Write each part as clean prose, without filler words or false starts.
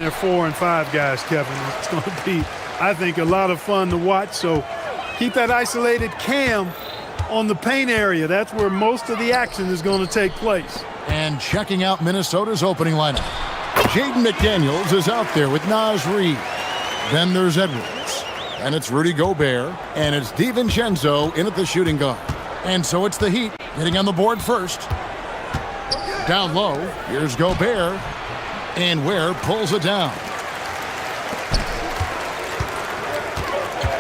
They're 4 and 5 guys, Kevin. It's going to be, I think, a lot of fun to watch. So keep that isolated cam on the paint area. That's where most of the action is going to take place. And checking out Minnesota's opening lineup. Jaden McDaniels is out there with Naz Reid. Then there's Edwards. And it's Rudy Gobert. And it's DiVincenzo in at the shooting guard. And so it's the Heat getting on the board first. Down low, here's Gobert. And Ware pulls it down.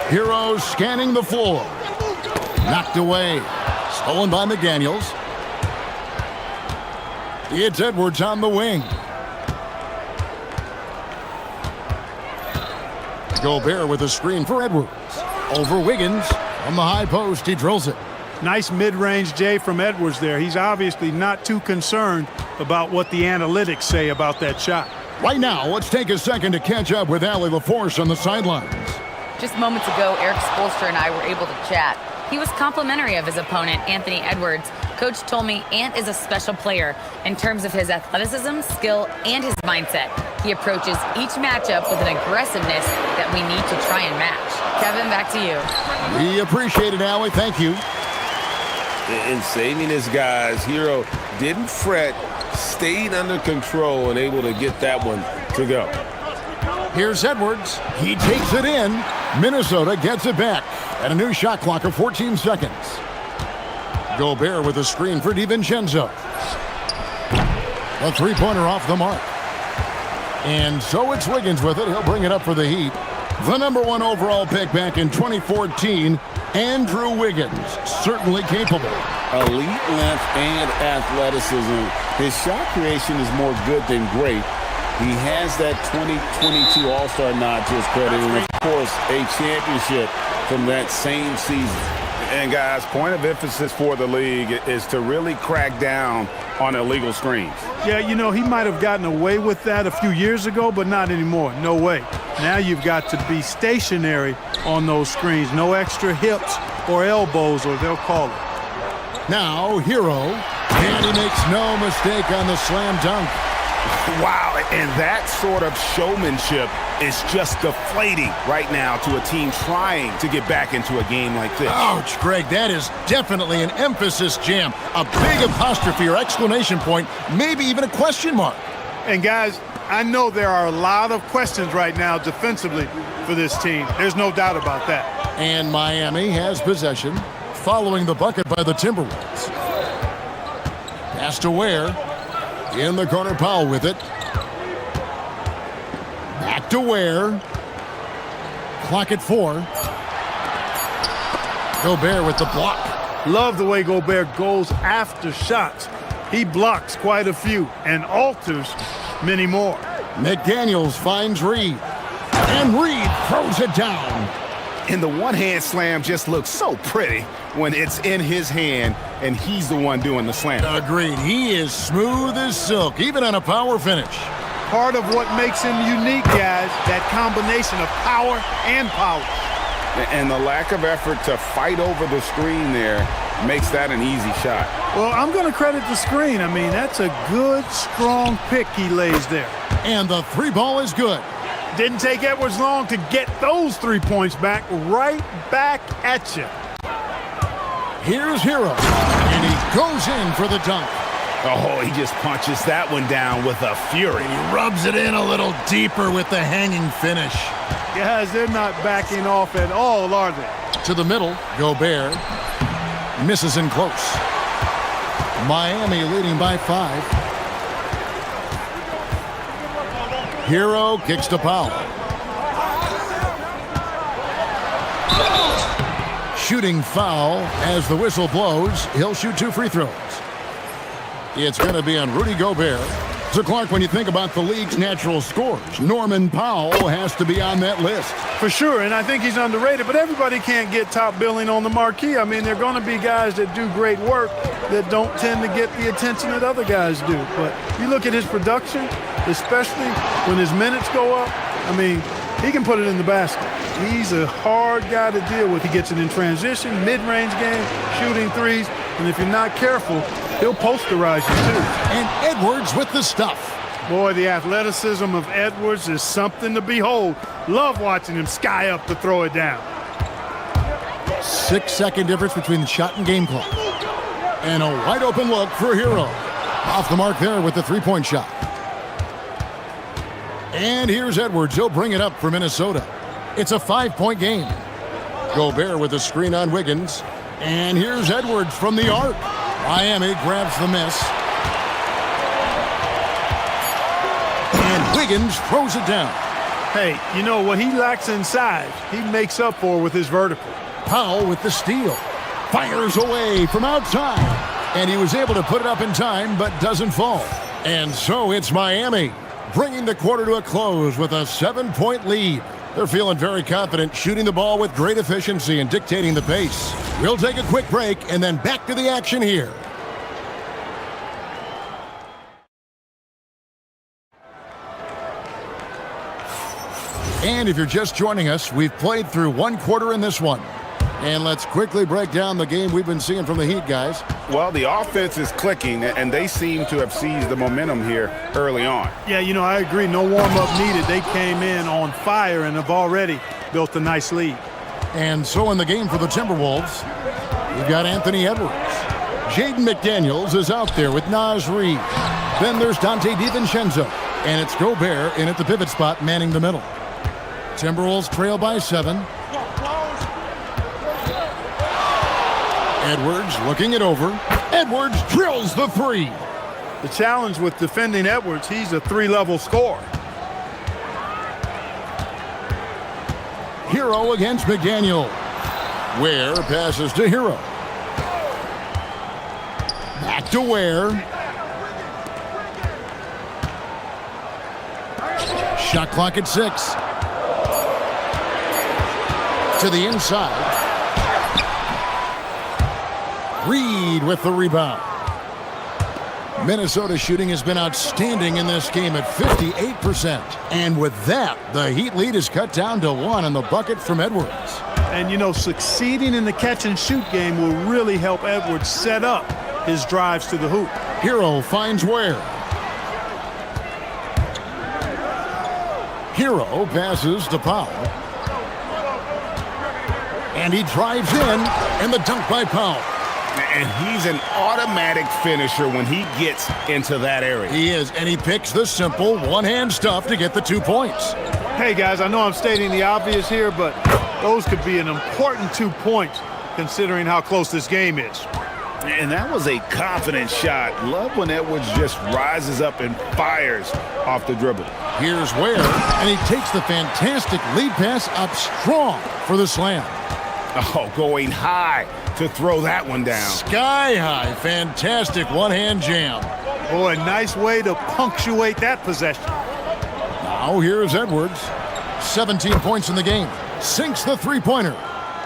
Heroes scanning the floor. Knocked away. Stolen by McDaniels. It's Edwards on the wing. Gobert with a screen for Edwards. Over Wiggins. On the high post, he drills it. Nice mid-range J from Edwards there. He's obviously not too concerned about what the analytics say about that shot. Right now, let's take a second to catch up with Allie LaForce on the sidelines. Just moments ago, Eric Spoelstra and I were able to chat. He was complimentary of his opponent, Anthony Edwards. Coach told me Ant is a special player in terms of his athleticism, skill, and his mindset. He approaches each matchup with an aggressiveness that we need to try and match. Kevin, back to you. We appreciate it, Allie. Thank you. In saving his guys, Hero didn't fret, stayed under control, and able to get that one to go. Here's Edwards. He takes it in. Minnesota gets it back. And a new shot clock of 14 seconds. Gobert with a screen for DiVincenzo. A three-pointer off the mark. And so it's Wiggins with it. He'll bring it up for the Heat. The #1 overall pick back in 2014, Andrew Wiggins, certainly capable. Elite length and athleticism. His shot creation is more good than great. He has that 2022 All-Star nod to his credit, and of course, a championship from that same season. And guys, point of emphasis for the league is to really crack down on illegal screens. Yeah, you know, he might have gotten away with that a few years ago, but not anymore. No way. Now you've got to be stationary on those screens. No extra hips or elbows, or they'll call it. Now, Hero. And he makes no mistake on the slam dunk. Wow, and that sort of showmanship is just deflating right now to a team trying to get back into a game like this. Ouch, Greg, that is definitely an emphasis jam. A big apostrophe or exclamation point, maybe even a question mark. And guys, I know there are a lot of questions right now defensively for this team. There's no doubt about that. And Miami has possession, following the bucket by the Timberwolves. Pass to Ware. In the corner, Powell with it. Back to Ware. Clock at 4. Gobert with the block. Love the way Gobert goes after shots. He blocks quite a few and alters many more. McDaniels finds Reid. And Reid throws it down. And the one-hand slam just looks so pretty when it's in his hand and he's the one doing the slam. Agreed. He is smooth as silk, even on a power finish. Part of what makes him unique, guys, that combination of power and power. And the lack of effort to fight over the screen there makes that an easy shot. Well, I'm going to credit the screen. I mean, that's a good, strong pick he lays there. And the three ball is good. Didn't take Edwards long to get those 3 points back, right back at you. Here's Hero, and he goes in for the dunk. Oh, he just punches that one down with a fury. He rubs it in a little deeper with the hanging finish. Guys, they're not backing off at all, are they? To the middle, Gobert misses in close. Miami leading by 5. Hero kicks to Powell. Shooting foul as the whistle blows. He'll shoot 2 free throws. It's going to be on Rudy Gobert. So, Clark, when you think about the league's natural scorers, Norman Powell has to be on that list. For sure, and I think he's underrated, but everybody can't get top billing on the marquee. I mean, there are going to be guys that do great work that don't tend to get the attention that other guys do. But you look at his production, especially when his minutes go up, I mean, he can put it in the basket. He's a hard guy to deal with. He gets it in transition, mid-range game, shooting threes, and if you're not careful, he'll posterize you too. And Edwards with the stuff. Boy, the athleticism of Edwards is something to behold. Love watching him sky up to throw it down. 6-second difference between the shot and game clock. And a wide open look for Hero. Off the mark there with the three-point shot. And here's Edwards. He'll bring it up for Minnesota. It's a 5-point game. Gobert with a screen on Wiggins. And here's Edwards from the arc. Miami grabs the miss. And Wiggins throws it down. Hey, you know what he lacks inside, he makes up for with his vertical. Powell with the steal. Fires away from outside. And he was able to put it up in time, but doesn't fall. And so it's Miami, bringing the quarter to a close with a 7-point lead. They're feeling very confident, shooting the ball with great efficiency and dictating the pace. We'll take a quick break and then back to the action here. And if you're just joining us, we've played through one quarter in this one. And let's quickly break down the game we've been seeing from the Heat, guys. Well, the offense is clicking, and they seem to have seized the momentum here early on. Yeah, you know, I agree. No warm-up needed. They came in on fire and have already built a nice lead. And so in the game for the Timberwolves, we've got Anthony Edwards. Jaden McDaniels is out there with Naz Reid. Then there's Dante DiVincenzo. And it's Gobert in at the pivot spot, manning the middle. Timberwolves trail by 7. Edwards looking it over. Edwards drills the three. The challenge with defending Edwards, he's a 3-level scorer. Hero against McDaniel. Ware passes to Hero. Back to Ware. Shot clock at 6. To the inside. Reed with the rebound. Minnesota shooting has been outstanding in this game at 58%. And with that, the Heat lead is cut down to 1 on the bucket from Edwards. And, you know, succeeding in the catch-and-shoot game will really help Edwards set up his drives to the hoop. Hero finds Ware. Hero passes to Powell. And he drives in, and the dunk by Powell. And he's an automatic finisher when he gets into that area. He is, and he picks the simple one-hand stuff to get the 2 points. Hey, guys, I know I'm stating the obvious here, but those could be an important 2 points considering how close this game is. And that was a confident shot. Love when Edwards just rises up and fires off the dribble. Here's Ware, and he takes the fantastic lead pass up strong for the slam. Oh, going high to throw that one down. Sky high, fantastic one-hand jam. Boy, nice way to punctuate that possession. Now here's Edwards. 17 points in the game. Sinks the three-pointer.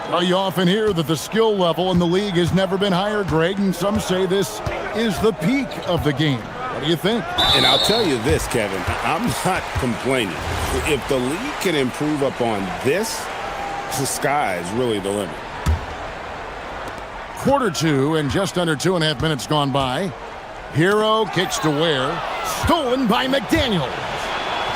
Well, you often hear that the skill level in the league has never been higher, Greg, and some say this is the peak of the game. What do you think? And I'll tell you this, Kevin, I'm not complaining. If the league can improve upon this, the sky is really the limit. Quarter 2 and just under 2.5 minutes gone by. Hero kicks to Ware. Stolen by McDaniel.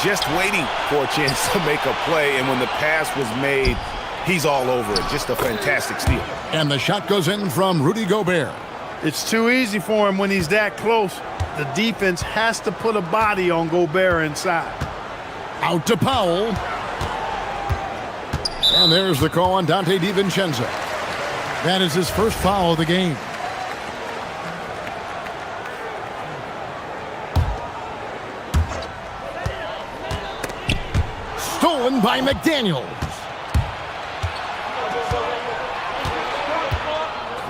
Just waiting for a chance to make a play, and when the pass was made, he's all over it. Just a fantastic steal. And the shot goes in from Rudy Gobert. It's too easy for him when he's that close. The defense has to put a body on Gobert inside. Out to Powell. And there's the call on Dante DiVincenzo. That is his first foul of the game. Stolen by McDaniels.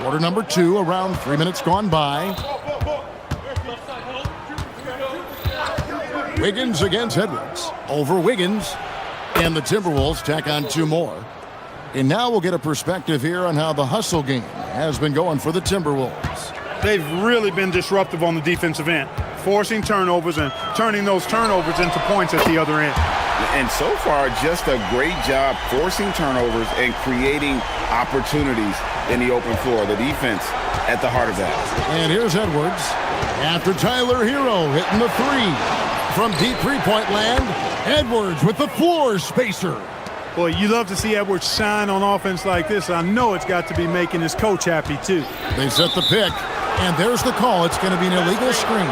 Quarter number 2, around 3 minutes gone by. Wiggins against Edwards. Over Wiggins. And the Timberwolves tack on 2 more. And now we'll get a perspective here on how the hustle game has been going for the Timberwolves. They've really been disruptive on the defensive end, forcing turnovers and turning those turnovers into points at the other end. And so far, just a great job forcing turnovers and creating opportunities in the open floor. The defense at the heart of that. And here's Edwards after Tyler Hero hitting the 3. From deep three-point land, Edwards with the floor spacer. Boy, you love to see Edwards shine on offense like this. I know it's got to be making his coach happy, too. They set the pick, and there's the call. It's going to be an illegal screen.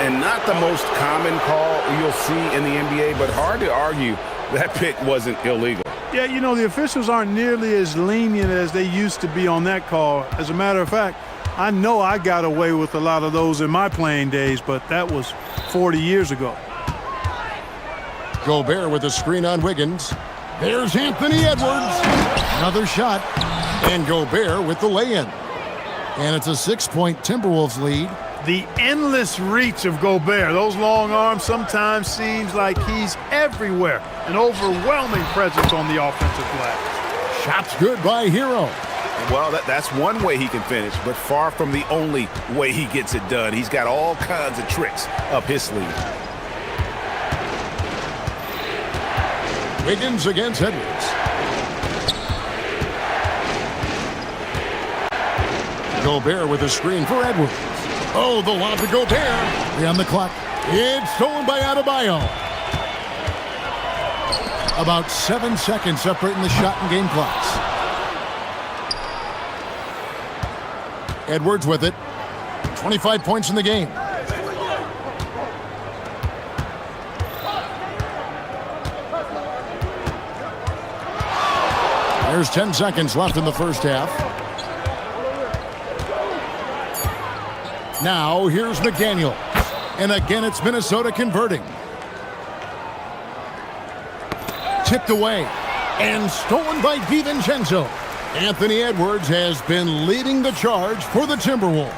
And not the most common call you'll see in the NBA, but hard to argue that pick wasn't illegal. Yeah, you know, the officials aren't nearly as lenient as they used to be on that call. As a matter of fact, I know I got away with a lot of those in my playing days, but that was 40 years ago. Gobert with a screen on Wiggins. There's Anthony Edwards. Another shot. And Gobert with the lay-in. And it's a 6-point Timberwolves lead. The endless reach of Gobert. Those long arms sometimes seems like he's everywhere. An overwhelming presence on the offensive glass. Shots good by Hero. Well, that's one way he can finish, but far from the only way he gets it done. He's got all kinds of tricks up his sleeve. Wiggins against Edwards. Gobert with a screen for Edwards. Oh, the lob to Gobert. On the clock. It's stolen by Adebayo. About 7 seconds separating the shot and game clocks. Edwards with it. 25 points in the game. There's 10 seconds left in the first half. Now here's McDaniel. And again it's Minnesota converting. Tipped away. And stolen by DiVincenzo. Anthony Edwards has been leading the charge for the Timberwolves.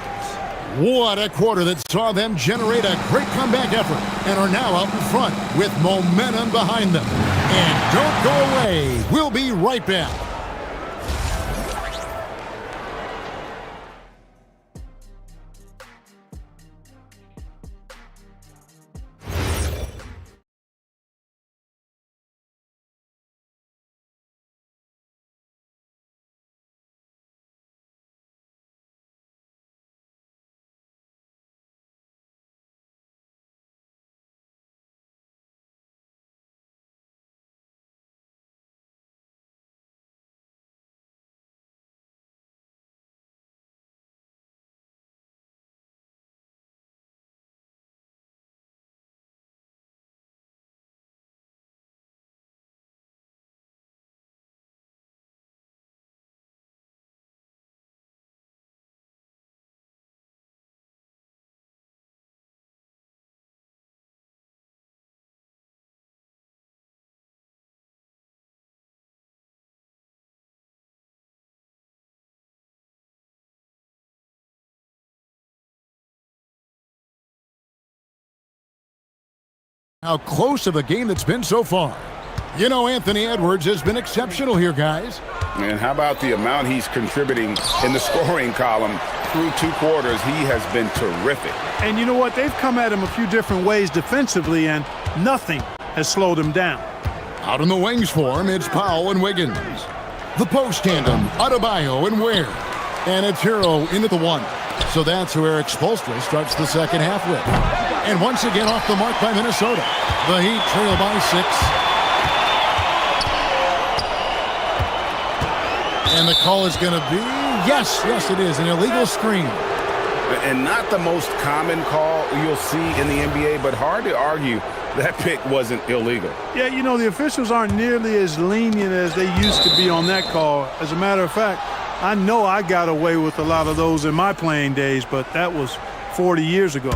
What a quarter that saw them generate a great comeback effort and are now out in front with momentum behind them. And don't go away. We'll be right back. How close of a game that's been so far. You know, Anthony Edwards has been exceptional here, guys. And how about the amount he's contributing in the scoring column through 2 quarters? He has been terrific. And you know what? They've come at him a few different ways defensively, and nothing has slowed him down. Out in the wings for him, it's Powell and Wiggins. The post tandem, Adebayo and Ware. And it's Hero into the 1. So that's who Eric Spoelstra starts the second half with. And once again off the mark by Minnesota. The Heat trail by 6. And the call is going to be, yes, it is, an illegal screen. And not the most common call you'll see in the NBA, but hard to argue that pick wasn't illegal. Yeah, you know, the officials aren't nearly as lenient as they used to be on that call. As a matter of fact, I know I got away with a lot of those in my playing days, but that was 40 years ago.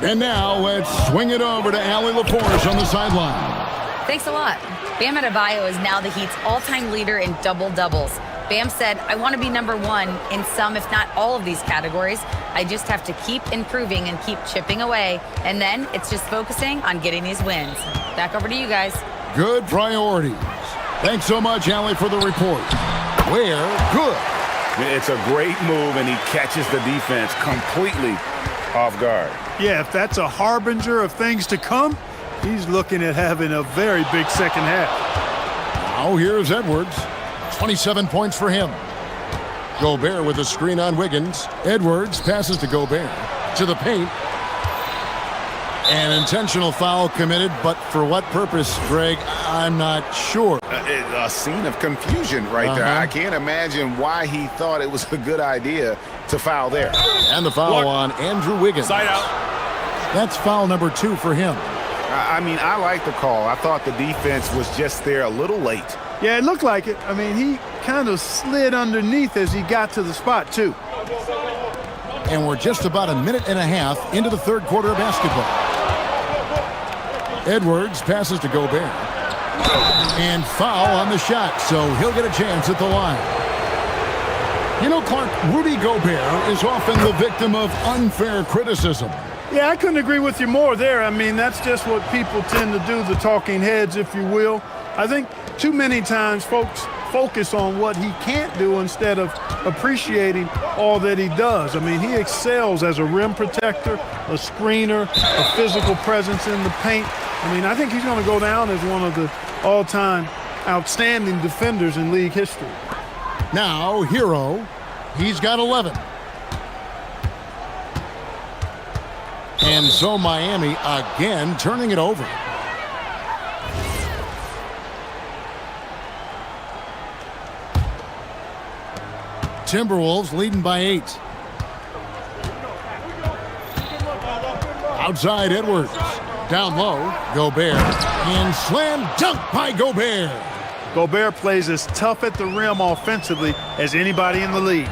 And now let's swing it over to Allie LaForge on the sideline. Thanks a lot. Bam Adebayo is now the Heat's all-time leader in double-doubles. Bam said, I want to be #1 in some, if not all of these categories. I just have to keep improving and keep chipping away. And then it's just focusing on getting these wins. Back over to you guys. Good priorities. Thanks so much, Allie, for the report. Ware, good. It's a great move, and he catches the defense completely off guard. Yeah, if that's a harbinger of things to come, he's looking at having a very big second half. Now here's Edwards. 27 points for him. Gobert with a screen on Wiggins. Edwards passes to Gobert. To the paint. An intentional foul committed, but for what purpose, Greg? I'm not sure. A scene of confusion right there. I can't imagine why he thought it was a good idea to foul there. And the foul on Andrew Wiggins. Side out. That's foul number 2 for him. I mean, I like the call. I thought the defense was just there a little late. Yeah, it looked like it. I mean, he kind of slid underneath as he got to the spot, too. And we're just about a minute and a half into the third quarter of basketball. Edwards passes to Gobert. And foul on the shot, so he'll get a chance at the line. You know, Clark, Rudy Gobert is often the victim of unfair criticism. Yeah, I couldn't agree with you more there. I mean, that's just what people tend to do, the talking heads, if you will. I think too many times folks focus on what he can't do instead of appreciating all that he does. I mean, he excels as a rim protector, a screener, a physical presence in the paint. I mean, I think he's going to go down as one of the all-time outstanding defenders in league history. Now, Hero, he's got 11. And so Miami again turning it over. Timberwolves leading by 8. Outside Edwards. Down low, Gobert. And slam dunk by Gobert. Gobert plays as tough at the rim offensively as anybody in the league.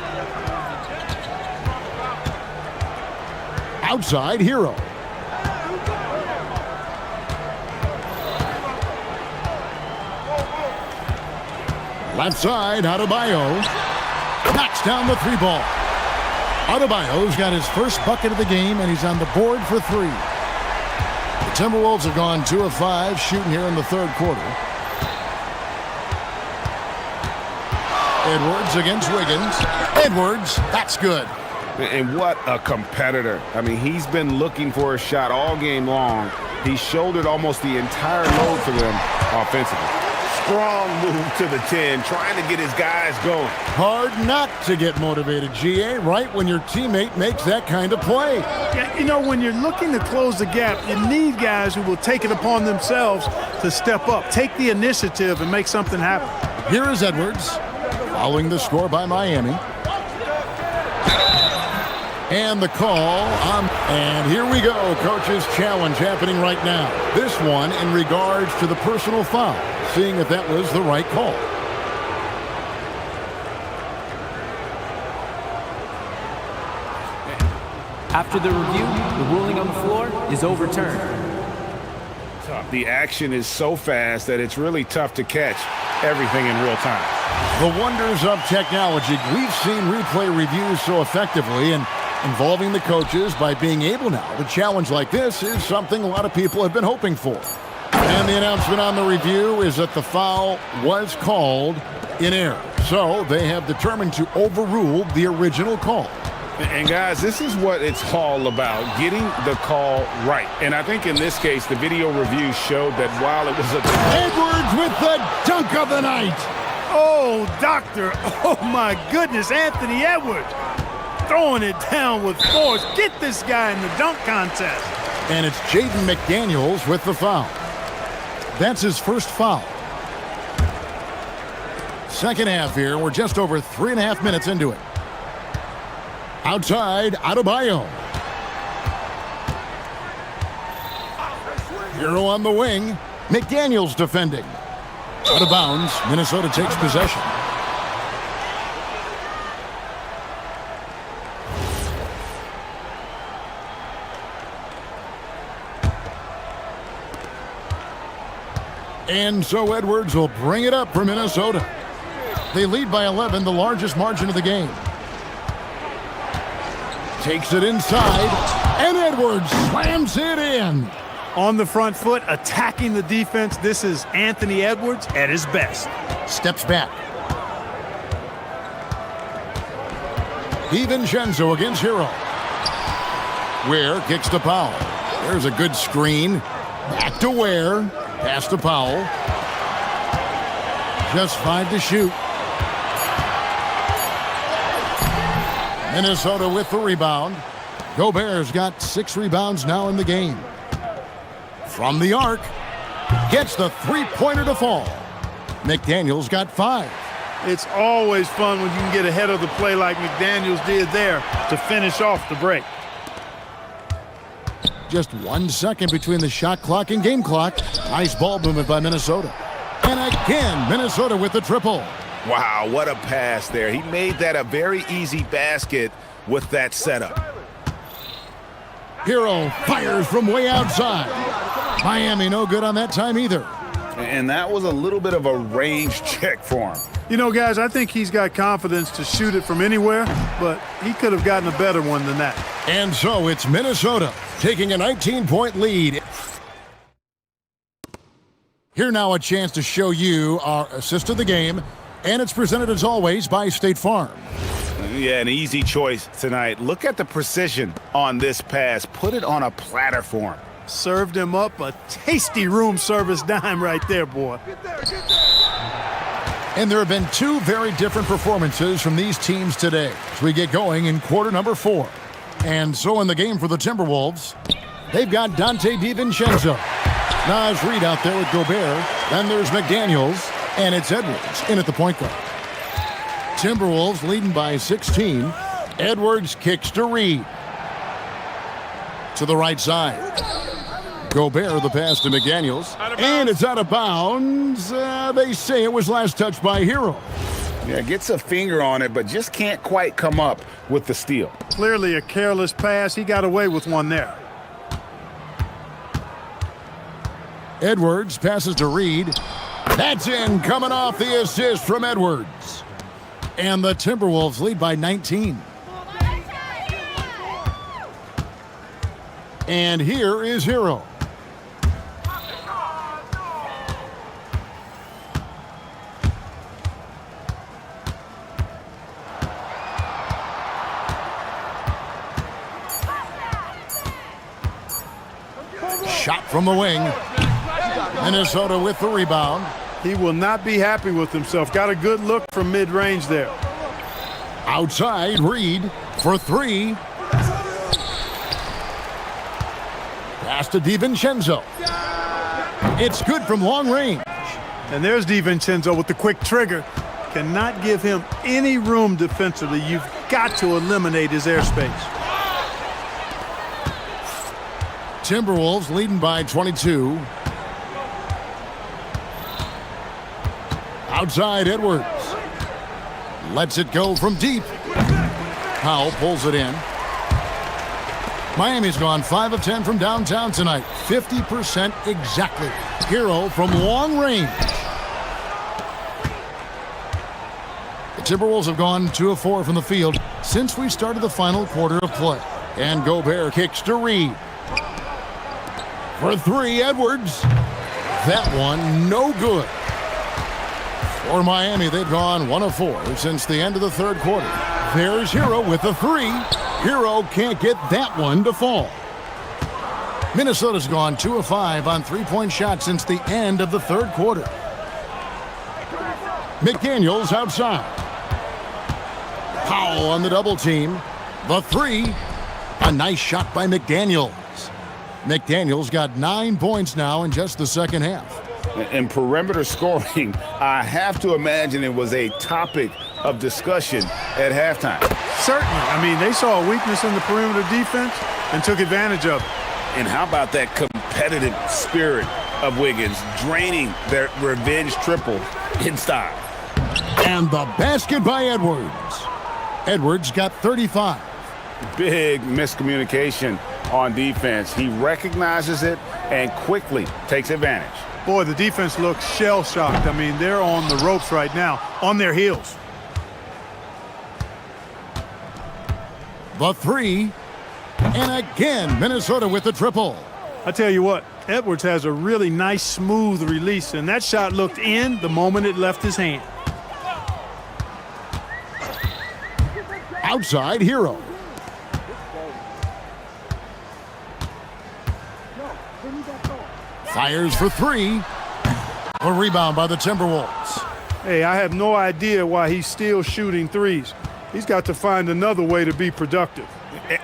Outside Hero. Left side, Adebayo. Knocks down the 3-ball. Adebayo's got his first bucket of the game, and he's on the board for 3. The Timberwolves have gone 2 of 5 shooting here in the third quarter. Edwards against Wiggins. Edwards, that's good. And what a competitor. I mean, he's been looking for a shot all game long. He shouldered almost the entire load for them offensively. Strong move to the 10, trying to get his guys going. Hard not to get motivated, GA, right when your teammate makes that kind of play. Yeah, you know, when you're looking to close the gap, you need guys who will take it upon themselves to step up, take the initiative, and make something happen. Here is Edwards, following the score by Miami. And the call on, and here we go, coach's challenge happening right now. This one in regards to the personal foul, seeing if that was the right call. After the review, the ruling on the floor is overturned. The action is so fast that it's really tough to catch everything in real time. The wonders of technology. We've seen replay reviews so effectively, and involving the coaches by being able now to challenge like this is something a lot of people have been hoping for. And the announcement on the review is that the foul was called in error. So they have determined to overrule the original call. And guys, this is what it's all about, getting the call right. And I think in this case, the video review showed that while it was a... Edwards with the dunk of the night. Oh, doctor. Oh, my goodness. Anthony Edwards throwing it down with force. Get this guy in the dunk contest. And it's Jaden McDaniels with the foul. That's his first foul. Second half here. We're just over 3.5 minutes into it. Outside, Adebayo. Hero on the wing. McDaniels defending. Out of bounds. Minnesota takes possession. And so Edwards will bring it up for Minnesota. They lead by 11, the largest margin of the game. Takes it inside, and Edwards slams it in. On the front foot, attacking the defense. This is Anthony Edwards at his best. Steps back. DiVincenzo against Hero. Ware kicks to Powell. There's a good screen. Back to Ware. Pass to Powell. Just 5 to shoot. Minnesota with the rebound. Gobert's got 6 rebounds now in the game. From the arc. Gets the three-pointer to fall. McDaniels got 5. It's always fun when you can get ahead of the play like McDaniels did there to finish off the break. Just 1 second between the shot clock and game clock. Nice ball movement by Minnesota. And again, Minnesota with the triple. Wow, what a pass there. He made that a very easy basket with that setup. Hero fires from way outside. Miami no good on that time either. And that was a little bit of a range check for him. You know, guys, I think he's got confidence to shoot it from anywhere, but he could have gotten a better one than that. And so it's Minnesota taking a 19-point lead. Here now a chance to show you our assist of the game, and it's presented as always by State Farm. Yeah, an easy choice tonight. Look at the precision on this pass. Put it on a platter for him. Served him up a tasty room service dime right there, boy. And there have been 2 very different performances from these teams today as we get going in quarter number 4. And so in the game for the Timberwolves, they've got Dante DiVincenzo. Nas Reed out there with Gobert. Then there's McDaniels, and it's Edwards in at the point guard. Timberwolves leading by 16. Edwards kicks to Reed. To the right side. Gobert the pass to McDaniels. And it's out of bounds. They say it was last touched by Hero. Yeah, gets a finger on it, but just can't quite come up with the steal. Clearly a careless pass. He got away with one there. Edwards passes to Reed. That's in, coming off the assist from Edwards. And the Timberwolves lead by 19. And here is Hero. Shot from the wing. Minnesota with the rebound. He will not be happy with himself. Got a good look from mid-range there. Outside, Reed for 3. Pass to DiVincenzo. It's good from long range. And there's DiVincenzo with the quick trigger. Cannot give him any room defensively. You've got to eliminate his airspace. Timberwolves leading by 22. Outside, Edwards. Lets it go from deep. Powell pulls it in. Miami's gone 5 of 10 from downtown tonight. 50% exactly. Hero from long range. The Timberwolves have gone 2 of 4 from the field since we started the final quarter of play. And Gobert kicks to Reed. For 3, Edwards. That one no good. For Miami, they've gone 1 of 4 since the end of the third quarter. There's Hero with the 3. Hero can't get that one to fall. Minnesota's gone 2 of 5 on three-point shots since the end of the third quarter. McDaniels outside. Powell on the double team. The 3. A nice shot by McDaniels. McDaniels got 9 points now in just the second half. In perimeter scoring, I have to imagine it was a topic of discussion at halftime. Certainly. I mean, they saw a weakness in the perimeter defense and took advantage of it. And how about that competitive spirit of Wiggins, draining their revenge triple in style. And the basket by Edwards. Edwards got 35. Big miscommunication on defense. He recognizes it and quickly takes advantage. Boy, the defense looks shell-shocked. I mean, they're on the ropes right now, on their heels. The 3. And again, Minnesota with the triple. I tell you what, Edwards has a really nice, smooth release, and that shot looked in the moment it left his hand. Outside, Hero. Fires for 3. A rebound by the Timberwolves. Hey, I have no idea why he's still shooting threes. He's got to find another way to be productive.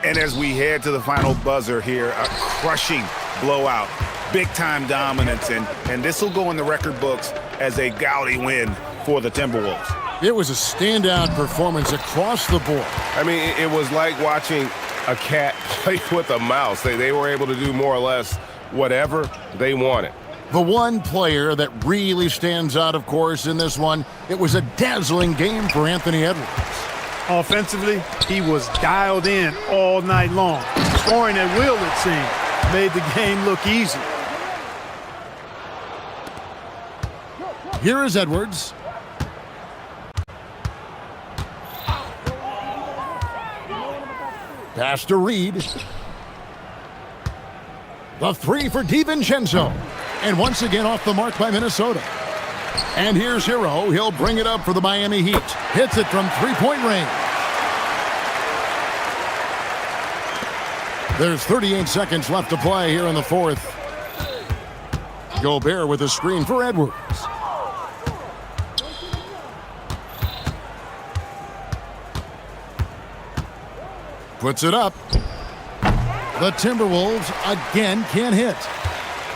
And as we head to the final buzzer here, a crushing blowout big-time dominance, and this will go in the record books as a gaudy win for the Timberwolves. It was a standout performance across the board. I mean, it was like watching a cat play with a mouse. They were able to do more or less whatever they wanted. The one player that really stands out, of course, in this one, it was a dazzling game for Anthony Edwards. Offensively, he was dialed in all night long. Scoring at will, it seemed, made the game look easy. Here is Edwards. Pass to Reed. The three for DiVincenzo. And once again off the mark by Minnesota. And here's Hero. He'll bring it up for the Miami Heat. Hits it from three-point range. There's 38 seconds left to play here in the fourth. Gobert with a screen for Edwards. Puts it up. The Timberwolves again can't hit.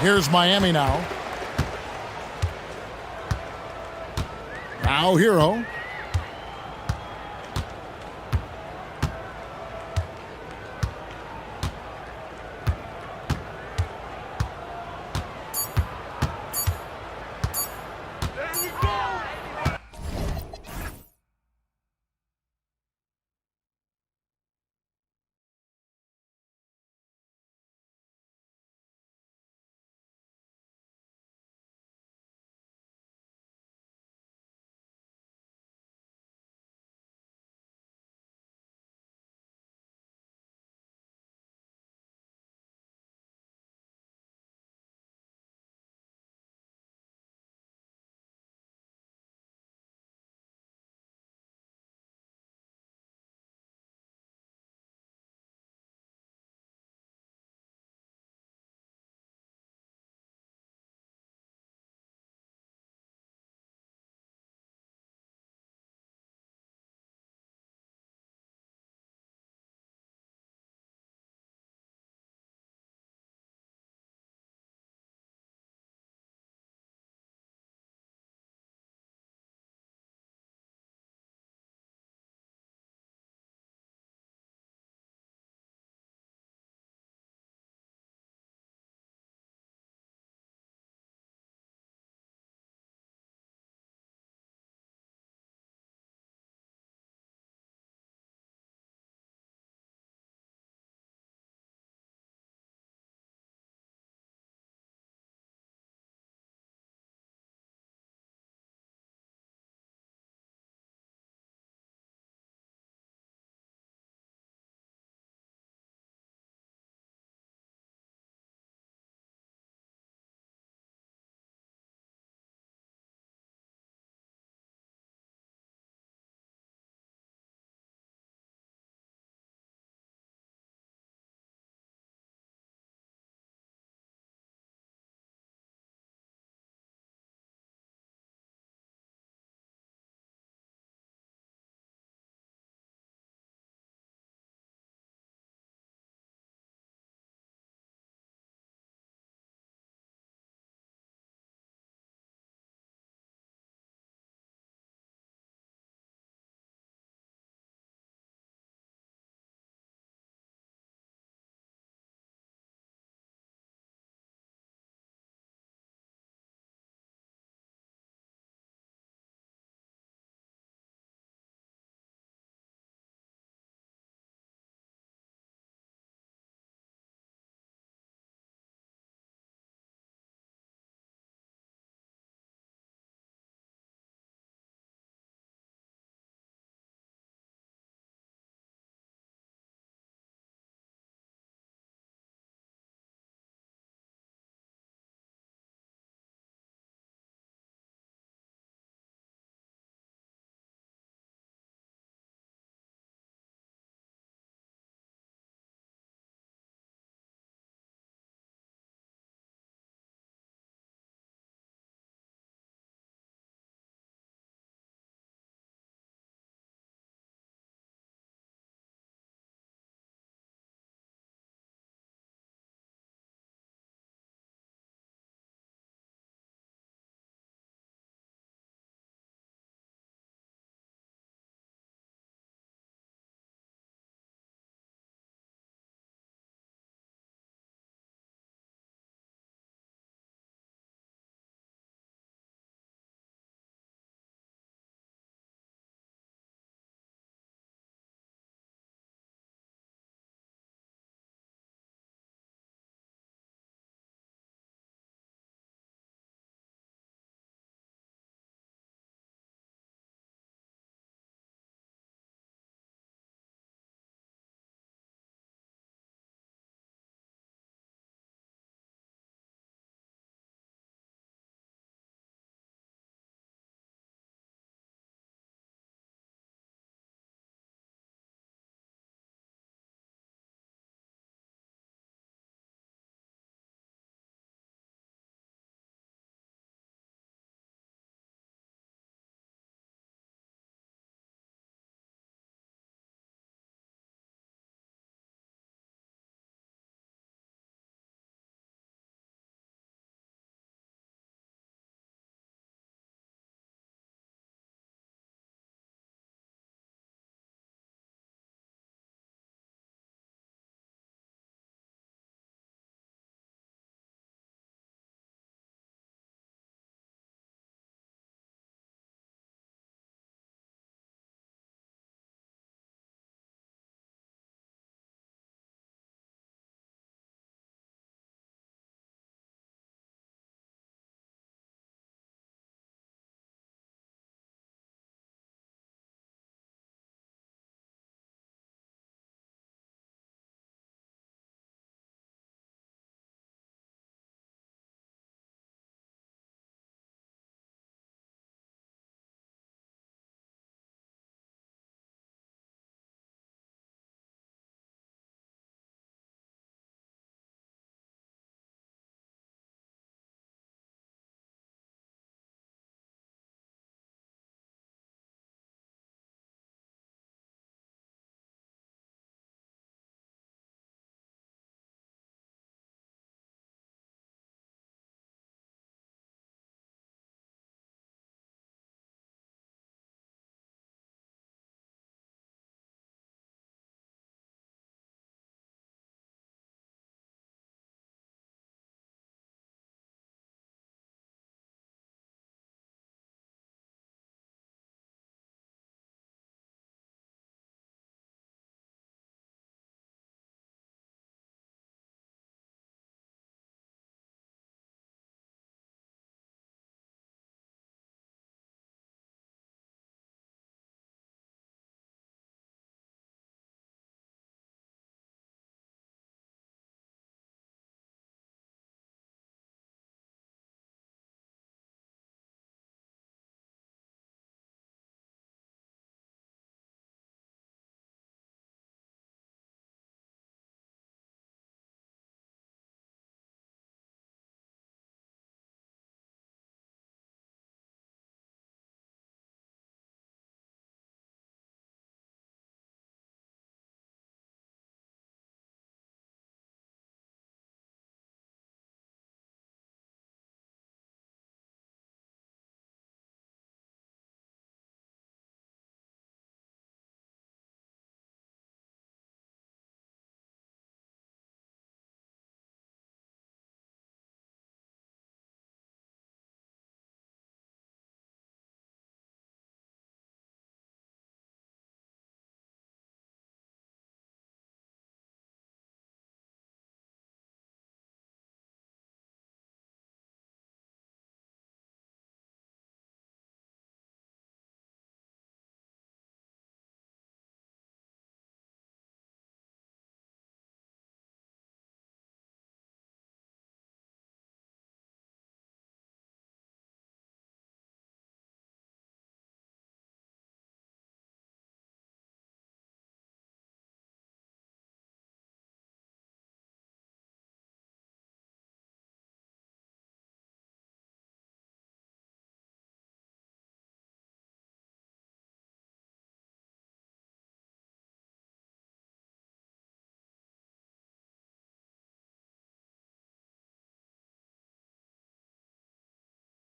Here's Miami now. Now Hero.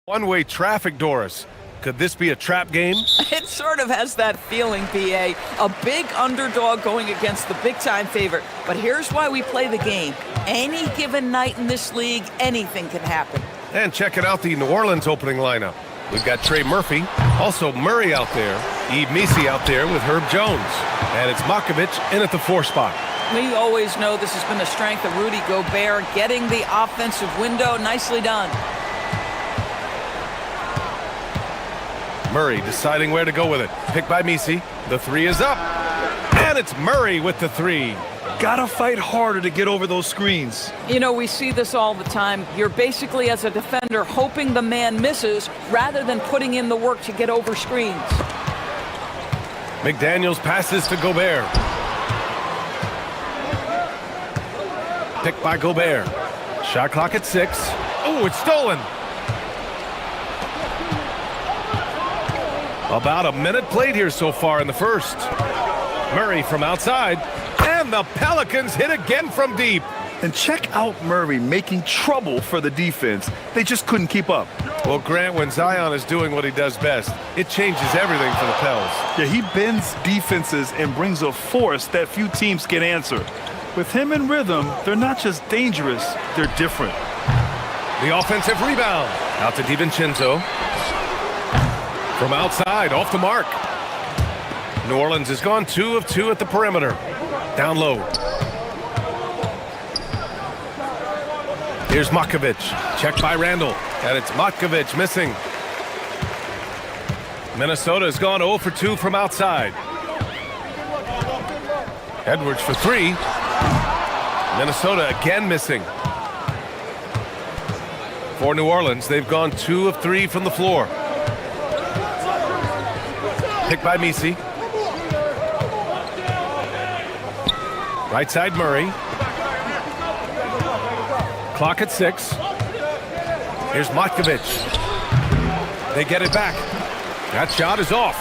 One-way traffic, Doris. Could this be a trap game? It sort of has that feeling, BA. A big underdog going against the big-time favorite. But here's why we play the game. Any given night in this league, anything can happen. And checking out the New Orleans opening lineup. We've got Trey Murphy, also Murray out there, Yves Missi out there with Herb Jones. And it's Makovic in at the 4 spot. We always know this has been the strength of Rudy Gobert, getting the offensive window. Nicely done. Murray deciding where to go with it. Picked by Missi. The 3 is up. And it's Murray with the 3. Gotta fight harder to get over those screens. You know, we see this all the time. You're basically, as a defender, hoping the man misses rather than putting in the work to get over screens. McDaniels passes to Gobert. Picked by Gobert. Shot clock at 6. Oh, it's stolen. About a minute played here so far in the first. Murray from outside. And the Pelicans hit again from deep. And check out Murray making trouble for the defense. They just couldn't keep up. Well, Grant, when Zion is doing what he does best, it changes everything for the Pels. Yeah, he bends defenses and brings a force that few teams can answer. With him in rhythm, they're not just dangerous, they're different. The offensive rebound. Out to DiVincenzo. From outside, off the mark. New Orleans has gone 2 of 2 at the perimeter. Down low. Here's Makovic. Checked by Randall. And it's Makovic missing. Minnesota has gone 0 for 2 from outside. Edwards for 3. Minnesota again missing. For New Orleans, they've gone 2 of 3 from the floor. Picked by Missi. Right side Murray. Clock at 6. Here's Matkovic. They get it back. That shot is off.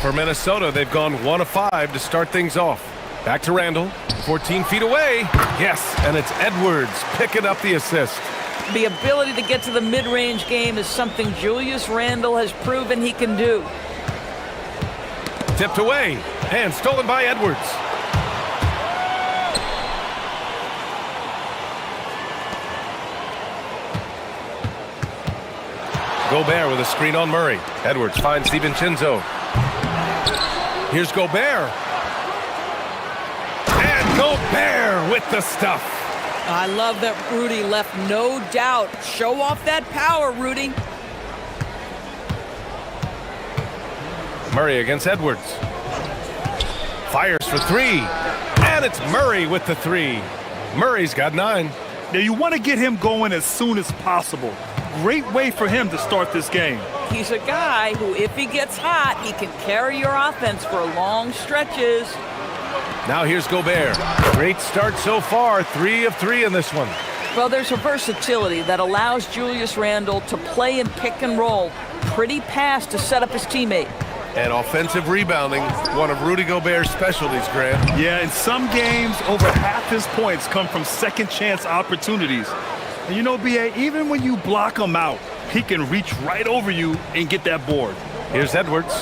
For Minnesota, they've gone 1 of 5 to start things off. Back to Randall. 14 feet away. Yes, and it's Edwards picking up the assist. The ability to get to the mid-range game is something Julius Randle has proven he can do. Tipped away and stolen by Edwards. Gobert with a screen on Murray. Edwards finds DiVincenzo. Here's Gobert. And Gobert with the stuff. I love that Rudy left no doubt. Show off that power, Rudy. Murray against Edwards. Fires for 3. And it's Murray with the 3. Murray's got 9. Now you want to get him going as soon as possible. Great way for him to start this game. He's a guy who, if he gets hot, he can carry your offense for long stretches. Now here's Gobert. Great start so far. 3 of 3 in this one. Well, there's a versatility that allows Julius Randle to play in pick and roll. Pretty pass to set up his teammate. And offensive rebounding, one of Rudy Gobert's specialties, Grant. Yeah, in some games, over half his points come from second chance opportunities. And you know, BA, even when you block him out, he can reach right over you and get that board. Here's Edwards.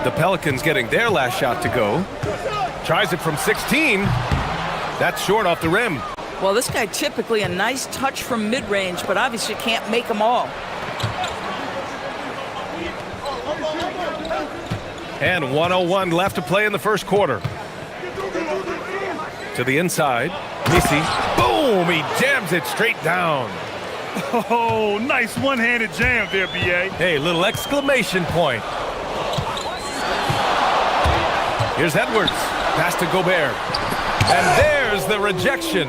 The Pelicans getting their last shot to go. Tries it from 16. That's short off the rim. Well, this guy typically a nice touch from mid-range, but obviously can't make them all. And 1:01 left to play in the first quarter. To the inside. Missi. Boom! He jams it straight down. Oh, nice one-handed jam there, BA. Hey, little exclamation point. Here's Edwards. Pass to Gobert. And there's the rejection.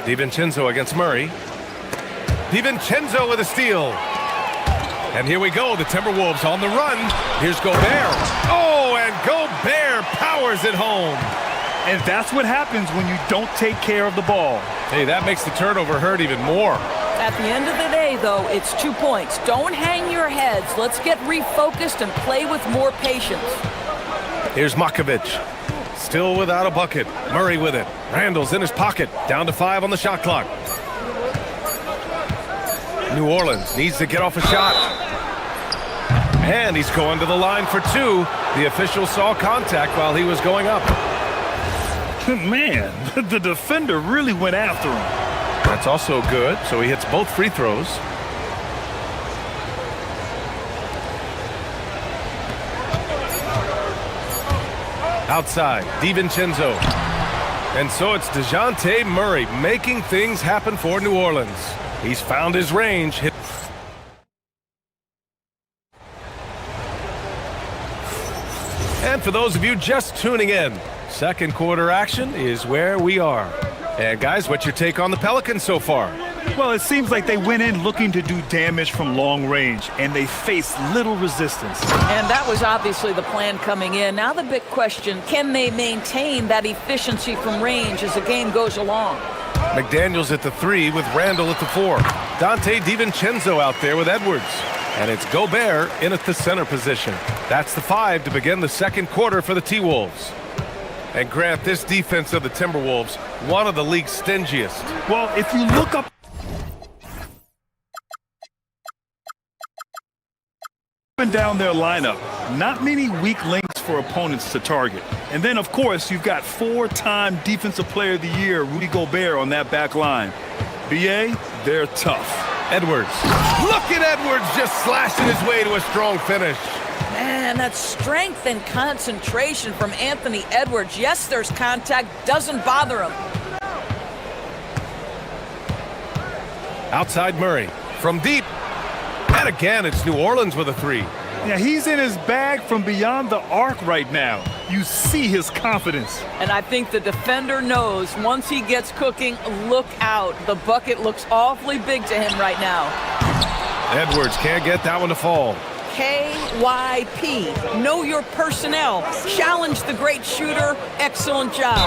DiVincenzo against Murray. DiVincenzo with a steal. And here we go, the Timberwolves on the run. Here's Gobert. Oh, and Gobert powers it home. And that's what happens when you don't take care of the ball. Hey, that makes the turnover hurt even more. At the end of the day, though, it's 2 points. Don't hang your heads. Let's get refocused and play with more patience. Here's Makovic. Still without a bucket. Murray with it. Randall's in his pocket. Down to 5 on the shot clock. New Orleans needs to get off a shot. And he's going to the line for 2. The official saw contact while he was going up. Man, the defender really went after him. That's also good, so he hits both free throws. Outside, DiVincenzo. And so it's DeJounte Murray making things happen for New Orleans. He's found his range. And for those of you just tuning in, second quarter action is where we are. And guys, what's your take on the Pelicans so far? Well, it seems like they went in looking to do damage from long range, and they faced little resistance. And that was obviously the plan coming in. Now the big question, can they maintain that efficiency from range as the game goes along? McDaniels at the 3 with Randall at the 4. Dante DiVincenzo out there with Edwards. And it's Gobert in at the center position. That's the 5 to begin the second quarter for the T-Wolves. And Grant, this defense of the Timberwolves, one of the league's stingiest. Well, if you look up and down their lineup, not many weak links for opponents to target. And then, of course, you've got 4-time Defensive Player of the Year, Rudy Gobert, on that back line. BA, they're tough. Edwards. Look at Edwards just slashing his way to a strong finish. Man, that strength and concentration from Anthony Edwards. Yes, there's contact, doesn't bother him. Outside Murray from deep. And again, it's New Orleans with a 3. Yeah, he's in his bag from beyond the arc right now. You see his confidence. And I think the defender knows once he gets cooking, look out. The bucket looks awfully big to him right now. Edwards can't get that one to fall. KYP, know your personnel. Challenge the great shooter. Excellent job.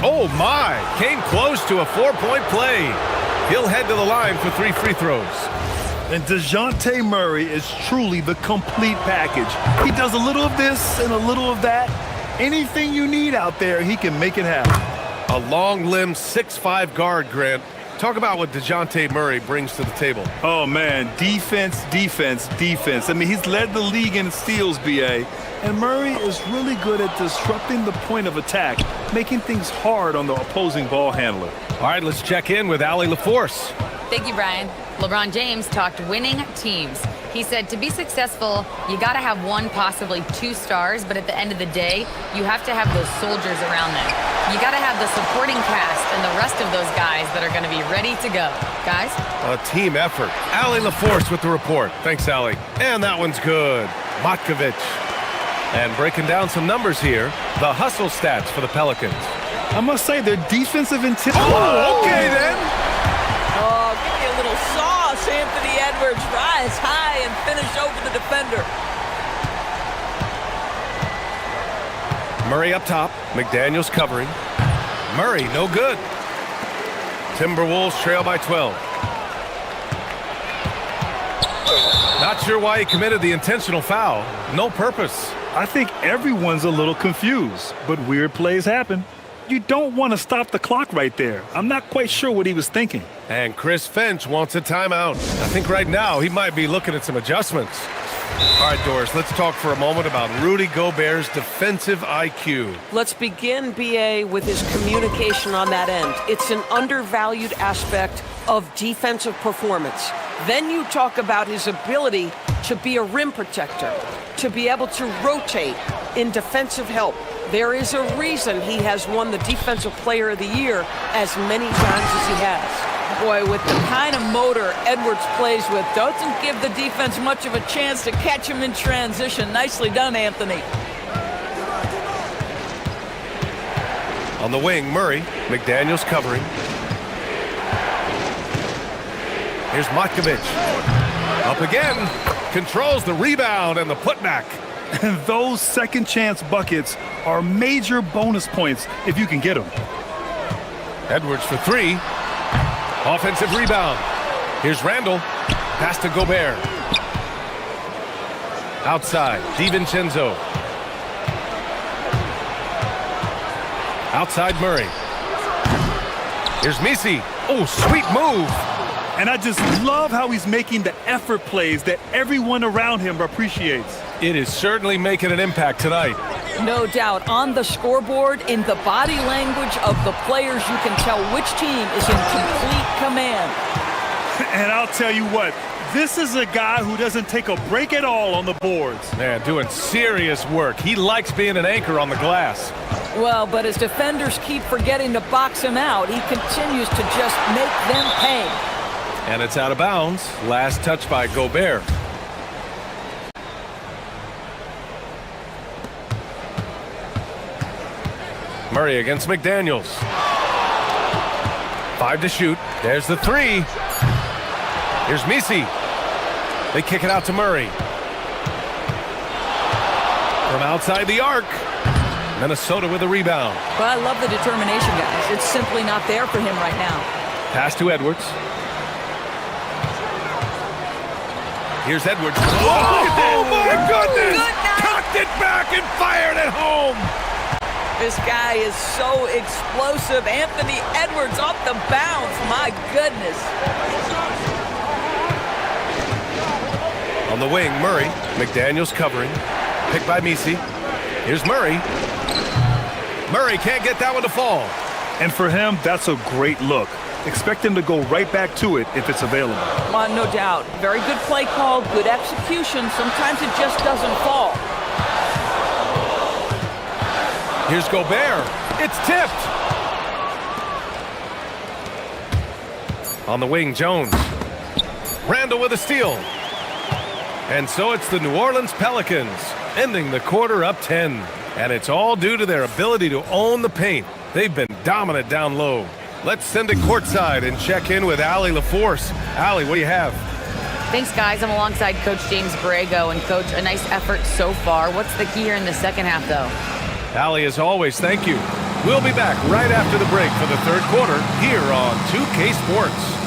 Oh my, came close to a 4-point play. He'll head to the line for 3 free throws. And DeJounte Murray is truly the complete package. He does a little of this and a little of that. Anything you need out there, he can make it happen. A long-limbed 6'5" guard, Grant. Talk about what DeJounte Murray brings to the table. Oh, man, defense, defense, defense. I mean, he's led the league in steals, BA. And Murray is really good at disrupting the point of attack, making things hard on the opposing ball handler. All right, let's check in with Allie LaForce. Thank you, Brian. LeBron James talked winning teams. He said to be successful, you got to have 1, possibly 2 stars, but at the end of the day, you have to have those soldiers around them. You got to have the supporting cast and the rest of those guys that are going to be ready to go. Guys? A team effort. Allie LaForce with the report. Thanks, Allie. And that one's good. Matkovic. And breaking down some numbers here, the hustle stats for the Pelicans. I must say, their defensive intent. Oh, okay then. Oh, give me a little sauce, Anthony Edwards. Rise high and finish over the defender. Murray up top. McDaniels covering. Murray, no good. Timberwolves trail by 12. Not sure why he committed the intentional foul. No purpose. I think everyone's a little confused, but weird plays happen. You don't want to stop the clock right there. I'm not quite sure what he was thinking. And Chris Finch wants a timeout. I think right now he might be looking at some adjustments. All right, Doris, let's talk for a moment about Rudy Gobert's defensive IQ. Let's begin, BA, with his communication on that end. It's an undervalued aspect of defensive performance. Then you talk about his ability to be a rim protector, to be able to rotate in defensive help. There is a reason he has won the Defensive Player of the Year as many times as he has. Boy, with the kind of motor Edwards plays with, doesn't give the defense much of a chance to catch him in transition. Nicely done, Anthony. On the wing, Murray. McDaniels covering. Here's Matkovic. Up again. Controls the rebound and the putback. And those second chance buckets are major bonus points if you can get them. Edwards for 3. Offensive rebound. Here's Randall. Pass to Gobert. Outside, DiVincenzo. Outside Murray. Here's Misi. Oh, sweet move. And I just love how he's making the effort plays that everyone around him appreciates. It is certainly making an impact tonight. No doubt. On the scoreboard, in the body language of the players, you can tell which team is in complete command. And I'll tell you what, this is a guy who doesn't take a break at all on the boards. Man, doing serious work. He likes being an anchor on the glass. Well, but as defenders keep forgetting to box him out, he continues to just make them pay. And it's out of bounds. Last touch by Gobert. Murray against McDaniels. 5 to shoot. There's the 3. Here's Misi. They kick it out to Murray. From outside the arc. Minnesota with a rebound. But I love the determination, guys. It's simply not there for him right now. Pass to Edwards. Here's Edwards. Oh, my goodness! Cocked it back and fired it home! This guy is so explosive. Anthony Edwards off the bounce. My goodness. On the wing, Murray. McDaniels covering. Picked by Misi. Here's Murray. Murray can't get that one to fall. And for him, that's a great look. Expect him to go right back to it if it's available. No doubt. Very good play call, good execution. Sometimes it just doesn't fall. Here's Gobert. It's tipped. On the wing, Jones. Randall with a steal. And so it's the New Orleans Pelicans, ending the quarter up 10. And it's all due to their ability to own the paint. They've been dominant down low. Let's send it courtside and check in with Allie LaForce. Allie, what do you have? Thanks, guys. I'm alongside Coach James Borrego. And, Coach, a nice effort so far. What's the key here in the second half, though? Allie, as always, thank you. We'll be back right after the break for the third quarter here on 2K Sports.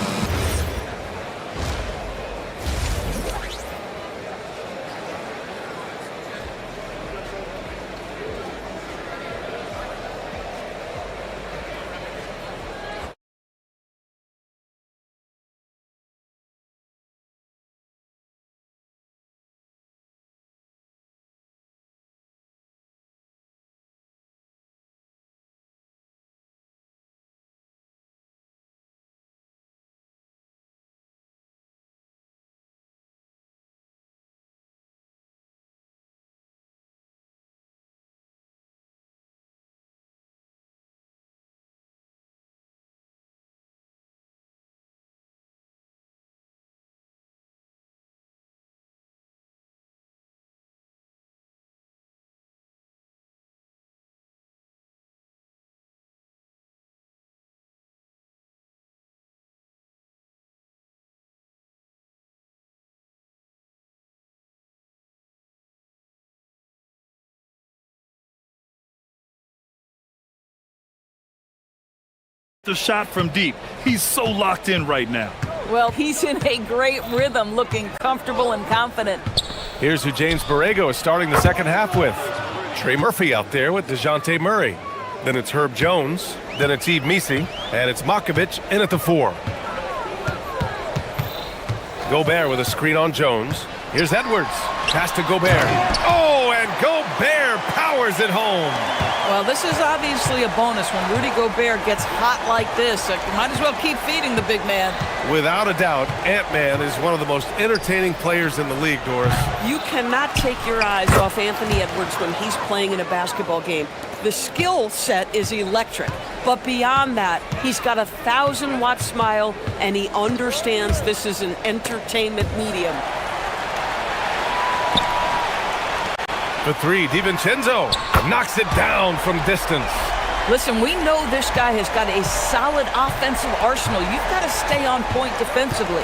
The shot from deep. He's so locked in right now. Well, he's in a great rhythm, looking comfortable and confident. Here's who James Borrego is starting the second half with. Trey Murphy out there with DeJounte Murray. Then it's Herb Jones. Then it's Yves Misi. And it's Makovich in at the 4. Gobert with a screen on Jones. Here's Edwards. Pass to Gobert. Oh, and Gobert powers it home. Well, this is obviously a bonus when Rudy Gobert gets hot like this. Might as well keep feeding the big man. Without a doubt, Ant-Man is one of the most entertaining players in the league, Doris. You cannot take your eyes off Anthony Edwards when he's playing in a basketball game. The skill set is electric, but beyond that, he's got a 1,000-watt smile, and he understands this is an entertainment medium. The 3, DiVincenzo knocks it down from distance. Listen, we know this guy has got a solid offensive arsenal. You've got to stay on point defensively.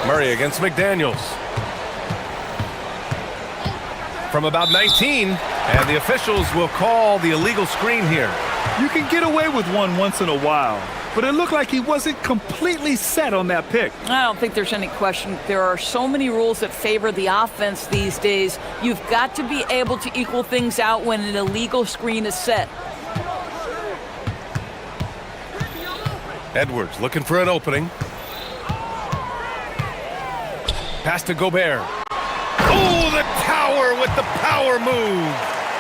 Murray against McDaniels. From about 19, and the officials will call the illegal screen here. You can get away with one once in a while, but it looked like he wasn't completely set on that pick. I don't think there's any question. There are so many rules that favor the offense these days. You've got to be able to equal things out when an illegal screen is set. Edwards looking for an opening. Pass to Gobert. Oh, the tower with the power move.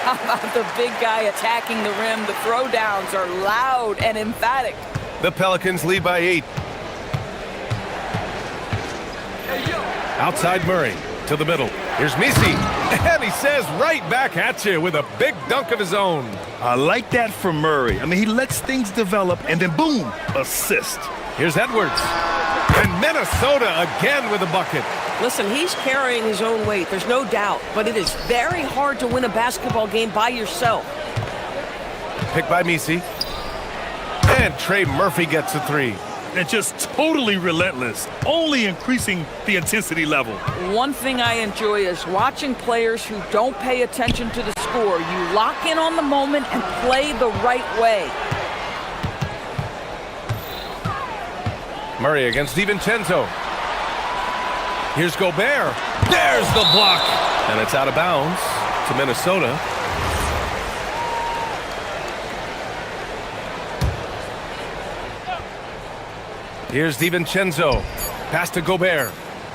How about the big guy attacking the rim? The throwdowns are loud and emphatic. The Pelicans lead by 8. Outside Murray to the middle. Here's Misi. And he says right back at you with a big dunk of his own. I like that from Murray. I mean, he lets things develop and then boom, assist. Here's Edwards. And Minnesota again with a bucket. Listen, he's carrying his own weight, there's no doubt, but it is very hard to win a basketball game by yourself. Picked by Misi. And Trey Murphy gets a 3. And just totally relentless, only increasing the intensity level. One thing I enjoy is watching players who don't pay attention to the score. You lock in on the moment and play the right way. Murray against DiVincenzo. Here's Gobert. There's the block. And it's out of bounds to Minnesota. Here's DiVincenzo. Pass to Gobert.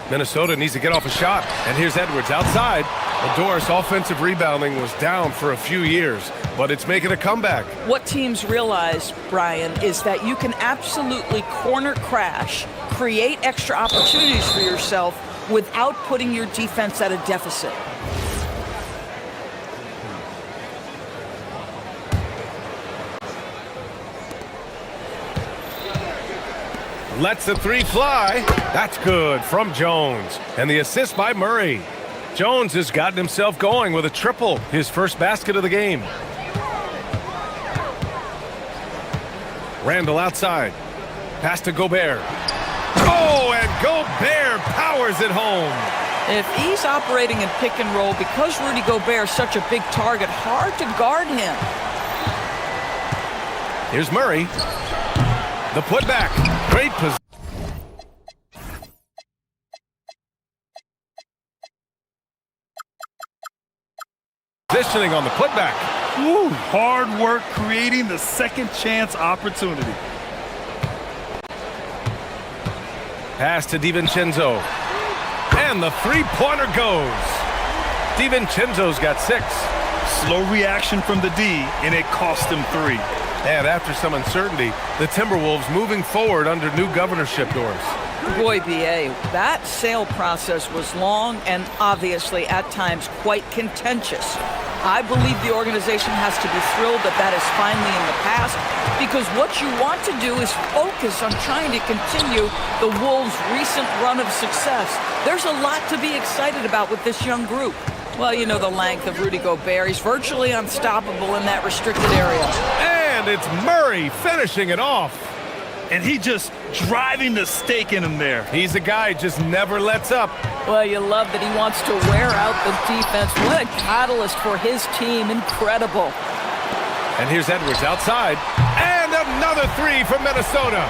Minnesota needs to get off a shot. And here's Edwards outside. Doris' offensive rebounding was down for a few years, but it's making a comeback. What teams realize, Brian, is that you can absolutely corner crash, create extra opportunities for yourself without putting your defense at a deficit. Lets the 3 fly. That's good from Jones. And the assist by Murray. Jones has gotten himself going with a triple, his first basket of the game. Randall outside. Pass to Gobert. Oh, and Gobert powers it home. If he's operating in pick and roll, because Rudy Gobert is such a big target, hard to guard him. Here's Murray. The putback. Great positioning on the putback. Ooh, hard work creating the second chance opportunity. Pass to DiVincenzo. And the 3-pointer goes. DiVincenzo's got 6. Slow reaction from the D, and it cost him 3. And after some uncertainty, the Timberwolves moving forward under new governorship, Doris. Boy, B.A., that sale process was long and obviously at times quite contentious. I believe the organization has to be thrilled that that is finally in the past, because what you want to do is focus on trying to continue the Wolves' recent run of success. There's a lot to be excited about with this young group. Well, you know the length of Rudy Gobert. He's virtually unstoppable in that restricted area. And it's Murray finishing it off. And he just driving the stake in him there. He's a guy just never lets up. Well, you love that he wants to wear out the defense. What a catalyst for his team. Incredible. And here's Edwards outside. And another 3 from Minnesota.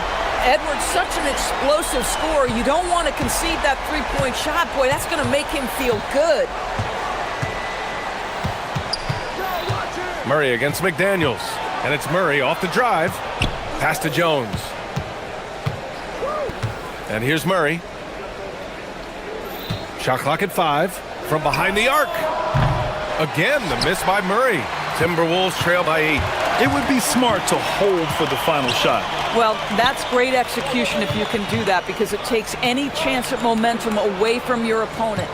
Edwards, such an explosive scorer. You don't want to concede that three-point shot. Boy, that's going to make him feel good. Murray against McDaniels. And it's Murray off the drive. Pass to Jones. And here's Murray. Shot clock at 5. From behind the arc. Again, the miss by Murray. Timberwolves trail by 8. It would be smart to hold for the final shot. Well, that's great execution if you can do that, because it takes any chance at momentum away from your opponent.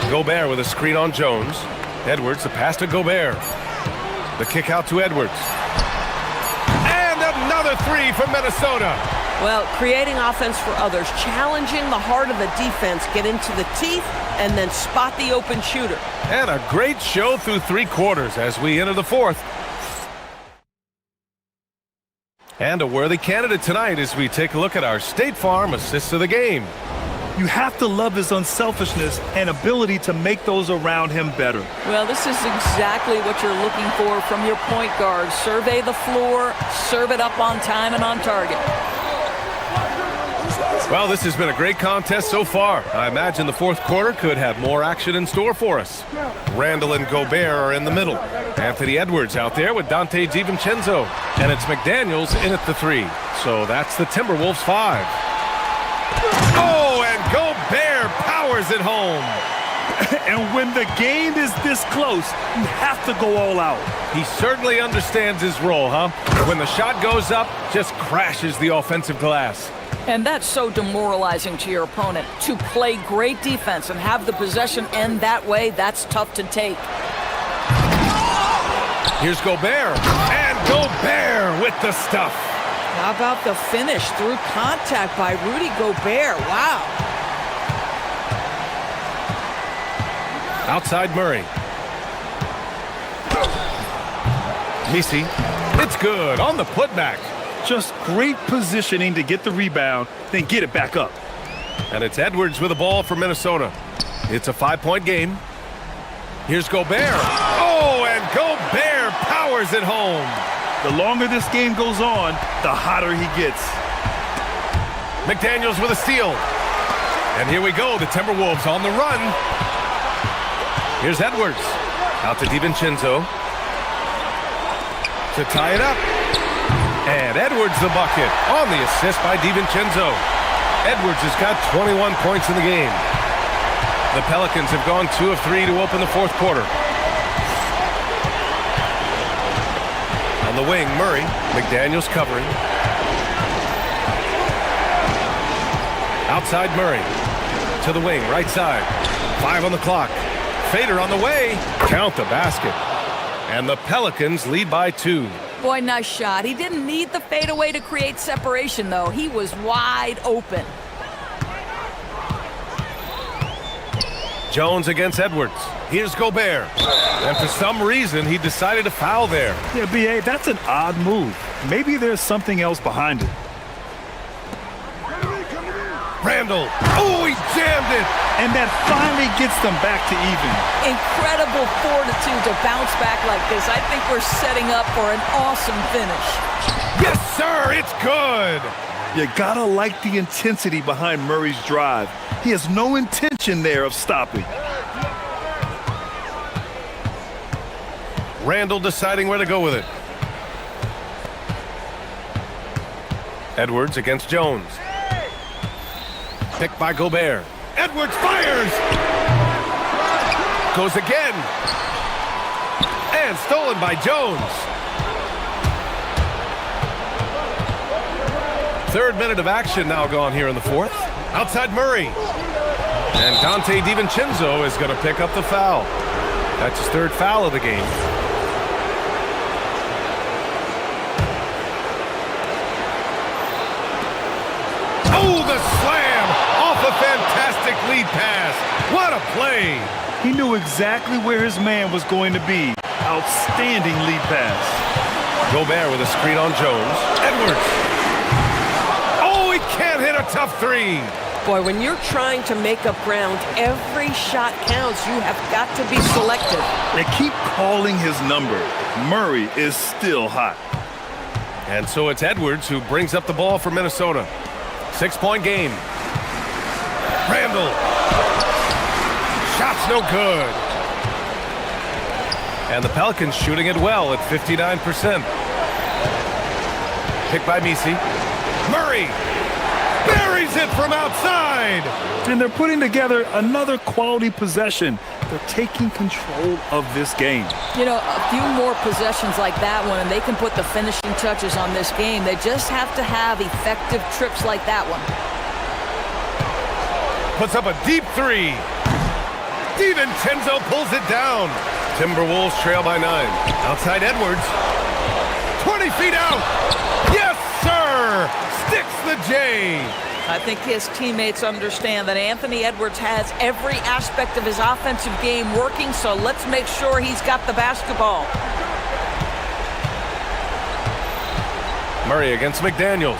Gobert with a screen on Jones. Edwards, the pass to Gobert. The kick out to Edwards. And another 3 from Minnesota. Well, creating offense for others, challenging the heart of the defense, get into the teeth, and then spot the open shooter. And a great show through 3 quarters as we enter the 4th. And a worthy candidate tonight as we take a look at our State Farm assists of the game. You have to love his unselfishness and ability to make those around him better. Well, this is exactly what you're looking for from your point guard. Survey the floor, serve it up on time and on target. Well, this has been a great contest so far. I imagine the fourth quarter could have more action in store for us. Randall and Gobert are in the middle. Anthony Edwards out there with Dante DiVincenzo. And it's McDaniels in at the 3. So that's the Timberwolves 5. Oh, and Gobert powers it home. And when the game is this close, you have to go all out. He certainly understands his role, huh? When the shot goes up, just crashes the offensive glass. And that's so demoralizing to your opponent. To play great defense and have the possession end that way, that's tough to take. Here's Gobert. And Gobert with the stuff. How about the finish through contact by Rudy Gobert? Wow. Outside Murray. Misi. It's good on the putback. Just great positioning to get the rebound, then get it back up. And it's Edwards with the ball for Minnesota. It's a 5-point game. Here's Gobert. Oh, and Gobert powers it home. The longer this game goes on, the hotter he gets. McDaniels with a steal. And here we go, the Timberwolves on the run. Here's Edwards. Out to DiVincenzo. To tie it up. And Edwards the bucket on the assist by DiVincenzo. Edwards has got 21 points in the game. The Pelicans have gone 2 of 3 to open the fourth quarter. On the wing, Murray. McDaniels covering. Outside Murray. To the wing, right side. 5 on the clock. Fader on the way. Count the basket. And the Pelicans lead by 2. Boy, nice shot. He didn't need the fadeaway to create separation, though. He was wide open. Jones against Edwards. Here's Gobert. And for some reason, he decided to foul there. Yeah, B.A., that's an odd move. Maybe there's something else behind it. Randall. Oh, he jammed it. And that finally gets them back to even. Incredible fortitude to bounce back like this. I think we're setting up for an awesome finish. Yes, sir. It's good. You gotta like the intensity behind Murray's drive. He has no intention there of stopping. Randall deciding where to go with it. Edwards against Jones. Picked by Gobert. Edwards fires! Goes again. And stolen by Jones. Third minute of action now gone here in the fourth. Outside Murray. And Dante DiVincenzo is going to pick up the foul. That's his third foul of the game. Oh, the slam off a fantastic lead pass. What a play. He knew exactly where his man was going to be. Outstanding lead pass. Gobert with a screen on Jones. Edwards. Oh, he can't hit a tough 3. Boy, when you're trying to make up ground, every shot counts. You have got to be selective. They keep calling his number. Murray is still hot. And so it's Edwards who brings up the ball for Minnesota. 6-point game. Randall. Shot's no good. And the Pelicans shooting it well at 59%. Picked by Misi. Murray buries it from outside. And they're putting together another quality possession. They're taking control of this game. You know, a few more possessions like that one, and they can put the finishing touches on this game. They just have to have effective trips like that one. Puts up a deep 3. DiVincenzo pulls it down. Timberwolves trail by 9. Outside Edwards. 20 feet out. Yes, sir. Sticks the J. I think his teammates understand that Anthony Edwards has every aspect of his offensive game working, so let's make sure he's got the basketball. Murray against McDaniels.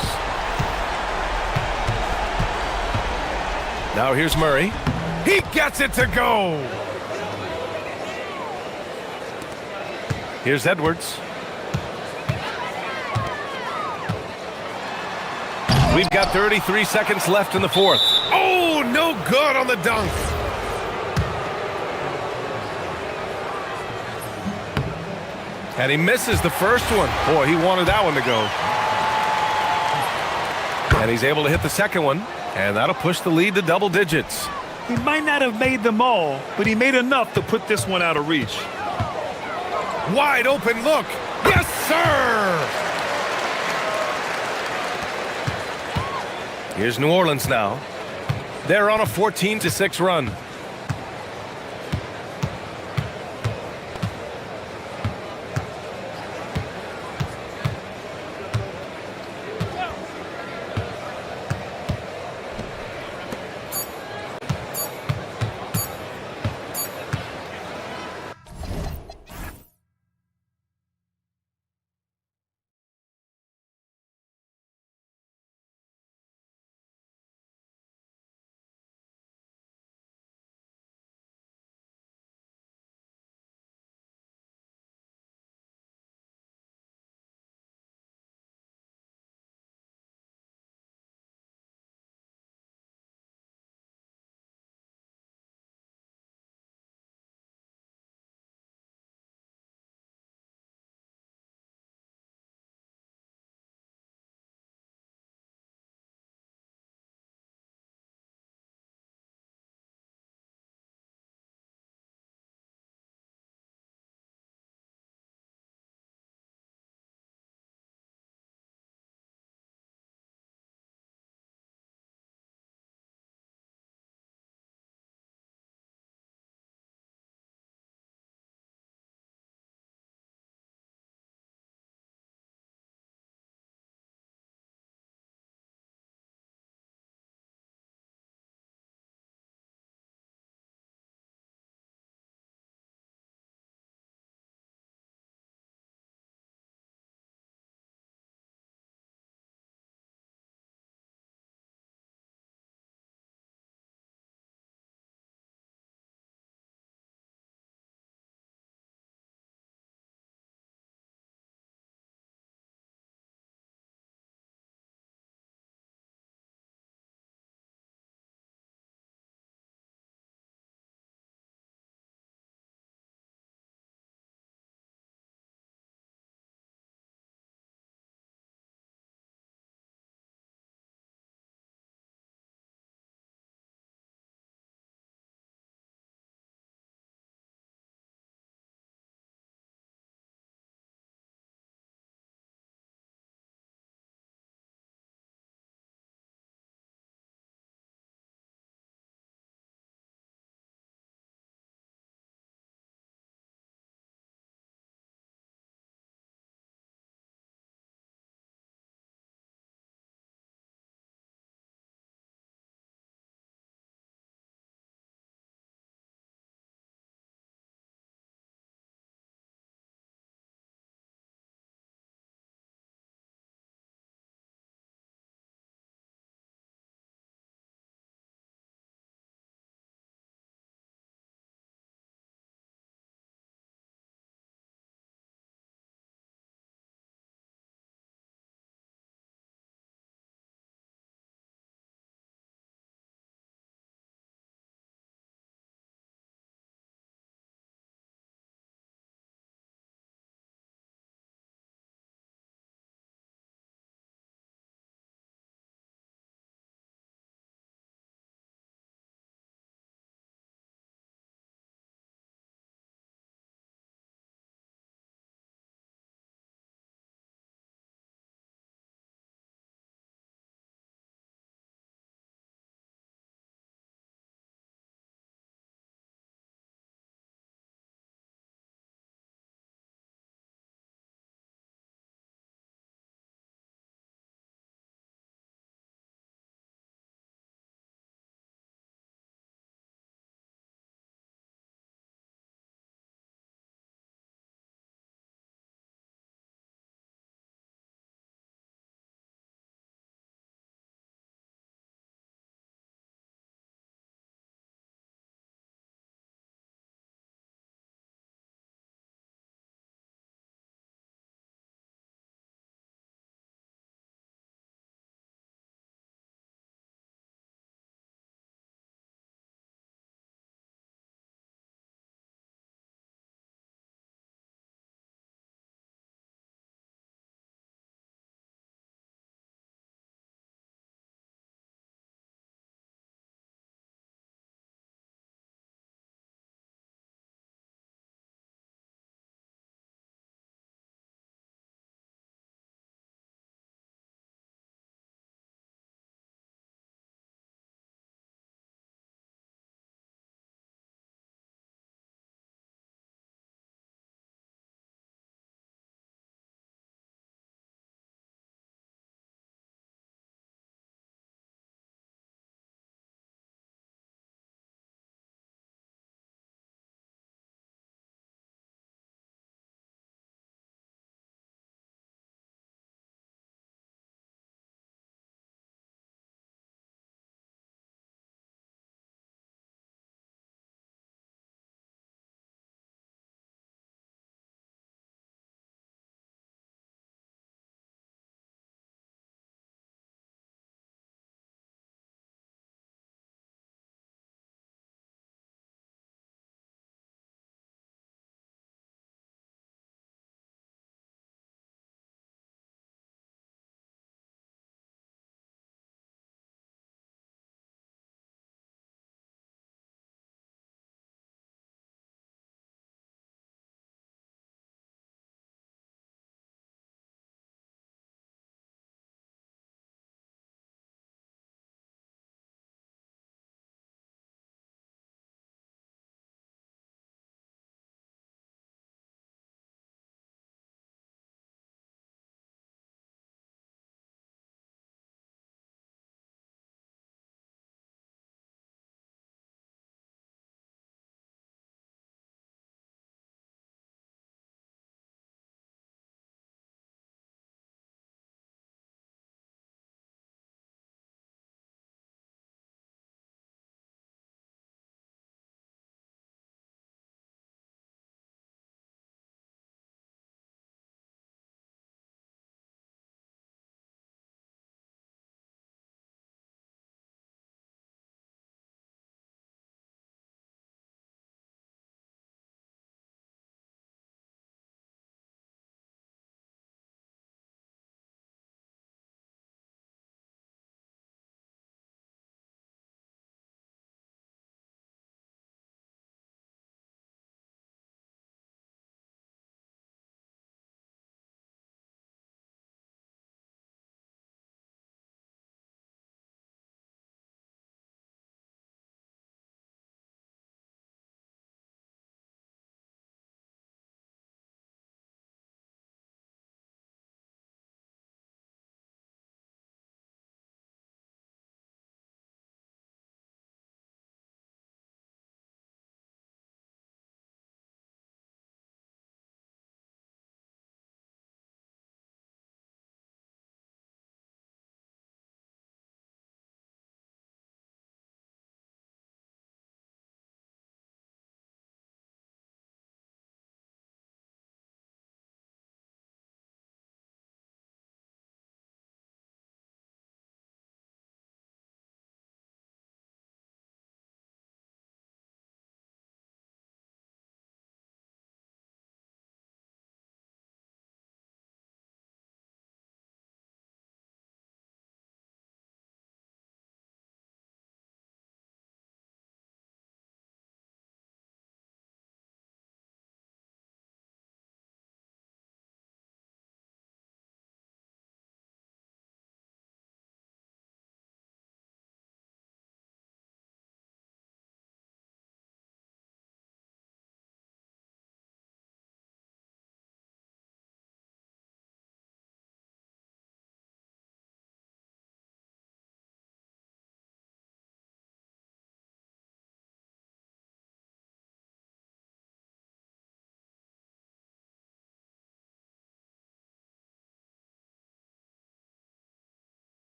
Now here's Murray. He gets it to go. Here's Edwards. We've got 33 seconds left in the fourth. Oh, no good on the dunk. And he misses the first one. Boy, he wanted that one to go. And he's able to hit the second one, and that'll push the lead to double digits. He might not have made them all, but he made enough to put this one out of reach. Wide open look. Yes, sir! Here's New Orleans now. They're on a 14-6 run.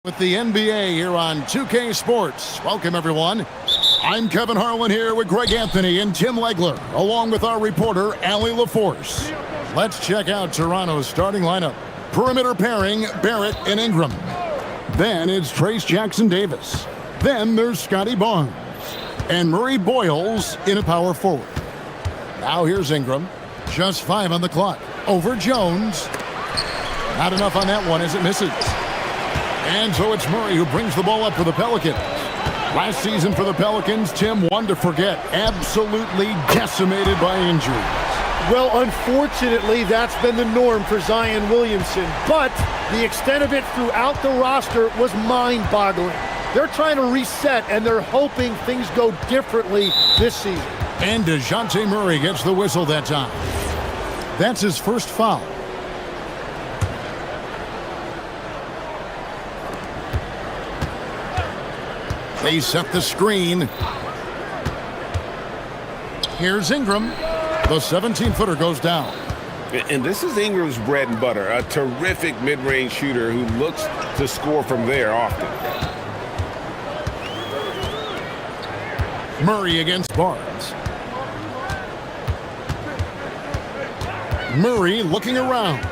With the NBA here on 2K Sports. Welcome, everyone. I'm Kevin Harlan here with Greg Anthony and Tim Legler, along with our reporter, Allie LaForce. Let's check out Toronto's starting lineup. Perimeter pairing, Barrett and Ingram. Then it's Trace Jackson-Davis. Then there's Scotty Barnes. And Murray Boyles in a power forward. Now here's Ingram. Just 5 on the clock. Over Jones. Not enough on that one as it misses. And so it's Murray who brings the ball up for the Pelicans. Last season for the Pelicans, Tim, one to forget. Absolutely decimated by injuries. Well, unfortunately, that's been the norm for Zion Williamson. But the extent of it throughout the roster was mind-boggling. They're trying to reset, and they're hoping things go differently this season. And DeJounte Murray gets the whistle that time. That's his first foul. They set the screen. Here's Ingram. The 17-footer goes down. And this is Ingram's bread and butter, a terrific mid-range shooter who looks to score from there often. Murray against Barnes. Murray looking around.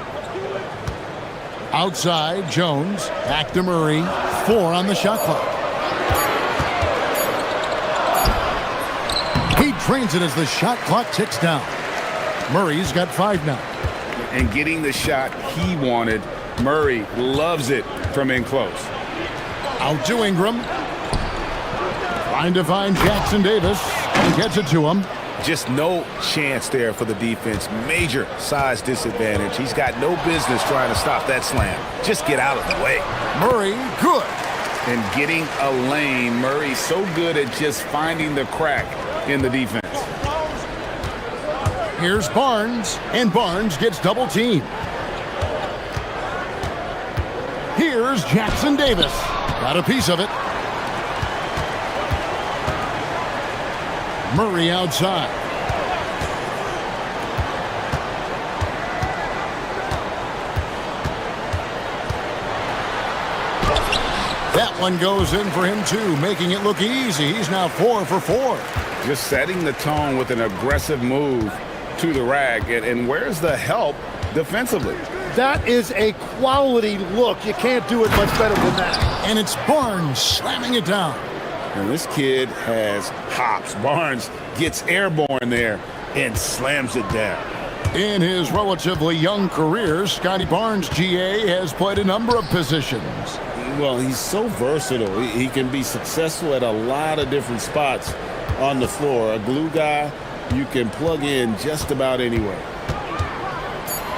Outside, Jones. Back to Murray. 4 on the shot clock. He trains it as the shot clock ticks down. Murray's got 5 now. And getting the shot he wanted, Murray loves it from in close. Out to Ingram. Trying to find Jackson-Davis. And gets it to him. Just no chance there for the defense. Major size disadvantage. He's got no business trying to stop that slam. Just get out of the way. Murray, good. And getting a lane. Murray's so good at just finding the crack in the defense. Here's Barnes, and Barnes gets double teamed. Here's Jackson-Davis. Got a piece of it. Murray outside. That one goes in for him too, making it look easy. He's now 4 for 4. Just setting the tone with an aggressive move to the rack. And where's the help defensively? That is a quality look. You can't do it much better than that. And it's Barnes slamming it down. And this kid has hops. Barnes gets airborne there and slams it down. In his relatively young career, Scotty Barnes, GA, has played a number of positions. Well, he's so versatile. He can be successful at a lot of different spots on the floor. A glue guy you can plug in just about anywhere.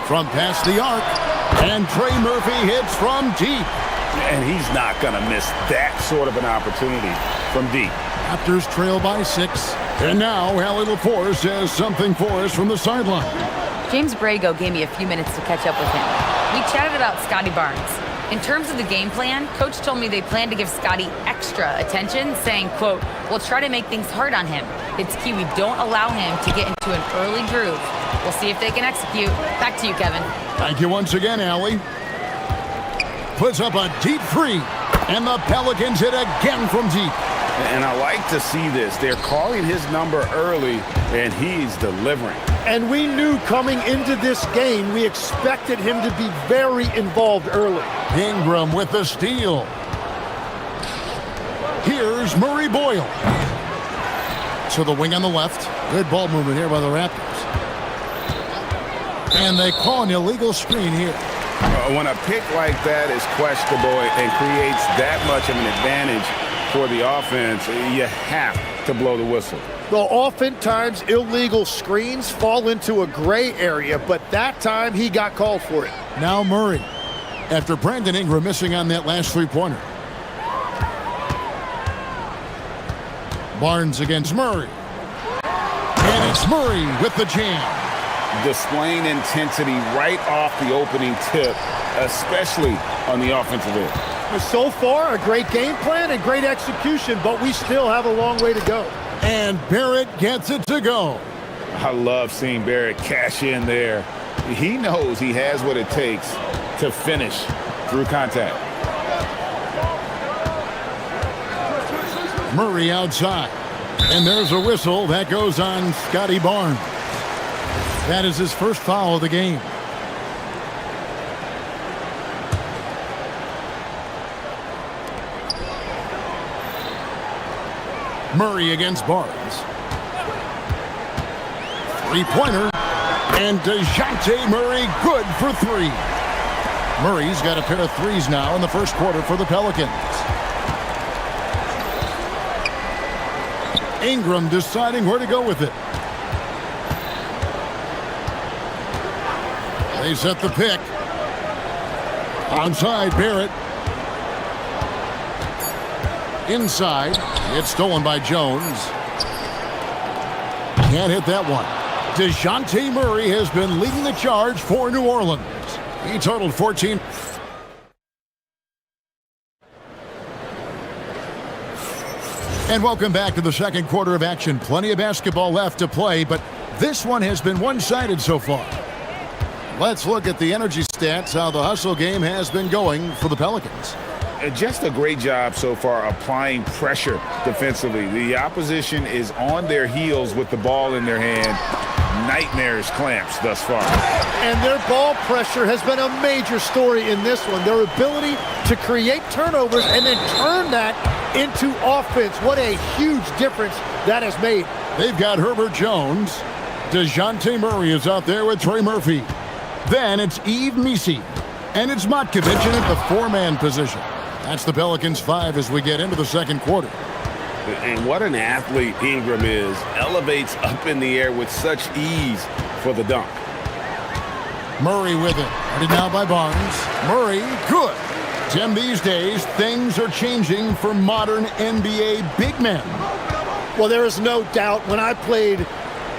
From past the arc, and Trey Murphy hits from deep. And he's not going to miss that sort of an opportunity from deep. Raptors trail by 6. And now Allie LaForce has something for us from the sideline. James Brago gave me a few minutes to catch up with him. We chatted about Scotty Barnes. In terms of the game plan, Coach told me they plan to give Scotty extra attention, saying, quote, "We'll try to make things hard on him. It's key we don't allow him to get into an early groove. We'll see if they can execute." Back to you, Kevin. Thank you once again, Allie. Puts up a deep 3, and the Pelicans hit again from deep. And I like to see this. They're calling his number early, and he's delivering. And we knew coming into this game, we expected him to be very involved early. Ingram with the steal. Here's Murray Boyle. To the wing on the left. Good ball movement here by the Raptors. And they call an illegal screen here. When a pick like that is questionable and creates that much of an advantage for the offense, you have to blow the whistle. Well, oftentimes illegal screens fall into a gray area, but that time he got called for it. Now Murray, after Brandon Ingram missing on that last three-pointer. Barnes against Murray. And it's Murray with the jam. Displaying intensity right off the opening tip, especially on the offensive end. So far, a great game plan and great execution, but we still have a long way to go. And Barrett gets it to go. I love seeing Barrett cash in there. He knows he has what it takes to finish through contact. Murray outside. And there's a whistle that goes on Scotty Barnes. That is his first foul of the game. Murray against Barnes. Three-pointer. And DeJounte Murray good for three. Murray's got a pair of threes now in the first quarter for the Pelicans. Ingram deciding where to go with it. They set the pick. Onside, Barrett. Inside. It's stolen by Jones. Can't hit that one. DeJounte Murray has been leading the charge for New Orleans. He totaled 14. And welcome back to the second quarter of action. Plenty of basketball left to play, but this one has been one-sided so far. Let's look at the energy stats, how the hustle game has been going for the Pelicans. Just a great job so far applying pressure defensively. The opposition is on their heels with the ball in their hand. Nightmares clamps thus far. And their ball pressure has been a major story in this one. Their ability to create turnovers and then turn that into offense. What a huge difference that has made. They've got Herbert Jones. DeJounte Murray is out there with Trey Murphy. Then it's Yves Missi. And it's Matkovic in at the four-man position. That's the Pelicans' 5 as we get into the second quarter. And what an athlete Ingram is. Elevates up in the air with such ease for the dunk. Murray with it. Ready now by Barnes. Murray, good. Tim, these days, things are changing for modern NBA big men. Well, there is no doubt when I played,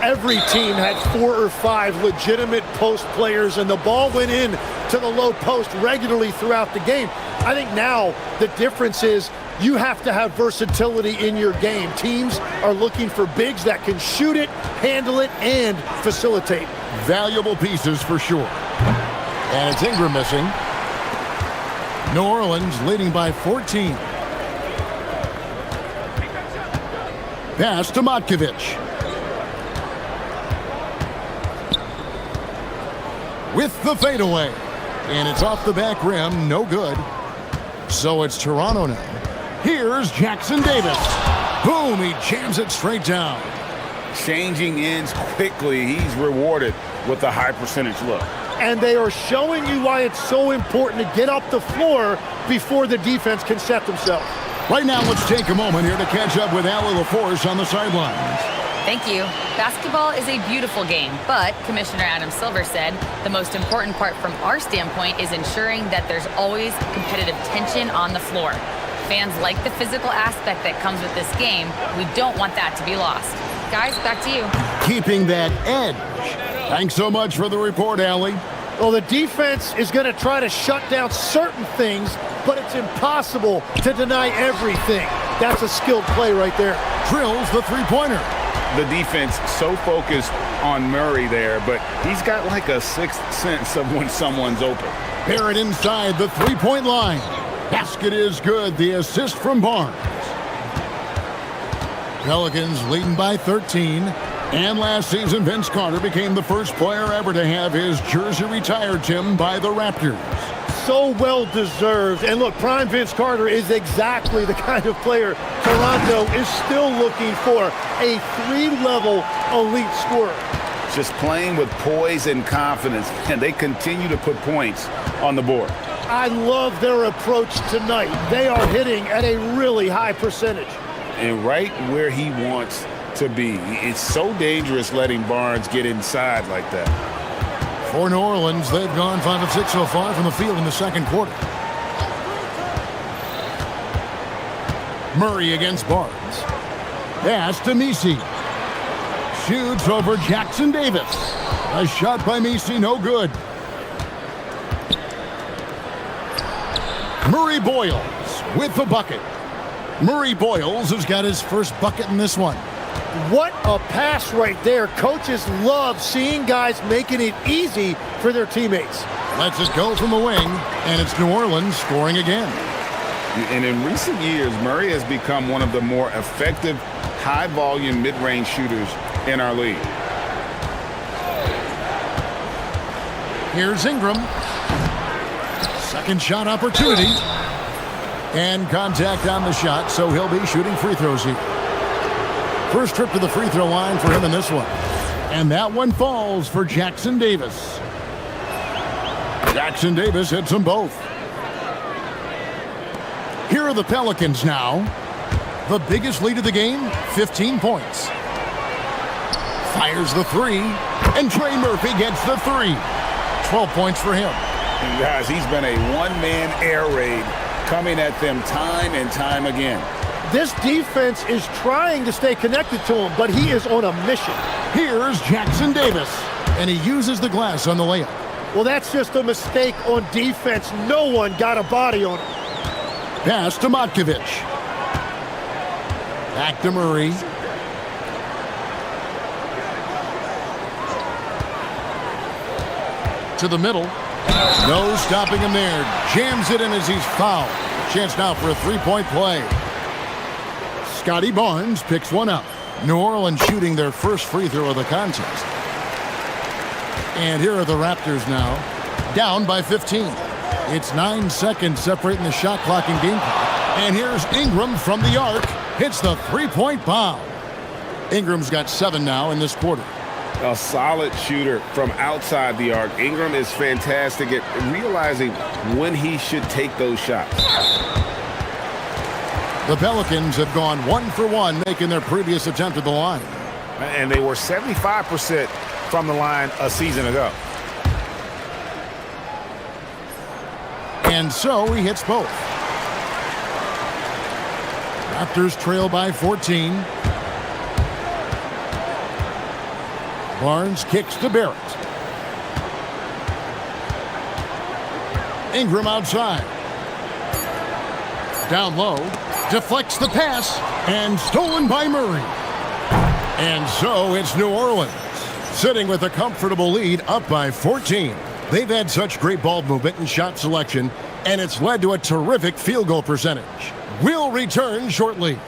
every team had 4 or 5 legitimate post players, and the ball went in to the low post regularly throughout the game. I think now the difference is you have to have versatility in your game. Teams are looking for bigs that can shoot it, handle it, and facilitate. Valuable pieces for sure. And it's Ingram missing. New Orleans leading by 14. Pass to Matkovic. With the fadeaway. And it's off the back rim, no good. So it's Toronto now. Here's Jackson Davis. Boom, he jams it straight down. Changing ends quickly. He's rewarded with a high percentage look. And they are showing you why it's so important to get up the floor before the defense can set themselves. Right now, let's take a moment here to catch up with Allie LaForce on the sidelines. Thank you. Basketball is a beautiful game, but Commissioner Adam Silver said the most important part from our standpoint is ensuring that there's always competitive tension on the floor. Fans like the physical aspect that comes with this game. We don't want that to be lost. Guys, back to you. Keeping that edge. Thanks so much for the report, Allie. Well, the defense is going to try to shut down certain things, but it's impossible to deny everything. That's a skilled play right there. Drills the three-pointer. The defense so focused on Murray there, but he's got like a sixth sense of when someone's open. Barrett inside the three-point line. Basket is good. The assist from Barnes. Pelicans leading by 13. And last season, Vince Carter became the first player ever to have his jersey retired, Tim, by the Raptors. So well deserved. And look, prime Vince Carter is exactly the kind of player Toronto is still looking for. A 3-level elite scorer. Just playing with poise and confidence, and they continue to put points on the board. I love their approach tonight. They are hitting at a really high percentage. And right where he wants to be. It's so dangerous letting Barnes get inside like that. For New Orleans, they've gone 5 of 6 so far from the field in the second quarter. Murray against Barnes. Pass to Missi. Shoots over Jackson Davis. A shot by Missi, no good. Murray Boyles with the bucket. Murray Boyles has got his first bucket in this one. What a pass right there. Coaches love seeing guys making it easy for their teammates. Lets it go from the wing, and it's New Orleans scoring again. And in recent years, Murray has become one of the more effective, high-volume, mid-range shooters in our league. Here's Ingram. Second shot opportunity. And contact on the shot, so he'll be shooting free throws here. First trip to the free throw line for him in this one. And that one falls for Jackson Davis. Jackson Davis hits them both. Here are the Pelicans now. The biggest lead of the game, 15 points. Fires the three, and Trey Murphy gets the three. 12 points for him. And guys, he's been a one-man air raid coming at them time and time again. This defense is trying to stay connected to him, but he is on a mission. Here's Jackson Davis, and he uses the glass on the layup. Well, that's just a mistake on defense. No one got a body on him. Pass to Matkovic. Back to Murray. To the middle. No stopping him there. Jams it in as he's fouled. Chance now for a three-point play. Scotty Barnes picks one up. New Orleans shooting their first free throw of the contest. And here are the Raptors now, down by 15. It's 9 seconds separating the shot clock and game clock. And here's Ingram from the arc. Hits the three-point bomb. Ingram's got 7 now in this quarter. A solid shooter from outside the arc. Ingram is fantastic at realizing when he should take those shots. The Pelicans have gone 1 for 1, making their previous attempt at the line. And they were 75% from the line a season ago. And so he hits both. Raptors trail by 14. Barnes kicks to Barrett. Ingram outside. Down low. Deflects the pass. And stolen by Murray. And so it's New Orleans, sitting with a comfortable lead, up by 14. They've had such great ball movement and shot selection, and it's led to a terrific field goal percentage. We'll return shortly.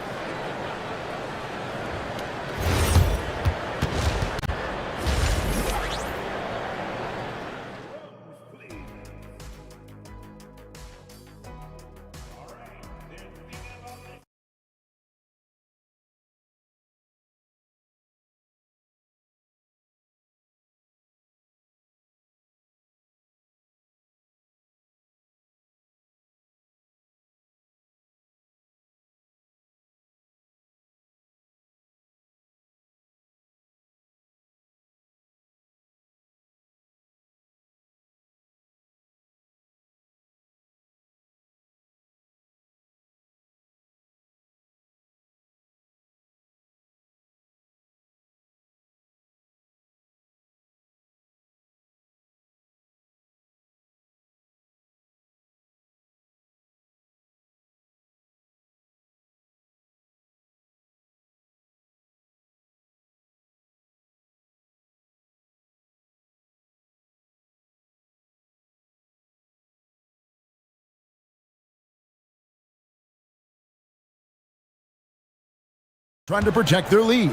Trying to protect their lead.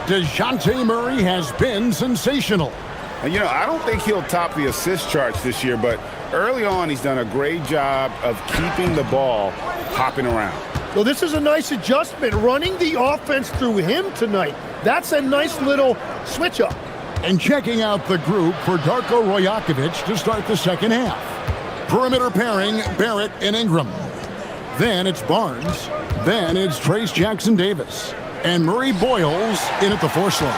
DeJounte Murray has been sensational. And, you know, I don't think he'll top the assist charts this year, but early on he's done a great job of keeping the ball hopping around. Well, this is a nice adjustment, running the offense through him tonight. That's a nice little switch up. And checking out the group for Darko Rojakovic to start the second half. Perimeter pairing, Barrett and Ingram. Then it's Barnes. Then it's Trace Jackson Davis. And Murray Boyles in at the 4 slot.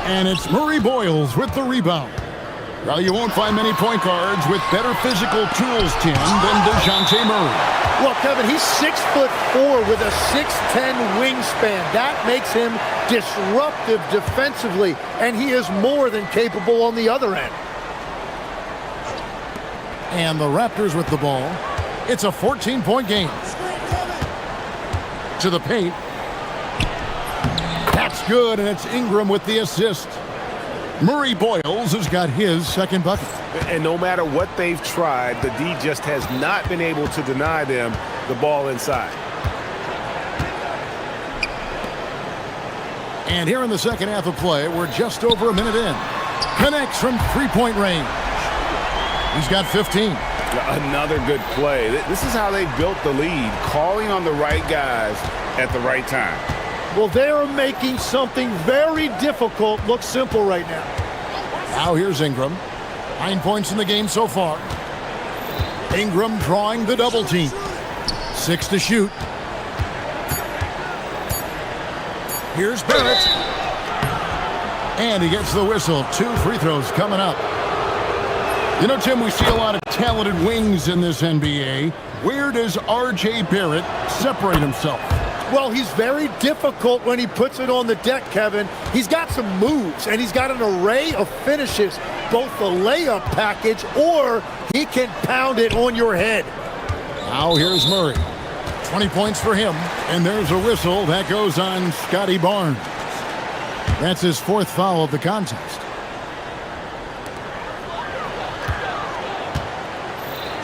And it's Murray Boyles with the rebound. Well, you won't find many point guards with better physical tools, Tim, than DeJounte Murray. Well, Kevin, he's 6'4" with a 6'10" wingspan. That makes him disruptive defensively, and he is more than capable on the other end. And the Raptors with the ball. It's a 14-point game. To the paint. That's good, and it's Ingram with the assist. Murray Boyles has got his second bucket. And no matter what they've tried, the D just has not been able to deny them the ball inside. And here in the second half of play, we're just over a minute in. Connects from three-point range. He's got 15. Another good play. This is how they built the lead, calling on the right guys at the right time. Well, they are making something very difficult look simple right now. Now here's Ingram. 9 points in the game so far. Ingram drawing the double team. 6 to shoot. Here's Barrett. And he gets the whistle. 2 free throws coming up. You know, Tim, we see a lot of talented wings in this NBA. Where does R.J. Barrett separate himself? Well, he's very difficult when he puts it on the deck, Kevin. He's got some moves, and he's got an array of finishes, both the layup package or he can pound it on your head. Now here's Murray. 20 points for him, and there's a whistle that goes on Scotty Barnes. That's his 4th foul of the contest.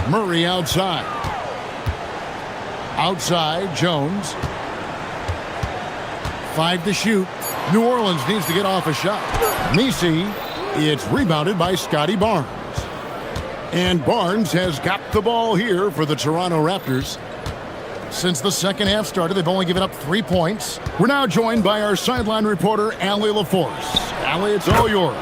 Murray outside. Outside, Jones. 5 to shoot. New Orleans needs to get off a shot. Nisi, it's rebounded by Scotty Barnes. And Barnes has got the ball here for the Toronto Raptors. Since the second half started, they've only given up 3 points. We're now joined by our sideline reporter, Allie LaForce. Allie, it's all yours.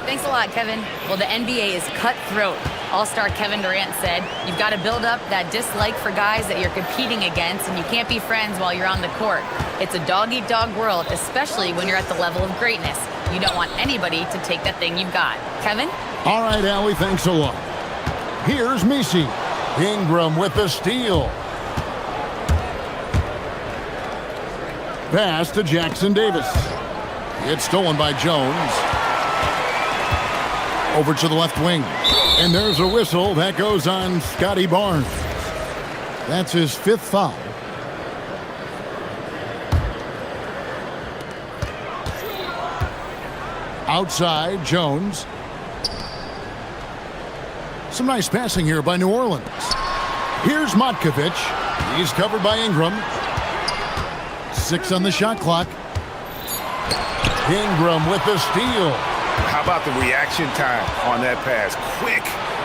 Thanks a lot, Kevin. Well, the NBA is cutthroat. All-star Kevin Durant said, you've got to build up that dislike for guys that you're competing against, and you can't be friends while you're on the court. It's a dog-eat-dog world, especially when you're at the level of greatness. You don't want anybody to take that thing you've got. Kevin? All right, Allie, thanks a lot. Here's Misi. Ingram with the steal. Pass to Jackson Davis. It's stolen by Jones. Over to the left wing. And there's a whistle that goes on Scotty Barnes. That's his 5th foul. Outside, Jones. Some nice passing here by New Orleans. Here's Matkovic. He's covered by Ingram. 6 on the shot clock. Ingram with the steal. How about the reaction time on that pass? Quick.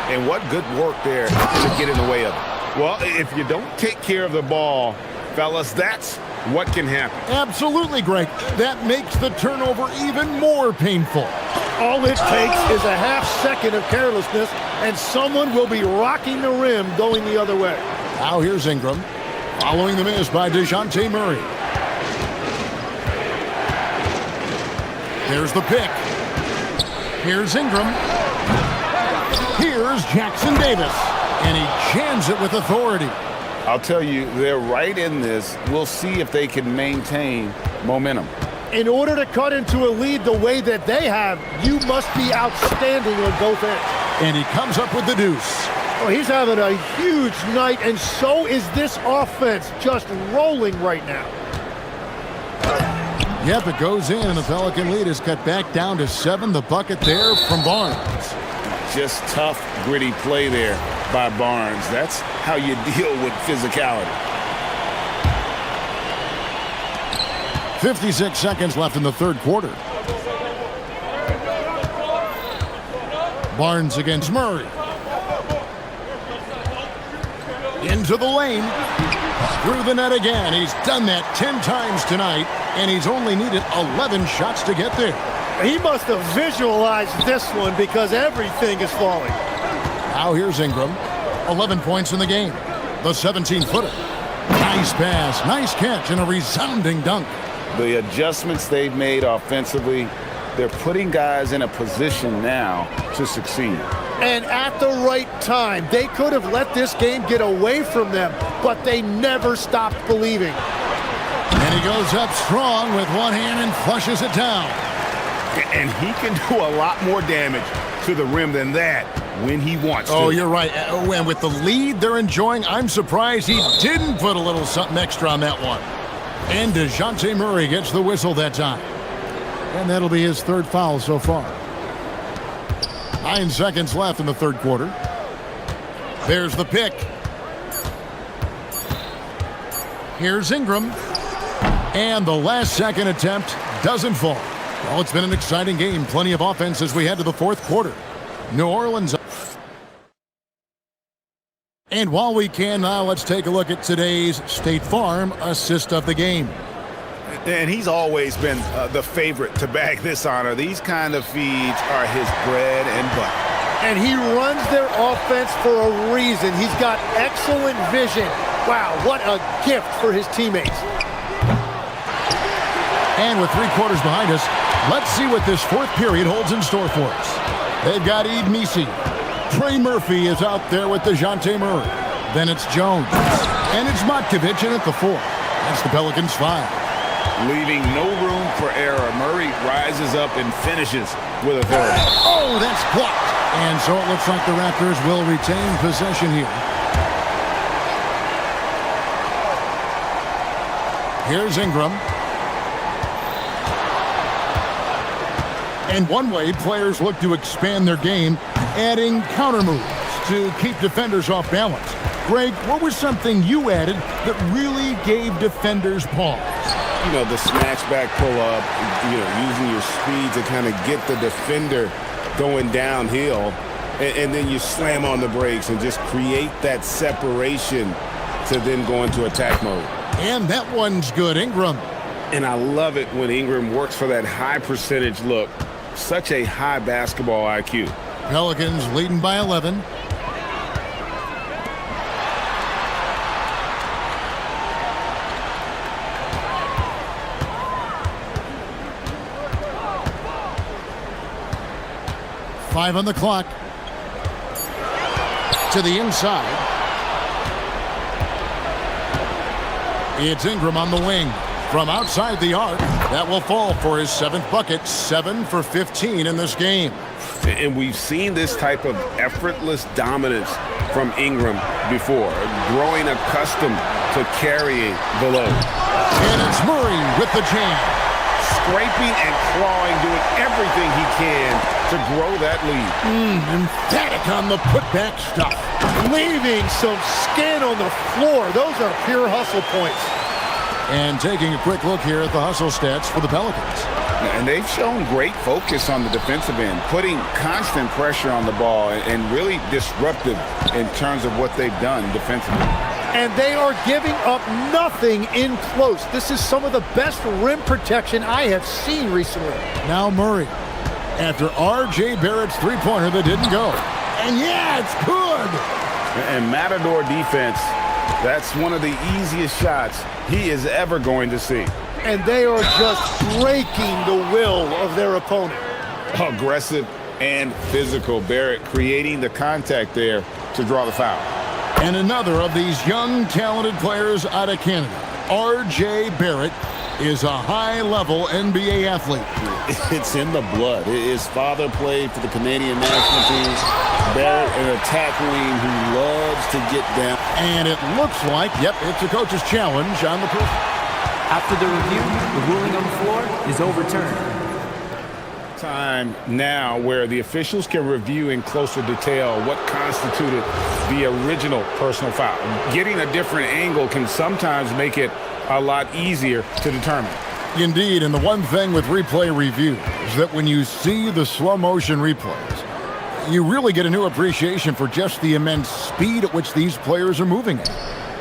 And what good work there to get in the way of it. Well, if you don't take care of the ball, fellas, that's what can happen. Absolutely, Greg. That makes the turnover even more painful. All it takes is a half second of carelessness, and someone will be rocking the rim going the other way. Now here's Ingram. Following the miss by DeJounte Murray. There's the pick. Here's Ingram. Here's Jackson Davis. And he jams it with authority. I'll tell you, they're right in this. We'll see if they can maintain momentum. In order to cut into a lead the way that they have, you must be outstanding on both ends. And he comes up with the deuce. Oh, he's having a huge night, and so is this offense, just rolling right now. Yep, it goes in, and the Pelican lead is cut back down to 7. The bucket there from Barnes. Just tough, gritty play there by Barnes. That's how you deal with physicality. 56 seconds left in the third quarter. Barnes against Murray. Into the lane. Through the net again. He's done that 10 times tonight, and he's only needed 11 shots to get there. He must have visualized this one because everything is falling. Now here's Ingram. 11 points in the game. The 17-footer. Nice pass, nice catch, and a resounding dunk. The adjustments they've made offensively, they're putting guys in a position now to succeed. And at the right time, they could have let this game get away from them, but they never stopped believing. And he goes up strong with one hand and flushes it down. And he can do a lot more damage to the rim than that when he wants to. Oh, you're right. And with the lead they're enjoying, I'm surprised he didn't put a little something extra on that one. And DeJounte Murray gets the whistle that time. And that'll be his 3rd foul so far. 9 seconds left in the third quarter. There's the pick. Here's Ingram. And the last second attempt doesn't fall. Well, it's been an exciting game. Plenty of offense as we head to the fourth quarter. New Orleans. And while we can now, let's take a look at today's State Farm assist of the game. And he's always been the favorite to bag this honor. These kind of feeds are his bread and butter. And he runs their offense for a reason. He's got excellent vision. Wow, what a gift for his teammates. And with 3 quarters behind us, let's see what this fourth period holds in store for us. They've got Ed Misi. Trey Murphy is out there with DeJounte Murray. Then it's Jones. And it's Matkovic in at the 4. That's the Pelicans 5. Leaving no room for error. Murray rises up and finishes with authority. Oh, that's blocked. And so it looks like the Raptors will retain possession here. Here's Ingram. And one way players look to expand their game, adding counter moves to keep defenders off balance. Greg, what was something you added that really gave defenders pause? You know, the snatch back pull up, using your speed to kind of get the defender going downhill, and then you slam on the brakes and just create that separation to then go into attack mode. And that one's good, Ingram. And I love it when Ingram works for that high percentage look. Such a high basketball IQ. Pelicans leading by 11. Five on the clock. To the inside. It's Ingram on the wing. From outside the arc, that will fall for his 7th bucket, 7 for 15 in this game. And we've seen this type of effortless dominance from Ingram before, growing accustomed to carrying the load. And it's Murray with the jam. Scraping and clawing, doing everything he can to grow that lead. Emphatic on the putback stuff. Leaving some skin on the floor. Those are pure hustle points. And taking a quick look here at the hustle stats for the Pelicans. And they've shown great focus on the defensive end, putting constant pressure on the ball and really disruptive in terms of what they've done defensively. And they are giving up nothing in close. This is some of the best rim protection I have seen recently. Now Murray, after R.J. Barrett's three-pointer that didn't go. And yeah, it's good. And Matador defense, that's one of the easiest shots he is ever going to see. And they are just breaking the will of their opponent. Aggressive and physical. Barrett creating the contact there to draw the foul. And another of these young, talented players out of Canada, R.J. Barrett, is a high-level NBA athlete. It's in the blood. His father played for the Canadian national team. Barrett, an attack wing who loves to get down. And it looks like, yep, it's a coach's challenge on the person. After the review, the ruling on the floor is overturned. Time now where the officials can review in closer detail what constituted the original personal foul. Getting a different angle can sometimes make it a lot easier to determine. Indeed, and the one thing with replay review is that when you see the slow motion replays, you really get a new appreciation for just the immense speed at which these players are moving at,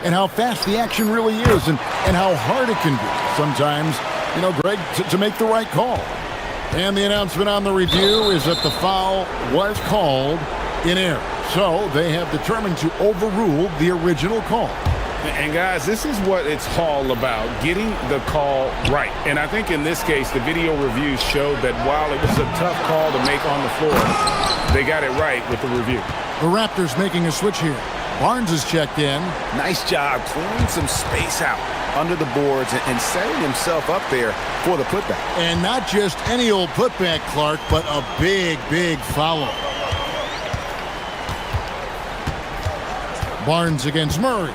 and how fast the action really is, and how hard it can be sometimes, Greg, to make the right call. And the announcement on the review is that the foul was called in error. So they have determined to overrule the original call. And guys, this is what it's all about, getting the call right. And I think in this case, the video review showed that while it was a tough call to make on the floor, they got it right with the review. The Raptors making a switch here. Barnes is checked in. Nice job clearing some space out under the boards and setting himself up there for the putback. And not just any old putback, Clark, but a big, big foul. Barnes against Murray.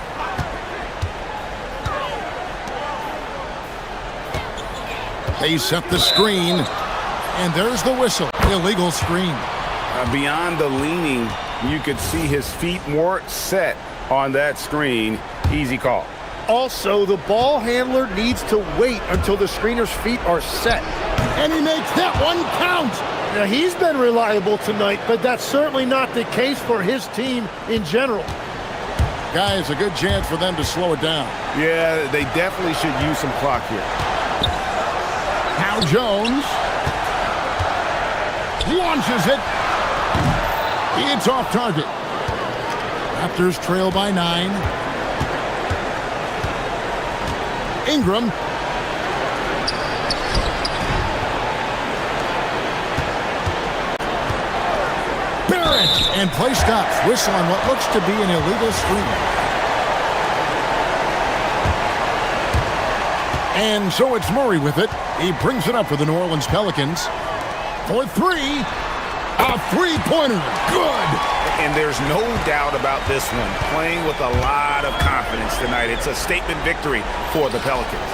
They set the screen, and there's the whistle. Illegal screen. Beyond the leaning, you could see his feet more set on that screen. Easy call. Also, the ball handler needs to wait until the screener's feet are set. And he makes that one count. Now, he's been reliable tonight, but that's certainly not the case for his team in general. Guys, a good chance for them to slow it down. Yeah, they definitely should use some clock here. Now Jones launches it. It's off target. Raptors trail by 9. Ingram. Barrett. And play stops. Whistle on what looks to be an illegal screen. And so it's Murray with it. He brings it up for the New Orleans Pelicans. For 3. A three-pointer. Good. And there's no doubt about this one. Playing with a lot of confidence tonight. It's a statement victory for the Pelicans.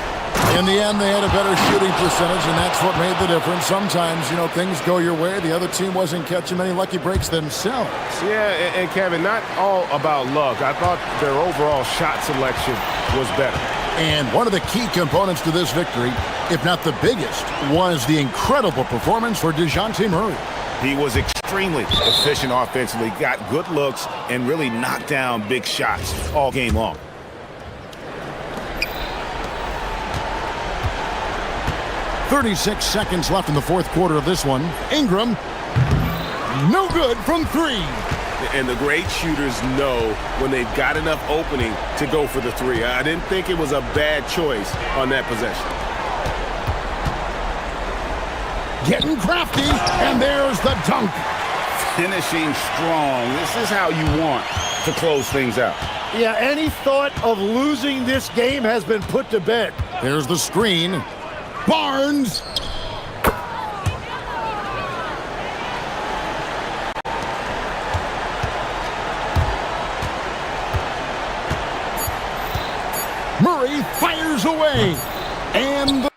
In the end, they had a better shooting percentage, and that's what made the difference. Sometimes, things go your way. The other team wasn't catching many lucky breaks themselves. Yeah, and Kevin, not all about luck. I thought their overall shot selection was better. And one of the key components to this victory, if not the biggest, was the incredible performance for DeJounte Murray. He was extremely efficient offensively, got good looks, and really knocked down big shots all game long. .36 seconds left in the fourth quarter of this one. Ingram, no good from 3. And the great shooters know when they've got enough opening to go for the 3. I didn't think it was a bad choice on that possession. Getting crafty, and there's the dunk. Finishing strong. This is how you want to close things out. Yeah, any thought of losing this game has been put to bed. There's the screen. Barnes. Murray fires away. And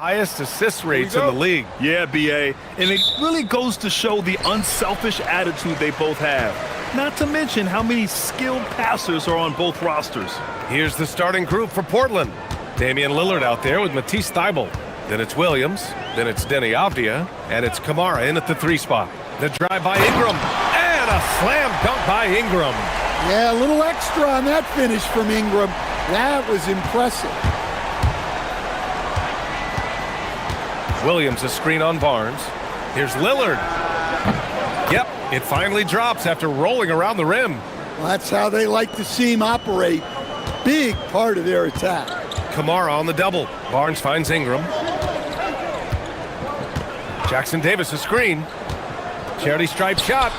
Highest assist rates in the league. Yeah, BA. And it really goes to show the unselfish attitude they both have. Not to mention how many skilled passers are on both rosters. Here's the starting group for Portland. Damian Lillard out there with Matisse Thybulle. Then it's Williams. Then it's Denny Avdia. And it's Kamara in at the 3 spot. The drive by Ingram. And a slam dunk by Ingram. Yeah, a little extra on that finish from Ingram. That was impressive. Williams a screen on Barnes. Here's Lillard. Yep, it finally drops after rolling around the rim. Well, that's how they like to see him operate. Big part of their attack. Kamara on the double. Barnes finds Ingram. Jackson Davis a screen. Charity stripe shot.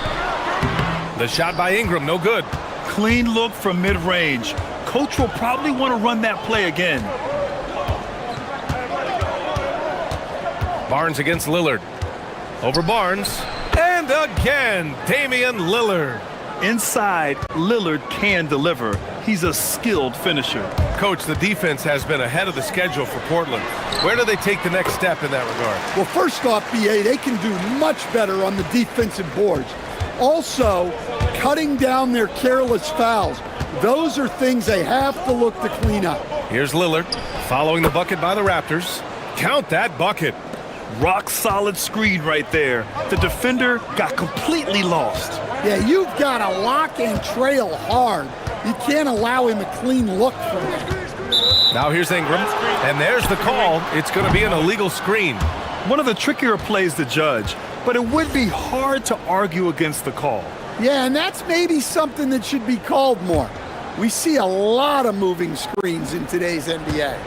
The shot by Ingram, no good. Clean look from mid-range. Coach will probably want to run that play again. Barnes against Lillard. Over Barnes. And again, Damian Lillard. Inside, Lillard can deliver. He's a skilled finisher. Coach, the defense has been ahead of the schedule for Portland. Where do they take the next step in that regard? Well, first off, BA, they can do much better on the defensive boards. Also, cutting down their careless fouls. Those are things they have to look to clean up. Here's Lillard, following the bucket by the Raptors. Count that bucket. Rock solid screen right there. The defender got completely lost. Yeah, you've got to lock and trail hard. You can't allow him a clean look from that. Now here's Ingram, and there's the call. It's going to be an illegal screen. One of the trickier plays to judge, but it would be hard to argue against the call. Yeah, and that's maybe something that should be called more. We see a lot of moving screens in today's NBA.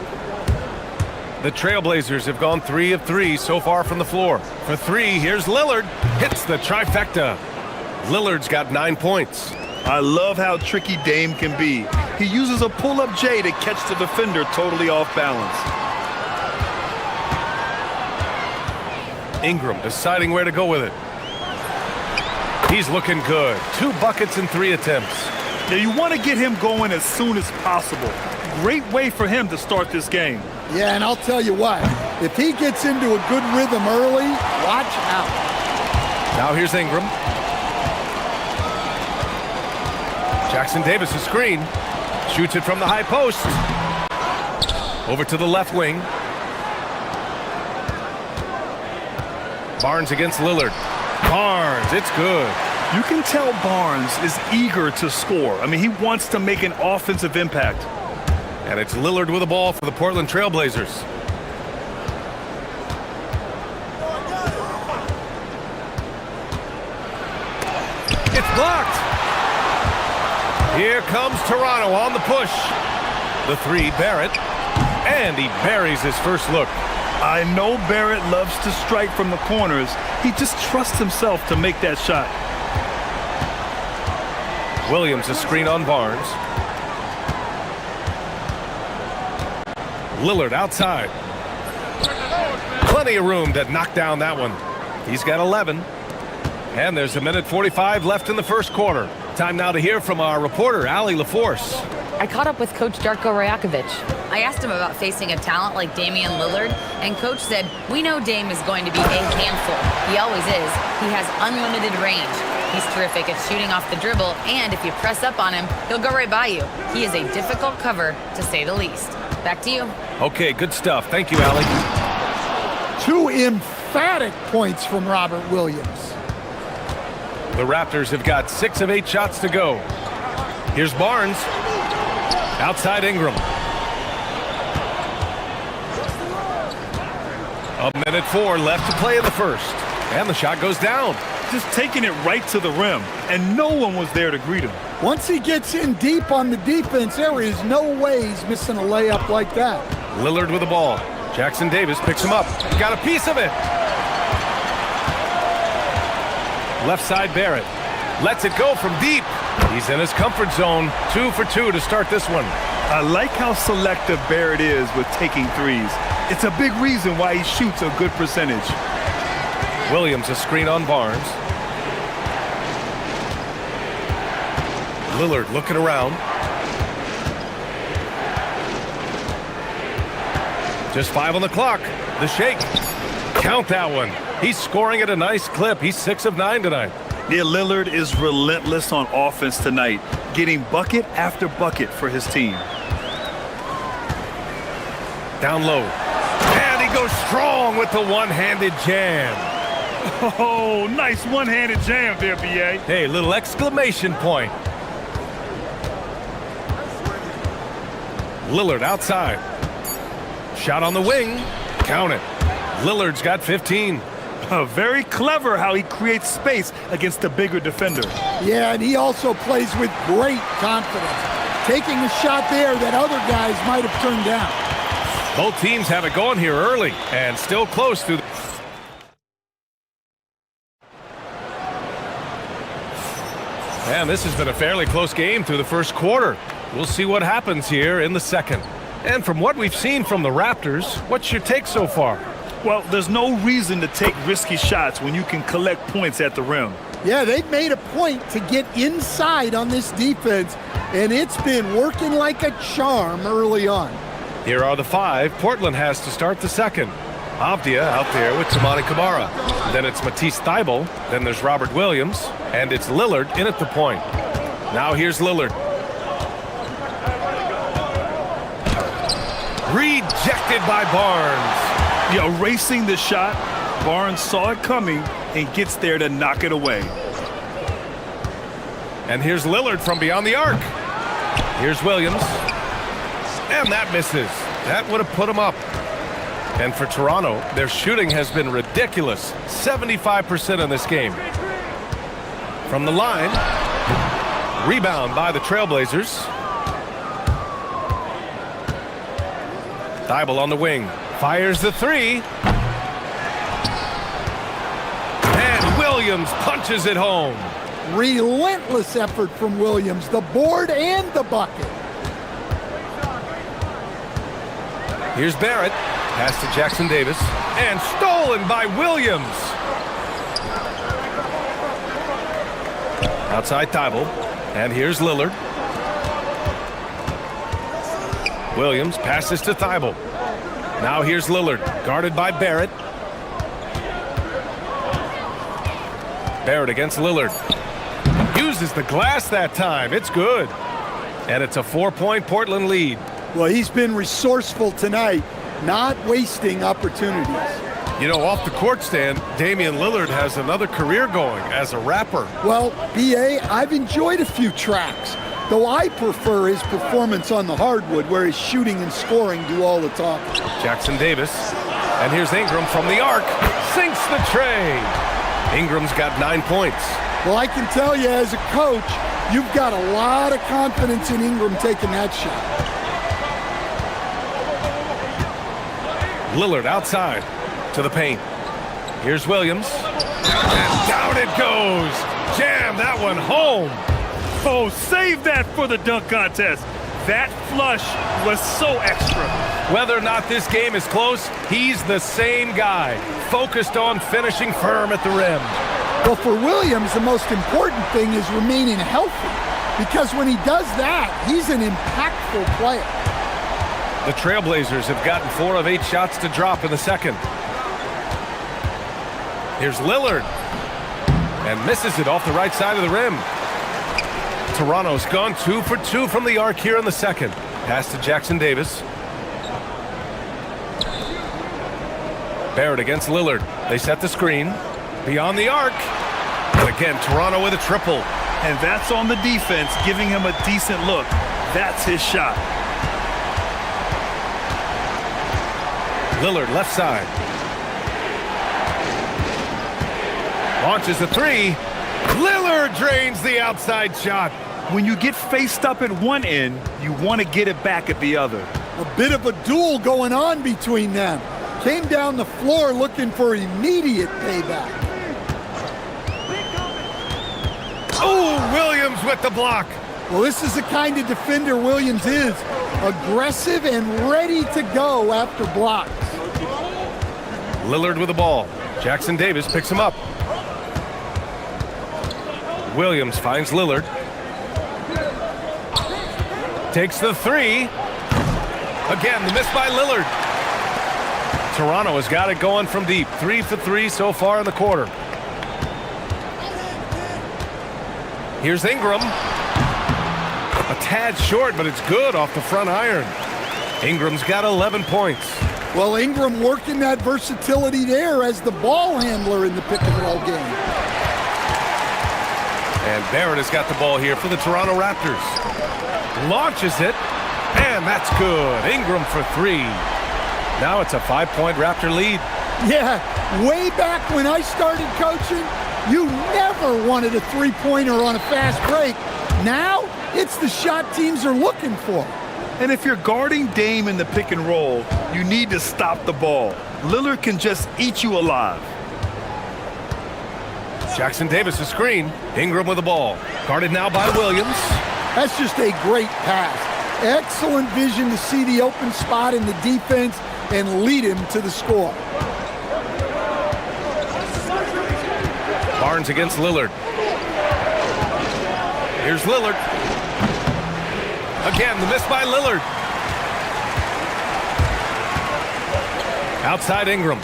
The Trailblazers have gone 3 of 3 so far from the floor. For 3, here's Lillard. Hits the trifecta. Lillard's got 9 points. I love how tricky Dame can be. He uses a pull-up J to catch the defender totally off balance. Ingram deciding where to go with it. He's looking good. 2 buckets in 3 attempts. Now you want to get him going as soon as possible. Great way for him to start this game. Yeah, and I'll tell you what, if he gets into a good rhythm early, watch out. Now here's Ingram. Jackson Davis a screen. Shoots it from the high post. Over to the left wing. Barnes against Lillard. Barnes, it's good. You can tell Barnes is eager to score. I mean, he wants to make an offensive impact. And it's Lillard with the ball for the Portland Trailblazers. It's blocked. Here comes Toronto on the push. The 3, Barrett. And he buries his first look. I know Barrett loves to strike from the corners. He just trusts himself to make that shot. Williams a screen on Barnes. Lillard outside. Plenty of room to knock down that one. He's got 11. And there's 1:45 left in the first quarter. Time now to hear from our reporter, Allie LaForce. I caught up with Coach Darko Rajakovic. I asked him about facing a talent like Damian Lillard, and Coach said, "We know Dame is going to be a handful. He always is. He has unlimited range. He's terrific at shooting off the dribble, and if you press up on him, he'll go right by you. He is a difficult cover, to say the least." Back to you. Okay, good stuff. Thank you, Allie. 2 emphatic points from Robert Williams. The Raptors have got 6 of 8 shots to go. Here's Barnes. Outside Ingram. 1:04 left to play in the first. And the shot goes down. Just taking it right to the rim, and no one was there to greet him. Once he gets in deep on the defense, there is no way he's missing a layup like that. Lillard with the ball. Jackson Davis picks him up. Got a piece of it. Left side Barrett. Lets it go from deep. He's in his comfort zone. 2 for 2 to start this one. I like how selective Barrett is with taking threes. It's a big reason why he shoots a good percentage. Williams a screen on Barnes. Lillard looking around. Just 5 on the clock. The shake. Count that one. He's scoring at a nice clip. He's 6 of 9 tonight. Yeah, Lillard is relentless on offense tonight, getting bucket after bucket for his team. Down low. And he goes strong with the one-handed jam. Oh, nice one-handed jam there, B.A. Hey, little exclamation point. Lillard outside. Shot on the wing. Count it. Lillard's got 15. Very clever how he creates space against the bigger defender. Yeah, and he also plays with great confidence, taking a shot there that other guys might have turned down. Both teams have it going here early and still close to the... And this has been a fairly close game through the first quarter. We'll see what happens here in the second. And from what we've seen from the Raptors, what's your take so far? Well, there's no reason to take risky shots when you can collect points at the rim. Yeah, they've made a point to get inside on this defense, and it's been working like a charm early on. Here are the 5 Portland has to start the second. Avdia out there with Tamani Kamara. Then it's Matisse Thybulle. Then there's Robert Williams. And it's Lillard in at the point. Now here's Lillard. Rejected by Barnes. Yeah, erasing the shot. Barnes saw it coming and gets there to knock it away. And here's Lillard from beyond the arc. Here's Williams. And that misses. That would have put him up. And for Toronto, their shooting has been ridiculous. 75% in this game. From the line. Rebound by the Trailblazers. Thybulle on the wing. Fires the 3. And Williams punches it home. Relentless effort from Williams, the board and the bucket. Here's Barrett. Pass to Jackson Davis. And stolen by Williams. Outside Thybulle. And here's Lillard. Williams passes to Thybulle. Now here's Lillard, guarded by Barrett. Barrett against Lillard. Uses the glass that time. It's good. And it's a 4-point Portland lead. Well, he's been resourceful tonight, not wasting opportunities. You know, off the court stand, Damian Lillard has another career going as a rapper. Well, B.A., I've enjoyed a few tracks, though I prefer his performance on the hardwood where his shooting and scoring do all the talking. Jackson Davis. And here's Ingram from the arc. Sinks the tray. Ingram's got 9 points. Well, I can tell you as a coach, you've got a lot of confidence in Ingram taking that shot. Lillard outside to the paint. Here's Williams. And down it goes. Jam that one home. Oh, save that for the dunk contest. That flush was so extra. Whether or not this game is close, he's the same guy, focused on finishing firm at the rim. Well, for Williams, the most important thing is remaining healthy, because when he does that, he's an impactful player. The Trailblazers have gotten 4 of 8 shots to drop in the second. Here's Lillard. And misses it off the right side of the rim. Toronto's gone 2 for 2 from the arc here in the second. Pass to Jackson Davis. Barrett against Lillard. They set the screen. Beyond the arc. And again, Toronto with a triple. And that's on the defense, giving him a decent look. That's his shot. Lillard left side. Launches a 3. Lillard drains the outside shot. When you get faced up at one end, you want to get it back at the other. A bit of a duel going on between them. Came down the floor looking for immediate payback. Oh, Williams with the block. Well, this is the kind of defender Williams is. Aggressive and ready to go after blocks. Lillard with the ball. Jackson Davis picks him up. Williams finds Lillard. Takes the 3. Again, the miss by Lillard. Toronto has got it going from deep. 3 for 3 so far in the quarter. Here's Ingram. A tad short, but it's good off the front iron. Ingram's got 11 points. Well, Ingram working that versatility there as the ball handler in the pick-and-roll game. And Barrett has got the ball here for the Toronto Raptors. Launches it, and that's good. Ingram for 3. Now it's a 5-point Raptor lead. Yeah, way back when I started coaching, you never wanted a three-pointer on a fast break. Now, it's the shot teams are looking for. And if you're guarding Dame in the pick and roll, you need to stop the ball. Lillard can just eat you alive. Jackson Davis a screen. Ingram with the ball. Guarded now by Williams. That's just a great pass. Excellent vision to see the open spot in the defense and lead him to the score. Barnes against Lillard. Here's Lillard. Again, the miss by Lillard. Outside Ingram.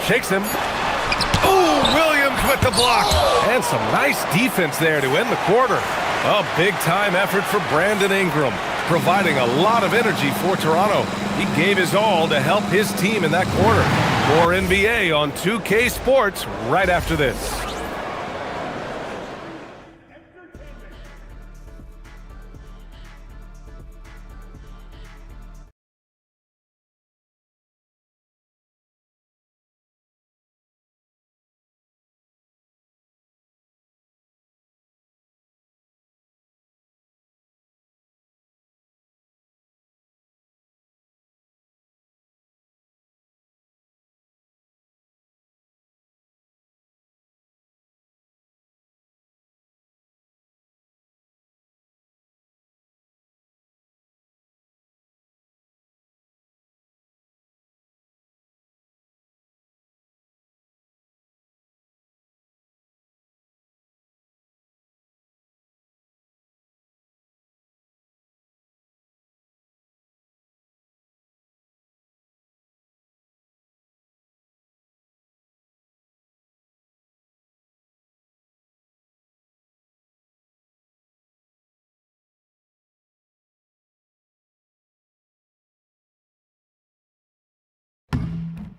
Shakes him. Oh, Williams with the block. And some nice defense there to end the quarter. A big-time effort for Brandon Ingram, providing a lot of energy for Toronto. He gave his all to help his team in that quarter. More NBA on 2K Sports right after this.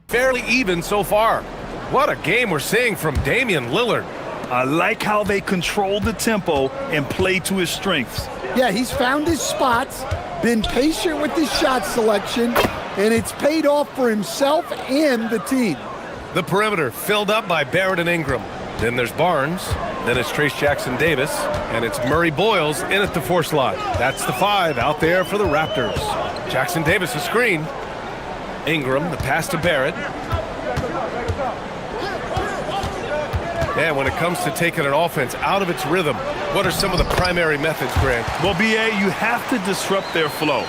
Fairly even so far. What a game we're seeing from Damian Lillard. I like how they control the tempo and play to his strengths. Yeah, he's found his spots, been patient with his shot selection, and it's paid off for himself and the team. The perimeter filled up by Barrett and Ingram. Then there's Barnes. Then it's Trace Jackson Davis. And it's Murray Boyles in at the 4 slot. That's the 5 out there for the Raptors. Jackson Davis a screen. Ingram, the pass to Barrett. And when it comes to taking an offense out of its rhythm, what are some of the primary methods, Grant? Well, BA, you have to disrupt their flow.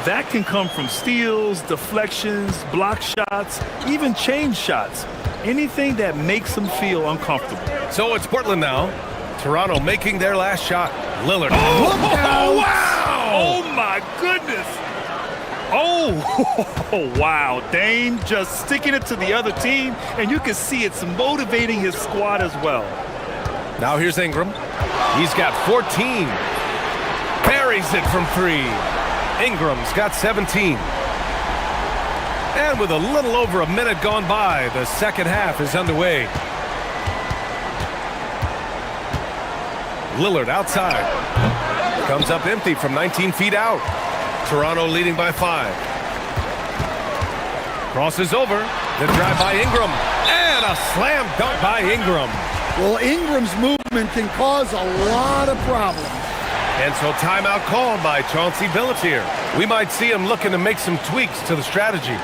That can come from steals, deflections, block shots, even change shots. Anything that makes them feel uncomfortable. So it's Portland now. Toronto making their last shot. Lillard. Oh, wow! Oh, my goodness! Oh, wow. Dame just sticking it to the other team, and you can see it's motivating his squad as well. Now here's Ingram. He's got 14. Buries it from 3. Ingram's got 17. And with a little over a minute gone by, the second half is underway. Lillard outside. Comes up empty from 19 feet out. Toronto leading by 5. Crosses over. The drive by Ingram. And a slam dunk by Ingram. Well, Ingram's movement can cause a lot of problems. And so timeout called by Chauncey Billups here. We might see him looking to make some tweaks to the strategy.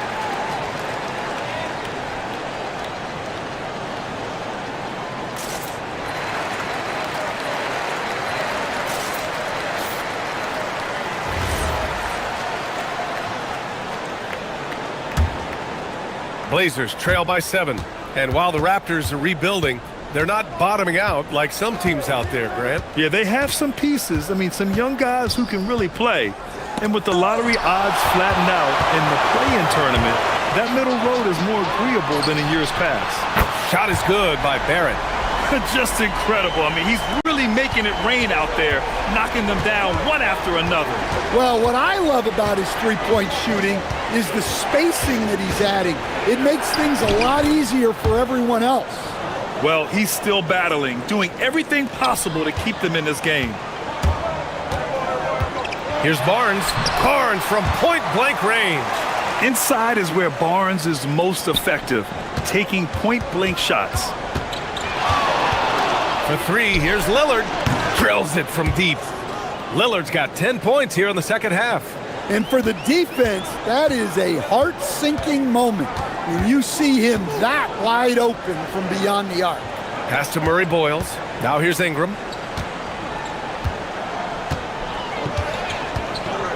Blazers trail by 7. And while the Raptors are rebuilding, they're not bottoming out like some teams out there, Grant. Yeah, they have some pieces. I mean, some young guys who can really play. And with the lottery odds flattened out in the play-in tournament, that middle road is more agreeable than in years past. Shot is good by Barrett. Just incredible. I mean, he's really making it rain out there, knocking them down one after another. Well, what I love about his three-point shooting is the spacing that he's adding. It makes things a lot easier for everyone else. Well, he's still battling, doing everything possible to keep them in this game. Here's Barnes. Barnes from point-blank range. Inside is where Barnes is most effective, taking point-blank shots. For three, here's Lillard. Drills it from deep. Lillard's got 10 points here in the second half. And for the defense, that is a heart-sinking moment when you see him that wide open from beyond the arc. Pass to Murray Boyles. Now here's Ingram.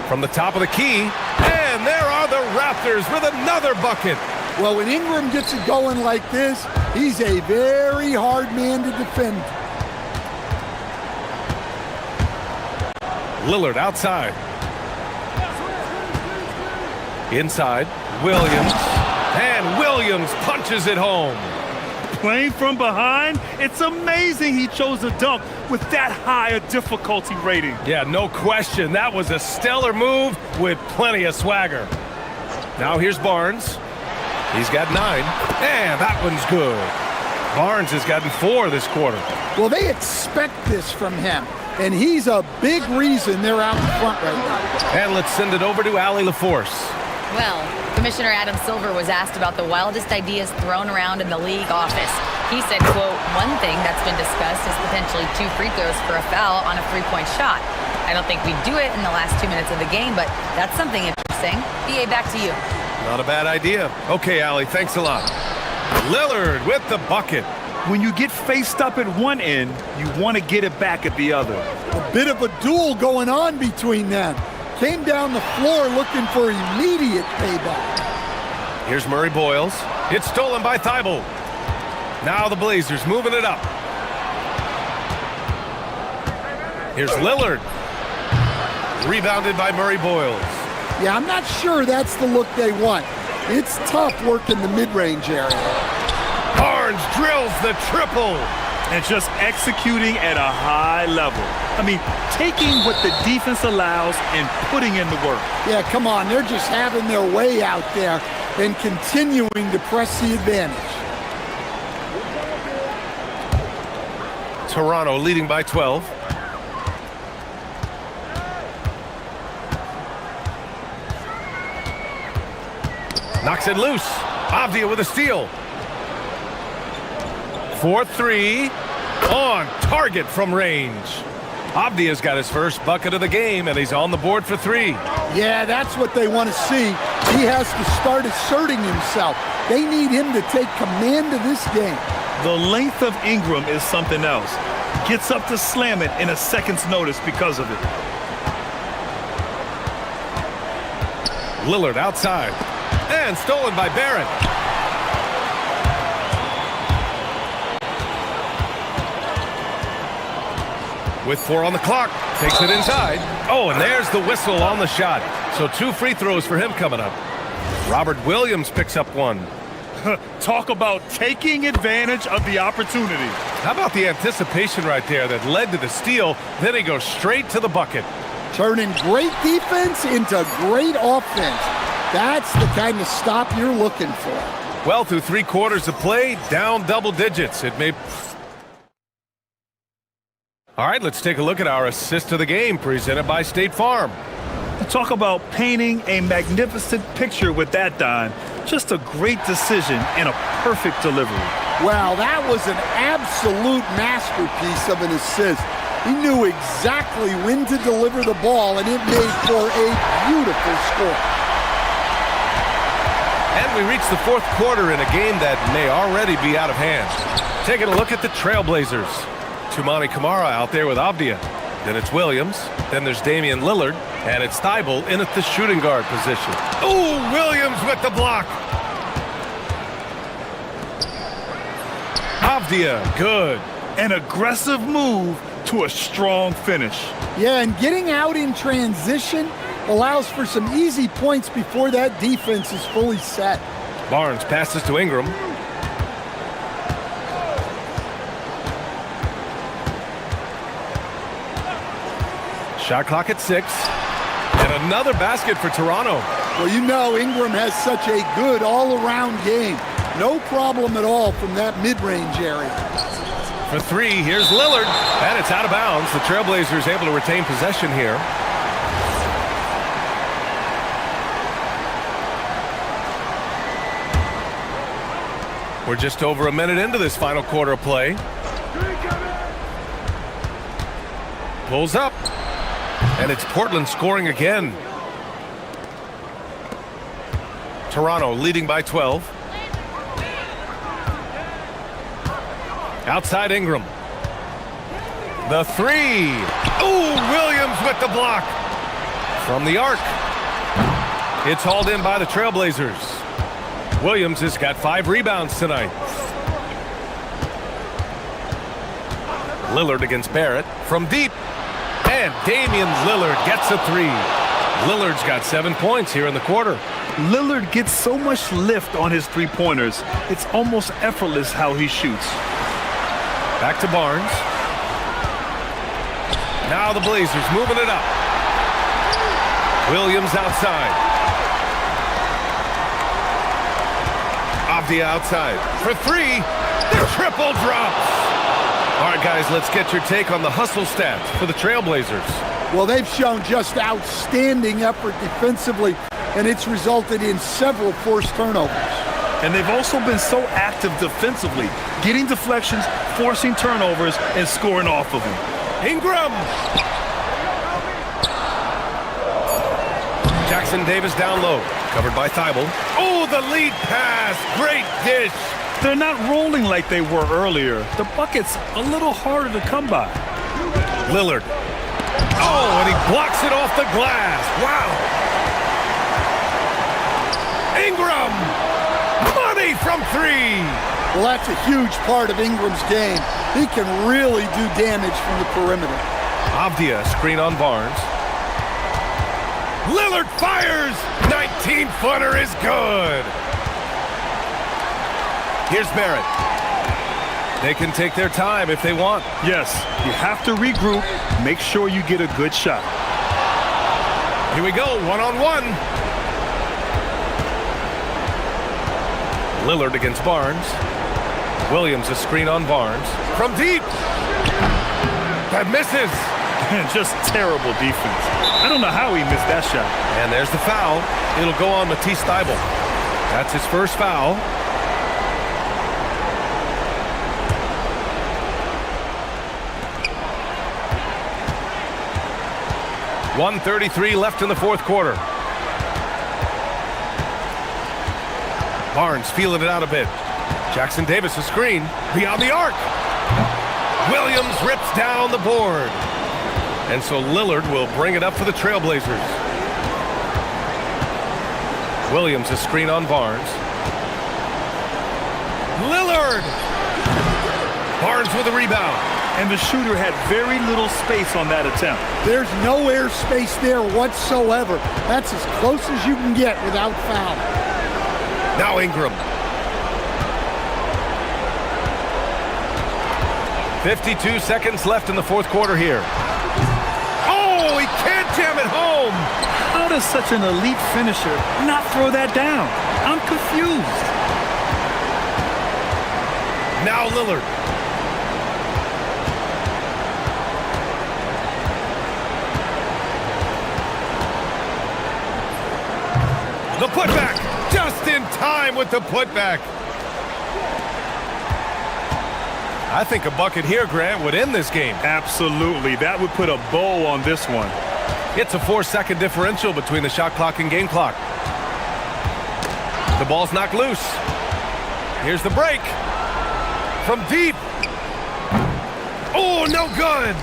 From the top of the key. And there are the Raptors with another bucket. Well, when Ingram gets it going like this, he's a very hard man to defend. Lillard outside. Inside, Williams. And Williams punches it home. Playing from behind, it's amazing he chose a dunk with that high a difficulty rating. Yeah, no question. That was a stellar move with plenty of swagger. Now here's Barnes. He's got 9. And that one's good. Barnes has gotten 4 this quarter. Well, they expect this from him. And he's a big reason they're out in front right now. And let's send it over to Allie LaForce. Well, Commissioner Adam Silver was asked about the wildest ideas thrown around in the league office. He said, quote, one thing that's been discussed is potentially 2 free throws for a foul on a 3-point shot. I don't think we do it in the last 2 minutes of the game, but that's something interesting. BA, back to you. Not a bad idea. Okay, Allie, thanks a lot. Lillard with the bucket. When you get faced up at one end, you want to get it back at the other. A bit of a duel going on between them. Came down the floor looking for immediate payback. Here's Murray Boyles. It's stolen by Thibault. Now the Blazers moving it up. Here's Lillard. Rebounded by Murray Boyles. Yeah, I'm not sure that's the look they want. It's tough working the mid-range area. Barnes drills the triple. And just executing at a high level. I mean, taking what the defense allows and putting in the work. Yeah, come on. They're just having their way out there and continuing to press the advantage. Toronto leading by 12. Knocks it loose. Avdia with a steal. 4-3 on target from range. Avdia's got his first bucket of the game, and he's on the board for 3. Yeah, that's what they want to see. He has to start asserting himself. They need him to take command of this game. The length of Ingram is something else. Gets up to slam it in a second's notice because of it. Lillard outside. And stolen by Barrett. With 4 on the clock, takes it inside. Oh, and there's the whistle on the shot. So 2 free throws for him coming up. Robert Williams picks up 1. Talk about taking advantage of the opportunity. How about the anticipation right there that led to the steal? Then he goes straight to the bucket. Turning great defense into great offense. That's the kind of stop you're looking for. Well, through 3 quarters of play, down double digits. It may... All right, let's take a look at our assist of the game presented by State Farm. Talk about painting a magnificent picture with that dime. Just a great decision and a perfect delivery. Wow, that was an absolute masterpiece of an assist. He knew exactly when to deliver the ball, and it made for a beautiful score. And we reach the 4th quarter in a game that may already be out of hand. Taking a look at the Trailblazers. Tumani Kamara out there with Avdia. Then it's Williams. Then there's Damian Lillard. And it's Thibault in at the shooting guard position. Ooh, Williams with the block. Avdia, good. An aggressive move to a strong finish. Yeah, and getting out in transition allows for some easy points before that defense is fully set. Barnes passes to Ingram. Shot clock at 6. And another basket for Toronto. Well, you know Ingram has such a good all-around game. No problem at all from that mid-range area. For 3, here's Lillard. And it's out of bounds. The Trailblazers able to retain possession here. We're just over a minute into this final quarter of play. Pulls up. And it's Portland scoring again. Toronto leading by 12. Outside Ingram. The 3. Ooh, Williams with the block. From the arc. It's hauled in by the Trailblazers. Williams has got 5 rebounds tonight. Lillard against Barrett from deep. And Damian Lillard gets a 3. Lillard's got 7 points here in the quarter. Lillard gets so much lift on his three-pointers, it's almost effortless how he shoots. Back to Barnes. Now the Blazers moving it up. Williams outside. Avdia outside. For 3. The triple drops. All right, guys, let's get your take on the hustle stats for the Trailblazers. Well, they've shown just outstanding effort defensively, and it's resulted in several forced turnovers. And they've also been so active defensively, getting deflections, forcing turnovers, and scoring off of them. Ingram! Jackson Davis down low, covered by Thibault. Oh, the lead pass! Great dish! They're not rolling like they were earlier. The bucket's a little harder to come by. Lillard. Oh, and he blocks it off the glass. Wow! Ingram! Money from 3! Well, that's a huge part of Ingram's game. He can really do damage from the perimeter. Avdia, screen on Barnes. Lillard fires! 19-footer is good! Here's Barrett. They can take their time if they want. Yes, you have to regroup. Make sure you get a good shot. Here we go, one-on-one. Lillard against Barnes. Williams a screen on Barnes. From deep. That misses. Just terrible defense. I don't know how he missed that shot. And there's the foul. It'll go on Matisse Thybulle. That's his first foul. .133 left in the fourth quarter. Barnes feeling it out a bit. Jackson Davis a screen beyond the arc. Williams rips down the board. And so Lillard will bring it up for the Trailblazers. Williams a screen on Barnes. Lillard! Barnes with a rebound. And the shooter had very little space on that attempt. There's no air space there whatsoever. That's as close as you can get without foul. Now Ingram. 52 seconds left in the fourth quarter here. Oh, he can't jam it home. How does such an elite finisher not throw that down? I'm confused. Now Lillard. The putback, just in time with the putback. I think a bucket here, Grant, would end this game. Absolutely. That would put a bow on this one. It's a 4-second differential between the shot clock and game clock. The ball's knocked loose. Here's the break. From deep. Oh, no good.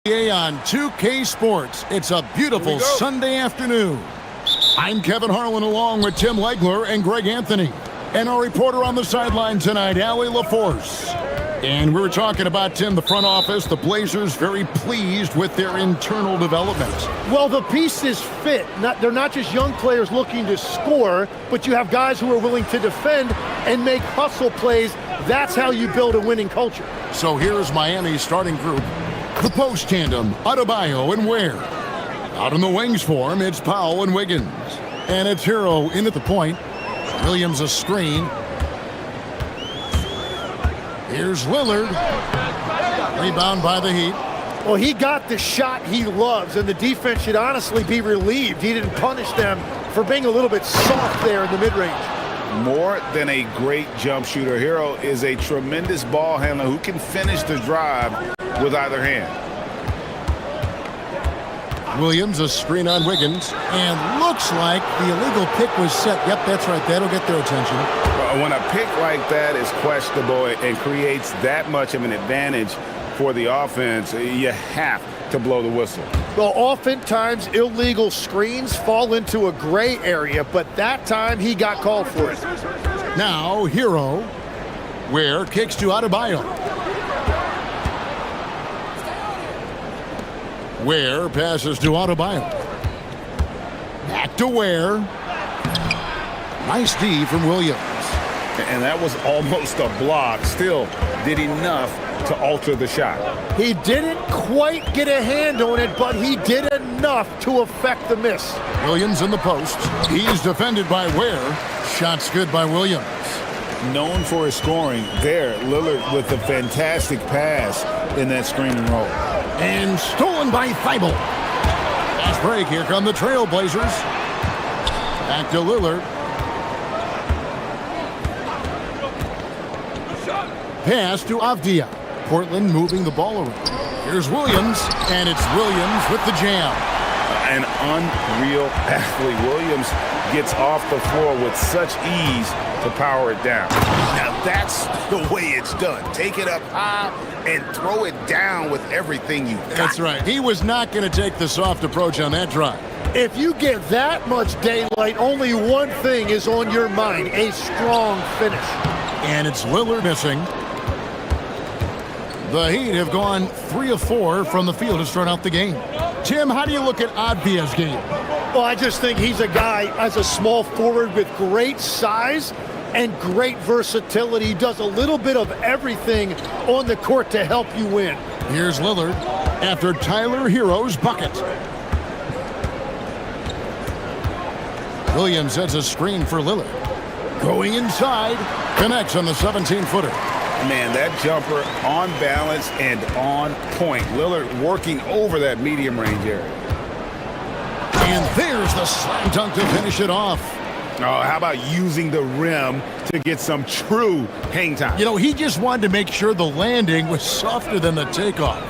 On 2K Sports. It's a beautiful Sunday afternoon. I'm Kevin Harlan along with Tim Legler and Greg Anthony. And our reporter on the sideline tonight, Allie LaForce. And we were talking about, Tim, the front office, the Blazers very pleased with their internal development. Well, the pieces fit. They're not just young players looking to score, but you have guys who are willing to defend and make hustle plays. That's how you build a winning culture. So here's Miami's starting group. The post tandem, Adebayo and Ware. Out on the wings for him, it's Powell and Wiggins. And it's Hero in at the point. Williams a screen. Here's Lillard. Rebound by the Heat. Well, he got the shot he loves, and the defense should honestly be relieved. He didn't punish them for being a little bit soft there in the mid-range. More than a great jump shooter, Hero is a tremendous ball handler who can finish the drive with either hand. Williams a screen on Wiggins, and looks like the illegal pick was set. Yep, that's right. That'll get their attention. When a pick like that is questionable and creates that much of an advantage for the offense, you have to blow the whistle. Well, oftentimes illegal screens fall into a gray area, but that time he got called for it. Now, Hero. Ware kicks to Adebayo. Ware passes to Adebayo. Back to Ware. Nice D from Williams. And that was almost a block. Still did enough to alter the shot. He didn't quite get a hand on it, but he did enough to affect the miss. Williams in the post. He's defended by Ware. Shot's good by Williams. Known for his scoring, there, Lillard with a fantastic pass in that screen and roll. And stolen by Thibault. Fast break. Here come the Trailblazers. Back to Lillard. Pass to Avdia. Portland moving the ball around. Here's Williams, and it's Williams with the jam. An unreal athlete. Williams gets off the floor with such ease to power it down. Now that's the way it's done. Take it up high and throw it down with everything you got. That's right. He was not going to take the soft approach on that drive. If you get that much daylight, only one thing is on your mind, a strong finish. And it's Lillard missing. The Heat have gone 3 of 4 from the field to start out the game. Tim, how do you look at Advia's game? Well, I just think he's a guy as a small forward with great size and great versatility. He does a little bit of everything on the court to help you win. Here's Lillard after Tyler Hero's bucket. Williams sets a screen for Lillard. Going inside, connects on the 17-footer. Man, that jumper on balance and on point. Lillard working over that medium range area. And there's the slam dunk to finish it off. Oh, how about using the rim to get some true hang time? You know, he just wanted to make sure the landing was softer than the takeoff.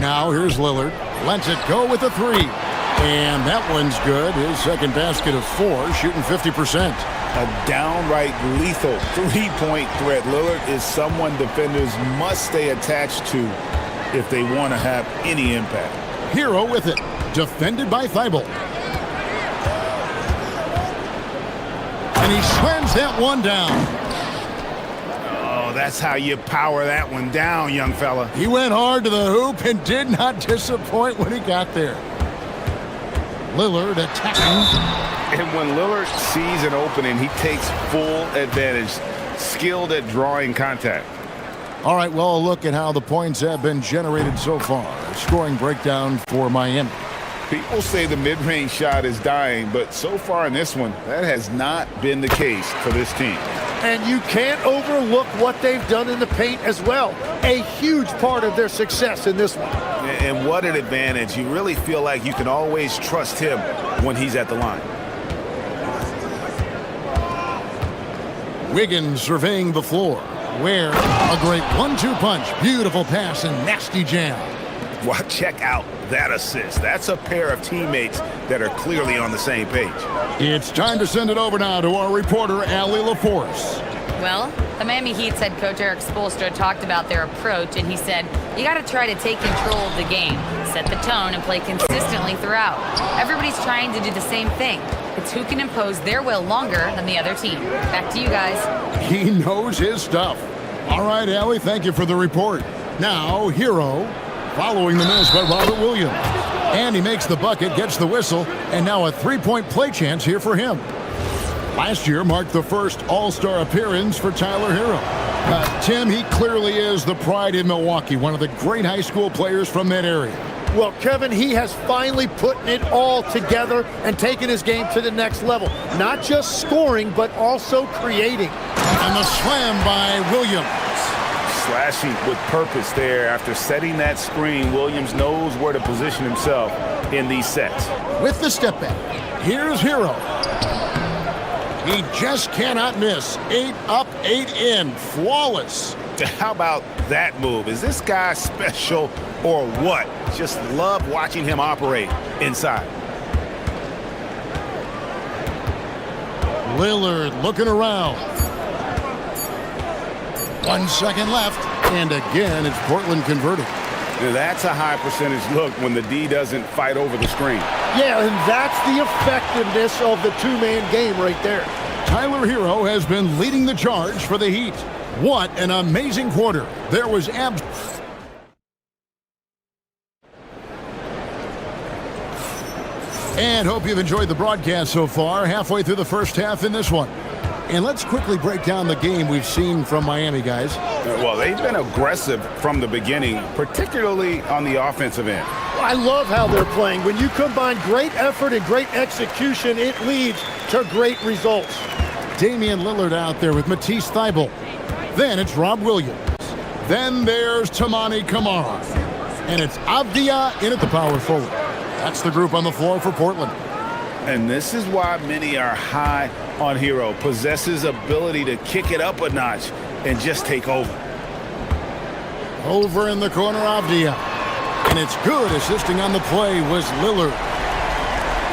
Now here's Lillard. Lets it go with a 3. And that one's good. His second basket of 4, shooting 50%. A downright lethal three-point threat. Lillard is someone defenders must stay attached to if they want to have any impact. Hero with it. Defended by Thibault. And he slams that one down. Oh, that's how you power that one down, young fella. He went hard to the hoop and did not disappoint when he got there. Lillard attacking. And when Lillard sees an opening, he takes full advantage. Skilled at drawing contact. All right, well, a look at how the points have been generated so far. Scoring breakdown for Miami. People say the mid-range shot is dying, but so far in this one, that has not been the case for this team. And you can't overlook what they've done in the paint as well. A huge part of their success in this one. And what an advantage. You really feel like you can always trust him when he's at the line. Wiggins surveying the floor. Ware, a great 1-2 punch. Beautiful pass and nasty jam. Well, check out that assist. That's a pair of teammates that are clearly on the same page. It's time to send it over now to our reporter, Allie LaForce. Well, the Miami Heat's head coach Eric Spoelstra talked about their approach, and he said You got to try to take control of the game, set the tone, and play consistently throughout. Everybody's trying to do the same thing. It's who can impose their will longer than the other team. Back to you guys. He knows his stuff. All right, Allie, thank you for the report. Now, Hero, following the miss by Robert Williams. And he makes the bucket, gets the whistle, and now a three-point play chance here for him. Last year marked the first All-Star appearance for Tyler Hero. Tim, he clearly is the pride in Milwaukee, one of the great high school players from that area. Well, Kevin, he has finally put it all together and taken his game to the next level. Not just scoring, but also creating. And the slam by Williams. Slashing with purpose there. After setting that screen, Williams knows where to position himself in these sets. With the step back, here's Hero. He just cannot miss. 8 up, 8 in. Flawless. How about that move? Is this guy special or what? Just love watching him operate inside. Lillard looking around. 1 second left. And again, it's Portland converting. That's a high percentage look when the D doesn't fight over the screen. Yeah, and that's the effectiveness of the two-man game right there. Tyler Hero has been leading the charge for the Heat. What an amazing quarter. There was And hope you've enjoyed the broadcast so far. Halfway through the first half in this one. And let's quickly break down the game we've seen from Miami, guys. Well, they've been aggressive from the beginning, particularly on the offensive end. I love how they're playing. When you combine great effort and great execution, it leads to great results. Damian Lillard out there with Matisse Thybulle. Then it's Rob Williams. Then there's Tamani Kamara. And it's Avdia in at the power forward. That's the group on the floor for Portland. And this is why many are high on Hero. Possesses ability to kick it up a notch and just take over. Over in the corner, Avdia. And it's good. Assisting on the play was Lillard.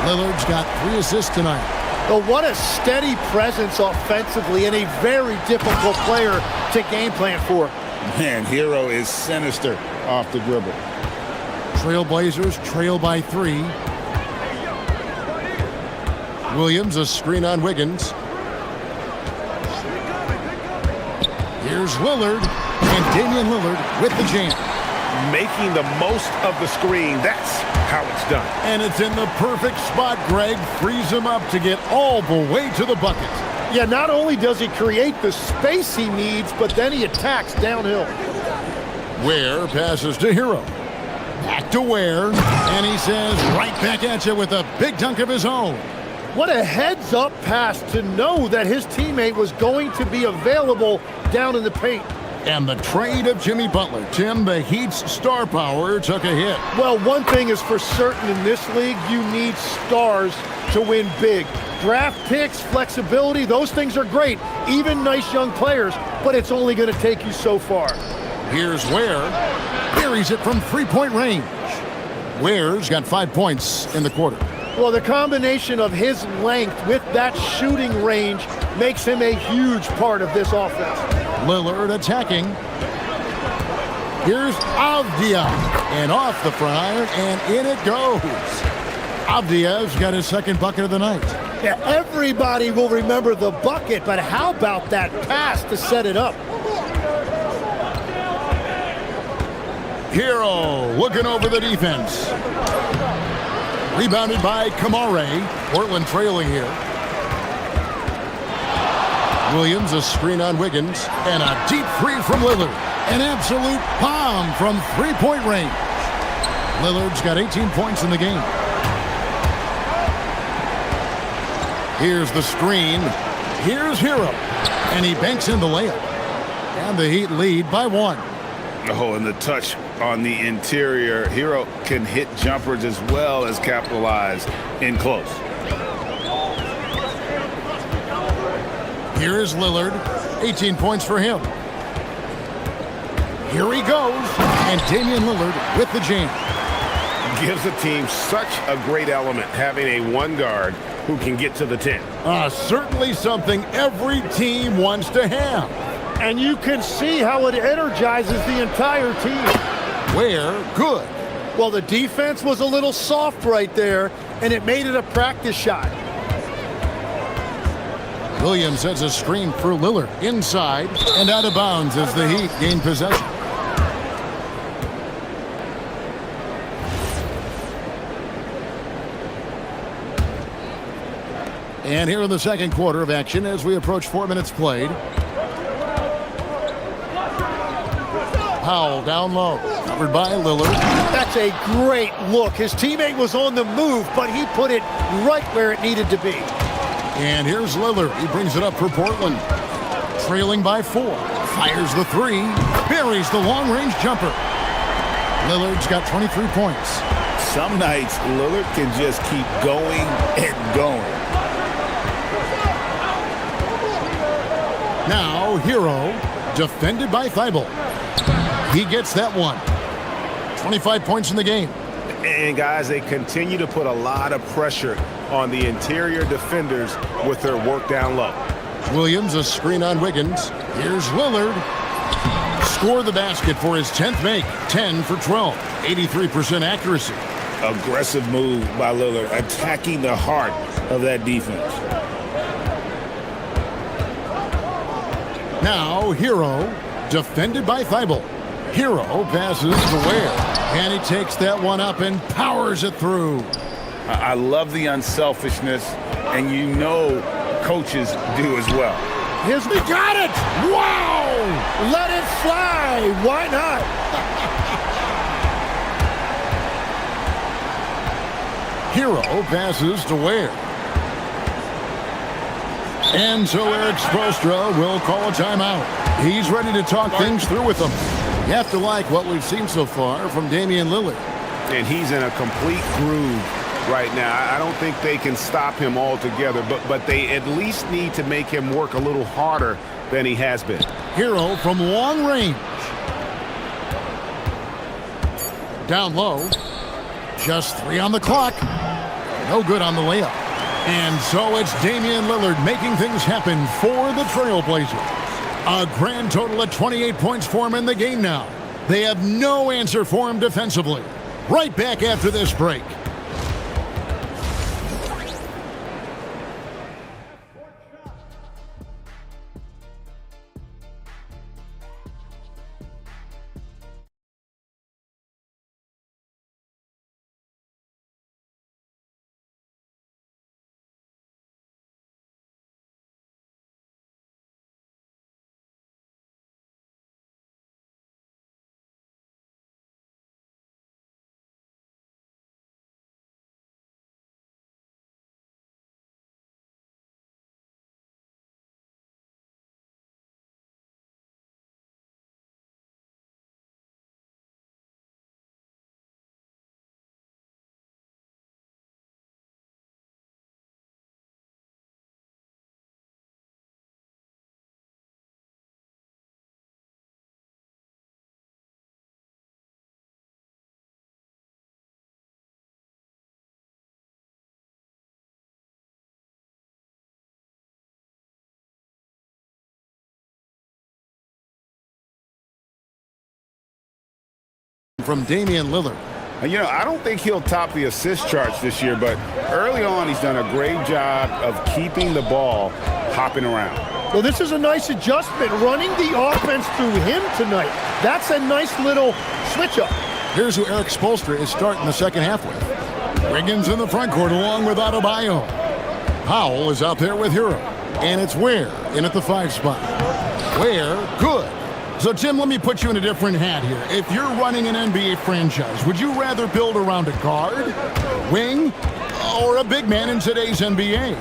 Lillard's got 3 assists tonight. But what a steady presence offensively and a very difficult player to game plan for. Man, Hero is sinister off the dribble. Trailblazers trail by 3. Williams, a screen on Wiggins. Here's Lillard, and Damian Lillard with the jam. Making the most of the screen. That's how it's done. And it's in the perfect spot, Greg. Frees him up to get all the way to the bucket. Yeah, not only does he create the space he needs, but then he attacks downhill. Ware passes to Hero. Back to Ware, and he says right back at you with a big dunk of his own. What a heads-up pass to know that his teammate was going to be available down in the paint. And the trade of Jimmy Butler. Tim, the Heat's star power took a hit. Well, one thing is for certain in this league, you need stars to win big. Draft picks, flexibility, those things are great. Even nice young players, but it's only going to take you so far. Here's Ware. Buries it from three-point range. Ware's got 5 points in the quarter. Well, the combination of his length with that shooting range makes him a huge part of this offense. Lillard attacking. Here's Avdia. And off the front iron, and in it goes. Avdia's got his second bucket of the night. Yeah, everybody will remember the bucket, but how about that pass to set it up? Hero looking over the defense. Rebounded by Kamara. Portland trailing here. Williams, a screen on Wiggins. And a deep three from Lillard. An absolute bomb from three-point range. Lillard's got 18 points in the game. Here's the screen. Here's Hero. And he banks in the layup. And the Heat lead by 1. Oh, and the touch on the interior. Hero can hit jumpers as well as capitalize in close. Here is Lillard. 18 points for him. Here he goes. And Damian Lillard with the jam. Gives the team such a great element having a one guard who can get to the 10. Certainly something every team wants to have. And you can see how it energizes the entire team. Where? Good. Well, the defense was a little soft right there, and it made it a practice shot. Williams sets a screen for Lillard. Inside and out of bounds as the Heat gain possession. And here in the second quarter of action as we approach 4 minutes played. Powell down low, covered by Lillard. That's a great look. His teammate was on the move, but he put it right where it needed to be. And here's Lillard. He brings it up for Portland. Trailing by 4. Fires the 3. Buries the long-range jumper. Lillard's got 23 points. Some nights, Lillard can just keep going and going. Now, Hero, defended by Thibault. He gets that one. 25 points in the game. And guys, they continue to put a lot of pressure on the interior defenders with their work down low. Williams, a screen on Wiggins. Here's Lillard. Score the basket for his 10th make. 10 for 12. 83% accuracy. Aggressive move by Lillard, attacking the heart of that defense. Now, Hero, defended by Thibault. Hero passes to Ware, and he takes that one up and powers it through. I love the unselfishness, and you know coaches do as well. Here's we got it! Wow! Let it fly! Why not? Hero passes to Ware. And so Eric Spoelstra will call a timeout. He's ready to talk things through with them. You have to like what we've seen so far from Damian Lillard. And he's in a complete groove right now. I don't think they can stop him altogether, but they at least need to make him work a little harder than he has been. Hero from long range. Down low. Just 3 on the clock. No good on the layup. And so it's Damian Lillard making things happen for the Trailblazers. A grand total of 28 points for him in the game now. They have no answer for him defensively. Right back after this break. From Damian Lillard. You know, I don't think he'll top the assist charts this year, but early on he's done a great job of keeping the ball hopping around. Well, this is a nice adjustment, running the offense through him tonight. That's a nice little switch up. Here's who Eric Spoelstra is starting the second half with. Wiggins in the front court along with Adebayo. Powell is out there with Hero. And it's Ware in at the 5 spot. Ware, good. So, Tim, let me put you in a different hat here. If you're running an NBA franchise, would you rather build around a guard, wing, or a big man in today's NBA?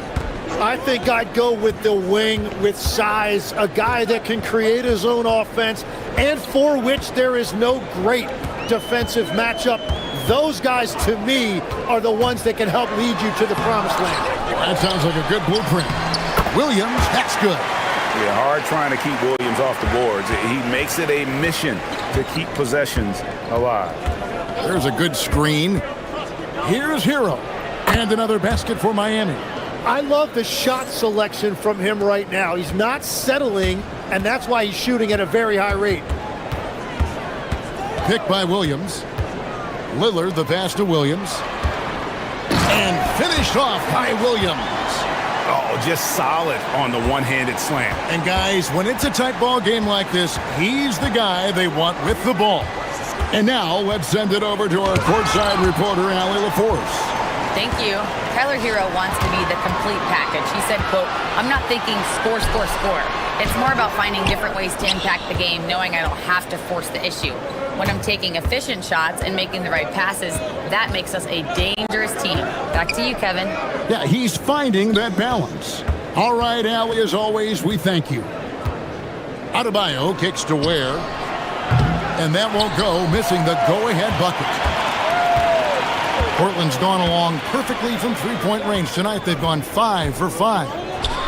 I think I'd go with the wing with size, a guy that can create his own offense and for which there is no great defensive matchup. Those guys, to me, are the ones that can help lead you to the promised land. That sounds like a good blueprint. Williams, that's good. Yeah, hard trying to keep Williams off the boards. He makes it a mission to keep possessions alive. There's a good screen. Here's Hero. And another basket for Miami. I love the shot selection from him right now. He's not settling, and that's why he's shooting at a very high rate. Picked by Williams. Lillard, the pass to Williams. And finished off by Williams. Oh, just solid on the one-handed slam. And guys, when it's a tight ball game like this, he's the guy they want with the ball. And now let's send it over to our courtside reporter, Allie LaForce. Thank you. Tyler Hero wants to be the complete package. He said, quote, "I'm not thinking score, score, score. It's more about finding different ways to impact the game, knowing I don't have to force the issue. When I'm taking efficient shots and making the right passes, that makes us a dangerous team." Back to you, Kevin. Yeah, he's finding that balance. All right, Allie, as always, we thank you. Adebayo kicks to Ware. And that won't go, missing the go-ahead bucket. Portland's gone along perfectly from three-point range tonight. They've gone 5 for 5.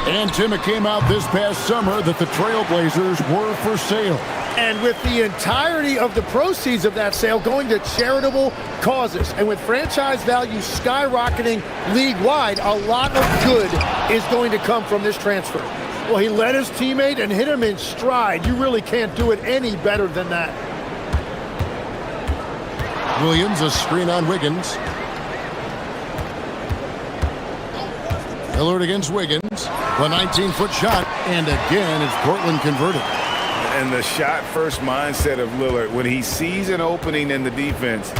And Tim, it came out this past summer that the Trailblazers were for sale. And with the entirety of the proceeds of that sale going to charitable causes, and with franchise value skyrocketing league-wide, a lot of good is going to come from this transfer. Well, he led his teammate and hit him in stride. You really can't do it any better than that. Williams, a screen on Wiggins. Lillard against Wiggins. The 19-foot shot, and again, it's Portland converted. And the shot-first mindset of Lillard, when he sees an opening in the defense,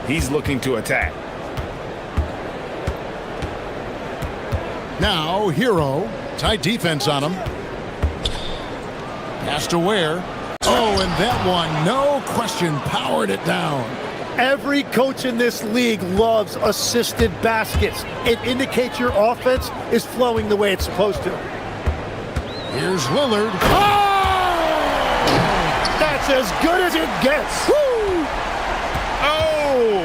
he's looking to attack. Now, Hero. Tight defense on him. Pass to Ware. Oh, and that one, no question, powered it down. Every coach in this league loves assisted baskets. It indicates your offense is flowing the way it's supposed to. Here's Lillard. Oh! That's as good as it gets. Woo! Oh!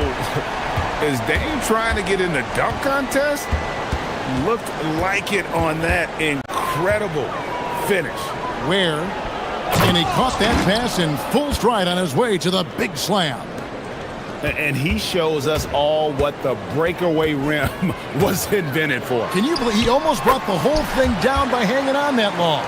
Is Dame trying to get in the dunk contest? Looked like it on that incredible finish. Ware. And he caught that pass in full stride on his way to the big slam. And he shows us all what the breakaway rim was invented for. Can you believe he almost brought the whole thing down by hanging on that long?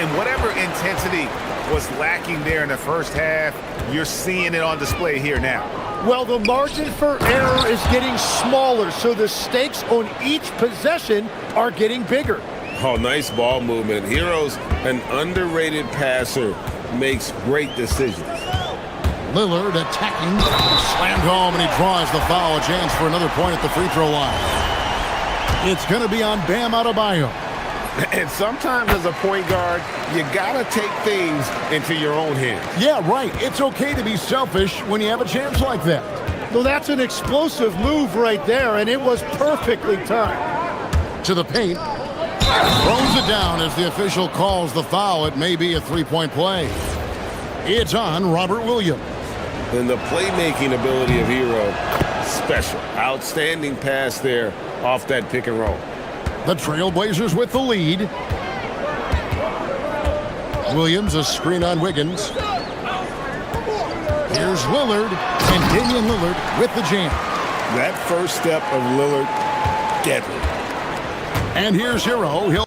And whatever intensity was lacking there in the first half, you're seeing it on display here now. Well, the margin for error is getting smaller, so the stakes on each possession are getting bigger. Oh, nice ball movement. Hero's an underrated passer, makes great decisions. Lillard attacking, slammed home, and he draws the foul. A chance for another point at the free throw line. It's going to be on Bam Adebayo. And sometimes as a point guard, you got to take things into your own hands. Yeah, right. It's okay to be selfish when you have a chance like that. Well, that's an explosive move right there, and it was perfectly timed. To the paint. Throws it down as the official calls the foul. It may be a three-point play. It's on Robert Williams. And the playmaking ability of Hero, special. Outstanding pass there off that pick and roll. The Trailblazers with the lead. Williams, a screen on Wiggins. Here's Lillard, and Damian Lillard with the jam. That first step of Lillard, deadly. And here's Hero. He'll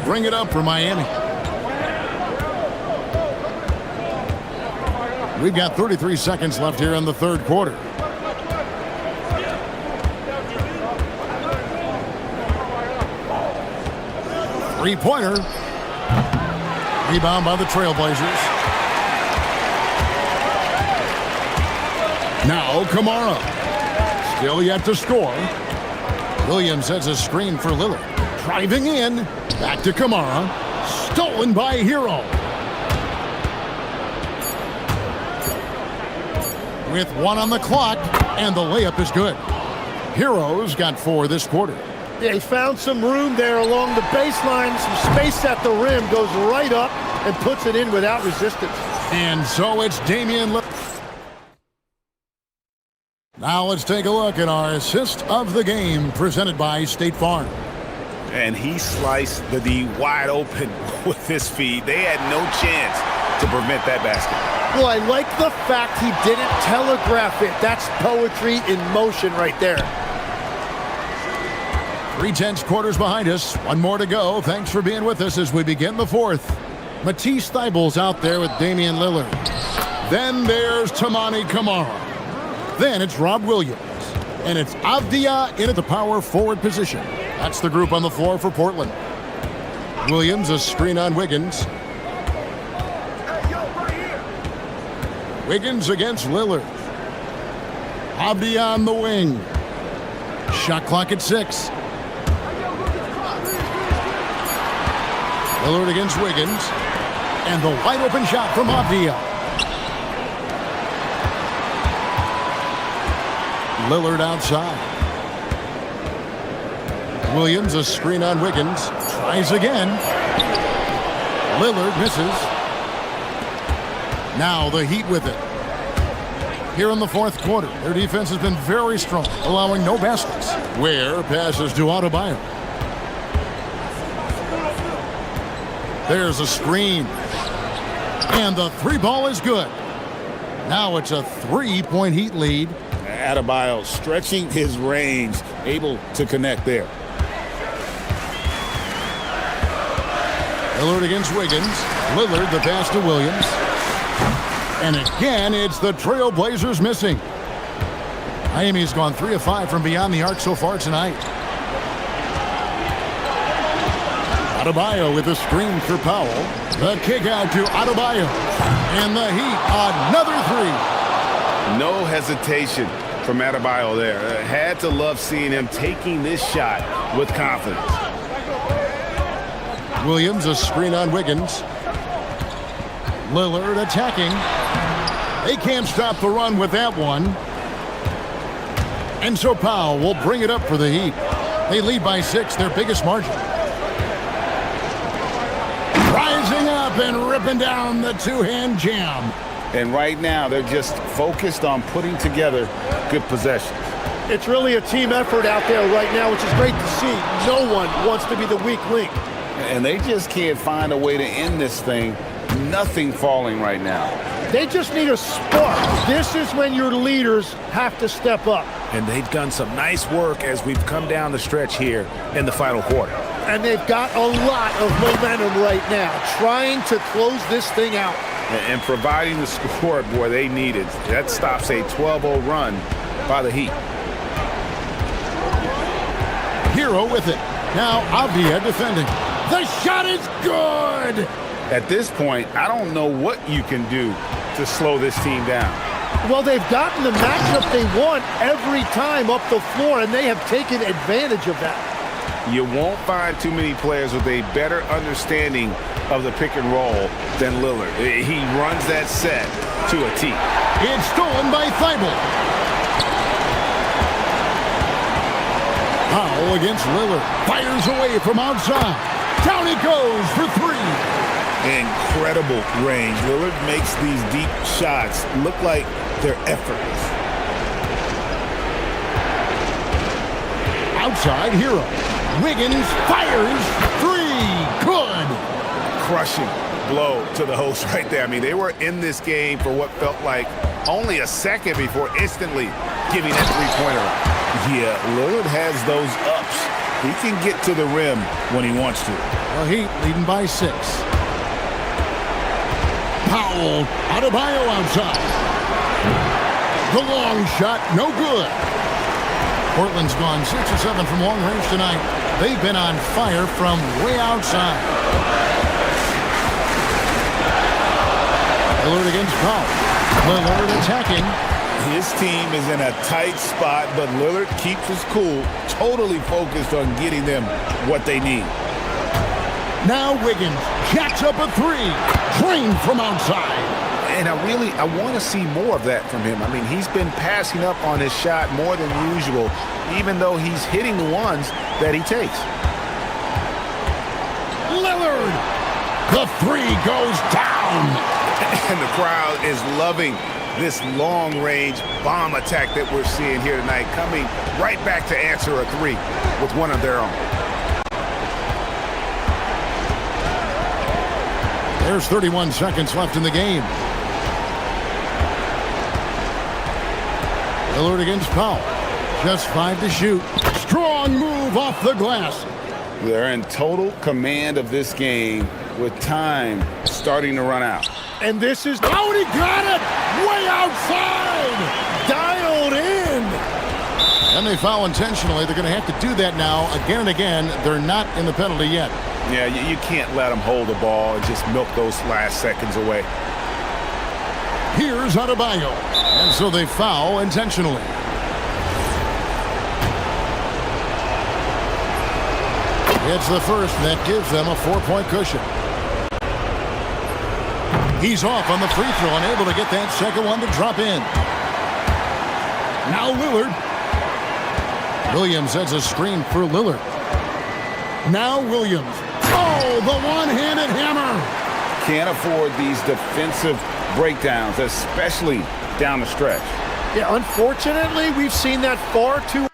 bring it up for Miami. We've got 33 seconds left here in the third quarter. Three-pointer. Rebound by the Trailblazers. Now Kamara. Still yet to score. Williams sets a screen for Lillard. Driving in. Back to Kamara. Stolen by Hero. With one on the clock, and the layup is good. Hero's got 4 this quarter. Yeah, he found some room there along the baseline. Some space at the rim. Goes right up and puts it in without resistance. And so it's Damian Lillard. Now let's take a look at our assist of the game presented by State Farm. And he sliced the D wide open with his feed. They had no chance to prevent that basket. Well, I like the fact he didn't telegraph it. That's poetry in motion right there. 3/10 quarters behind us. One more to go. Thanks for being with us as we begin the fourth. Matisse Thybulle's out there with Damian Lillard. Then there's Tamani Kamara. Then it's Rob Williams. And it's Avdia in at the power forward position. That's the group on the floor for Portland. Williams, a screen on Wiggins. Wiggins against Lillard. Avdia on the wing. Shot clock at 6. Lillard against Wiggins. And the wide open shot from Avdia. Lillard outside. Williams, a screen on Wiggins. Tries again. Lillard misses. Now the Heat with it. Here in the fourth quarter, their defense has been very strong, allowing no baskets. Ware passes to Adebayo. There's a screen. And the three ball is good. Now it's a 3-point Heat lead. Adebayo stretching his range, able to connect there. Lillard against Wiggins. Lillard the pass to Williams. And again, it's the Trailblazers missing. Miami's gone 3 of 5 from beyond the arc so far tonight. Adebayo with a screen for Powell. The kick out to Adebayo. And the Heat, another three. No hesitation from Adebayo there. Had to love seeing him taking this shot with confidence. Williams, a screen on Wiggins. Lillard attacking. They can't stop the run with that one. And so Powell will bring it up for the Heat. They lead by 6, their biggest margin. Rising up and ripping down the two-hand jam. And right now, they're just focused on putting together good possessions. It's really a team effort out there right now, which is great to see. No one wants to be the weak link. And they just can't find a way to end this thing. Nothing falling right now. They just need a spark. This is when your leaders have to step up. And they've done some nice work as we've come down the stretch here in the final quarter. And they've got a lot of momentum right now, trying to close this thing out. And providing the scoreboard they needed. That stops a 12-0 run by the Heat. Hero with it. Now Avdia defending. The shot is good! At this point, I don't know what you can do to slow this team down. Well, they've gotten the matchup they want every time up the floor, and they have taken advantage of that. You won't find too many players with a better understanding of the pick and roll than Lillard. He runs that set to a T. It's stolen by Thybulle. Powell against Lillard. Fires away from outside. Down he goes for 3. Incredible range. Lillard makes these deep shots look like they're effortless. Outside Hero. Wiggins fires 3. Good. Crushing blow to the host right there. I mean, they were in this game for what felt like only a second before instantly giving that three-pointer up. Yeah, Lillard has those ups. He can get to the rim when he wants to. The Heat leading by 6. Powell, Adebayo outside. The long shot, no good. Portland's gone 6 or 7 from long range tonight. They've been on fire from way outside. Lillard against Powell. Lillard attacking. His team is in a tight spot, but Lillard keeps his cool, totally focused on getting them what they need. Now Wiggins jacks up a 3. Drained from outside. And I want to see more of that from him. I mean, he's been passing up on his shot more than usual, even though he's hitting the ones that he takes. Lillard! The 3 goes down! And the crowd is loving this long-range bomb attack that we're seeing here tonight, coming right back to answer a 3 with one of their own. There's 31 seconds left in the game. Lillard against Powell. Just 5 to shoot. Strong move off the glass. They're in total command of this game with time starting to run out. And this is... Oh, and he got it! Way outside! dialed in. And they foul intentionally. They're going to have to do that now again and again. They're not in the penalty yet. Yeah, you can't let them hold the ball and just milk those last seconds away. Here's Adebayo. And so they foul intentionally. It's the first, and that gives them a 4-point cushion. He's off on the free throw, unable to get that second one to drop in. Now Lillard. Williams sets a screen for Lillard. Now Williams. Oh, the one-handed hammer. Can't afford these defensive breakdowns, especially down the stretch. Yeah, unfortunately, we've seen that far too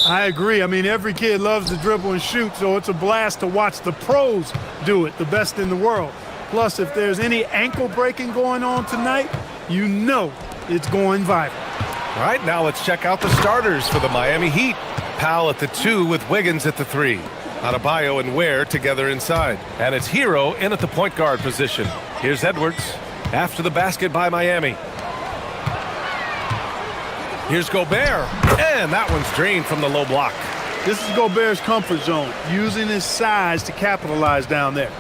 I agree. I mean, every kid loves to dribble and shoot, so it's a blast to watch the pros do it, the best in the world. Plus, if there's any ankle breaking going on tonight, you know it's going viral. All right, now let's check out the starters for the Miami Heat. Powell at the 2 with Wiggins at the 3. Adebayo and Ware together inside. And it's Hero in at the point guard position. Here's Edwards after the basket by Miami. Here's Gobert, and that one's drained from the low block. This is Gobert's comfort zone, using his size to capitalize down there.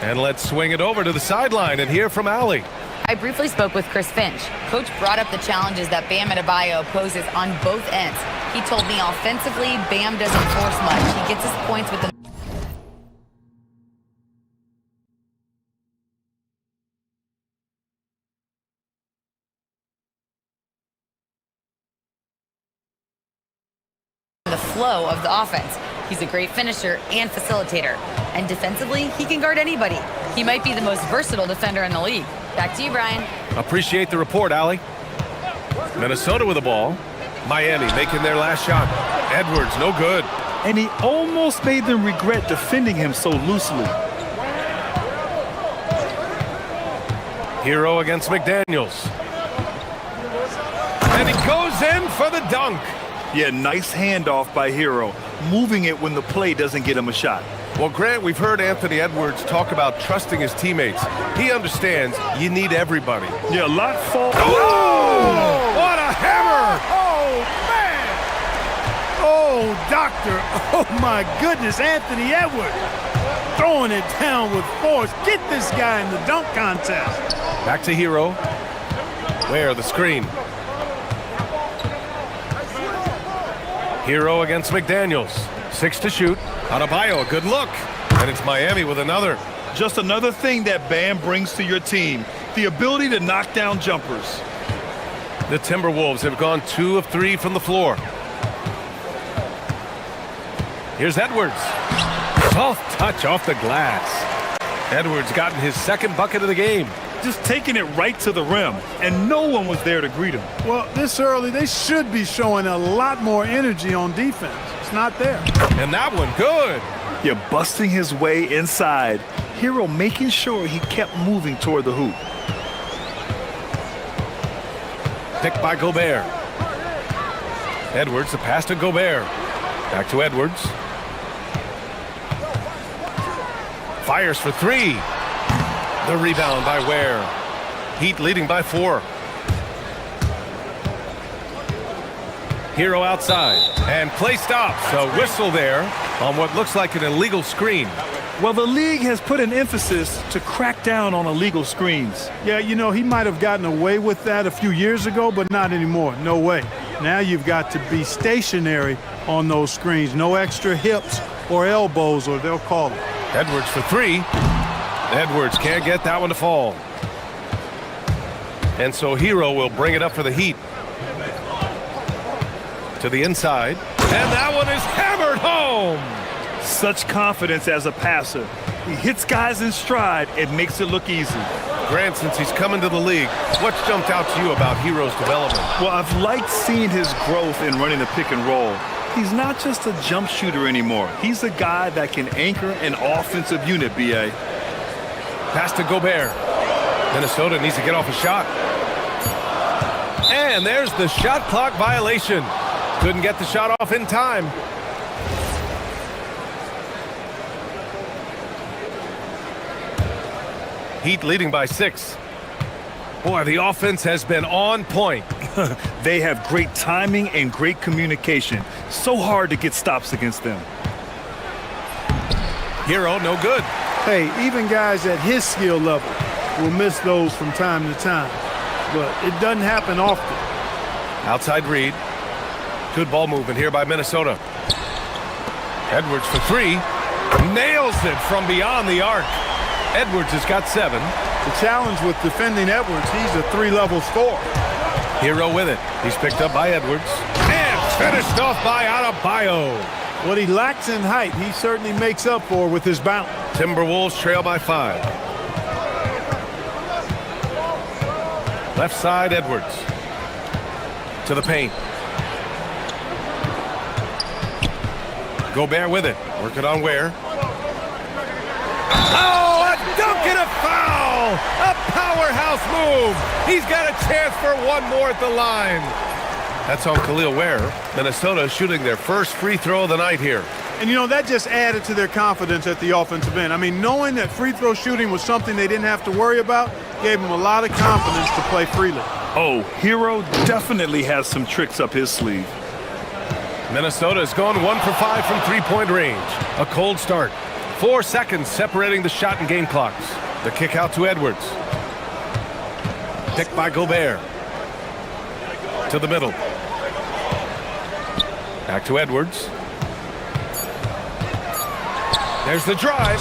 And let's swing it over to the sideline and hear from Allie. I briefly spoke with Chris Finch. Coach brought up the challenges that Bam Adebayo poses on both ends. He told me offensively, Bam doesn't force much. He gets his points with the flow of the offense. He's a great finisher and facilitator. And defensively, he can guard anybody. He might be the most versatile defender in the league. Back to you, Brian. Appreciate the report, Allie. Minnesota with the ball. Miami making their last shot. Edwards, no good. And he almost made them regret defending him so loosely. Hero against McDaniels. And he goes in for the dunk. Yeah, nice handoff by Hero, moving it when the play doesn't get him a shot. Well, Grant, we've heard Anthony Edwards talk about trusting his teammates. He understands you need everybody. Yeah, a lot fall. Oh! What a hammer! Oh, man! Oh, doctor. Oh, my goodness, Anthony Edwards. Throwing it down with force. Get this guy in the dunk contest. Back to Hero. Where the screen. Hero against McDaniels. 6 to shoot. Adebayo, a good look. And it's Miami with another. Just another thing that Bam brings to your team, the ability to knock down jumpers. The Timberwolves have gone 2 of 3 from the floor. Here's Edwards. Soft touch off the glass. Edwards gotten his second bucket of the game. Just taking it right to the rim, and no one was there to greet him. Well, this early, they should be showing a lot more energy on defense. It's not there. And that one, good. Yeah, busting his way inside. Hero making sure he kept moving toward the hoop. Picked by Gobert. Edwards, the pass to Gobert. Back to Edwards. Fires for 3. The rebound by Ware. Heat leading by 4. Hero outside. And play stops. A whistle there on what looks like an illegal screen. Well, the league has put an emphasis to crack down on illegal screens. Yeah, you know, he might have gotten away with that a few years ago, but not anymore. No way. Now you've got to be stationary on those screens. No extra hips or elbows, or they'll call it. Edwards for 3. Edwards can't get that one to fall. And so Hero will bring it up for the Heat. To the inside. And that one is hammered home. Such confidence as a passer. He hits guys in stride. It makes it look easy. Grant, since he's come into the league, what's jumped out to you about Hero's development? Well, I've liked seeing his growth in running the pick and roll. He's not just a jump shooter anymore. He's a guy that can anchor an offensive unit, B.A. Pass to Gobert. Minnesota needs to get off a shot. And there's the shot clock violation. Couldn't get the shot off in time. Heat leading by 6. Boy, the offense has been on point. They have great timing and great communication. So hard to get stops against them. Hero, no good. Hey, even guys at his skill level will miss those from time to time. But it doesn't happen often. Outside Reed. Good ball movement here by Minnesota. Edwards for 3. Nails it from beyond the arc. Edwards has got 7. The challenge with defending Edwards, he's a 3-level scorer. Hero with it. He's picked up by Edwards. And finished off by Adebayo. What he lacks in height, he certainly makes up for with his bounce. Timberwolves trail by 5. Left side, Edwards. To the paint. Gobert with it. Work it on Ware. Oh, a dunk and a foul! A powerhouse move! He's got a chance for one more at the line. That's on Khalil Ware. Minnesota shooting their first free throw of the night here. And, you know, that just added to their confidence at the offensive end. I mean, knowing that free throw shooting was something they didn't have to worry about gave them a lot of confidence to play freely. Oh, Hero definitely has some tricks up his sleeve. Minnesota has gone 1 for 5 from three-point range. A cold start. 4 seconds separating the shot and game clocks. The kick out to Edwards. Picked by Gobert. To the middle. Back to Edwards. There's the drive.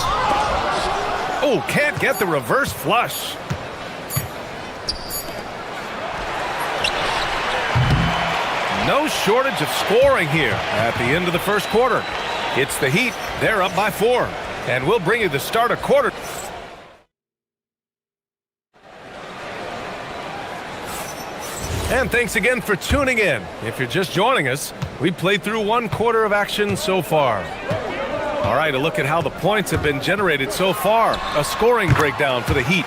Oh, can't get the reverse flush. No shortage of scoring here at the end of the first quarter. It's the Heat. They're up by 4. And we'll bring you the start of quarter. And thanks again for tuning in. If you're just joining us, we've played through 1 quarter of action so far. All right, a look at how the points have been generated so far. A scoring breakdown for the Heat.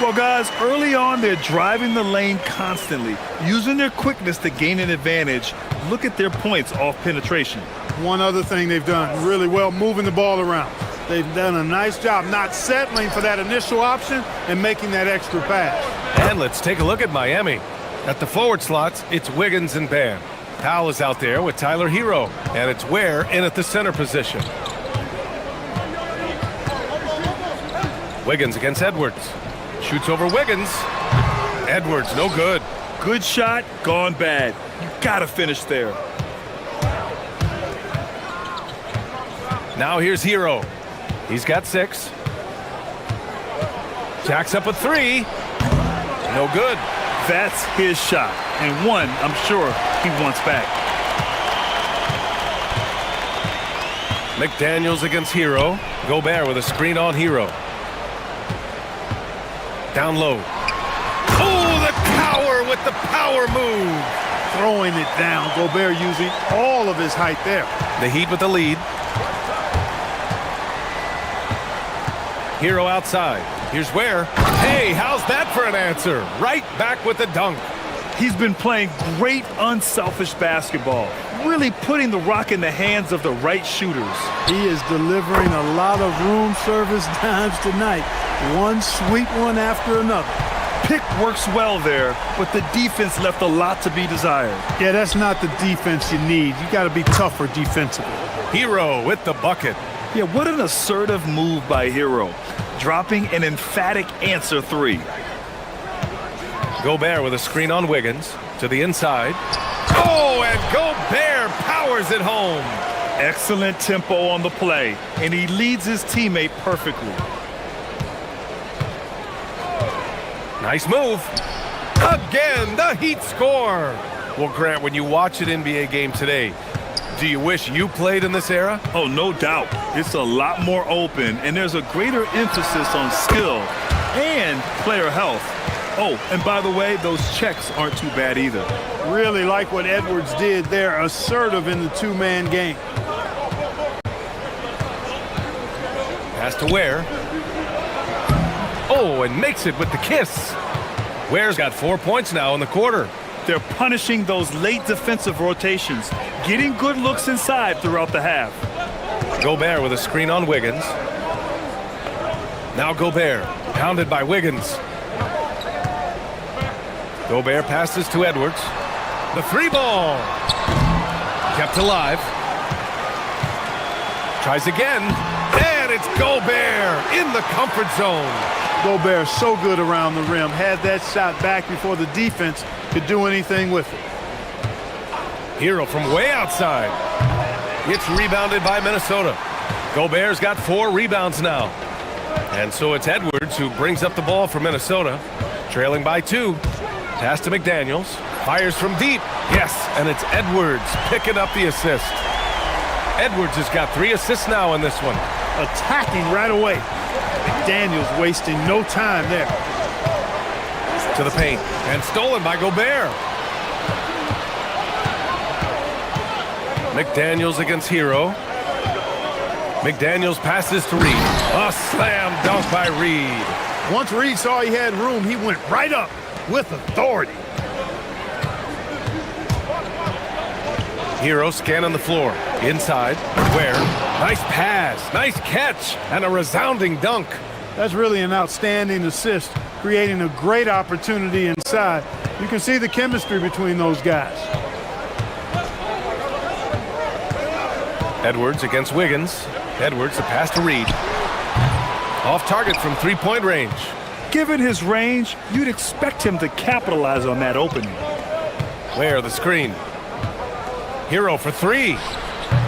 Well, guys, early on, they're driving the lane constantly, using their quickness to gain an advantage. Look at their points off penetration. One other thing they've done really well, moving the ball around. They've done a nice job not settling for that initial option and making that extra pass. And let's take a look at Miami. At the forward slots, it's Wiggins and Bam. Powell is out there with Tyler Hero, and it's Ware in at the center position. Wiggins against Edwards. Shoots over Wiggins. Edwards, no good. Good shot, gone bad. You gotta finish there. Now here's Hero. He's got 6. Jacks up a 3. No good. That's his shot, and one I'm sure he wants back. McDaniels against Hero. Gobert with a screen on Hero. Down low. Oh, the power with the power move. Throwing it down. Gobert using all of his height there. The Heat with the lead. Hero outside. Here's Ware. Hey, how's that for an answer? Right back with the dunk. He's been playing great unselfish basketball, really putting the rock in the hands of the right shooters. He is delivering a lot of room service dimes tonight. One sweet one after another. Pick works well there, but the defense left a lot to be desired. Yeah, that's not the defense you need. You got to be tougher defensively. Hero with the bucket. Yeah, what an assertive move by Hero, dropping an emphatic answer 3. Gobert with a screen on Wiggins to the inside. Oh, and Gobert powers it home. Excellent tempo on the play, and he leads his teammate perfectly. Nice move. Again, the Heat score. Well, Grant, when you watch an NBA game today, do you wish you played in this era? Oh, no doubt. It's a lot more open, and there's a greater emphasis on skill and player health. Oh, and by the way, those checks aren't too bad either. Really like what Edwards did there, assertive in the two-man game. Pass to Ware. Oh, and makes it with the kiss. Ware's got 4 points now in the quarter. They're punishing those late defensive rotations, getting good looks inside throughout the half. Gobert with a screen on Wiggins. Now Gobert, pounded by Wiggins. Gobert passes to Edwards. The 3-ball. Kept alive. Tries again. And it's Gobert in the comfort zone. Gobert so good around the rim. Had that shot back before the defense could do anything with it. Hero from way outside. It's rebounded by Minnesota. Gobert's got 4 rebounds now. And so it's Edwards who brings up the ball for Minnesota. Trailing by 2. Pass to McDaniels. Fires from deep. Yes, and it's Edwards picking up the assist. Edwards has got 3 assists now in this one. Attacking right away. McDaniels wasting no time there. To the paint. And stolen by Gobert. McDaniels against Hero. McDaniels passes to Reed. A slam dunk by Reed. Once Reed saw he had room, he went right up with authority. Hero scanning the floor. Inside. Where? Nice pass. Nice catch. And a resounding dunk. That's really an outstanding assist, creating a great opportunity inside. You can see the chemistry between those guys. Edwards against Wiggins. Edwards, the pass to Reed. Off target from three-point range. Given his range, you'd expect him to capitalize on that opening. Where the screen. Hero for three.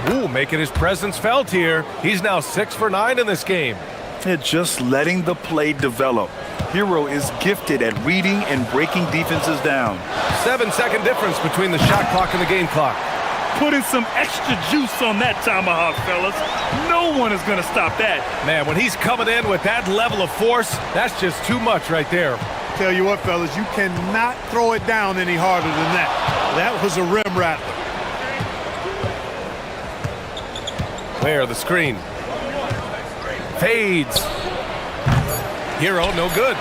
Ooh, making his presence felt here. He's now 6 for 9 in this game. They're just letting the play develop. Hero is gifted at reading and breaking defenses down. 7-second difference between the shot clock and the game clock. Putting some extra juice on that tomahawk, fellas. No one is going to stop that. Man, when he's coming in with that level of force, that's just too much right there. Tell you what, fellas, you cannot throw it down any harder than that. That was a rim rattler. Where the screen. Fades. Hero, no good.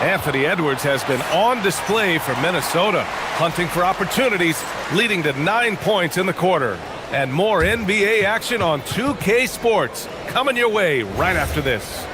Anthony Edwards has been on display for Minnesota, hunting for opportunities, leading to 9 points in the quarter. And more NBA action on 2K Sports coming your way right after this.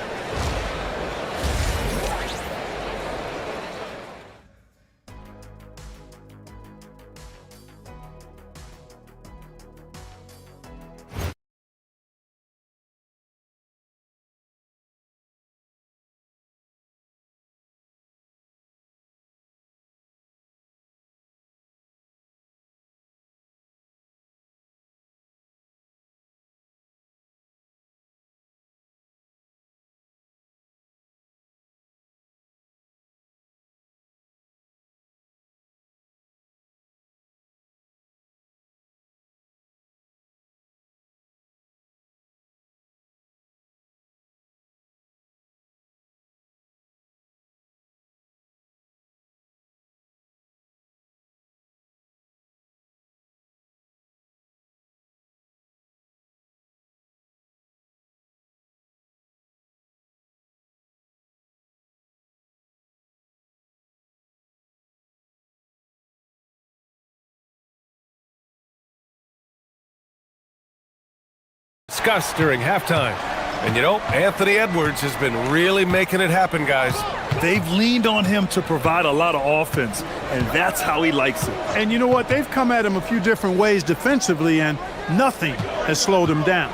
Discussed during halftime. And you know, Anthony Edwards has been really making it happen, guys. They've leaned on him to provide a lot of offense, and that's how he likes it. And you know what? They've come at him a few different ways defensively, and nothing has slowed him down.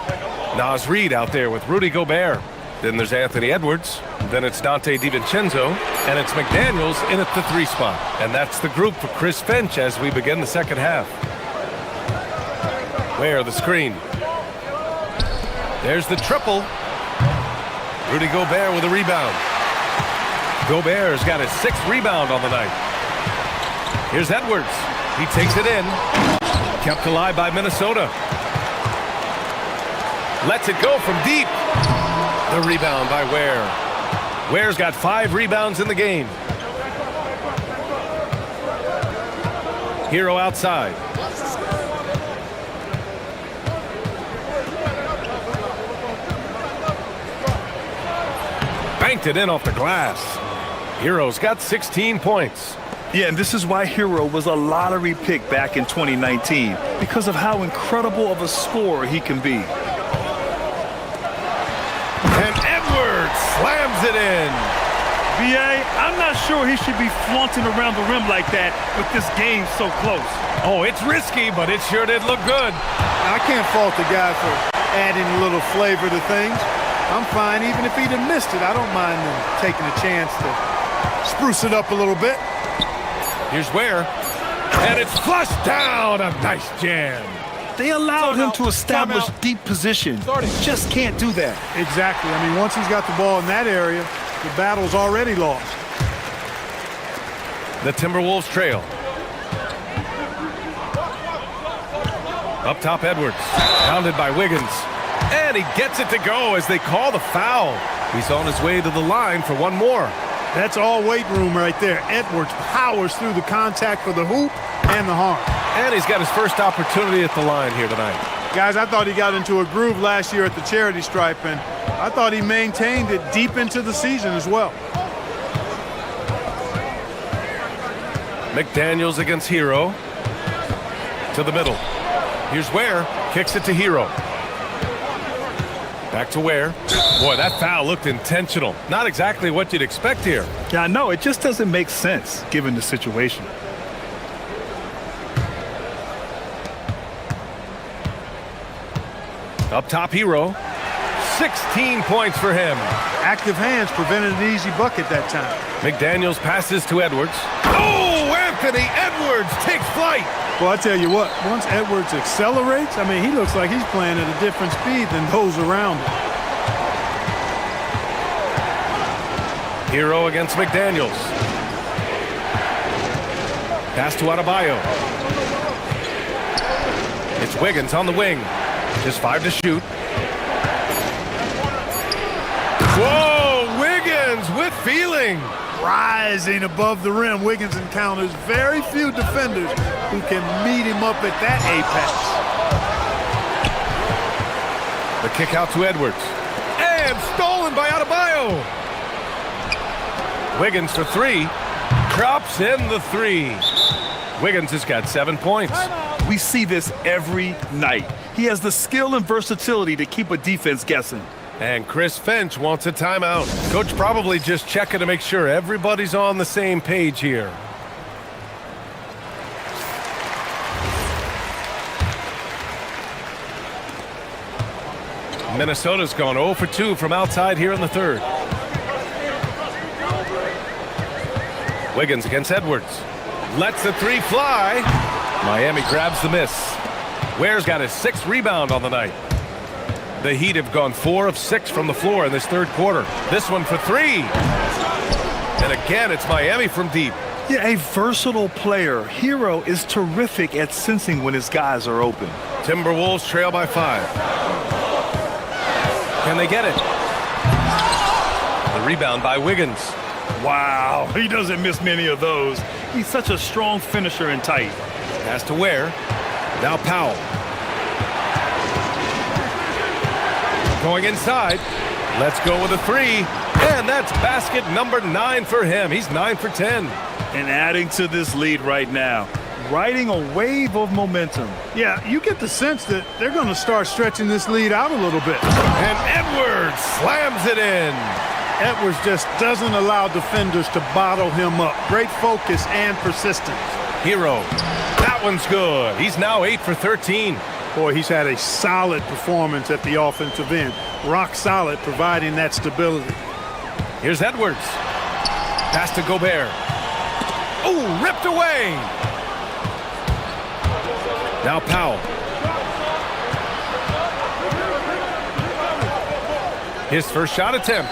Nas Reed out there with Rudy Gobert. Then there's Anthony Edwards. Then it's Dante DiVincenzo. And it's McDaniels in at the 3 spot. And that's the group for Chris Finch as we begin the second half. Where the screen. There's the triple. Rudy Gobert with a rebound. Gobert's got his 6th rebound on the night. Here's Edwards. He takes it in. Kept alive by Minnesota. Lets it go from deep. The rebound by Ware. Ware's got 5 rebounds in the game. Hero outside. Banked it in off the glass. Hero's got 16 points. Yeah, and this is why Hero was a lottery pick back in 2019, because of how incredible of a scorer he can be. And Edwards slams it in. B.A., I'm not sure he should be flaunting around the rim like that with this game so close. Oh, it's risky, but it sure did look good. I can't fault the guy for adding a little flavor to things. I'm fine even if he'd have missed it. I don't mind them taking a chance to spruce it up a little bit. Here's Ware. And it's flushed down. A nice jam. They allowed him to establish deep position. Just can't do that. Exactly. I mean, once he's got the ball in that area, the battle's already lost. The Timberwolves trail. Up top, Edwards. Pounded by Wiggins. And he gets it to go as they call the foul. He's on his way to the line for one more. That's all weight room right there. Edwards powers through the contact for the hoop and the harm. And he's got his first opportunity at the line here tonight. Guys, I thought he got into a groove last year at the charity stripe, and I thought he maintained it deep into the season as well. McDaniels against Hero. To the middle. Here's Ware. Kicks it to Hero. Back to Ware. Boy, that foul looked intentional. Not exactly what you'd expect here. Yeah, I know. It just doesn't make sense given the situation. Up top, Hero. 16 points for him. Active hands prevented an easy bucket that time. McDaniels passes to Edwards. Oh, Anthony Edwards takes flight. Well, I tell you what, once Edwards accelerates, I mean, he looks like he's playing at a different speed than those around him. Hero against McDaniels. Pass to Adebayo. It's Wiggins on the wing. Just 5 to shoot. Whoa, Wiggins with feeling. Rising above the rim, Wiggins encounters very few defenders who can meet him up at that apex. The kick out to Edwards. And stolen by Adebayo. Wiggins for 3. Drops in the 3. Wiggins has got 7 points. We see this every night. He has the skill and versatility to keep a defense guessing. And Chris Finch wants a timeout. Coach probably just checking to make sure everybody's on the same page here. Minnesota's gone 0 for 2 from outside here in the third. Wiggins against Edwards. Lets the 3 fly. Miami grabs the miss. Ware's got his 6th rebound on the night. The Heat have gone 4 of 6 from the floor in this third quarter. This one for 3. And again, it's Miami from deep. Yeah, a versatile player. Hero is terrific at sensing when his guys are open. Timberwolves trail by 5. Can they get it? The rebound by Wiggins. Wow, he doesn't miss many of those. He's such a strong finisher and tight. Pass to Ware. Now Powell. Going inside. Let's go with a 3. And that's basket number 9 for him. He's 9 for 10. And adding to this lead right now. Riding a wave of momentum. Yeah, you get the sense that they're going to start stretching this lead out a little bit. And Edwards slams it in. Edwards just doesn't allow defenders to bottle him up. Great focus and persistence. Hero. That one's good. He's now 8 for 13. Boy, he's had a solid performance at the offensive end. Rock solid, providing that stability. Here's Edwards. Pass to Gobert. Oh, ripped away. Now Powell. His first shot attempt.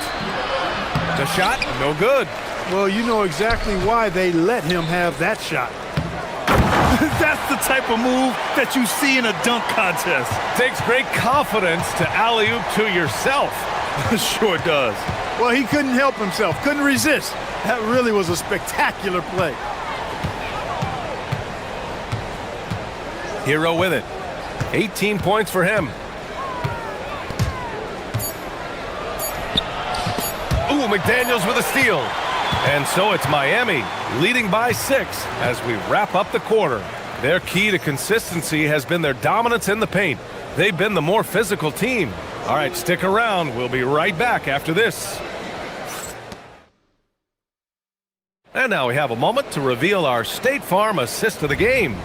The shot, no good. Well, you know exactly why they let him have that shot. That's the type of move that you see in a dunk contest. Takes great confidence to alley-oop to yourself. Sure does. Well, he couldn't help himself, couldn't resist. That really was a spectacular play. Hero with it. 18 points for him. Ooh, McDaniels with a steal. And so it's Miami leading by 6 as we wrap up the quarter. Their key to consistency has been their dominance in the paint. They've been the more physical team. All right, stick around. We'll be right back after this. And now we have a moment to reveal our State Farm assist of the game.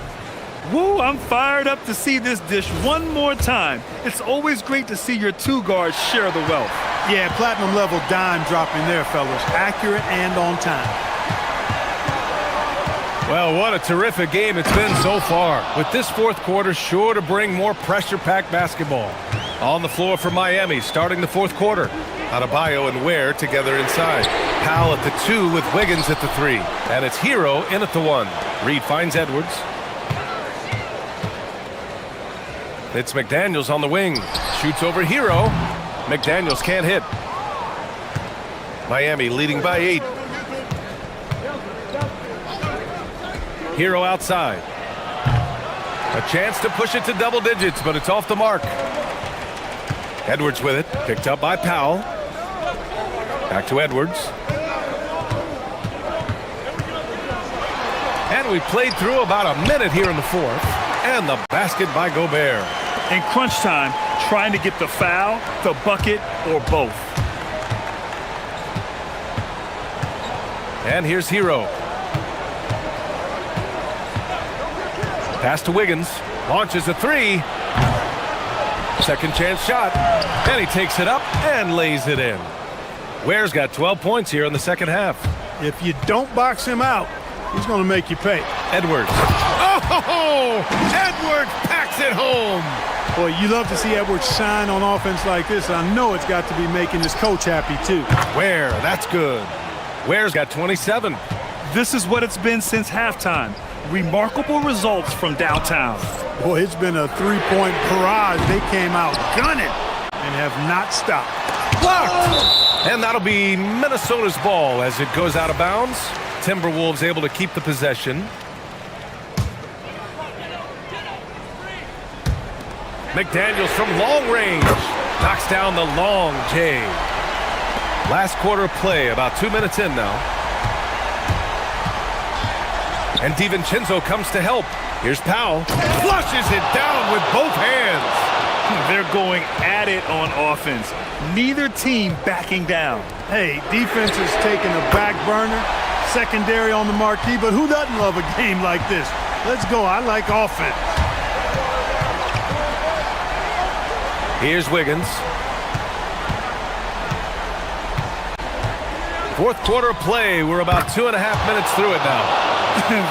Woo, I'm fired up to see this dish one more time. It's always great to see your 2 guards share the wealth. Yeah, platinum level dime dropping there, fellas. Accurate and on time. Well, what a terrific game it's been so far. With this fourth quarter sure to bring more pressure-packed basketball. On the floor for Miami starting the fourth quarter. Adebayo and Ware together inside. Powell at the 2 with Wiggins at the 3. And it's Hero in at the 1. Reed finds Edwards. It's McDaniels on the wing. Shoots over Hero. McDaniels can't hit. Miami leading by 8. Hero outside. A chance to push it to double digits, but it's off the mark. Edwards with it, picked up by Powell. Back to Edwards. And we played through about a minute here in the fourth. And the basket by Gobert. In crunch time, trying to get the foul, the bucket, or both. And here's Hero. Pass to Wiggins. Launches a three. Second chance shot. And he takes it up and lays it in. Ware's got 12 points here in the second half. If you don't box him out, he's going to make you pay. Edwards. Oh! Edwards packs it home. Boy, you love to see Edwards shine on offense like this. I know it's got to be making his coach happy, too. Ware, that's good. Ware's got 27. This is what it's been since halftime. Remarkable results from downtown. Boy, it's been a three-point barrage. They came out gunning and have not stopped. Blocked! And that'll be Minnesota's ball as it goes out of bounds. Timberwolves able to keep the possession. McDaniels from long range knocks down the long J. Last quarter of play, about 2 minutes in now. And DiVincenzo comes to help. Here's Powell. Flushes it down with both hands. They're going at it on offense. Neither team backing down. Hey, defense is taking a back burner. Secondary on the marquee, but who doesn't love a game like this? Let's go. I like offense. Here's Wiggins. Fourth quarter of play. We're about 2.5 minutes through it now.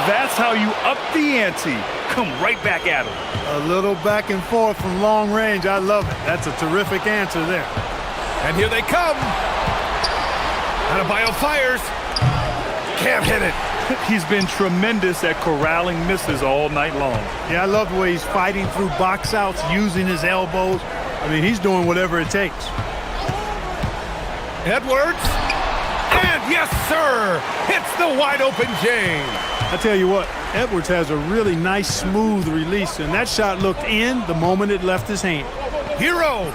That's how you up the ante. Come right back at him. A little back and forth from long range. I love it. That's a terrific answer there. And here they come. Adebayo fires. Can't hit it. He's been tremendous at corralling misses all night long. Yeah, I love the way he's fighting through box outs, using his elbows. I mean, he's doing whatever it takes. Edwards. And yes, sir. Hits the wide open James. I tell you what, Edwards has a really nice, smooth release, and that shot looked in the moment it left his hand. Hero.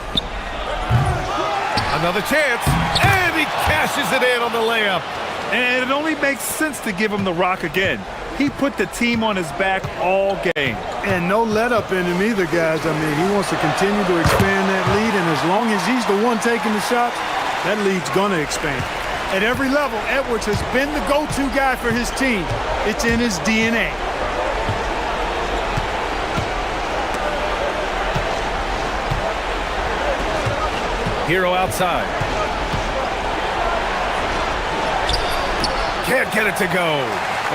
Another chance. And he cashes it in on the layup. And it only makes sense to give him the rock again. He put the team on his back all game. And no let up in him either, guys. I mean, he wants to continue to expand that lead, and as long as he's the one taking the shots, that lead's going to expand. At every level, Edwards has been the go-to guy for his team. It's in his DNA. Hero outside. Can't get it to go.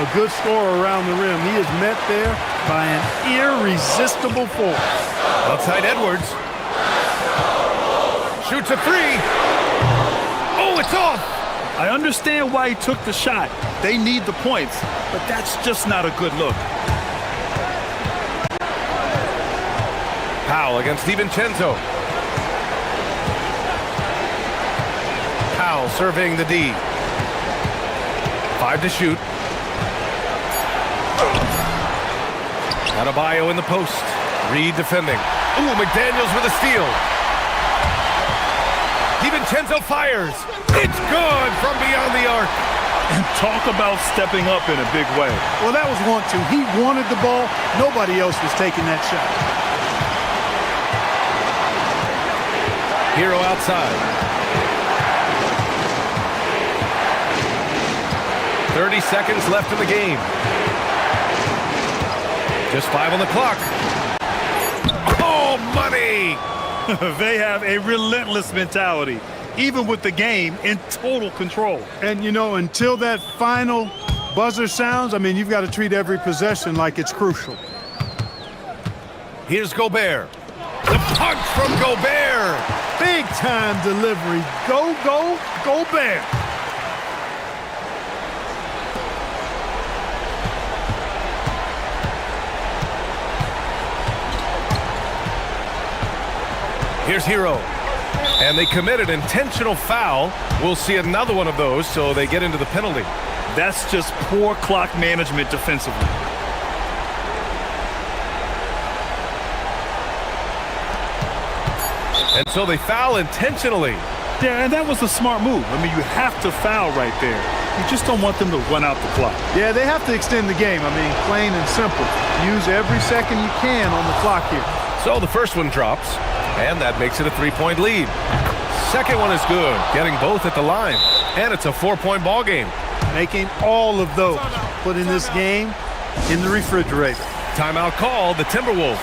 A good scorer around the rim. He is met there by an irresistible force. Outside Edwards. Shoots a three. Oh, it's off. I understand why he took the shot. They need the points, but that's just not a good look. Powell against DiVincenzo. Powell surveying the D. 5 to shoot. Adebayo in the post. Reed defending. Ooh, McDaniels with a steal. DiVincenzo fires. It's good from beyond the arc. And talk about stepping up in a big way. Well, that was 1-2. He wanted the ball. Nobody else was taking that shot. Hero outside. 30 seconds left in the game. Just 5 on the clock. Oh, money! They have a relentless mentality, even with the game in total control. And, you know, until that final buzzer sounds, I mean, you've got to treat every possession like it's crucial. Here's Gobert. The punch from Gobert. Big-time delivery. Go, Gobert. Here's Hero. And they committed intentional foul. We'll see another one of those, so they get into the penalty. That's just poor clock management defensively. And so they foul intentionally. Yeah, and that was a smart move. I mean, you have to foul right there. You just don't want them to run out the clock. Yeah, they have to extend the game. I mean, plain and simple. Use every second you can on the clock here. So the first one drops, and that makes it a 3-point lead. Second one is good, getting both at the line. And it's a 4-point ball game. Making all of those. Putting this game in the refrigerator. Timeout called, the Timberwolves.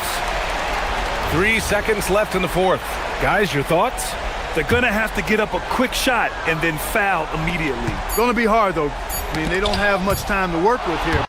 3 seconds left in the fourth. Guys, your thoughts? They're going to have to get up a quick shot and then foul immediately. Going to be hard, though. I mean, they don't have much time to work with here.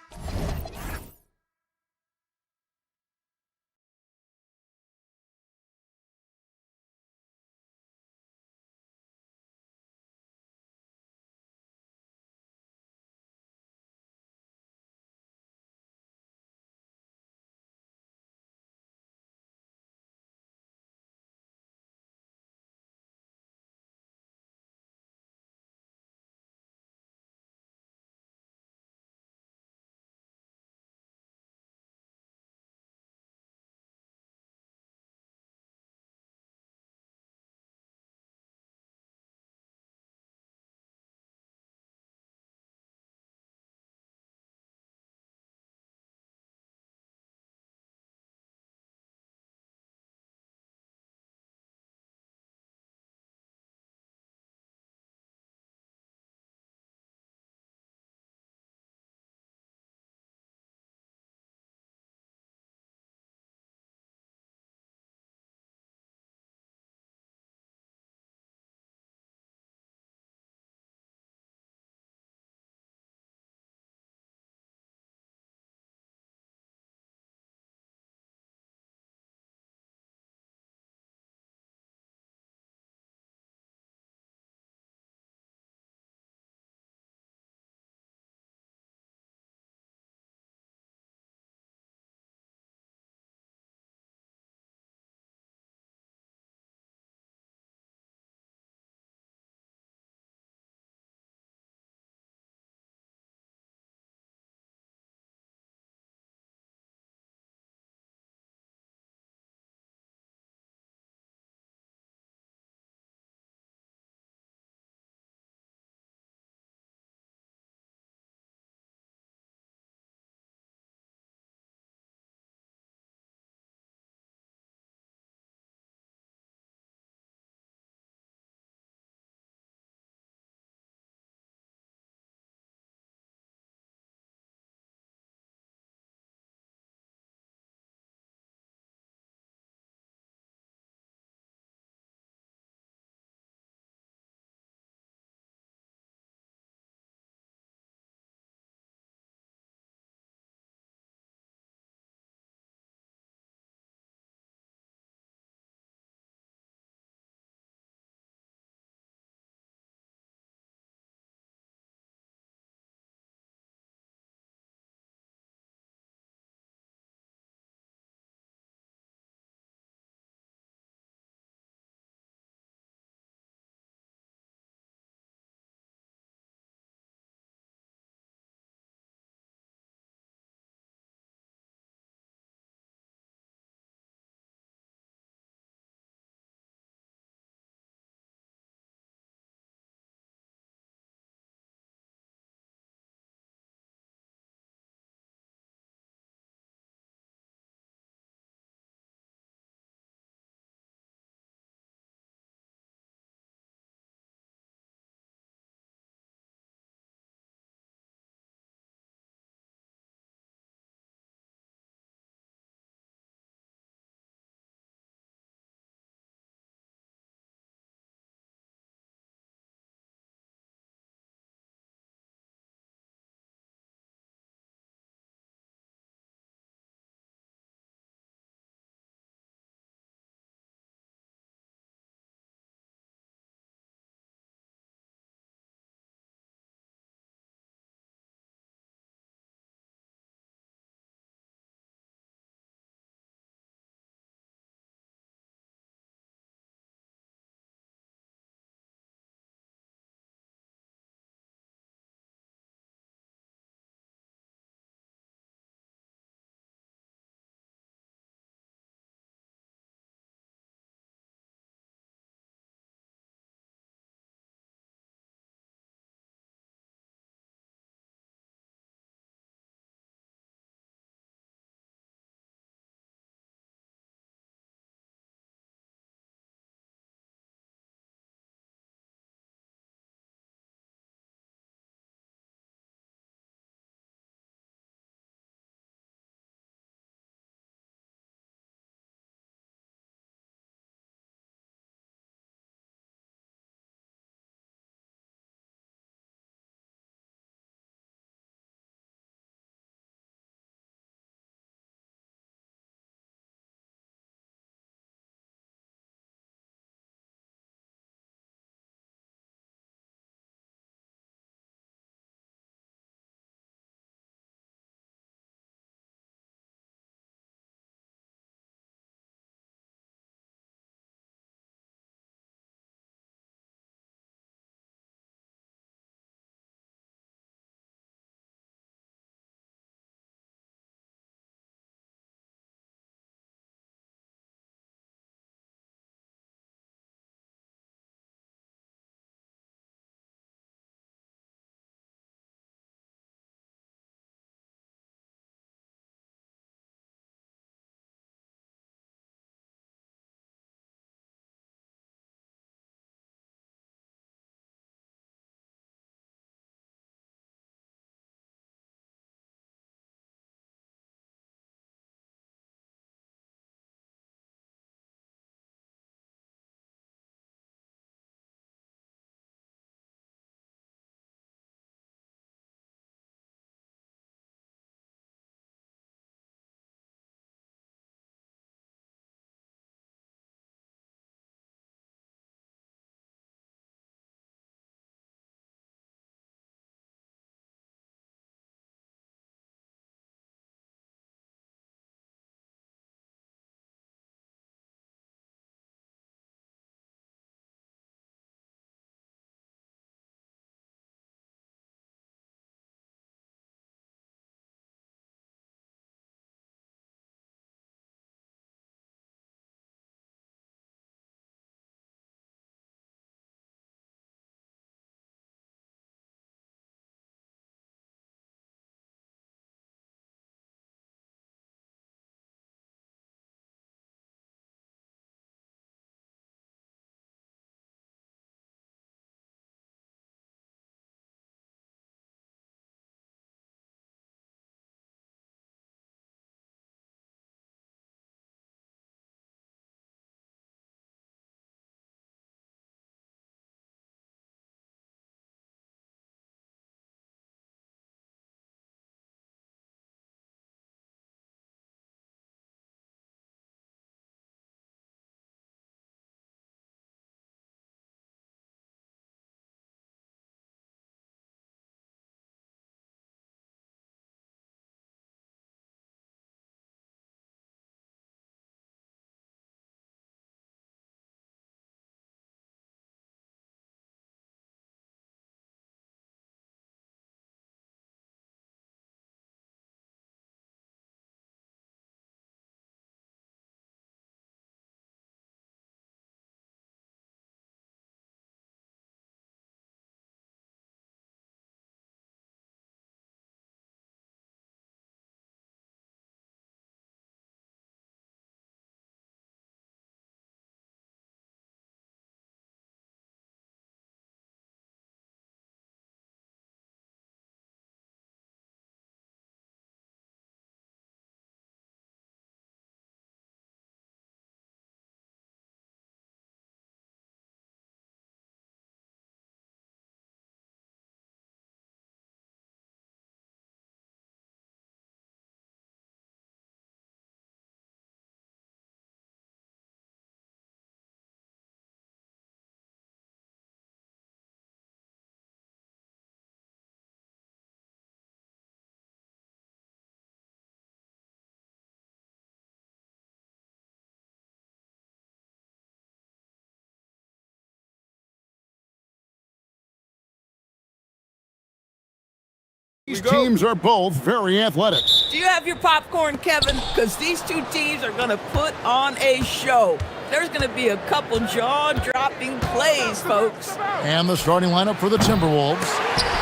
These teams are both very athletic. Do you have your popcorn, Kevin? Because these two teams are going to put on a show. There's going to be a couple jaw-dropping plays, folks. And the starting lineup for the Timberwolves.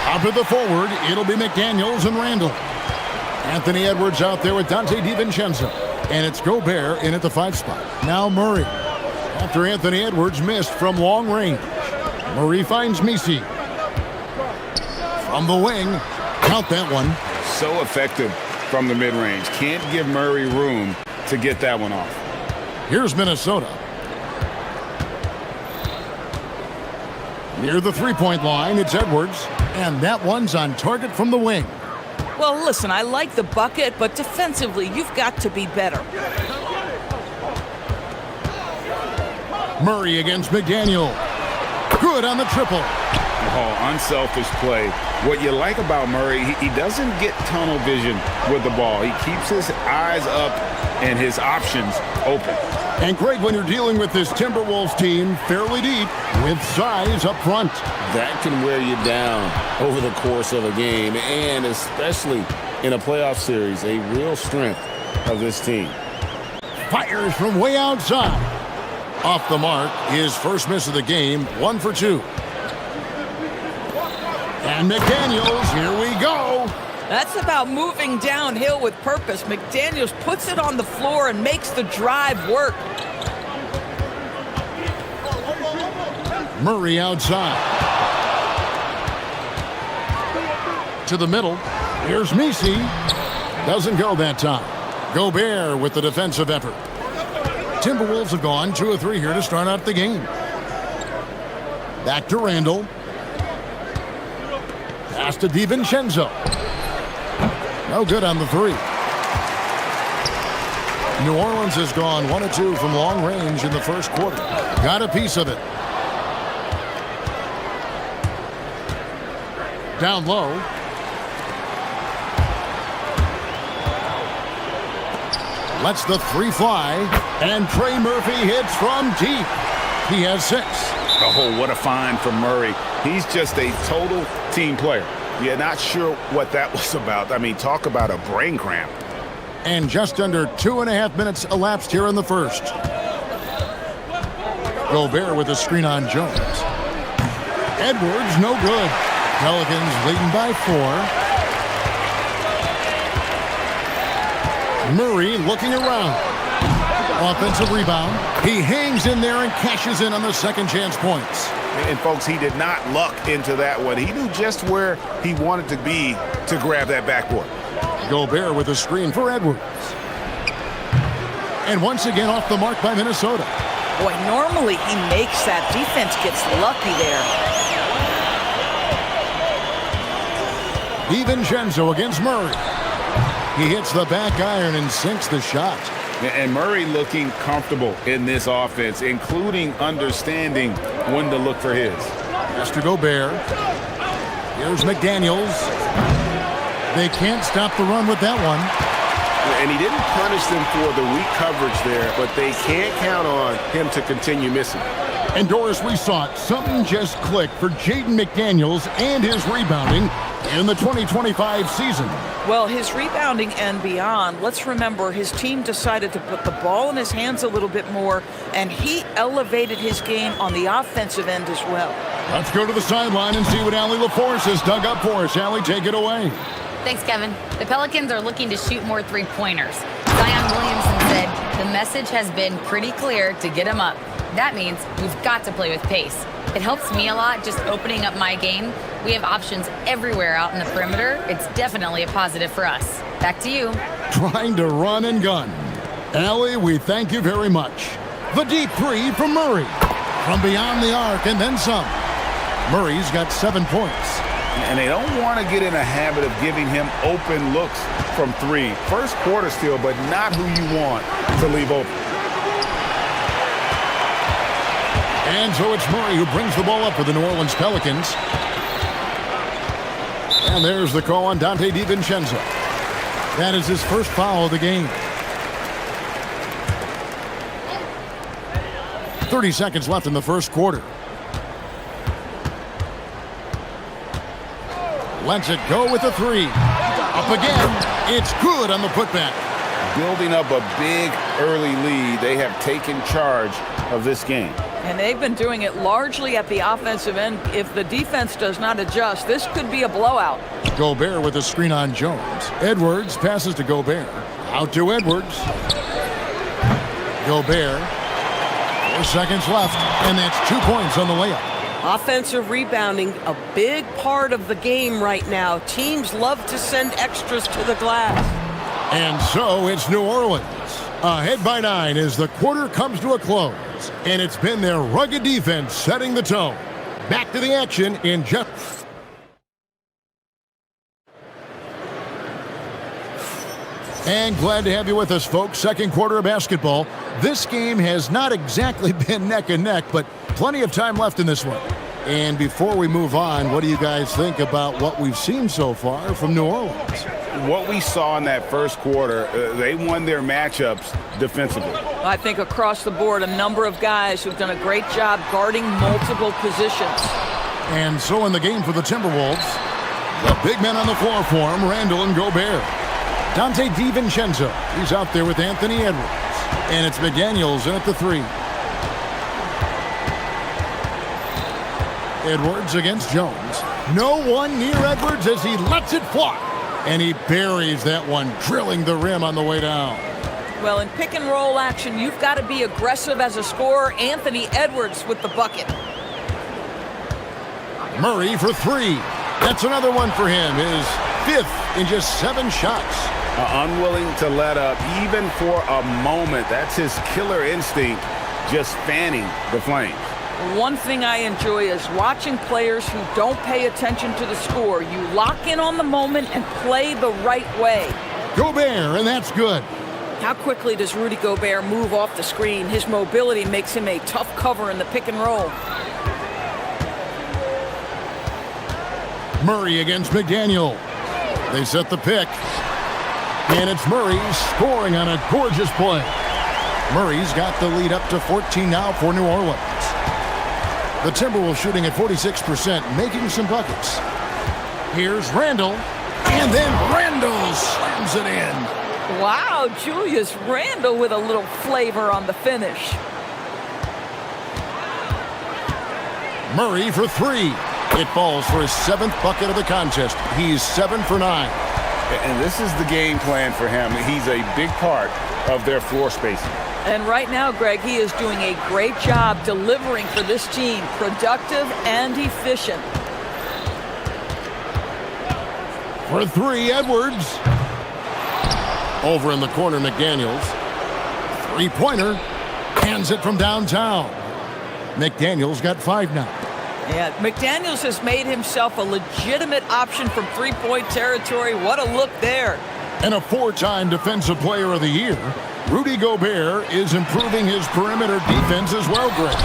Out to the forward, it'll be McDaniels and Randall. Anthony Edwards out there with Dante DiVincenzo. And it's Gobert in at the 5 spot. Now Murray. After Anthony Edwards missed from long range. Murray finds Misi. From the wing. Count that one. So effective from the mid-range. Can't give Murray room to get that one off. Here's Minnesota. Near the three-point line, it's Edwards. And that one's on target from the wing. Well, listen, I like the bucket, but defensively, you've got to be better. Murray against McDaniel. Good on the triple. Oh, unselfish play. What you like about Murray, he doesn't get tunnel vision with the ball. He keeps his eyes up and his options open. And Greg, when you're dealing with this Timberwolves team fairly deep with size up front. That can wear you down over the course of a game, and especially in a playoff series, a real strength of this team. Fires from way outside. Off the mark, his first miss of the game, 1 for 2. And McDaniels, here we go. That's about moving downhill with purpose. McDaniels puts it on the floor and makes the drive work. Murray outside. To the middle. Here's Misi. Doesn't go that time. Gobert with the defensive effort. Timberwolves have gone 2 of 3 here to start out the game. Back to Randall. Pass to DiVincenzo. No good on the 3. New Orleans has gone 1 of 2 from long range in the first quarter. Got a piece of it. Down low. Lets the 3 fly. And Trey Murphy hits from deep. He has 6. Oh, what a find from Murray. He's just a total team player. Yeah, not sure what that was about. I mean, talk about a brain cramp. And just under 2.5 minutes elapsed here in the first. Gobert with a screen on Jones. Edwards, no good. Pelicans leading by 4. Murray looking around. Offensive rebound. He hangs in there and cashes in on the second chance points. And folks, he did not luck into that one. He knew just where he wanted to be to grab that backboard. Gobert with a screen for Edwards. And once again off the mark by Minnesota. Boy, normally he makes that. Defense gets lucky there. DiVincenzo against Murray. He hits the back iron and sinks the shot. And Murray looking comfortable in this offense, including understanding when to look for his. Pass to Gobert. Here's McDaniels. They can't stop the run with that one. And he didn't punish them for the weak coverage there, but they can't count on him to continue missing. And Doris, we saw it. Something just clicked for Jaden McDaniels and his rebounding in the 2025 season. Well, his rebounding and beyond, let's remember his team decided to put the ball in his hands a little bit more, and he elevated his game on the offensive end as well. Let's go to the sideline and see what Allie LaForce has dug up for us. Allie, take it away. Thanks, Kevin. The Pelicans are looking to shoot more three-pointers. Zion Williamson said the message has been pretty clear to get him up. That means we've got to play with pace. It helps me a lot just opening up my game. We have options everywhere out in the perimeter. It's definitely a positive for us. Back to you. Trying to run and gun. Allie, we thank you very much. The deep 3 from Murray. From beyond the arc and then some. Murray's got 7 points. And they don't want to get in a habit of giving him open looks from 3. First quarter still, but not who you want to leave open. And so it's Murray who brings the ball up for the New Orleans Pelicans. And there's the call on Dante DiVincenzo. That is his first foul of the game. 30 seconds left in the first quarter. Lets it go with the three. Up again. It's good on the putback. Building up a big early lead. They have taken charge of this game. And they've been doing it largely at the offensive end. If the defense does not adjust, this could be a blowout. Gobert with a screen on Jones. Edwards passes to Gobert. Out to Edwards. Gobert. 4 seconds left, and that's 2 points on the layup. Offensive rebounding, a big part of the game right now. Teams love to send extras to the glass. And so it's New Orleans. Ahead by 9 as the quarter comes to a close. And it's been their rugged defense setting the tone. Back to the action in just... And glad to have you with us, folks. Second quarter of basketball. This game has not exactly been neck and neck, but plenty of time left in this one. And before we move on, what do you guys think about what we've seen so far from New Orleans? What we saw in that first quarter, they won their matchups defensively. I think across the board, a number of guys who've done a great job guarding multiple positions. And so in the game for the Timberwolves, the big men on the floor for him, Randall and Gobert. Dante DiVincenzo, he's out there with Anthony Edwards. And it's McDaniels in at the 3. Edwards against Jones. No one near Edwards as he lets it fly. And he buries that one, drilling the rim on the way down. Well, in pick and roll action, you've got to be aggressive as a scorer. Anthony Edwards with the bucket. Murray for 3. That's another one for him. His 5th in just 7 shots. Unwilling to let up even for a moment. That's his killer instinct, just fanning the flames. One thing I enjoy is watching players who don't pay attention to the score. You lock in on the moment and play the right way. Gobert, and that's good. How quickly does Rudy Gobert move off the screen? His mobility makes him a tough cover in the pick and roll. Murray against McDaniel. They set the pick. And it's Murray scoring on a gorgeous play. Murray's got the lead up to 14 now for New Orleans. The Timberwolves shooting at 46%, making some buckets. Here's Randall, and then Randall slams it in. Wow, Julius Randall with a little flavor on the finish. Murray for 3. It falls for his 7th bucket of the contest. He's 7 for 9. And this is the game plan for him. He's a big part of their floor spacing. And right now, Greg, he is doing a great job delivering for this team, productive and efficient. For 3, Edwards. Over in the corner, McDaniels. 3-pointer. Hands it from downtown. McDaniels got 5 now. Yeah, McDaniels has made himself a legitimate option from three-point territory. What a look there. And a 4-time Defensive Player of the Year, Rudy Gobert is improving his perimeter defense as well, Greg.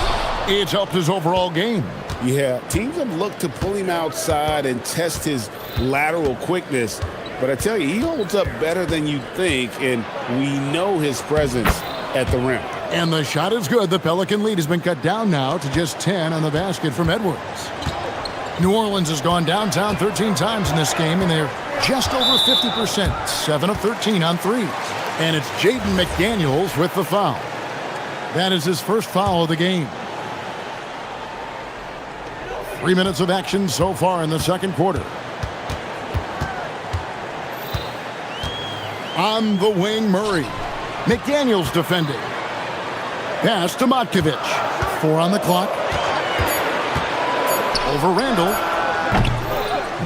It's helped his overall game. Yeah, teams have looked to pull him outside and test his lateral quickness. But I tell you, he holds up better than you'd think, and we know his presence at the rim. And the shot is good. The Pelican lead has been cut down now to just 10 on the basket from Edwards. New Orleans has gone downtown 13 times in this game, and they're just over 50%, 7 of 13 on threes. And it's Jaden McDaniels with the foul. That is his first foul of the game. 3 minutes of action so far in the second quarter. On the wing, Murray. McDaniels defending. Pass to Matkovic. 4 on the clock. Over Randall.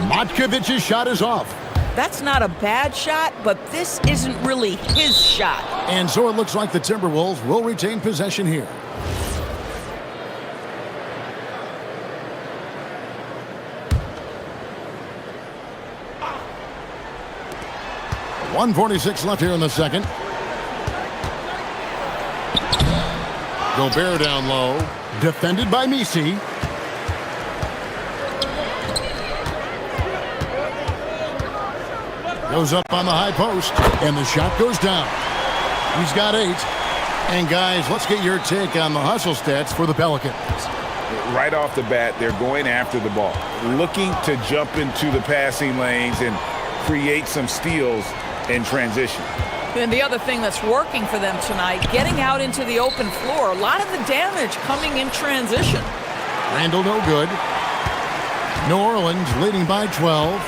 Matkovic's shot is off. That's not a bad shot, but this isn't really his shot. And so it looks like the Timberwolves will retain possession here. .146 left here in the second. Gobert down low. Defended by Misi. Goes up on the high post. And the shot goes down. He's got 8. And guys, let's get your take on the hustle stats for the Pelicans. Right off the bat, they're going after the ball. looking to jump into the passing lanes and create some steals in transition. And the other thing that's working for them tonight, getting out into the open floor. A lot of the damage coming in transition. Randall no good. New Orleans leading by 12.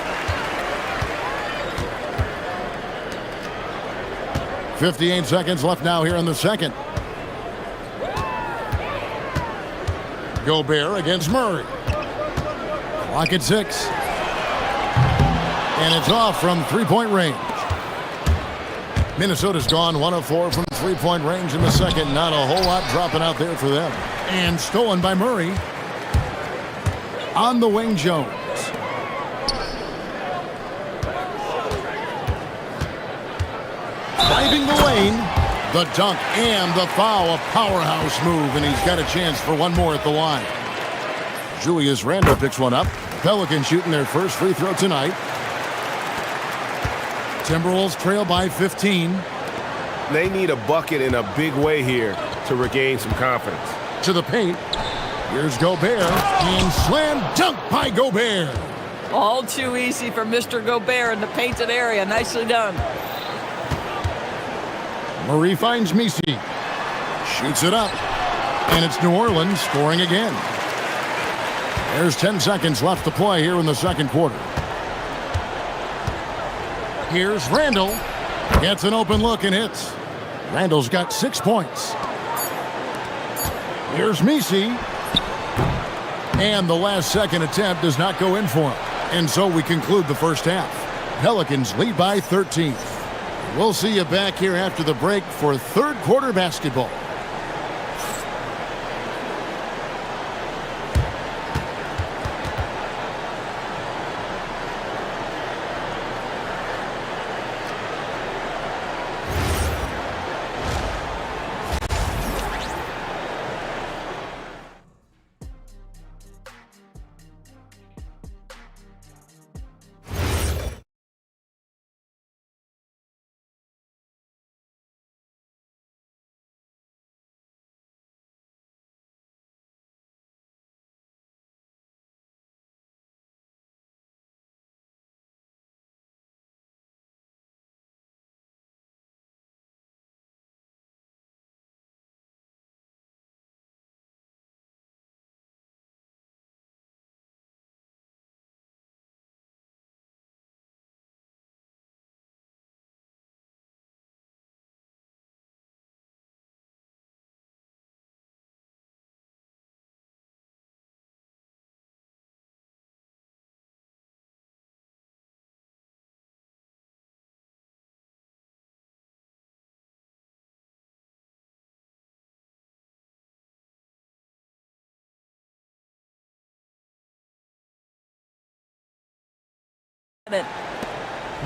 58 seconds left now here in the second. Gobert against Murray. Clock at 6. And it's off from three-point range. Minnesota's gone 1 of 4 from three-point range in the second. Not a whole lot dropping out there for them. And stolen by Murray. On the wing, Jones. Driving the lane. The dunk and the foul. A powerhouse move, and he's got a chance for one more at the line. Julius Randle picks one up. Pelicans shooting their first free throw tonight. Timberwolves trail by 15. They need a bucket in a big way here to regain some confidence. To the paint. Here's Gobert. And slam dunk by Gobert. All too easy for Mr. Gobert in the painted area. Nicely done. Murray finds Messi. Shoots it up. And it's New Orleans scoring again. There's 10 seconds left to play here in the second quarter. Here's Randall. Gets an open look and hits. Randall's got 6 points. Here's Messi. And the last second attempt does not go in for him. And so we conclude the first half. Pelicans lead by 13. We'll see you back here after the break for third quarter basketball.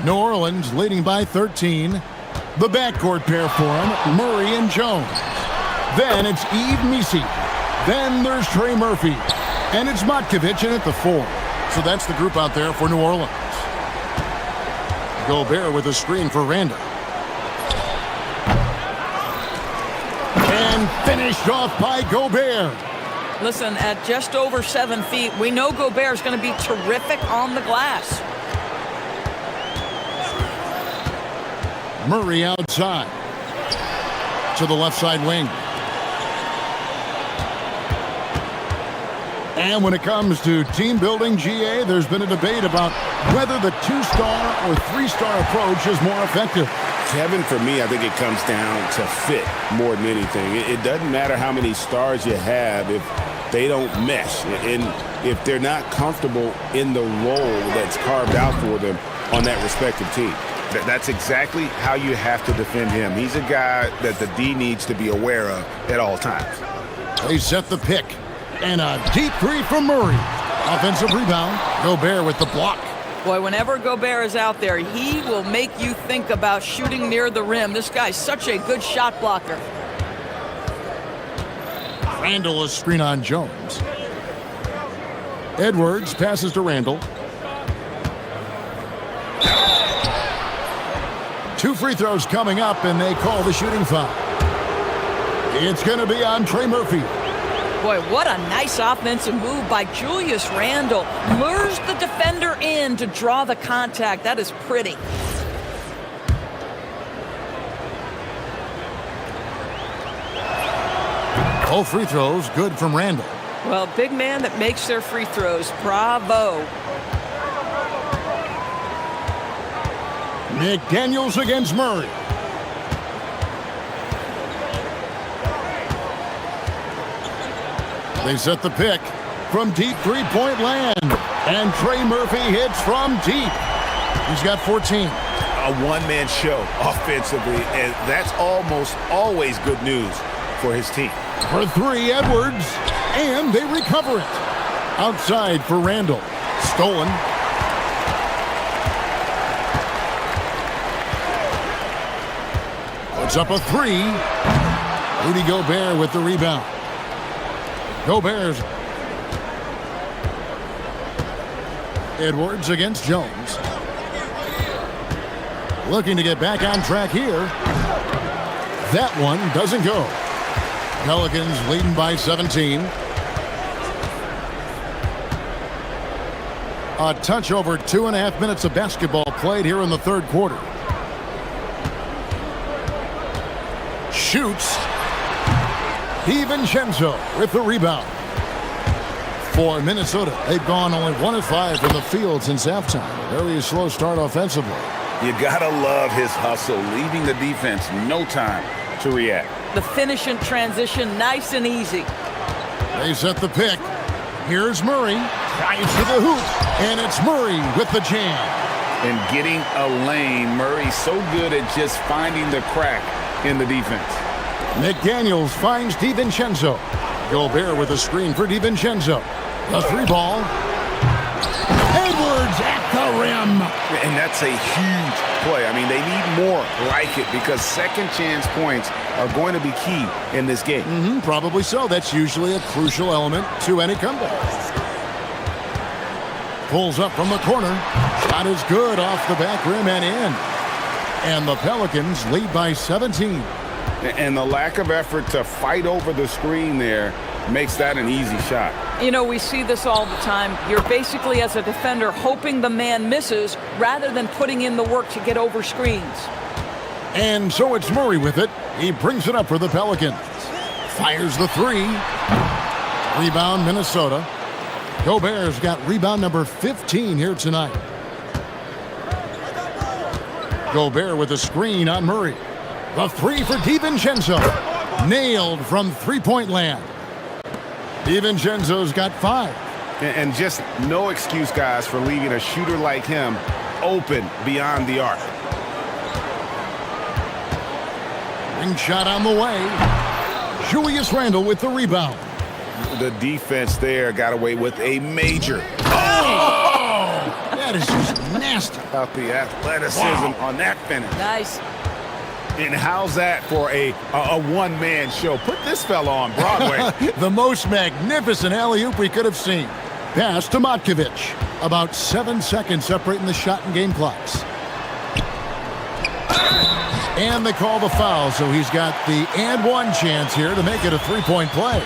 New Orleans leading by 13. The backcourt pair for him, Murray and Jones. Then it's Yves Messi. Then there's Trey Murphy. And it's Matkovic in at the 4. So that's the group out there for New Orleans. Gobert with a screen for Randall. And finished off by Gobert. Listen, at just over 7 feet, we know Gobert's going to be terrific on the glass. Murray outside to the left side wing. And when it comes to team building, GA, there's been a debate about whether the 2-star or 3-star approach is more effective. Kevin, for me, I think it comes down to fit more than anything. It doesn't matter how many stars you have if they don't mesh and if they're not comfortable in the role that's carved out for them on that respective team. That's exactly how you have to defend him. He's a guy that the D needs to be aware of at all times. They set the pick. And a deep three from Murray. Offensive rebound. Gobert with the block. Boy, whenever Gobert is out there, he will make you think about shooting near the rim. This guy's such a good shot blocker. Randall a screen on Jones. Edwards passes to Randall. 2 free throws coming up, and they call the shooting foul. It's going to be on Trey Murphy. Boy, what a nice offensive move by Julius Randle. Lures the defender in to draw the contact. That is pretty. All free throws good from Randle. Well, big man that makes their free throws. Bravo. McDaniels against Murray. They set the pick from deep three-point land. And Trey Murphy hits from deep. He's got 14. A one-man show offensively, and that's almost always good news for his team. For three, Edwards. And they recover it. Outside for Randle. Stolen. Puts up a three. Rudy Gobert with the rebound. Gobert's. Edwards against Jones. Looking to get back on track here. That one doesn't go. Pelicans leading by 17. A touch over 2.5 minutes of basketball played here in the third quarter. Shoots. DiVincenzo with the rebound. For Minnesota, they've gone only 1 of 5 from the field since halftime. Very slow start offensively. You gotta love his hustle, leaving the defense no time to react. The finish in transition, nice and easy. They set the pick. Here's Murray. Drives to the hoop. And it's Murray with the jam. And getting a lane, Murray's so good at just finding the crack in the defense. McDaniels finds DiVincenzo. Gobert with a screen for DiVincenzo. The three ball. Edwards at the rim. And that's a huge play. I mean, they need more like it because second chance points are going to be key in this game. Probably so. That's usually a crucial element to any comeback. Pulls up from the corner. Shot is good off the back rim and in. And the Pelicans lead by 17. And the lack of effort to fight over the screen there makes that an easy shot. You know, we see this all the time. You're basically, as a defender, hoping the man misses rather than putting in the work to get over screens. And so it's Murray with it. He brings it up for the Pelicans. Fires the three. Rebound, Minnesota. Gobert's got rebound number 15 here tonight. Gobert with a screen on Murray. The three for DiVincenzo. Nailed from three-point land. DiVincenzo's got 5. And just no excuse, guys, for leaving a shooter like him open beyond the arc. Ring shot on the way. Julius Randle with the rebound. The defense there got away with a major. Oh! That is just nasty. About the athleticism on that finish. Nice. And how's that for a one-man show? Put this fella on Broadway. The most magnificent alley-oop we could have seen. Pass to Matkovic. About 7 seconds separating the shot and game clocks. And they call the foul, so he's got the and one chance here to make it a three-point play.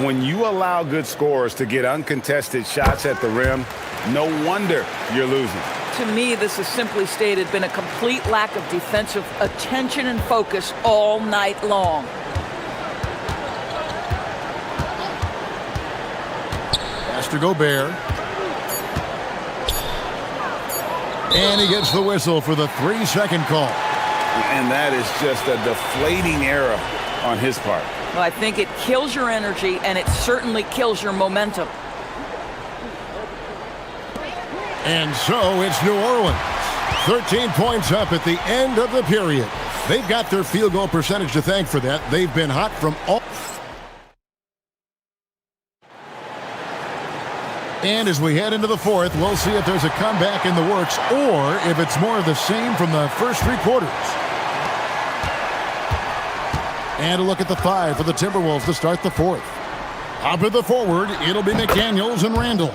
When you allow good scorers to get uncontested shots at the rim, no wonder you're losing. To me, this has simply stated been a complete lack of defensive attention and focus all night long. Pass to Gobert. And he gets the whistle for the 3-second call. And that is just a deflating error on his part. Well, I think it kills your energy, and it certainly kills your momentum. And so it's New Orleans. 13 points up at the end of the period. They've got their field goal percentage to thank for that. They've been hot from all. And as we head into the fourth, we'll see if there's a comeback in the works or if it's more of the same from the first 3 quarters. And a look at the 5 for the Timberwolves to start the fourth. Up at the forward, it'll be McDaniels and Randle.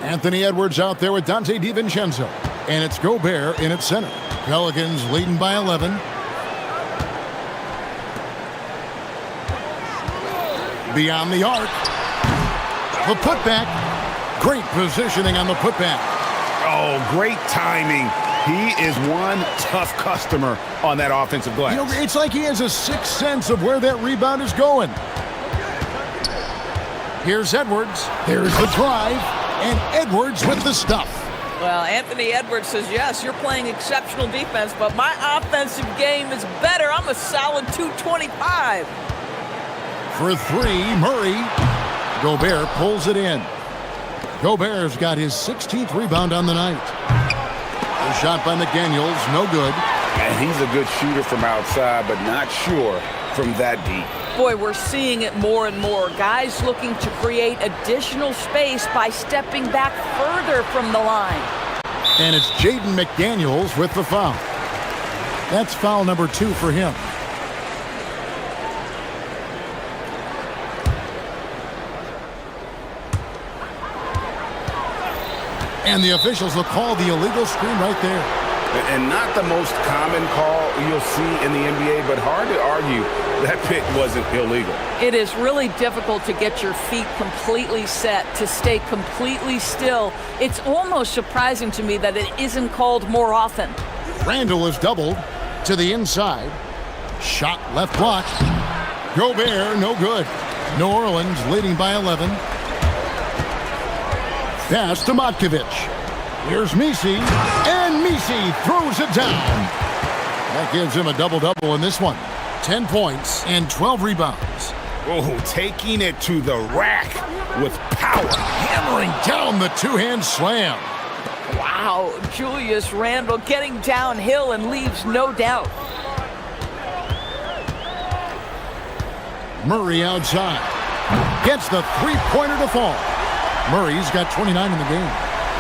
Anthony Edwards out there with Dante DiVincenzo. And it's Gobert in at center. Pelicans leading by 11. Beyond the arc. The putback. Great positioning on the putback. Oh, great timing. He is one tough customer on that offensive glass. You know, it's like he has a sixth sense of where that rebound is going. Here's Edwards. Here's the drive. And Edwards with the stuff. Well, Anthony Edwards says, yes, you're playing exceptional defense, but my offensive game is better. I'm a solid 225. For three, Murray. Gobert pulls it in. Gobert's got his 16th rebound on the night. The shot by McDaniels, no good. And he's a good shooter from outside, but not sure from that deep. Boy, we're seeing it more and more. Guys looking to create additional space by stepping back further from the line. And it's Jaden McDaniels with the foul. That's foul number 2 for him. And the officials will call the illegal screen right there. And not the most common call you'll see in the NBA, but hard to argue that pick wasn't illegal. It is really difficult to get your feet completely set, to stay completely still. It's almost surprising to me that it isn't called more often. Randall is doubled to the inside. Shot left block. Gobert, no good. New Orleans leading by 11. Pass to Matkovic. Here's Misi, and Misi throws it down. That gives him a double-double in this one. 10 points and 12 rebounds. Oh, taking it to the rack with power. Hammering down the two-hand slam. Wow, Julius Randle getting downhill and leaves no doubt. Murray outside. Gets the three-pointer to fall. Murray's got 29 in the game.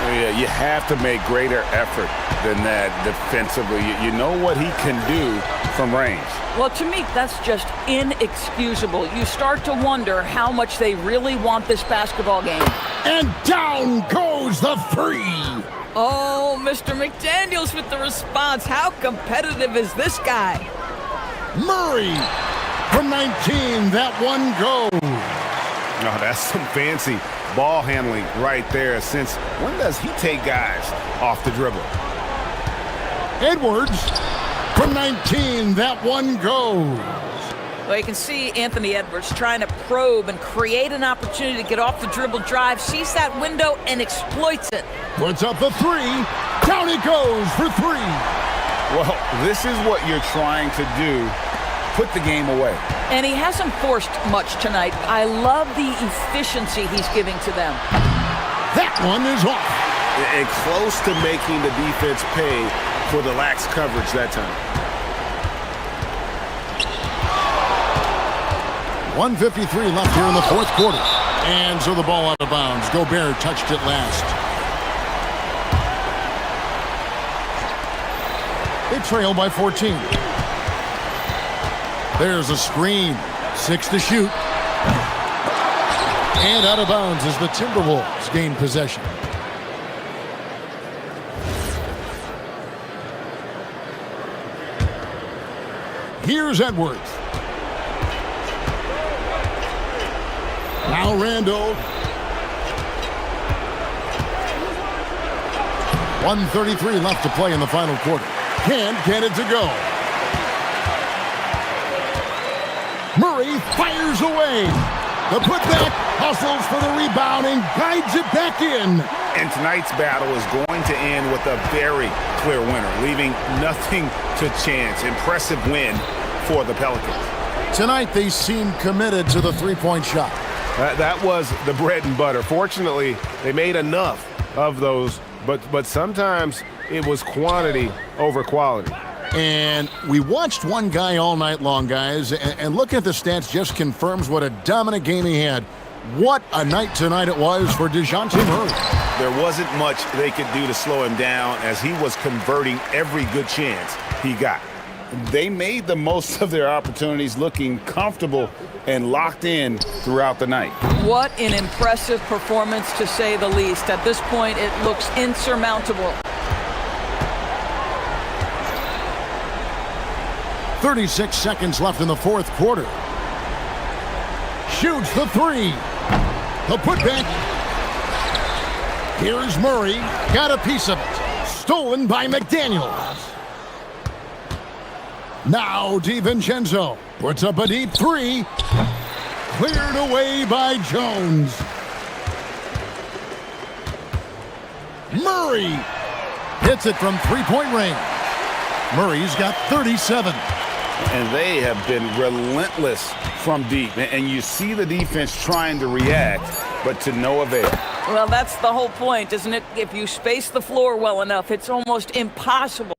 Yeah, you have to make greater effort than that defensively. You know what he can do from range. Well, to me, that's just inexcusable. You start to wonder how much they really want this basketball game. And down goes the three. Oh, Mr. McDaniels with the response. How competitive is this guy? Murray from 19. That one goes. No, that's some fancy ball handling right there. Since when does he take guys off the dribble? Edwards from 19. That one goes. Well, you can see Anthony Edwards trying to probe and create an opportunity to get off the dribble drive, sees that window and exploits it. Puts up the three. Down he goes for three. Well, this is what you're trying to do. Put the game away. And he hasn't forced much tonight. I love the efficiency he's giving to them. That one is off. And close to making the defense pay for the lax coverage that time. 1:53 left here in the fourth quarter. And so the ball out of bounds. Gobert touched it last. They trail by 14. There's a screen. 6 to shoot. And out of bounds as the Timberwolves gain possession. Here's Edwards. Now Randall. 1:33 left to play in the final quarter. Can't get it to go. Murray fires away. The putback, hustles for the rebound and guides it back in. And tonight's battle is going to end with a very clear winner, leaving nothing to chance. Impressive win for the Pelicans. Tonight they seem committed to the three-point shot. That was the bread and butter. Fortunately, they made enough of those, but sometimes it was quantity over quality. And we watched one guy all night long, guys, and looking at the stats just confirms what a dominant game he had. What a night tonight it was for DeJounte Murray. There wasn't much they could do to slow him down as he was converting every good chance he got. They made the most of their opportunities, looking comfortable and locked in throughout the night. What an impressive performance, to say the least. At this point, it looks insurmountable. 36 seconds left in the fourth quarter. shoots the three. The putback. Here's Murray. Got a piece of it. Stolen by McDaniels. Now DiVincenzo puts up a deep three. Cleared away by Jones. Murray hits it from three-point range. Murray's got 37. And they have been relentless from deep. And you see the defense trying to react, but to no avail. Well, that's the whole point, isn't it? If you space the floor well enough, it's almost impossible.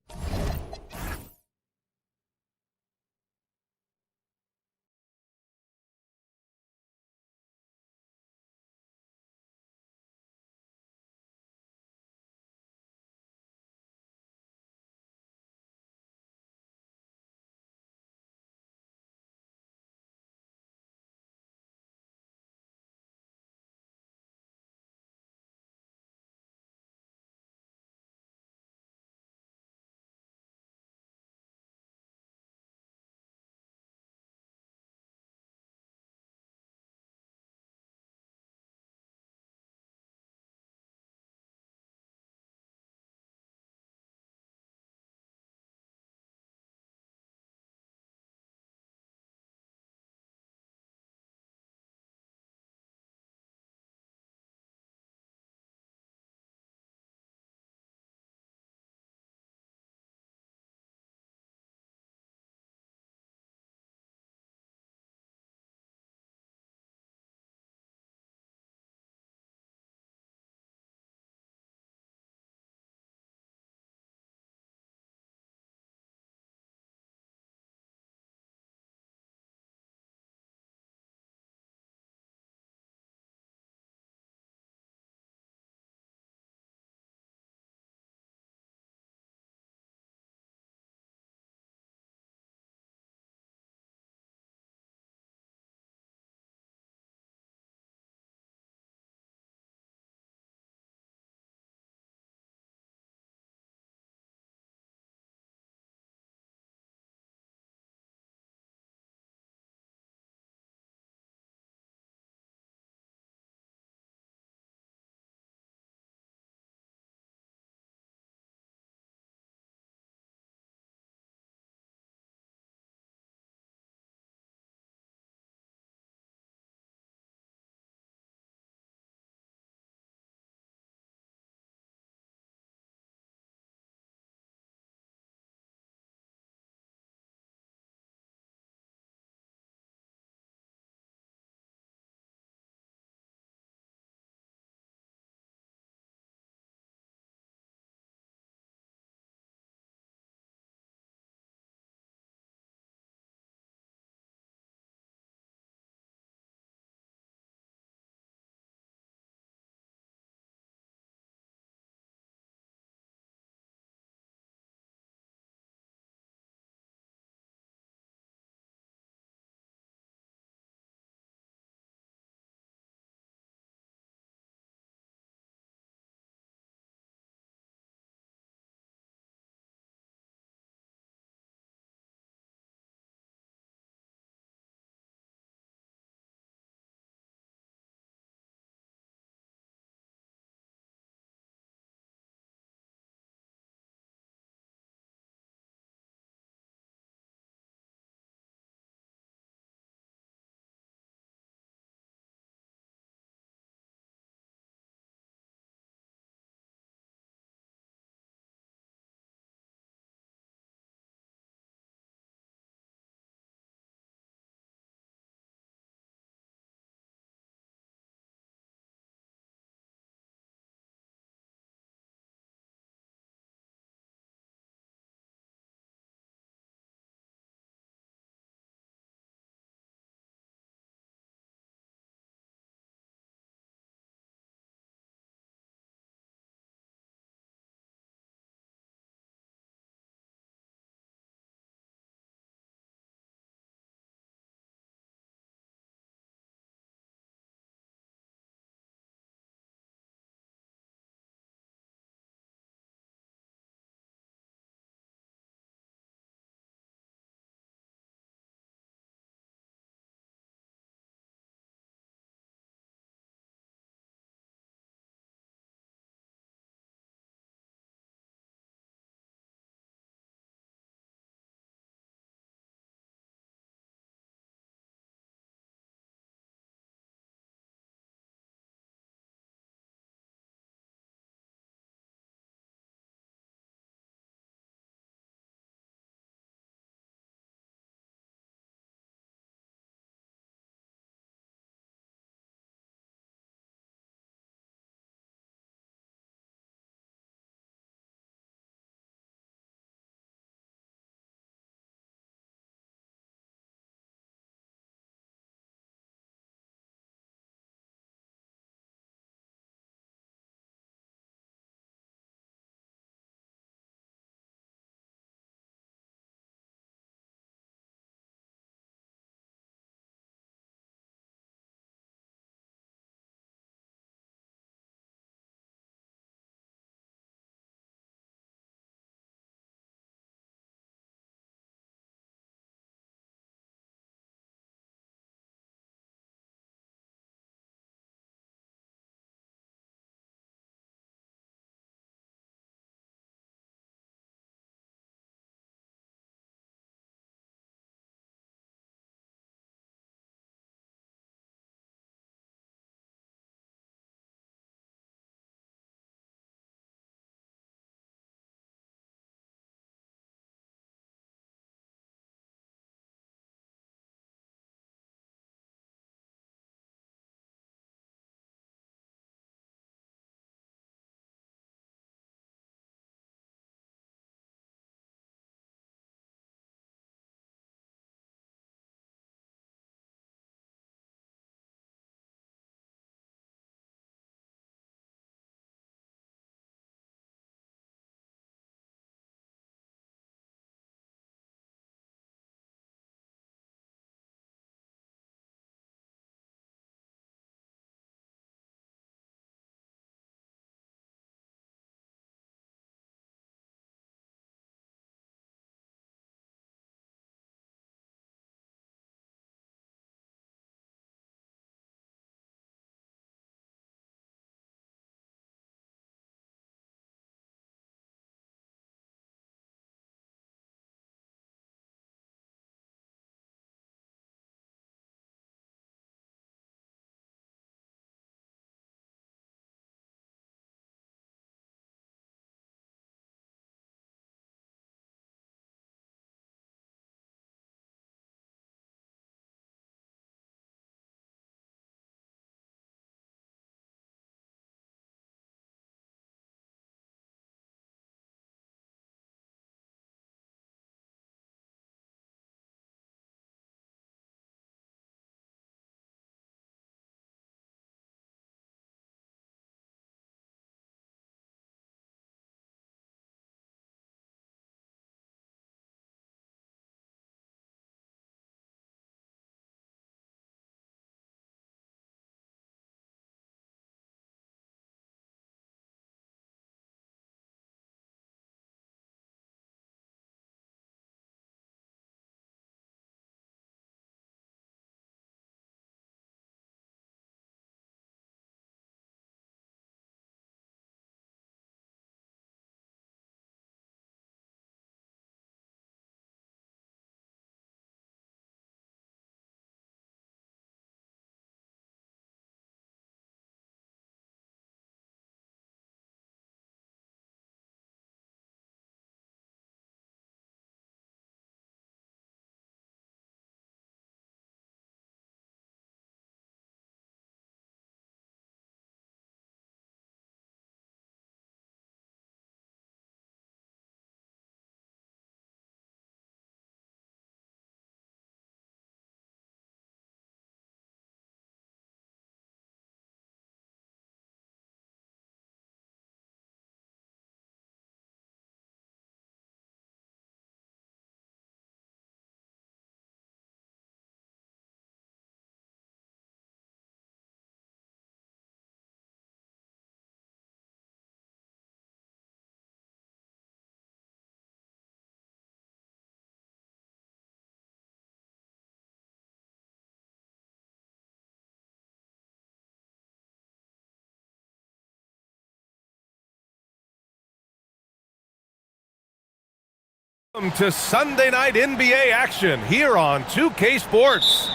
Welcome to Sunday night NBA action here on 2K Sports.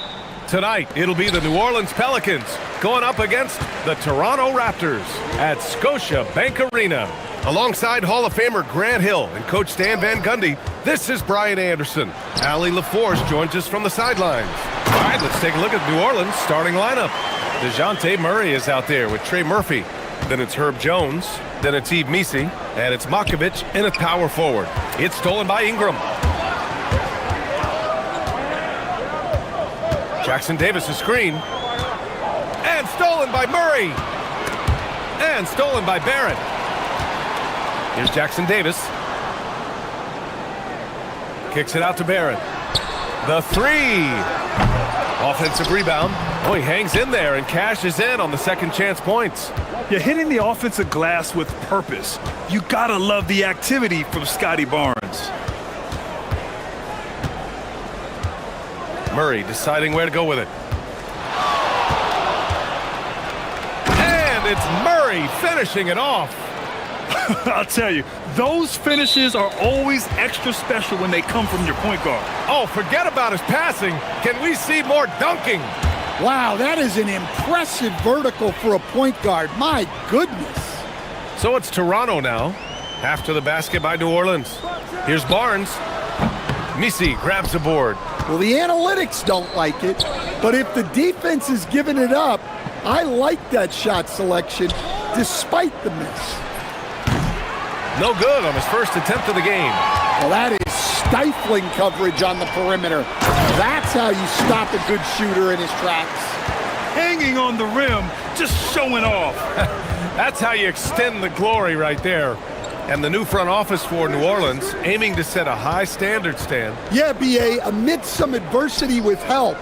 Tonight, it'll be the New Orleans Pelicans going up against the Toronto Raptors at Scotiabank Arena. Alongside Hall of Famer Grant Hill and Coach Stan Van Gundy, this is Brian Anderson. Allie LaForce joins us from the sidelines. All right, let's take a look at New Orleans' starting lineup. DeJounte Murray is out there with Trey Murphy. Then it's Herb Jones. Then it's Yves Missi. And it's Makovich in a power forward. It's stolen by Ingram. Jackson Davis a screen. And stolen by Murray. And stolen by Barrett. Here's Jackson Davis. Kicks it out to Barrett. The three. Offensive rebound. Oh, he hangs in there and cashes in on the second chance points. You're hitting the offensive glass with purpose. You gotta love the activity from Scotty Barnes. Murray deciding where to go with it. And it's Murray finishing it off. I'll tell you, those finishes are always extra special when they come from your point guard. Oh, forget about his passing. Can we see more dunking? Wow, that is an impressive vertical for a point guard. My goodness. So it's Toronto now, after the basket by New Orleans. Here's Barnes. Missi grabs the board. Well, the analytics don't like it, but if the defense is giving it up, I like that shot selection despite the miss. No good on his first attempt of the game. Well, that is stifling coverage on the perimeter. That's how you stop a good shooter in his tracks. Hanging on the rim, just showing off. That's how you extend the glory right there. And the new front office for New Orleans aiming to set a high standard, Stan. Yeah, B.A., amidst some adversity with help,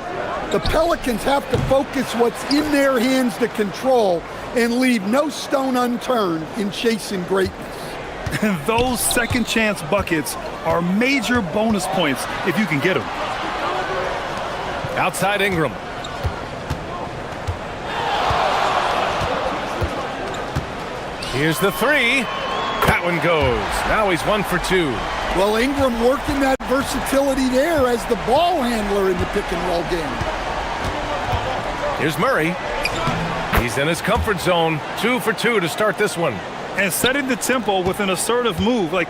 the Pelicans have to focus what's in their hands to control and leave no stone unturned in chasing greatness. And those second chance buckets are major bonus points if you can get them. Outside Ingram. Here's the three. That one goes. Now he's 1 for 2. Well, Ingram working that versatility there as the ball handler in the pick and roll game. Here's Murray. He's in his comfort zone. 2 for 2 to start this one. And setting the tempo with an assertive move. Like,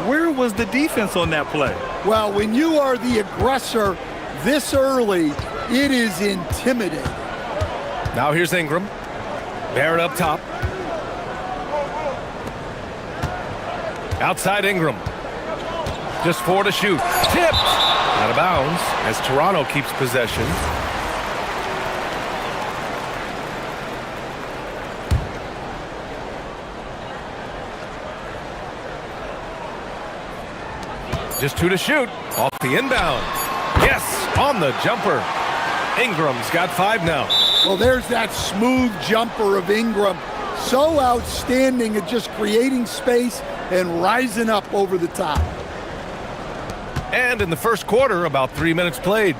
where was the defense on that play? Well, when you are the aggressor this early, it is intimidating. Now here's Ingram. Barrett up top. Outside Ingram. Just 4 to shoot. Tipped. Out of bounds as Toronto keeps possession. Just 2 to shoot. Off the inbound. Yes, on the jumper. Ingram's got 5 now. Well, there's that smooth jumper of Ingram. So outstanding at just creating space and rising up over the top. And in the first quarter, about 3 minutes played.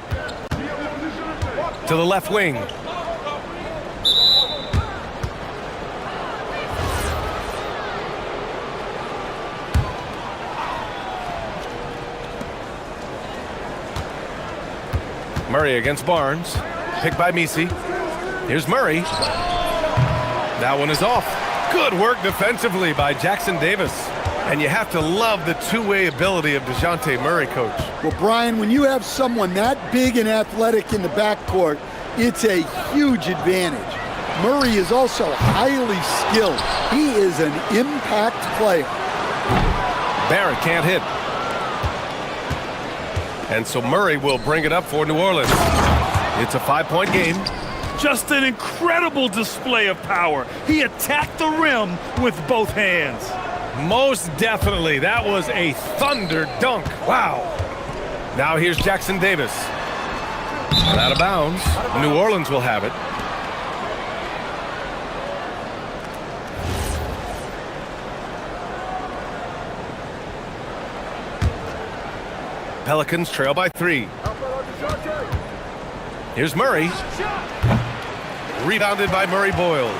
To the left wing. Murray against Barnes. Picked by Missi. Here's Murray. That one is off. Good work defensively by Jackson Davis. And you have to love the two-way ability of DeJounte Murray, Coach. Well, Brian, when you have someone that big and athletic in the backcourt, it's a huge advantage. Murray is also highly skilled. He is an impact player. Barrett can't hit. And so Murray will bring it up for New Orleans. It's a 5-point game. Just an incredible display of power. He attacked the rim with both hands. Most definitely. That was a thunder dunk. Wow. Now here's Jackson Davis. And out of bounds. New Orleans will have it. Pelicans trail by 3. Here's Murray. Rebounded by Murray Boyles.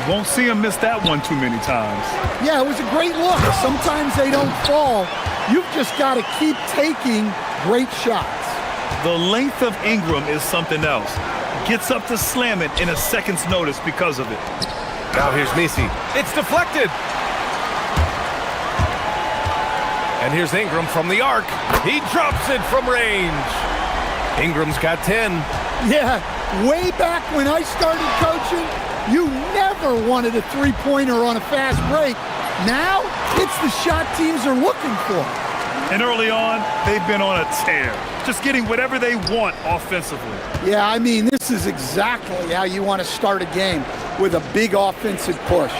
You won't see him miss that one too many times. Yeah, it was a great look. Sometimes they don't fall, You've just got to keep taking great shots. The length of Ingram is something else. Gets up to slam it in a second's notice because of it. Now here's Misi. It's deflected. And here's Ingram from the arc. He drops it from range. Ingram's got 10. Yeah, way back when I started coaching, you never wanted a three-pointer on a fast break. Now, it's the shot teams are looking for. And early on, they've been on a tear. Just getting whatever they want offensively. Yeah, I mean, this is exactly how you want to start a game, with a big offensive push.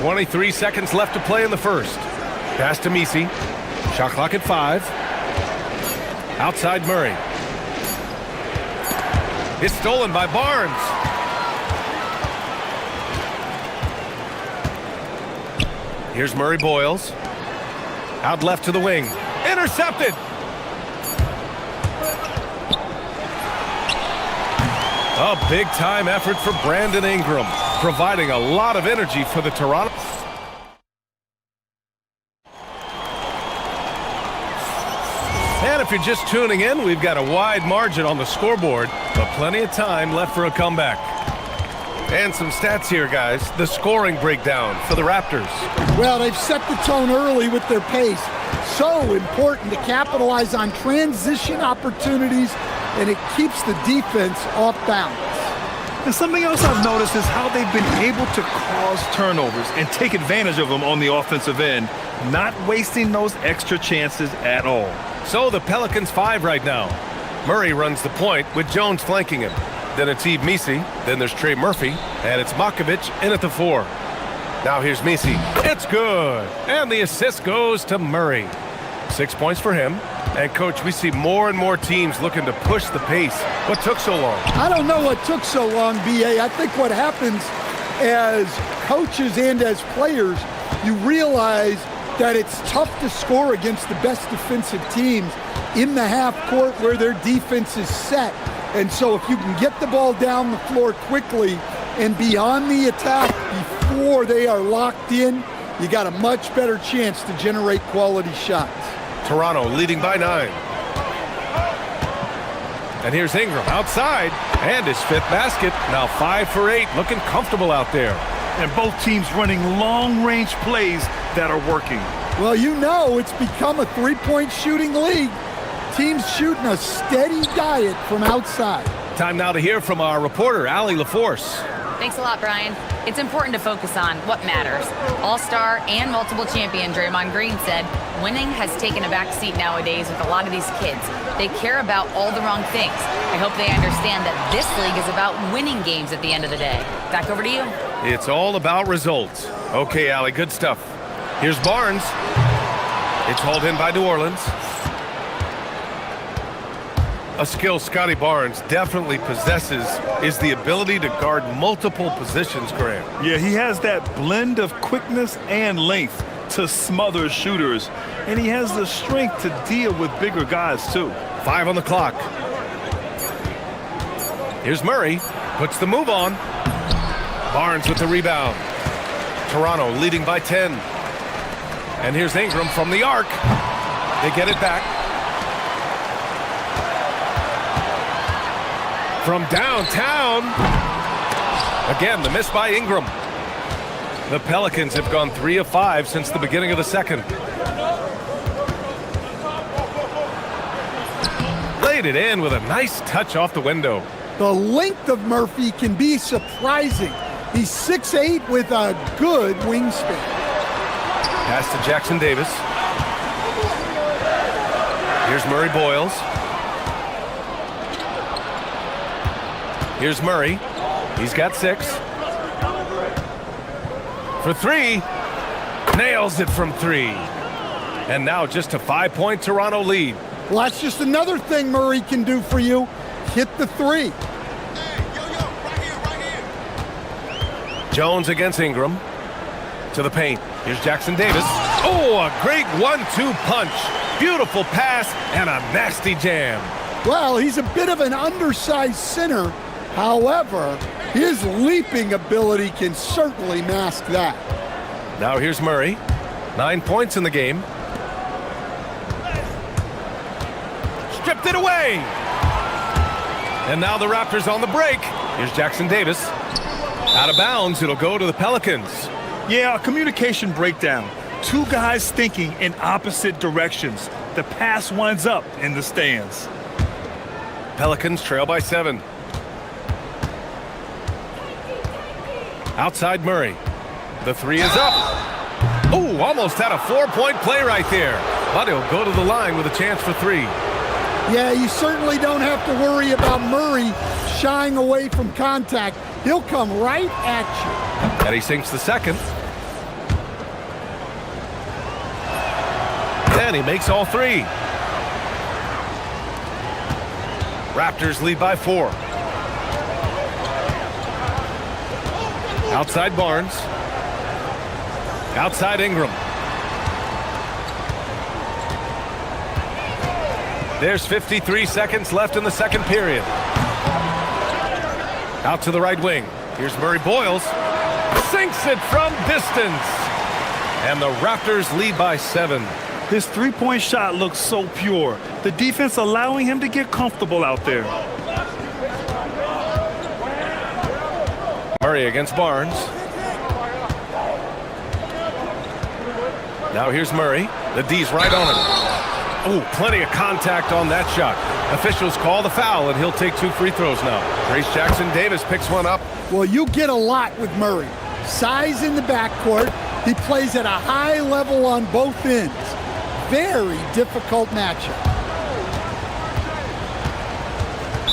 23 seconds left to play in the first. Pass to Misi. Shot clock at 5. Outside Murray. It's stolen by Barnes. Here's Murray Boyles. Out left to the wing. Intercepted. A big-time effort for Brandon Ingram, providing a lot of energy for the Toronto. And if you're just tuning in, we've got a wide margin on the scoreboard, but plenty of time left for a comeback. And some stats here, guys. The scoring breakdown for the Raptors. Well, they've set the tone early with their pace. So important to capitalize on transition opportunities, and it keeps the defense off balance. And something else I've noticed is how they've been able to cause turnovers and take advantage of them on the offensive end, not wasting those extra chances at all. So the Pelicans 5 right now. Murray runs the point with Jones flanking him. Then it's Yves Misi. Then there's Trey Murphy. And it's Makovic in at the 4. Now here's Misi. It's good. And the assist goes to Murray. 6 points for him. And, Coach, we see more and more teams looking to push the pace. What took so long? I don't know what took so long, B.A. I think what happens as coaches and as players, you realize that it's tough to score against the best defensive teams in the half court where their defense is set. And so if you can get the ball down the floor quickly and be on the attack before they are locked in, you got a much better chance to generate quality shots. Toronto leading by 9. And here's Ingram outside, and his 5th basket. Now 5 for 8, looking comfortable out there. And both teams running long-range plays that are working. Well, you know it's become a three-point shooting league. Teams shooting a steady diet from outside. Time now to hear from our reporter, Allie LaForce. Thanks a lot, Brian. It's important to focus on what matters. All-star and multiple champion Draymond Green said, winning has taken a back seat nowadays with a lot of these kids. They care about all the wrong things. I hope they understand that this league is about winning games at the end of the day. Back over to you. It's all about results. Okay, Allie, good stuff. Here's Barnes. It's hauled in by New Orleans. A skill Scotty Barnes definitely possesses is the ability to guard multiple positions, Graham. Yeah, he has that blend of quickness and length to smother shooters, and he has the strength to deal with bigger guys, too. 5 on the clock. Here's Murray. Puts the move on. Barnes with the rebound. Toronto leading by 10. And here's Ingram from the arc. They get it back. From downtown. Again, the miss by Ingram. The Pelicans have gone 3 of 5 since the beginning of the second. Laid it in with a nice touch off the window. The length of Murphy can be surprising. He's 6'8" with a good wingspan. Pass to Jackson Davis. Here's Murray Boyles. Here's Murray. He's got 6. For 3. Nails it from 3. And now just a 5-point Toronto lead. Well, that's just another thing Murray can do for you. Hit the 3. Jones against Ingram. To the paint. Here's Jackson Davis. Oh, a great 1-2 punch. Beautiful pass and a nasty jam. Well, he's a bit of an undersized center. However, his leaping ability can certainly mask that. Now here's Murray. 9 points in the game. Stripped it away. And now the Raptors on the break. Here's Jackson Davis. Out of bounds, it'll go to the Pelicans. Yeah, a communication breakdown. Two guys thinking in opposite directions. The pass winds up in the stands. Pelicans trail by 7. Outside Murray. The three is up. Oh, almost had a 4-point play right there. But he'll go to the line with a chance for 3. Yeah, you certainly don't have to worry about Murray shying away from contact. He'll come right at you. And he sinks the second. And he makes all 3. Raptors lead by 4. Outside Barnes. Outside Ingram. There's 53 seconds left in the second period. Out to the right wing. Here's Murray Boyles. Sinks it from distance. And the Raptors lead by 7. His three-point shot looks so pure. The defense allowing him to get comfortable out there. Murray against Barnes. Now here's Murray. The D's right on him. Oh, plenty of contact on that shot. Officials call the foul, and he'll take 2 free throws now. Trace Jackson Davis picks one up. Well, you get a lot with Murray. Size in the backcourt. He plays at a high level on both ends. Very difficult matchup.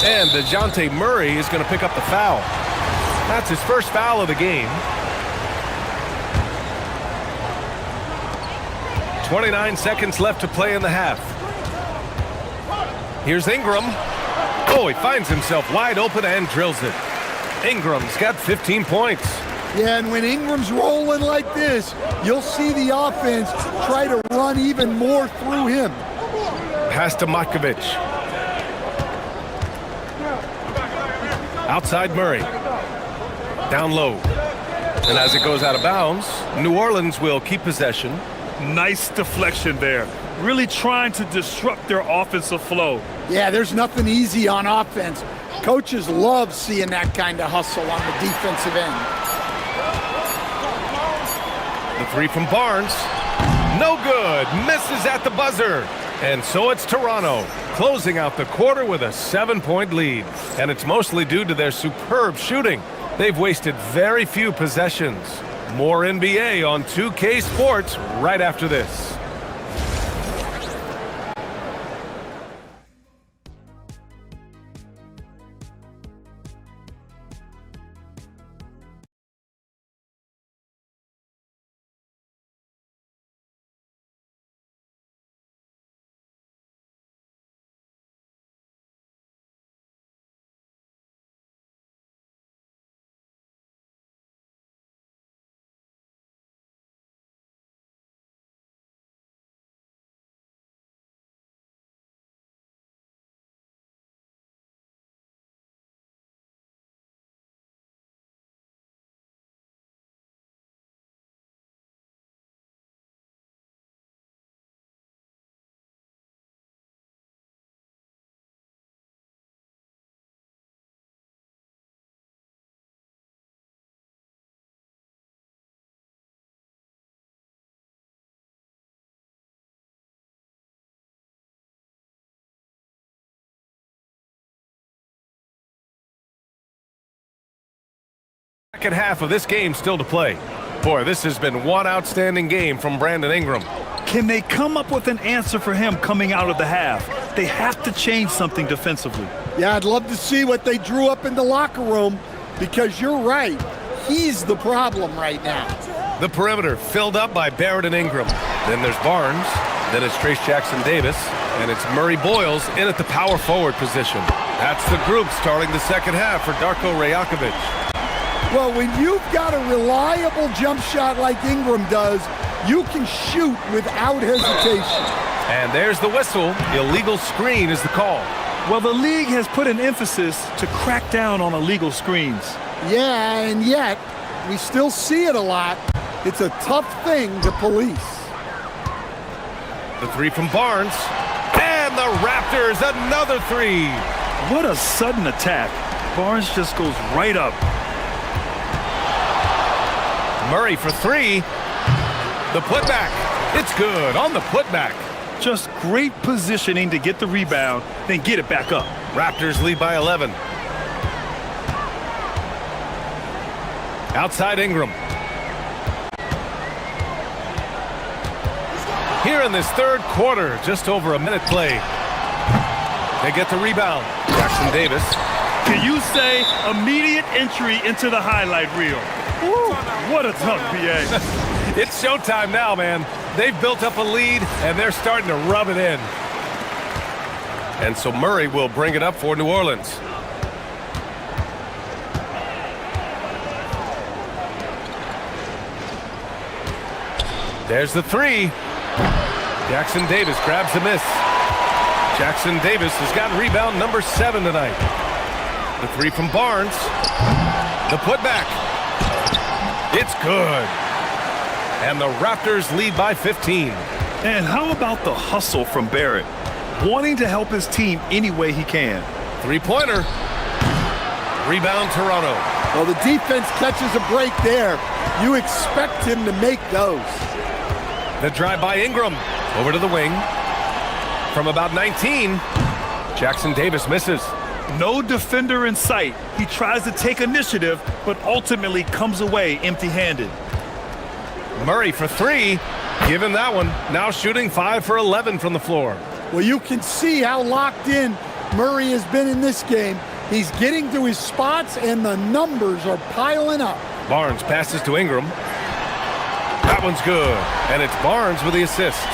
And DeJounte Murray is going to pick up the foul. That's his first foul of the game. 29 seconds left to play in the half. Here's Ingram. Oh, he finds himself wide open and drills it. Ingram's got 15 points. Yeah, and when Ingram's rolling like this, you'll see the offense try to run even more through him. Pass to Matkovic. Outside Murray. Down low. And as it goes out of bounds, New Orleans will keep possession. Nice deflection there. Really trying to disrupt their offensive flow. Yeah, there's nothing easy on offense. Coaches love seeing that kind of hustle on the defensive end. The three from Barnes. No good. Misses at the buzzer. And so it's Toronto, closing out the quarter with a 7-point lead. And it's mostly due to their superb shooting. They've wasted very few possessions. More NBA on 2K Sports right after this. Second half of this game still to play. Boy, this has been one outstanding game from Brandon Ingram. Can they come up with an answer for him coming out of the half? They have to change something defensively. Yeah, I'd love to see what they drew up in the locker room, because you're right. He's the problem right now. The perimeter filled up by Barrett and Ingram. Then there's Barnes. Then it's Trace Jackson Davis. And it's Murray Boyles in at the power forward position. That's the group starting the second half for Darko Rajakovic. Well, when you've got a reliable jump shot like Ingram does, you can shoot without hesitation. And there's the whistle. Illegal screen is the call. Well, the league has put an emphasis to crack down on illegal screens. Yeah, and yet we still see it a lot. It's a tough thing to police. The three from Barnes. And the Raptors, another three. What a sudden attack. Barnes just goes right up. Murray for three. The putback. It's good on the putback. Just great positioning to get the rebound, then get it back up. Raptors lead by 11. Outside Ingram. Here in this third quarter, just over a minute play. They get the rebound. Jackson Davis. Can you say immediate entry into the highlight reel? Woo, what a dunk, BA. It's showtime now, man. They've built up a lead, and they're starting to rub it in. And so Murray will bring it up for New Orleans. There's the three. Jackson Davis grabs the miss. Jackson Davis has got rebound number 7 tonight. The three from Barnes. The putback. It's good. And the Raptors lead by 15. And how about the hustle from Barrett? Wanting to help his team any way he can. Three-pointer. Rebound Toronto. Well, the defense catches a break there. You expect him to make those. The drive by Ingram. Over to the wing. From about 19, Jackson Davis misses. No defender in sight. He tries to take initiative, but ultimately comes away empty-handed. Murray for three. Give him that one. Now shooting 5 for 11 from the floor. Well, you can see how locked in Murray has been in this game. He's getting to his spots, and the numbers are piling up. Barnes passes to Ingram. That one's good. And it's Barnes with the assist.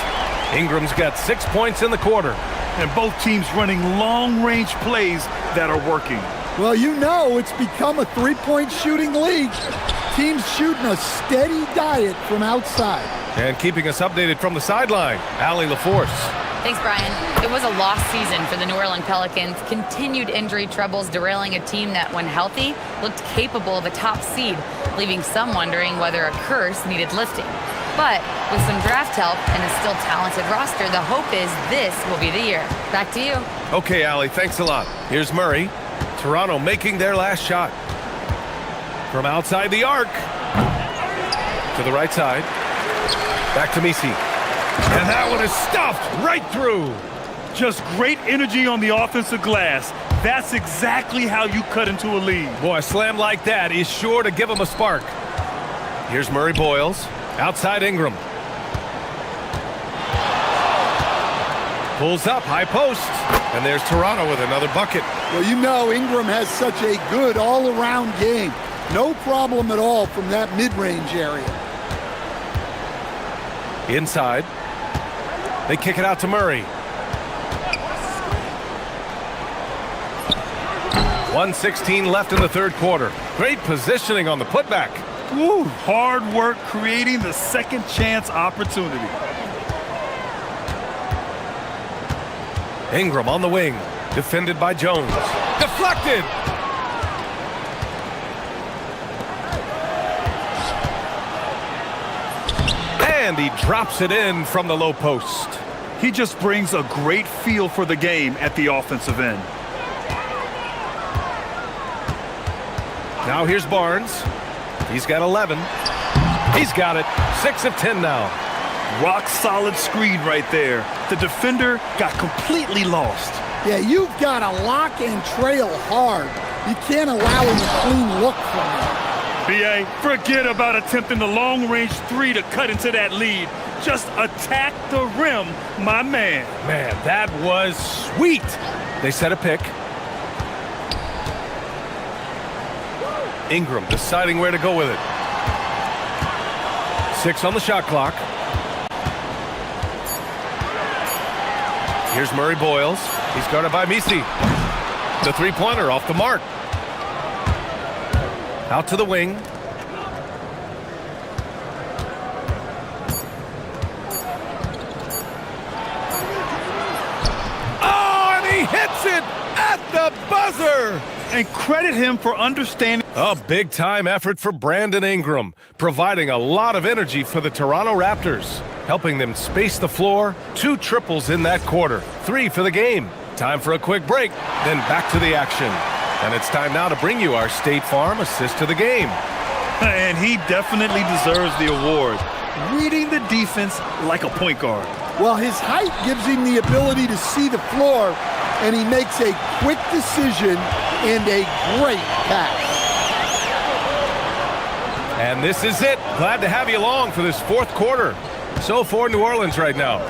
Ingram's got 6 points in the quarter. And both teams running long-range plays that are working. Well, you know it's become a three-point shooting league. Teams shooting a steady diet from outside. And keeping us updated from the sideline, Allie LaForce. Thanks, Brian. It was a lost season for the New Orleans Pelicans. Continued injury troubles derailing a team that, when healthy, looked capable of a top seed, leaving some wondering whether a curse needed lifting. But with some draft help and a still talented roster, the hope is this will be the year. Back to you. Okay, Allie, thanks a lot. Here's Murray. Toronto making their last shot. From outside the arc. To the right side. Back to Misi. And that one is stuffed right through. Just great energy on the offensive glass. That's exactly how you cut into a lead. Boy, a slam like that is sure to give him a spark. Here's Murray Boyles. Outside Ingram. Pulls up, high post. And there's Toronto with another bucket. Well, you know Ingram has such a good all-around game. No problem at all from that mid-range area. Inside. They kick it out to Murray. 1:16 left in the third quarter. Great positioning on the putback. Woo, hard work creating the second chance opportunity. Ingram on the wing. Defended by Jones. Deflected! And he drops it in from the low post. He just brings a great feel for the game at the offensive end. Now here's Barnes. He's got 11. He's got it. 6 of 10 now. Rock solid screen right there. The defender got completely lost. Yeah, you've got to lock and trail hard. You can't allow him a clean look from him. BA, forget about attempting the long-range three to cut into that lead. Just attack the rim, my man. Man, that was sweet. They set a pick. Ingram deciding where to go with it. 6 on the shot clock. Here's Murray Boyles. He's guarded by Misi. The three-pointer off the mark. Out to the wing. Oh, and he hits it at the buzzer. And credit him for understanding. A big-time effort for Brandon Ingram, providing a lot of energy for the Toronto Raptors, helping them space the floor. 2 triples in that quarter, 3 for the game. Time for a quick break, then back to the action. And it's time now to bring you our State Farm assist to the game. And he definitely deserves the award. Reading the defense like a point guard. Well, his height gives him the ability to see the floor, and he makes a quick decision and a great pass. And this is it. Glad to have you along for this 4th quarter. So for New Orleans right now.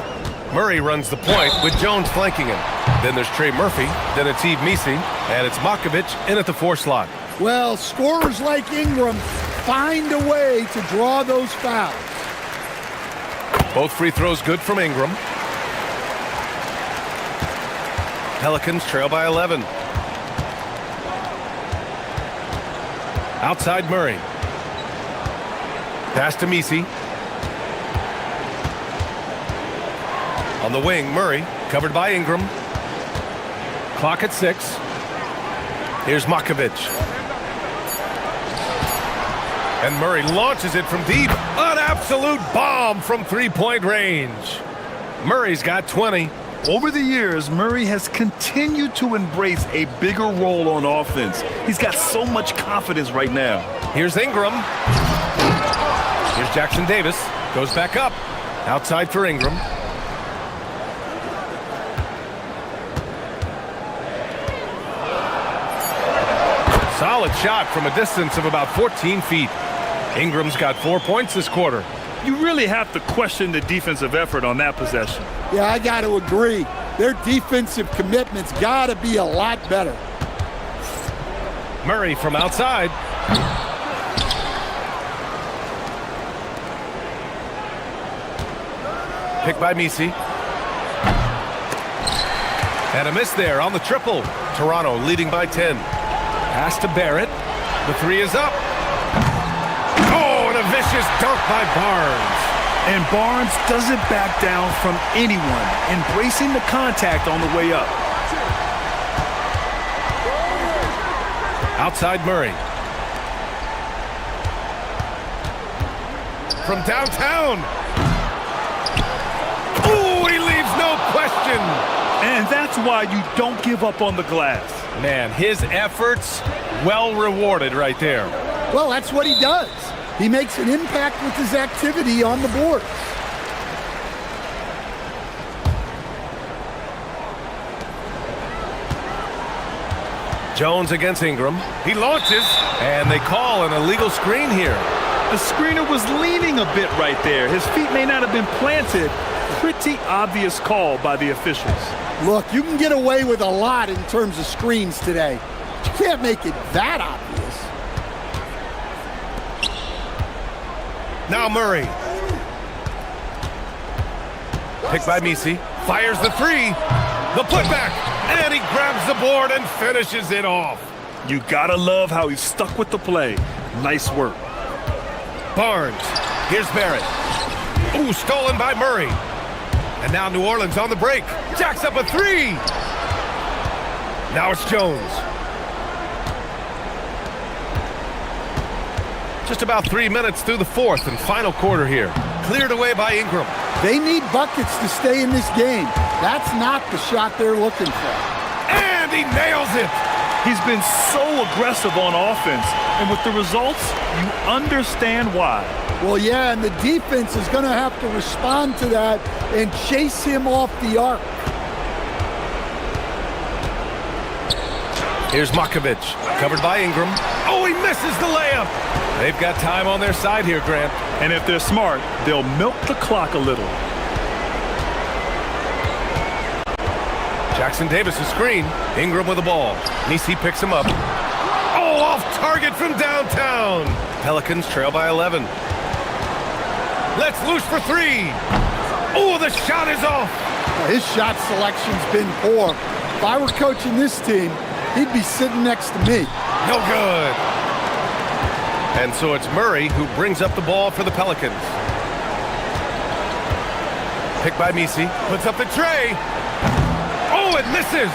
Murray runs the point with Jones flanking him. Then there's Trey Murphy, then it's Yves Missi, and it's Makovich in at the 4 slot. Well, scorers like Ingram find a way to draw those fouls. Both free throws good from Ingram. Pelicans trail by 11. Outside Murray. Pass to Missi. On the wing, Murray, covered by Ingram. Clock at 6. Here's Makovich. And Murray launches it from deep. An absolute bomb from 3-point range. Murray's got 20. Over the years, Murray has continued to embrace a bigger role on offense. He's got so much confidence right now. Here's Ingram. Here's Jackson Davis. Goes back up. Outside for Ingram. Solid shot from a distance of about 14 feet. Ingram's got 4 points this quarter. You really have to question the defensive effort on that possession. Yeah, I got to agree. Their defensive commitment's got to be a lot better. Murray from outside. Picked by Missi. And a miss there on the triple. Toronto leading by 10. Pass to Barrett. The 3 is up. Oh, and a vicious dunk by Barnes. And Barnes doesn't back down from anyone, embracing the contact on the way up. Outside Murray. From downtown. Ooh, he leaves no question. And that's why you don't give up on the glass. Man, his efforts well rewarded right there. Well, that's what he does. He makes an impact with his activity on the board. Jones against Ingram. He launches, and they call an illegal screen here. The screener was leaning a bit right there. His feet may not have been planted. Pretty obvious call by the officials. Look, you can get away with a lot in terms of screens today. But you can't make it that obvious. Now Murray. Picked by Missi. Fires the 3. The putback. And he grabs the board and finishes it off. You gotta love how he stuck with the play. Nice work. Barnes. Here's Barrett. Ooh, stolen by Murray. And now New Orleans on the break. Jacks up a 3. Now it's Jones. Just about 3 minutes through the 4th and final quarter here. Cleared away by Ingram. They need buckets to stay in this game. That's not the shot they're looking for. And he nails it. He's been so aggressive on offense. And with the results, you understand why. Well, yeah, and the defense is going to have to respond to that and chase him off the arc. Here's Makovich, covered by Ingram. Oh, he misses the layup. They've got time on their side here, Grant. And if they're smart, they'll milk the clock a little. Jackson Davis' screen. Ingram with the ball. Missi picks him up. Oh, off target from downtown. Pelicans trail by 11. Let's loose for 3. Oh, the shot is off. Now, his shot selection's been poor. If I were coaching this team, he'd be sitting next to me. No good. And so it's Murray who brings up the ball for the Pelicans. Picked by Missi. Puts up the tray. Oh, it misses.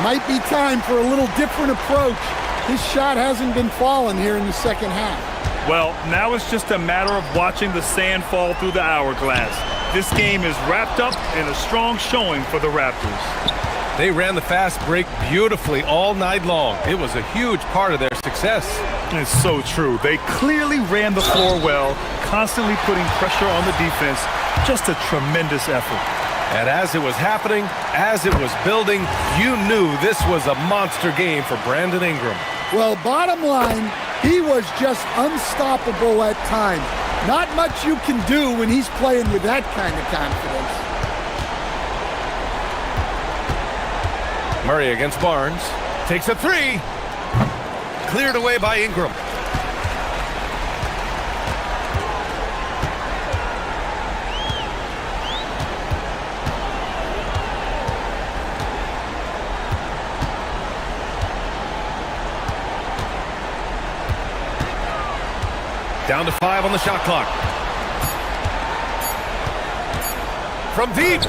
Might be time for a little different approach. His shot hasn't been falling here in the second half. Well, now it's just a matter of watching the sand fall through the hourglass. This game is wrapped up in a strong showing for the Raptors. They ran the fast break beautifully all night long. It was a huge part of their success. It's so true. They clearly ran the floor well, constantly putting pressure on the defense. Just a tremendous effort. And as it was happening, as it was building, you knew this was a monster game for Brandon Ingram. Well, bottom line, he was just unstoppable at times. Not much you can do when he's playing with that kind of confidence. Murray against Barnes. Takes a three. Cleared away by Ingram. Down to 5 on the shot clock. From deep.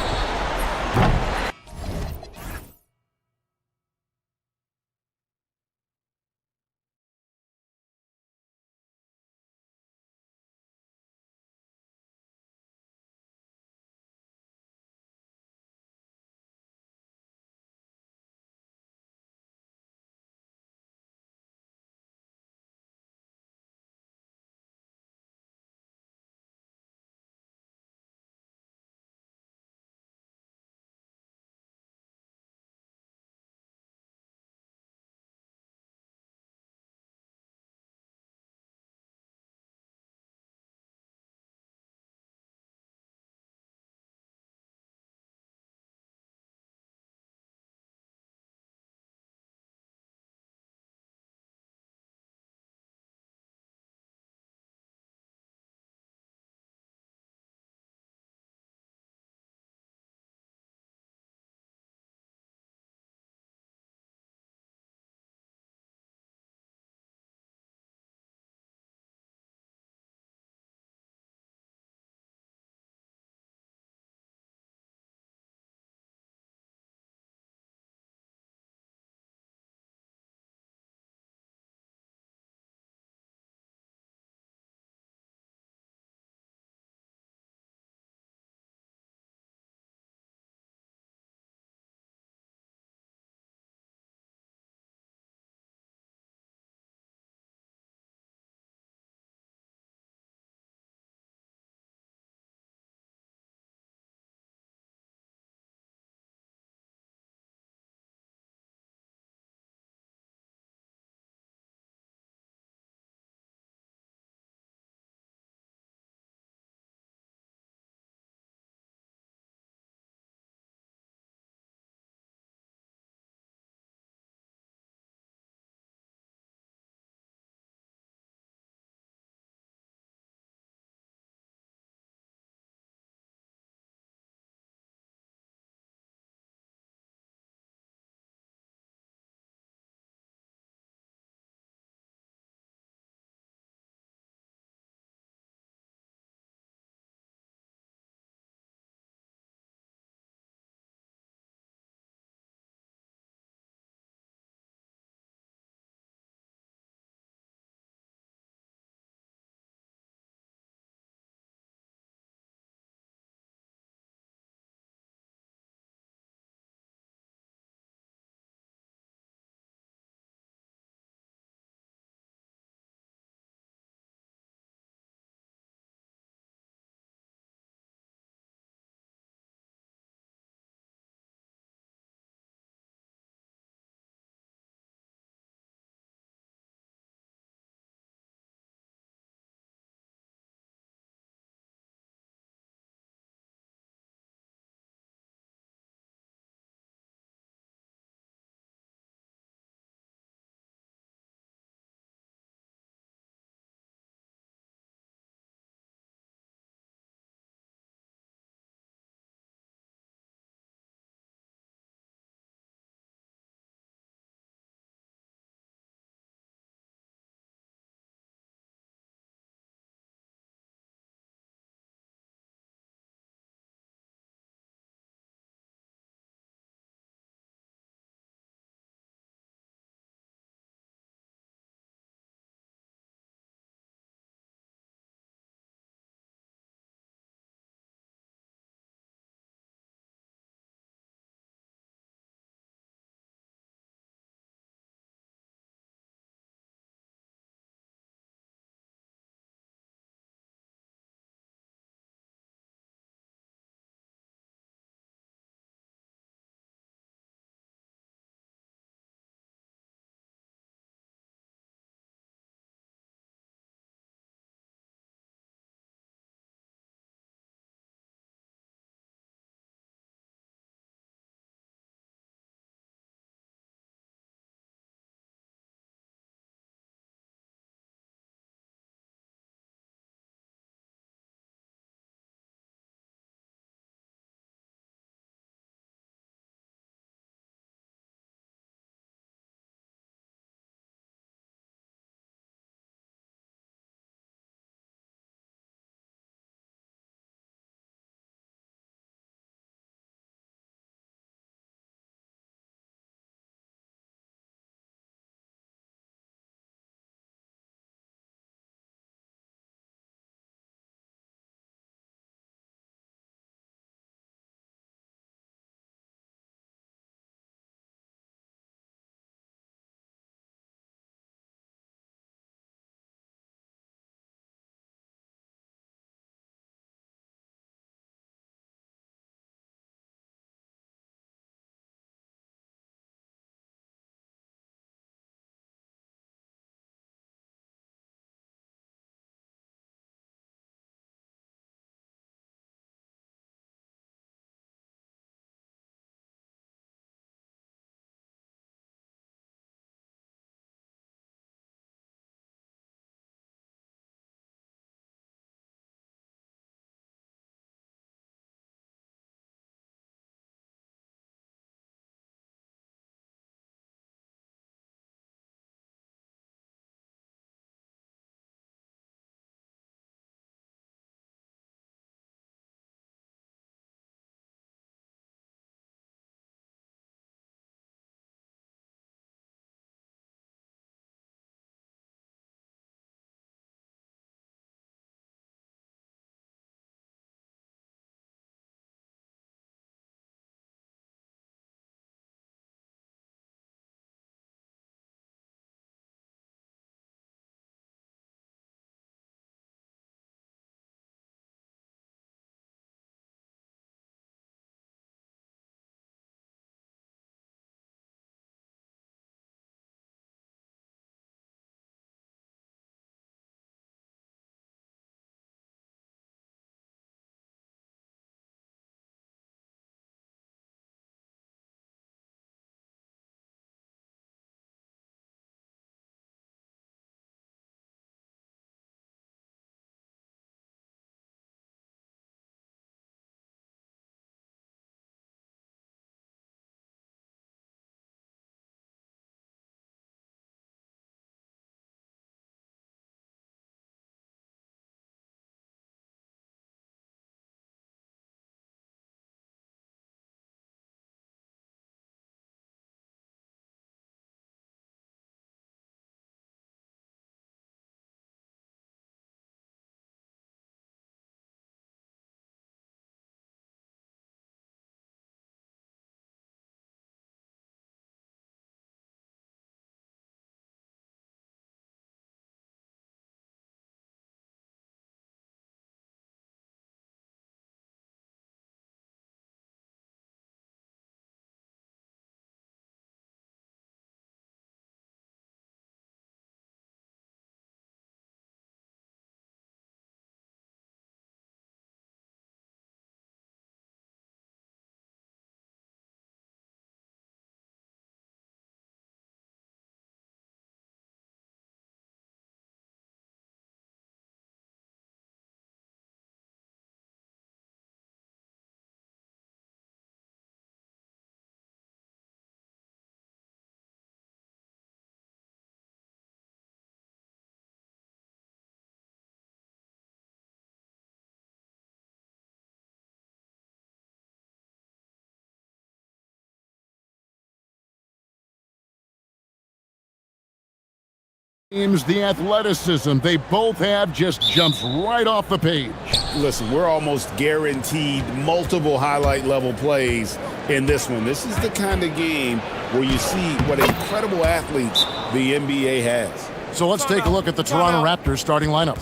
Seems the athleticism they both have just jumps right off the page. Listen, we're almost guaranteed multiple highlight level plays in this one. This is the kind of game where you see what incredible athletes the NBA has. So let's take a look at the Toronto Raptors starting lineup.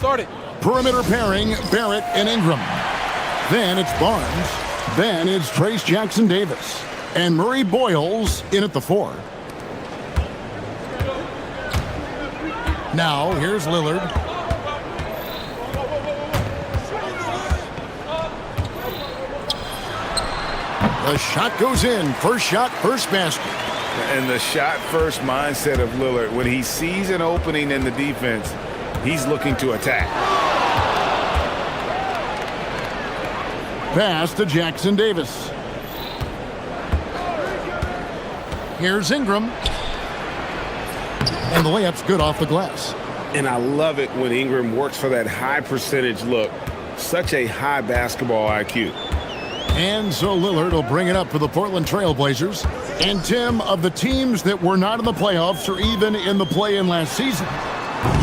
Perimeter pairing, Barrett and Ingram. Then it's Barnes. Then it's Trace Jackson-Davis. And Murray Boyles in at the 4. Now, here's Lillard. The shot goes in. First shot, first basket. And the shot-first mindset of Lillard, when he sees an opening in the defense, he's looking to attack. Pass to Jackson-Davis. Here's Ingram. And the layup's good off the glass. And I love it when Ingram works for that high percentage look. Such a high basketball IQ. And so Lillard will bring it up for the Portland Trail Blazers. And Tim, of the teams that were not in the playoffs or even in the play-in last season,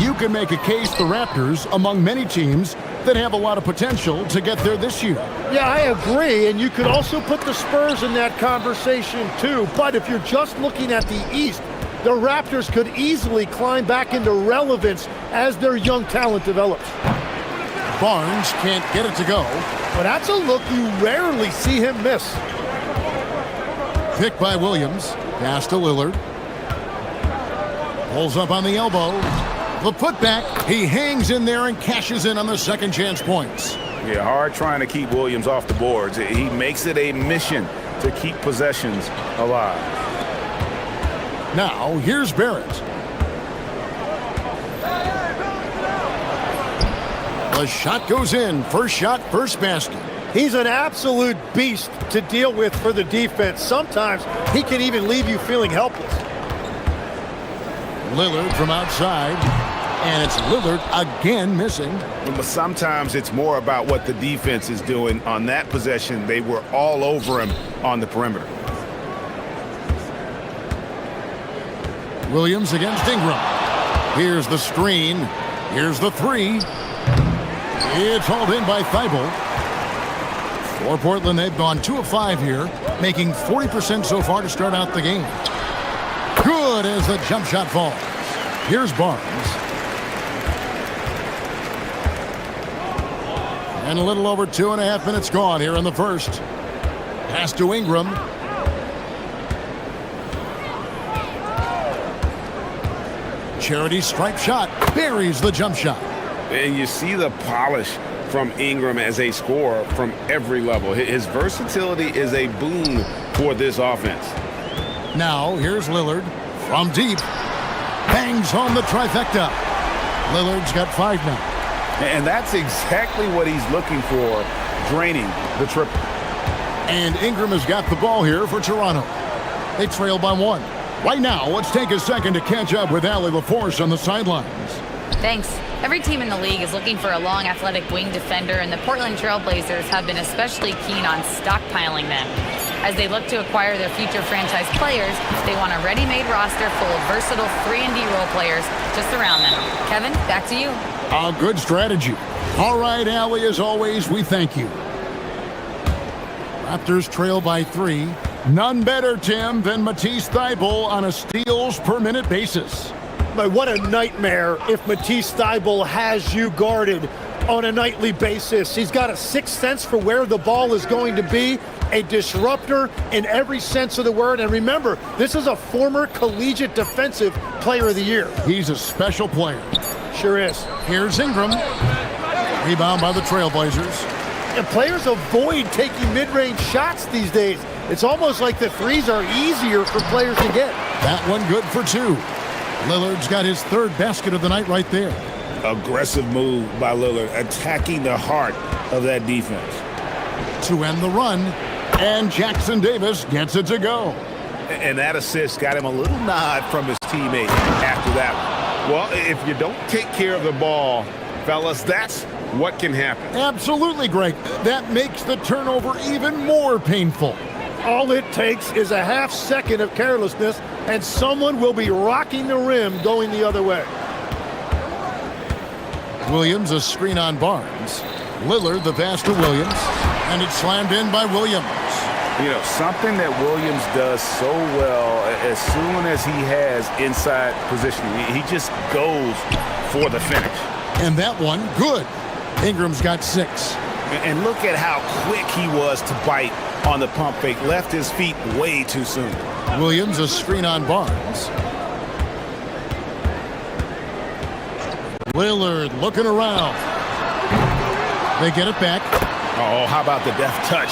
you can make a case the Raptors among many teams that have a lot of potential to get there this year. Yeah, I agree, and you could also put the Spurs in that conversation too. But if you're just looking at the East, the Raptors could easily climb back into relevance as their young talent develops. Barnes can't get it to go. But that's a look you rarely see him miss. Pick by Williams. Pass to Lillard. Pulls up on the elbow. The putback. He hangs in there and cashes in on the second chance points. Yeah, hard trying to keep Williams off the boards. He makes it a mission to keep possessions alive. Now, here's Barrett. The shot goes in. First shot, first basket. He's an absolute beast to deal with for the defense. Sometimes he can even leave you feeling helpless. Lillard from outside. And it's Lillard again missing. But sometimes it's more about what the defense is doing. On that possession, they were all over him on the perimeter. Williams against Ingram. Here's the screen. Here's the 3. It's hauled in by Thibault. For Portland, they've gone 2 of 5 here, making 40% so far to start out the game. Good as the jump shot falls. Here's Barnes. And a little over 2.5 minutes gone here in the first. Pass to Ingram. Charity stripe shot. Buries the jump shot. And you see the polish from Ingram as a scorer from every level. His versatility is a boon for this offense. Now, here's Lillard from deep. Bangs home the trifecta. Lillard's got 5 now. And that's exactly what he's looking for, draining the triple. And Ingram has got the ball here for Toronto. They trail by 1. Right now, let's take a second to catch up with Allie LaForce on the sidelines. Thanks. Every team in the league is looking for a long, athletic wing defender, and the Portland Trail Blazers have been especially keen on stockpiling them. As they look to acquire their future franchise players, they want a ready-made roster full of versatile 3-and-D role players to surround them. Kevin, back to you. A good strategy. All right, Allie, as always, we thank you. Raptors trail by 3. None better, Tim, than Matisse Thybulle on a steals per minute basis. But what a nightmare if Matisse Thybulle has you guarded on a nightly basis. He's got a sixth sense for where the ball is going to be, a disruptor in every sense of the word. And remember, this is a former collegiate defensive player of the year. He's a special player. Sure is. Here's Ingram. Rebound by the Trailblazers. And players avoid taking mid-range shots these days. It's almost like the threes are easier for players to get. That one good for 2. Lillard's got his 3rd basket of the night right there. Aggressive move by Lillard, attacking the heart of that defense. To end the run, and Jackson-Davis gets it to go. And that assist got him a little nod from his teammate after that one. Well, if you don't take care of the ball, fellas, that's what can happen. Absolutely, Greg. That makes the turnover even more painful. All it takes is a half second of carelessness, and someone will be rocking the rim going the other way. Williams, a screen on Barnes. Lillard, the pass to Williams, and it's slammed in by Williams. You know, something that Williams does so well, as soon as he has inside positioning, he just goes for the finish. And that one, good. Ingram's got 6. And look at how quick he was to bite on the pump fake. Left his feet way too soon. Williams, a screen on Barnes. Lillard looking around. They get it back. Oh, how about the deft touch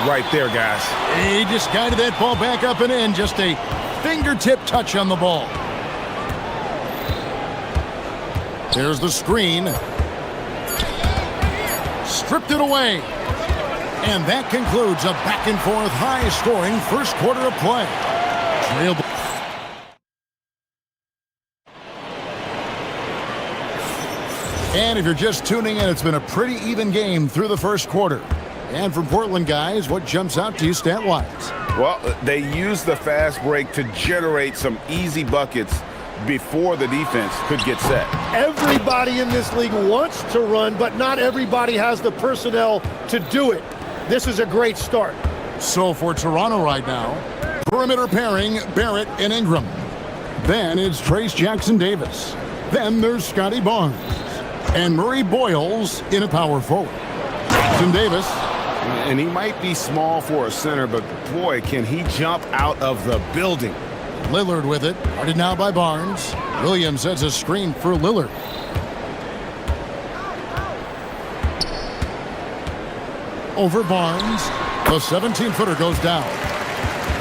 right there, guys? He just guided that ball back up and in. Just a fingertip touch on the ball. There's the screen. Stripped it away. And that concludes a back-and-forth, high-scoring first quarter of play. And if you're just tuning in, it's been a pretty even game through the first quarter. And from Portland, guys, what jumps out to you stat-wise? Well, they used the fast break to generate some easy buckets before the defense could get set. Everybody in this league wants to run, but not everybody has the personnel to do it. This is a great start. So for Toronto right now, perimeter pairing, Barrett and Ingram. Then it's Trace Jackson-Davis. Then there's Scotty Barnes. And Murray Boyles in a power forward. Jackson-Davis. And he might be small for a center, but boy, can he jump out of the building. Lillard with it. Guarded now by Barnes. Williams sets a screen for Lillard. Over Barnes. The 17-footer goes down.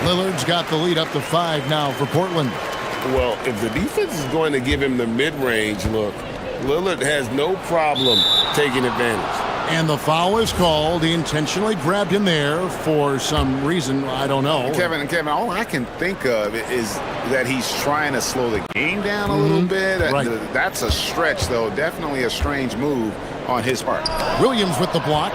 Lillard's got the lead up to 5 now for Portland. Well, if the defense is going to give him the mid-range look, Lillard has no problem taking advantage. And the foul is called. He intentionally grabbed him there for some reason. I don't know. Kevin, all I can think of is that he's trying to slow the game down a little bit. Right. That's a stretch, though. Definitely a strange move on his part. Williams with the block.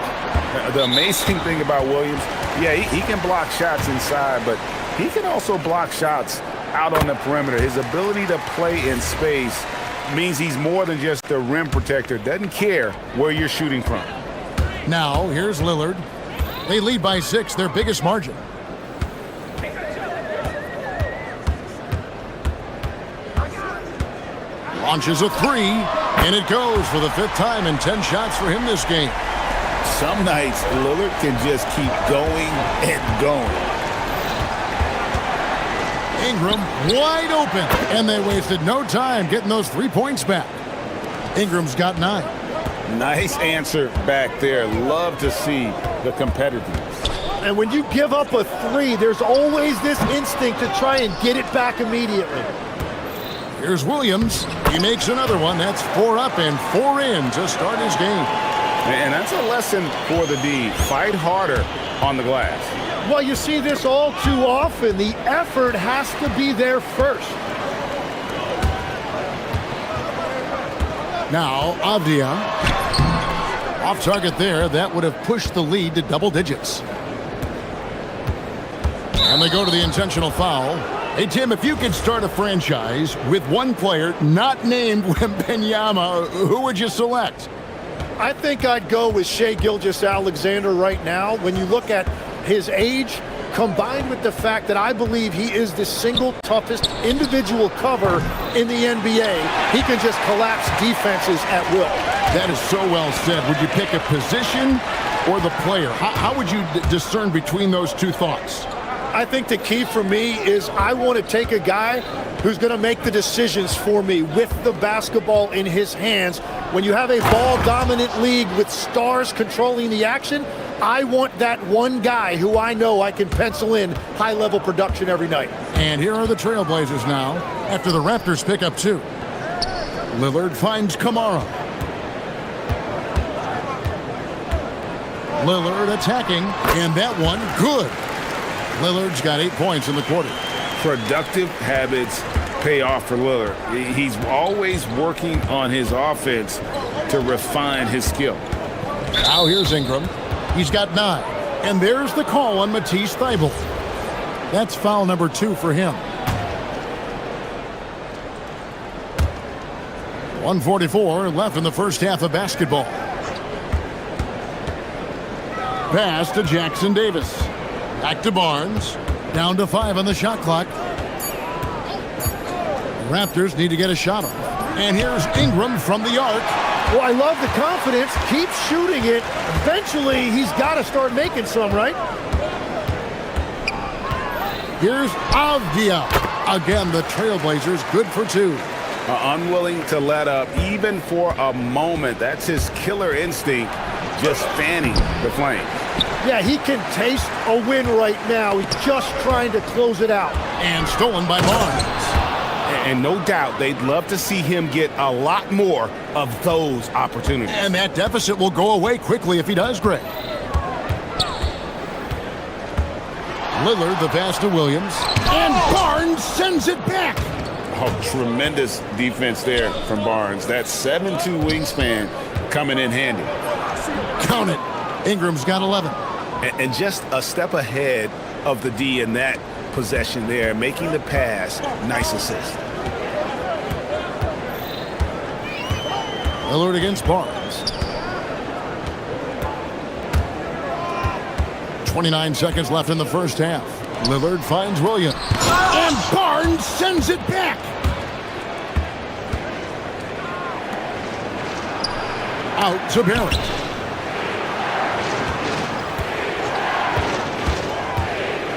The amazing thing about Williams, yeah, he can block shots inside, but he can also block shots out on the perimeter. His ability to play in space means he's more than just a rim protector. Doesn't care where you're shooting from. Now, here's Lillard. They lead by 6, their biggest margin. Launches a 3, and it goes for the 5th time in 10 shots for him this game. Some nights, Lillard can just keep going and going. Ingram wide open, and they wasted no time getting those 3 points back. Ingram's got 9. Nice answer back there. Love to see the competitiveness. And when you give up a 3, there's always this instinct to try and get it back immediately. Here's Williams. He makes another one. That's 4 up and 4 in to start his game. And that's a lesson for the D. Fight harder on the glass. Well, you see this all too often. The effort has to be there first. Now, Avdia. Off target there. That would have pushed the lead to double digits. And they go to the intentional foul. Hey, Tim, if you could start a franchise with one player not named Wembanyama, who would you select? I think I'd go with Shai Gilgeous-Alexander right now. When you look at his age, combined with the fact that I believe he is the single toughest individual cover in the NBA, he can just collapse defenses at will. That is so well said. Would you pick a position or the player? How would you discern between those two thoughts? I think the key for me is I want to take a guy who's going to make the decisions for me with the basketball in his hands. When you have a ball-dominant league with stars controlling the action, I want that one guy who I know I can pencil in high-level production every night. And here are the Trailblazers now after the Raptors pick up 2. Lillard finds Kamara. Lillard attacking, and that one good. Lillard's got 8 points in the quarter. Productive habits pay off for Lillard. He's always working on his offense to refine his skill. Now here's Ingram. He's got 9. And there's the call on Matisse Thybulle. That's foul number 2 for him. 1:44 left in the first half of basketball. Pass to Jackson Davis. Back to Barnes. Down to 5 on the shot clock. The Raptors need to get a shot off. And here's Ingram from the arc. Well, I love the confidence. Keep shooting it. Eventually, he's got to start making some, right? Here's Avdia. Again, the Trailblazers good for 2. Unwilling to let up even for a moment. That's his killer instinct, just fanning the flame. Yeah, he can taste a win right now. He's just trying to close it out. And stolen by Barnes. And no doubt they'd love to see him get a lot more of those opportunities. And that deficit will go away quickly if he does great. Lillard, the pass to Williams. And Barnes sends it back. Oh, tremendous defense there from Barnes. That 7'2" wingspan coming in handy. Count it. Ingram's got 11. And just a step ahead of the D in that possession there, making the pass. Nice assist. Lillard against Barnes. 29 seconds left in the first half. Lillard finds Williams. And Barnes sends it back. Out to Barrett.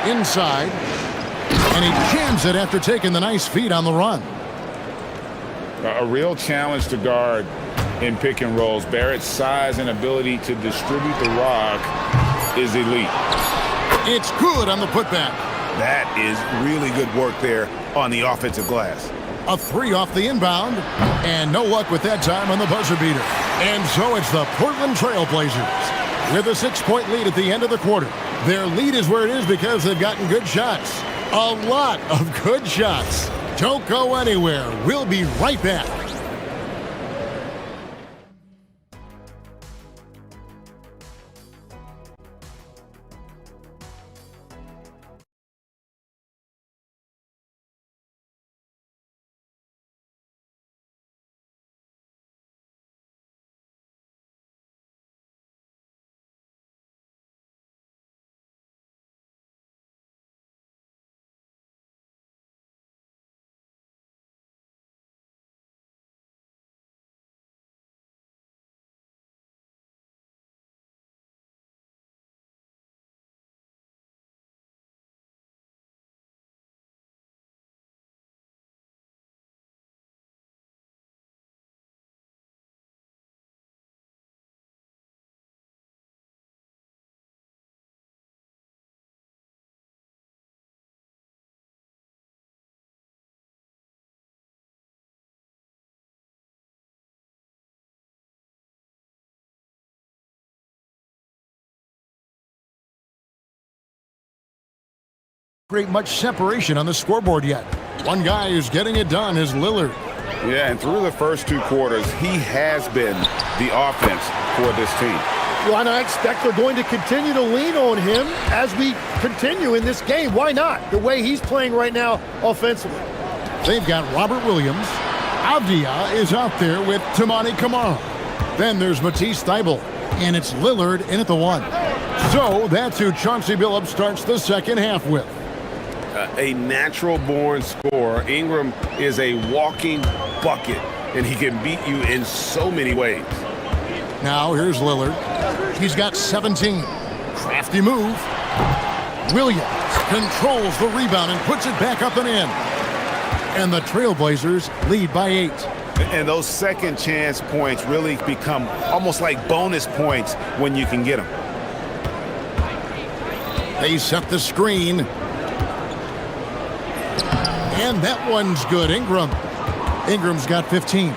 Inside. And he jams it after taking the nice feed on the run. A real challenge to guard in pick and rolls. Barrett's size and ability to distribute the rock is elite. It's good on the putback. That is really good work there on the offensive glass. A 3 off the inbound. And no luck with that time on the buzzer beater. And so it's the Portland Trailblazers with a 6-point lead at the end of the quarter. Their lead is where it is because they've gotten good shots. A lot of good shots. Don't go anywhere. We'll be right back. Great much separation on the scoreboard yet. One guy who's getting it done is Lillard. Yeah, and through the first 2 quarters, he has been the offense for this team. Well, and I expect they're going to continue to lean on him as we continue in this game. Why not? The way he's playing right now offensively. They've got Robert Williams. Avdia is out there with Tamani Kamara. Then there's Matisse Thybulle. And it's Lillard in at the 1. So that's who Chauncey Billups starts the second half with. A natural-born scorer. Ingram is a walking bucket, and he can beat you in so many ways. Now here's Lillard. He's got 17. Crafty move. Williams controls the rebound and puts it back up and in. And the Trailblazers lead by 8. And those second chance points really become almost like bonus points when you can get them. They set the screen. And that one's good. Ingram's got 15.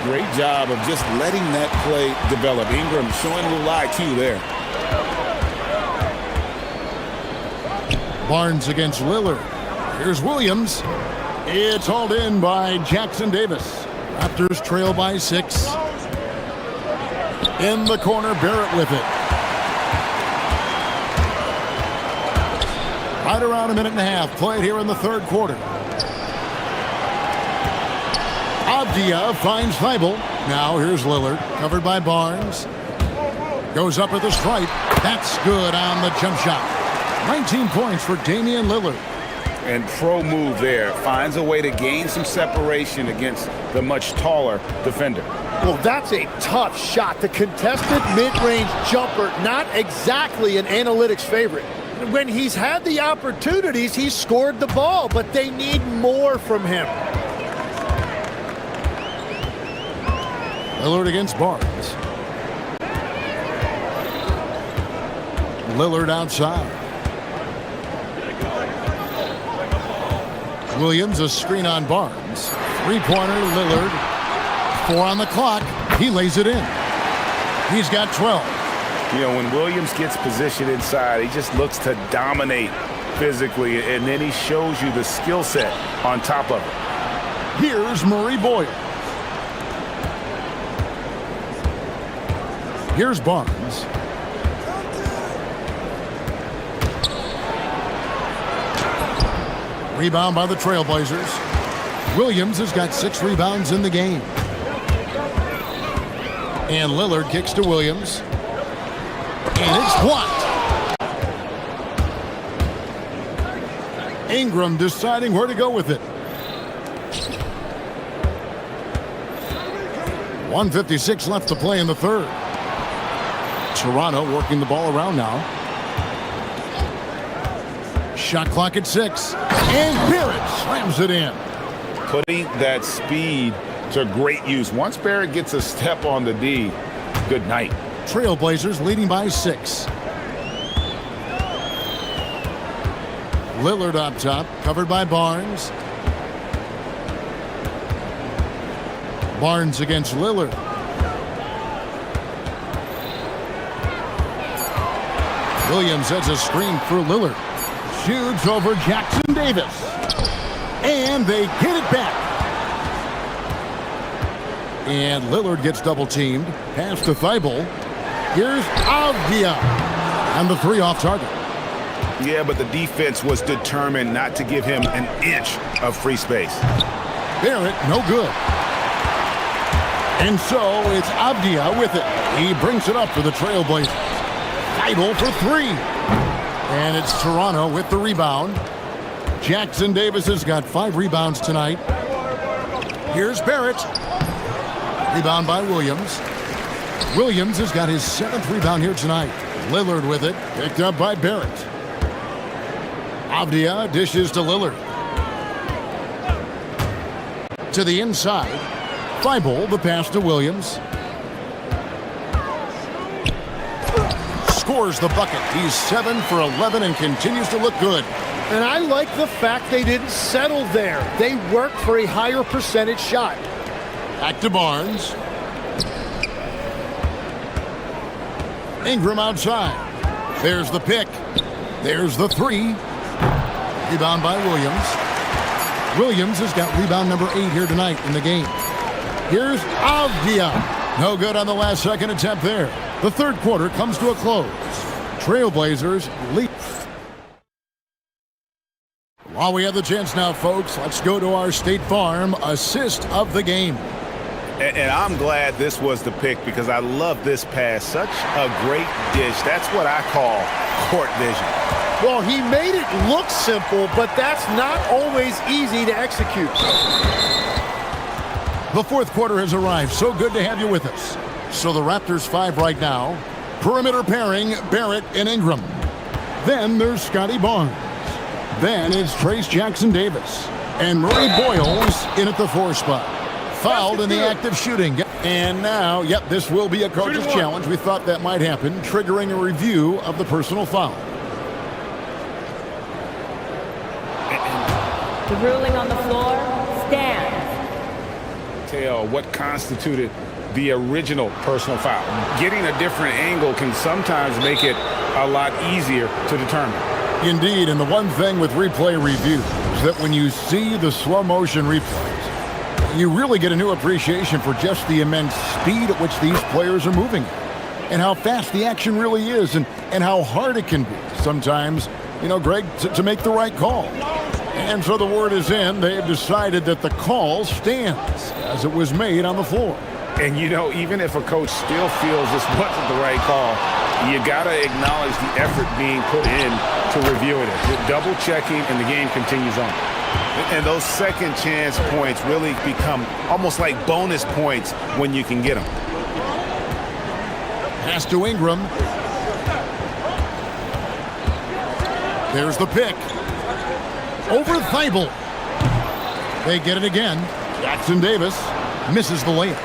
Great job of just letting that play develop. Ingram showing a little IQ there. Barnes against Lillard. Here's Williams. It's hauled in by Jackson Davis. Raptors trail by 6. In the corner, Barrett with it. Right around a minute and a half played here in the third quarter. Avdia finds Thibault. Now here's Lillard, covered by Barnes. Goes up at the stripe. That's good on the jump shot. 19 points for Damian Lillard. And pro move there. Finds a way to gain some separation against the much taller defender. Well, that's a tough shot. The contested mid-range jumper, not exactly an analytics favorite. When he's had the opportunities, he's scored the ball, but they need more from him. Lillard against Barnes. Lillard outside. Williams, a screen on Barnes. Three-pointer, Lillard. 4 on the clock. He lays it in. He's got 12. You know, when Williams gets positioned inside, he just looks to dominate physically, and then he shows you the skill set on top of it. Here's Murray Boyle. Here's Barnes. Rebound by the Trailblazers. Williams has got 6 rebounds in the game. And Lillard kicks to Williams. And it's blocked. Ingram deciding where to go with it. 1:56 left to play in the third. Toronto working the ball around now. Shot clock at 6. And Barrett slams it in. Putting that speed to great use. Once Barrett gets a step on the D, good night. Trailblazers leading by 6. Lillard up top, covered by Barnes. Barnes against Lillard. Williams has a screen for Lillard. Shoots over Jackson Davis. And they get it back. And Lillard gets double-teamed. Pass to Thibault. Here's Avdia. And the 3 off target. Yeah, but the defense was determined not to give him an inch of free space. Barrett, no good. And so it's Avdia with it. He brings it up for the Trailblazers. Thibault for 3. And it's Toronto with the rebound. Jackson Davis has got 5 rebounds tonight. Here's Barrett. Rebound by Williams. Williams has got his 7th rebound here tonight. Lillard with it. Picked up by Barrett. Avdia dishes to Lillard. To the inside. Thibault, the pass to Williams. Scores the bucket. He's 7 for 11 and continues to look good. And I like the fact they didn't settle there. They worked for a higher percentage shot. Back to Barnes. Ingram outside. There's the pick. There's the 3. Rebound by Williams. Williams has got rebound number 8 here tonight in the game. Here's Avdia. No good on the last second attempt there. The third quarter comes to a close. Trailblazers lead. While we have the chance now, folks, let's go to our State Farm assist of the game. And I'm glad this was the pick because I love this pass. Such a great dish. That's what I call court vision. Well, he made it look simple, but that's not always easy to execute. The fourth quarter has arrived. So good to have you with us. So the Raptors 5 right now. Perimeter pairing, Barrett and Ingram. Then there's Scotty Barnes. Then it's Trace Jackson Davis. And Murray Boyles in at the 4 spot. Fouled in the act of shooting. And now, yep, this will be a coach's challenge. We thought that might happen, triggering a review of the personal foul. The ruling on the floor stands. Tell what constituted the original personal foul. Getting a different angle can sometimes make it a lot easier to determine. Indeed, and the one thing with replay review is that when you see the slow motion replays, you really get a new appreciation for just the immense speed at which these players are moving and how fast the action really is and how hard it can be sometimes, you know, Greg, to make the right call. And so the word is in. They've decided that the call stands as it was made on the floor. And, you know, even if a coach still feels this wasn't the right call, you got to acknowledge the effort being put in to reviewing it. The double checking, and the game continues on. And those second chance points really become almost like bonus points when you can get them. Pass to Ingram. There's the pick. Over Thibault. They get it again. Jackson Davis misses the layup.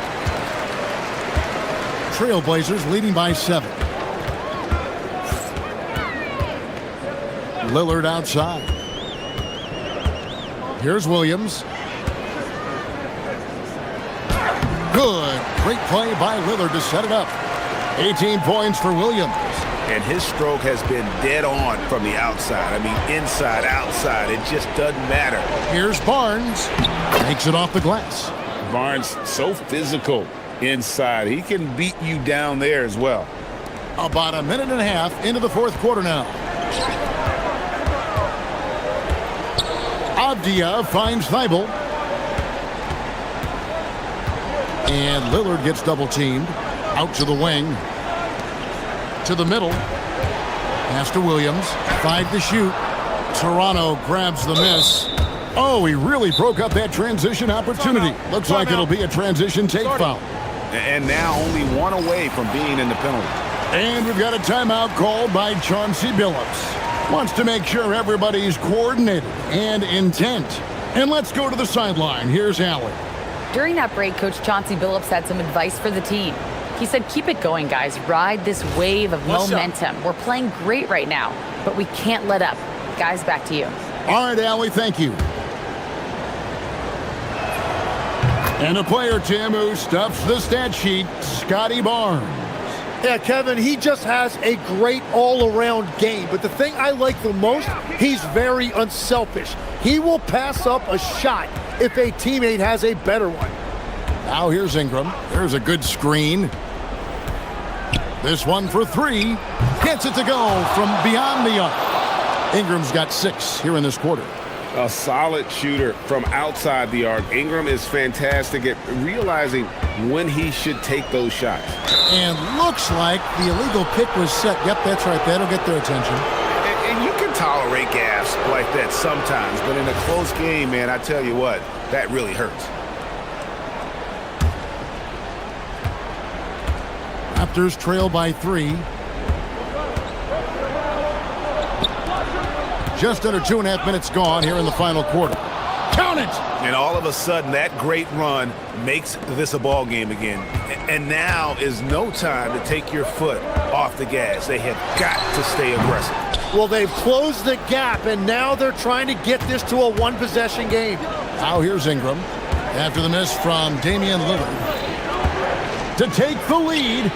Trailblazers leading by 7. Lillard outside. Here's Williams. Good. Great play by Lillard to set it up. 18 points for Williams. And his stroke has been dead on from the outside. I mean, inside, outside, it just doesn't matter. Here's Barnes. Takes it off the glass. Barnes, so physical inside. He can beat you down there as well. About a minute and a half into the fourth quarter now. Avdia finds Thibault. And Lillard gets double-teamed. Out to the wing. To the middle. Pass to Williams. 5 to shoot. Toronto grabs the miss. Oh, he really broke up that transition opportunity. Looks like it'll be a transition take foul. And now only one away from being in the penalty. And we've got a timeout called by Chauncey Billups. Wants to make sure everybody's coordinated and intent. And let's go to the sideline. Here's Allen. During that break, Coach Chauncey Billups had some advice for the team. He said, keep it going, guys. Ride this wave of momentum. We're playing great right now, but we can't let up. Guys, back to you. All right, Allie, thank you. And a player, Tim, who stuffs the stat sheet, Scotty Barnes. Yeah, Kevin, he just has a great all-around game. But the thing I like the most, he's very unselfish. He will pass up a shot if a teammate has a better one. Now here's Ingram. There's a good screen. This one for 3. Gets it to go from beyond the arc. Ingram's got 6 here in this quarter. A solid shooter from outside the arc. Ingram is fantastic at realizing when he should take those shots. And looks like the illegal pick was set. Yep, that's right. That'll get their attention. And you can tolerate gaffes like that sometimes, but in a close game, man, I tell you what, that really hurts. Raptors trail by 3. Just under 2.5 minutes gone here in the final quarter. Count it! And all of a sudden, that great run makes this a ball game again. And now is no time to take your foot off the gas. They have got to stay aggressive. Well, they've closed the gap, and now they're trying to get this to a one-possession game. Now here's Ingram. After the miss from Damian Lillard. To take the lead.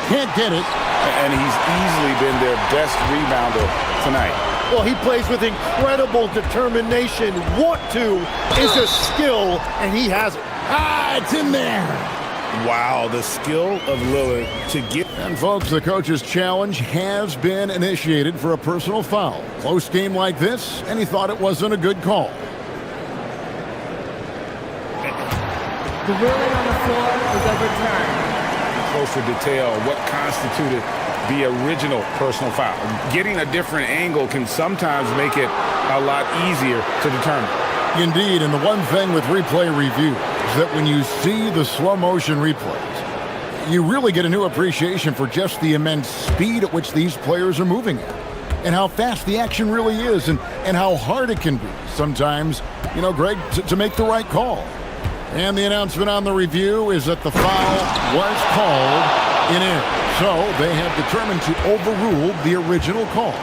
Can't get it. And he's easily been their best rebounder tonight. Well, he plays with incredible determination. Want to is a skill, and he has it. Ah, it's in there. Wow, the skill of Lillard to get. And folks, the coach's challenge has been initiated for a personal foul. Close game like this, and he thought it wasn't a good call. The ruling on the floor is overturned. Closer detail what constituted the original personal foul. Getting a different angle can sometimes make it a lot easier to determine. Indeed, and the one thing with replay review is that when you see the slow motion replays, you really get a new appreciation for just the immense speed at which these players are moving at, and how fast the action really is, and how hard it can be sometimes, you know, Greg, to make the right call. And the announcement on the review is that the foul was called in error. So they have determined to overrule the original call.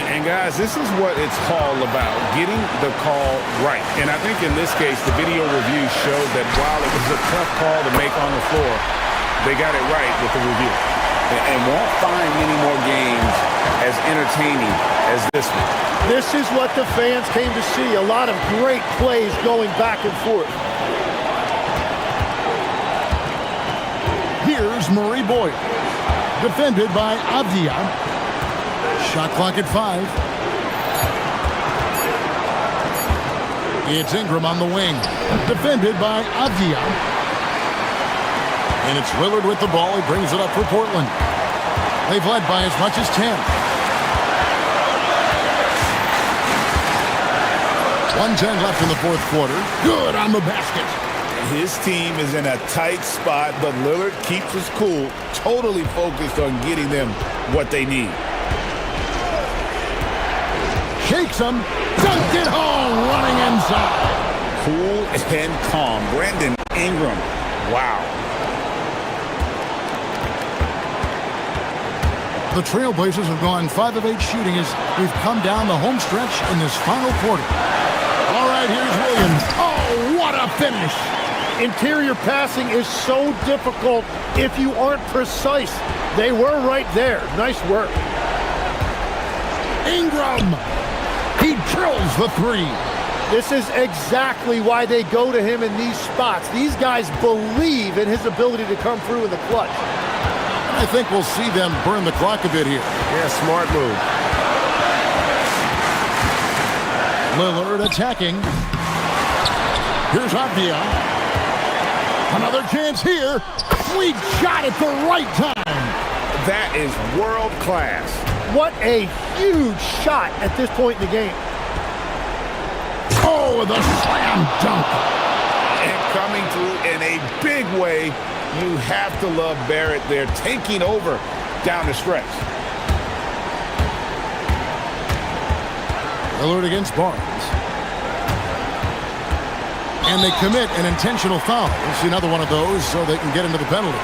And guys, this is what it's all about, getting the call right. And I think in this case, the video review showed that while it was a tough call to make on the floor, they got it right with the review. And won't find many more games as entertaining as this one. This is what the fans came to see. A lot of great plays going back and forth. Here's Murray Boyle. Defended by Avdia. Shot clock at 5. It's Ingram on the wing. Defended by Avdia. And it's Lillard with the ball. He brings it up for Portland. They've led by as much as 10. 1:10 left in the fourth quarter. Good on the basket. His team is in a tight spot, but Lillard keeps his cool, totally focused on getting them what they need. Shakes him. Dunked it home, running inside. Cool and calm. Brandon Ingram. Wow. The Trailblazers have gone 5 of 8 shooting as we've come down the home stretch in this final quarter. All right, here's Williams. Oh, what a finish. Interior passing is so difficult if you aren't precise. They were right there. Nice work. Ingram. He drills the three. This is exactly why they go to him in these spots. These guys believe in his ability to come through in the clutch. I think we'll see them burn the clock a bit here. Yeah, smart move. Lillard attacking. Here's Avdia. Another chance here. Sweet shot at the right time. That is world class. What a huge shot at this point in the game. Oh, the slam dunk. And coming through in a big way. You have to love Barrett there, taking over down the stretch. Lillard against Barnes. And they commit an intentional foul. We'll see another one of those so they can get into the penalty.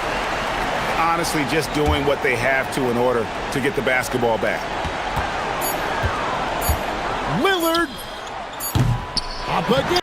Honestly, just doing what they have to in order to get the basketball back. Lillard. Up again.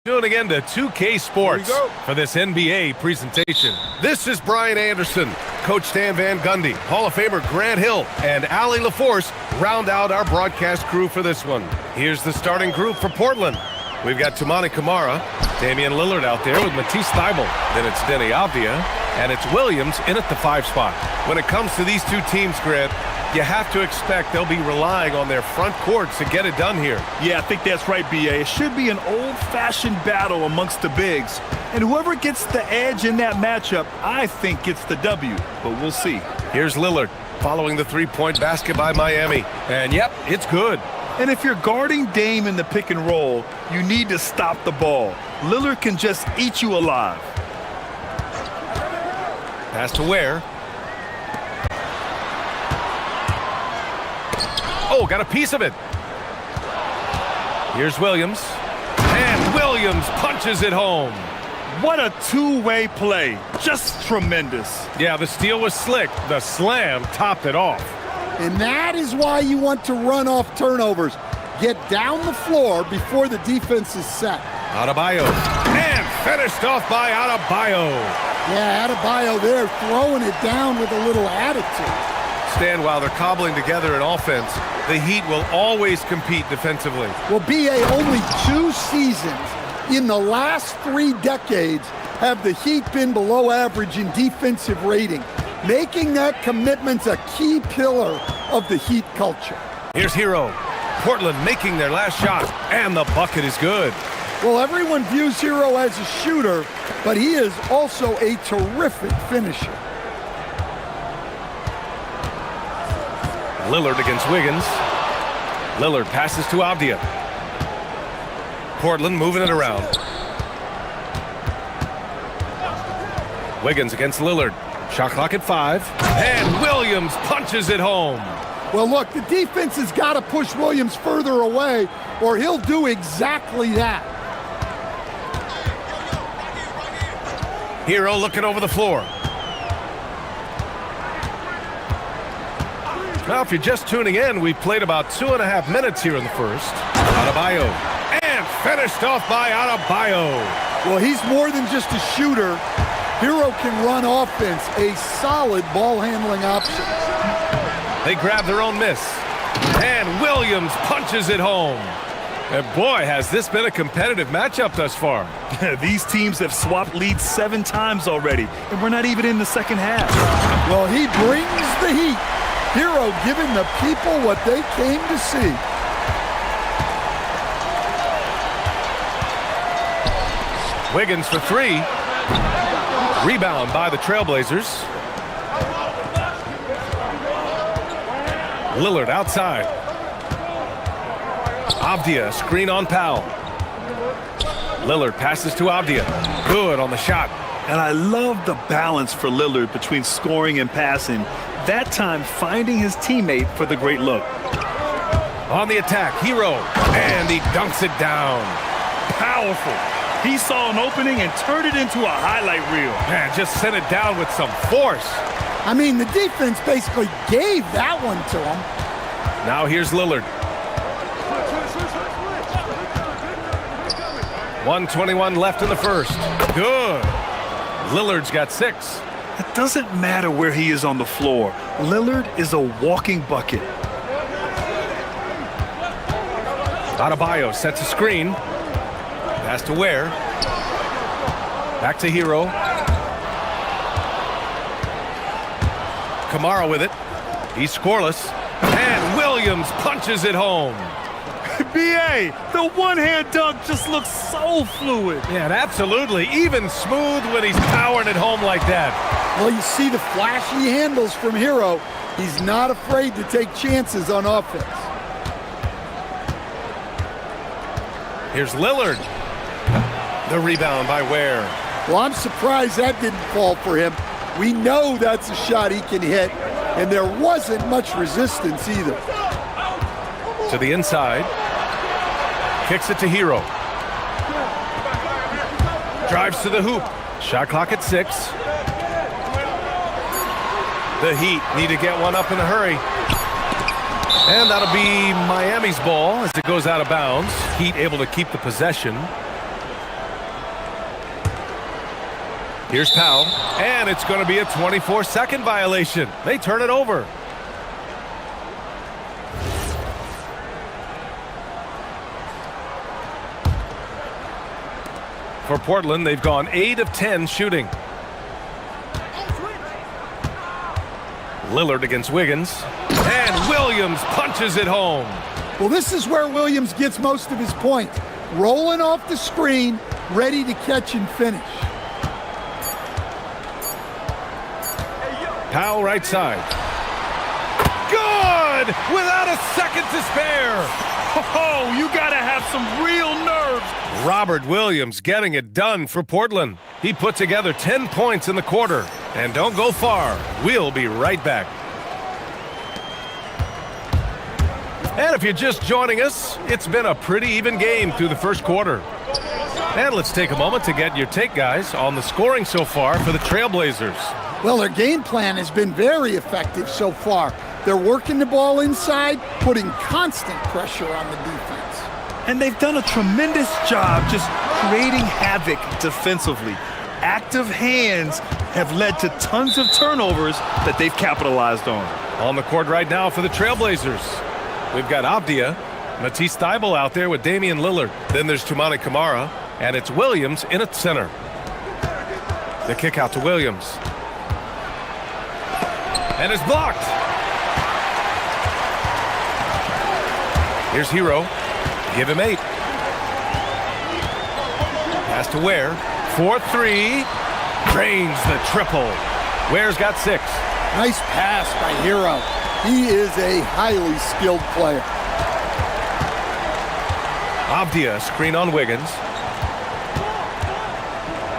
Tuning in to 2K Sports for this NBA presentation. This is Brian Anderson, Coach Stan Van Gundy, Hall of Famer Grant Hill, and Allie LaForce round out our broadcast crew for this one. Here's the starting group for Portland. We've got Toumani Camara, Damian Lillard out there with Matisse Thybulle. Then it's Denny Avdia, and it's Williams in at the 5 spot. When it comes to these two teams, Grant, you have to expect they'll be relying on their front courts to get it done here. Yeah, I think that's right, B.A. It should be an old-fashioned battle amongst the bigs. And whoever gets the edge in that matchup, I think gets the W. But we'll see. Here's Lillard following the three-point basket by Miami. And yep, it's good. And if you're guarding Dame in the pick and roll, you need to stop the ball. Lillard can just eat you alive. Pass to Ware. Oh, got a piece of it. Here's Williams. And Williams punches it home. What a two-way play. Just tremendous. Yeah, the steal was slick. The slam topped it off. And that is why you want to run off turnovers. Get down the floor before the defense is set. Adebayo. And finished off by Adebayo. Yeah, Adebayo there throwing it down with a little attitude. Stan, while they're cobbling together an offense, the Heat will always compete defensively. Well, B.A., only 2 seasons in the last 3 decades have the Heat been below average in defensive rating, making that commitment a key pillar of the Heat culture. Here's Hero. Portland making their last shot, and the bucket is good. Well, everyone views Hero as a shooter, but he is also a terrific finisher. Lillard against Wiggins. Lillard passes to Avdia. Portland moving it around. Wiggins against Lillard. Shot clock at 5. And Williams punches it home. Well, look, the defense has got to push Williams further away, or he'll do exactly that. Hero looking over the floor. Now, if you're just tuning in, we've played about 2.5 minutes here in the first. Adebayo. And finished off by Adebayo. Well, he's more than just a shooter. Hero can run offense, a solid ball-handling option. They grab their own miss. And Williams punches it home. And boy, has this been a competitive matchup thus far. These teams have swapped leads 7 times already, and we're not even in the second half. Well, he brings the heat. Hero giving the people what they came to see. Wiggins for 3. Rebound by the Trailblazers. Lillard outside. Avdia, screen on Powell. Lillard passes to Avdia. Good on the shot. And I love the balance for Lillard between scoring and passing. That time finding his teammate for the great look. On the attack, Hero. And he dunks it down. Powerful. He saw an opening and turned it into a highlight reel. Man, just sent it down with some force. I mean, the defense basically gave that one to him. Now here's Lillard. 1:21 left in the first. Good. Lillard's got 6. It doesn't matter where he is on the floor. Lillard is a walking bucket. Adebayo sets a screen. Pass to Ware. Back to Hero. Camara with it. He's scoreless. And Williams punches it home. B.A., the one-hand dunk just looks so fluid. Yeah, and absolutely. Even smooth when he's powering it home like that. Well, you see the flashy handles from Hero. He's not afraid to take chances on offense. Here's Lillard. The rebound by Ware. Well, I'm surprised that didn't fall for him. We know that's a shot he can hit, and there wasn't much resistance either. To the inside. Kicks it to Hero. Drives to the hoop. Shot clock at 6. The Heat need to get one up in a hurry. And that'll be Miami's ball as it goes out of bounds. Heat able to keep the possession. Here's Powell, and it's going to be a 24-second violation. They turn it over. For Portland, they've gone 8 of 10 shooting. Lillard against Wiggins, and Williams punches it home. Well, this is where Williams gets most of his points. Rolling off the screen, ready to catch and finish. Powell right side. Good! Without a second to spare. Oh, you got to have some real nerves. Robert Williams getting it done for Portland. He put together 10 points in the quarter. And don't go far. We'll be right back. And if you're just joining us, it's been a pretty even game through the first quarter. And let's take a moment to get your take, guys, on the scoring so far for the Trailblazers. Well, their game plan has been very effective so far. They're working the ball inside, putting constant pressure on the defense. And they've done a tremendous job just creating havoc defensively. Active hands have led to tons of turnovers that they've capitalized on. On the court right now for the Trailblazers, we've got Avdia, Matisse Thybulle out there with Damian Lillard. Then there's Toumani Camara, and it's Williams in at center. The kick out to Williams. And it's blocked. Here's Hero. Give him 8. Pass to Ware. 4-3. Drains the triple. Ware's got 6. Nice pass by Hero. He is a highly skilled player. Avdia, screen on Wiggins.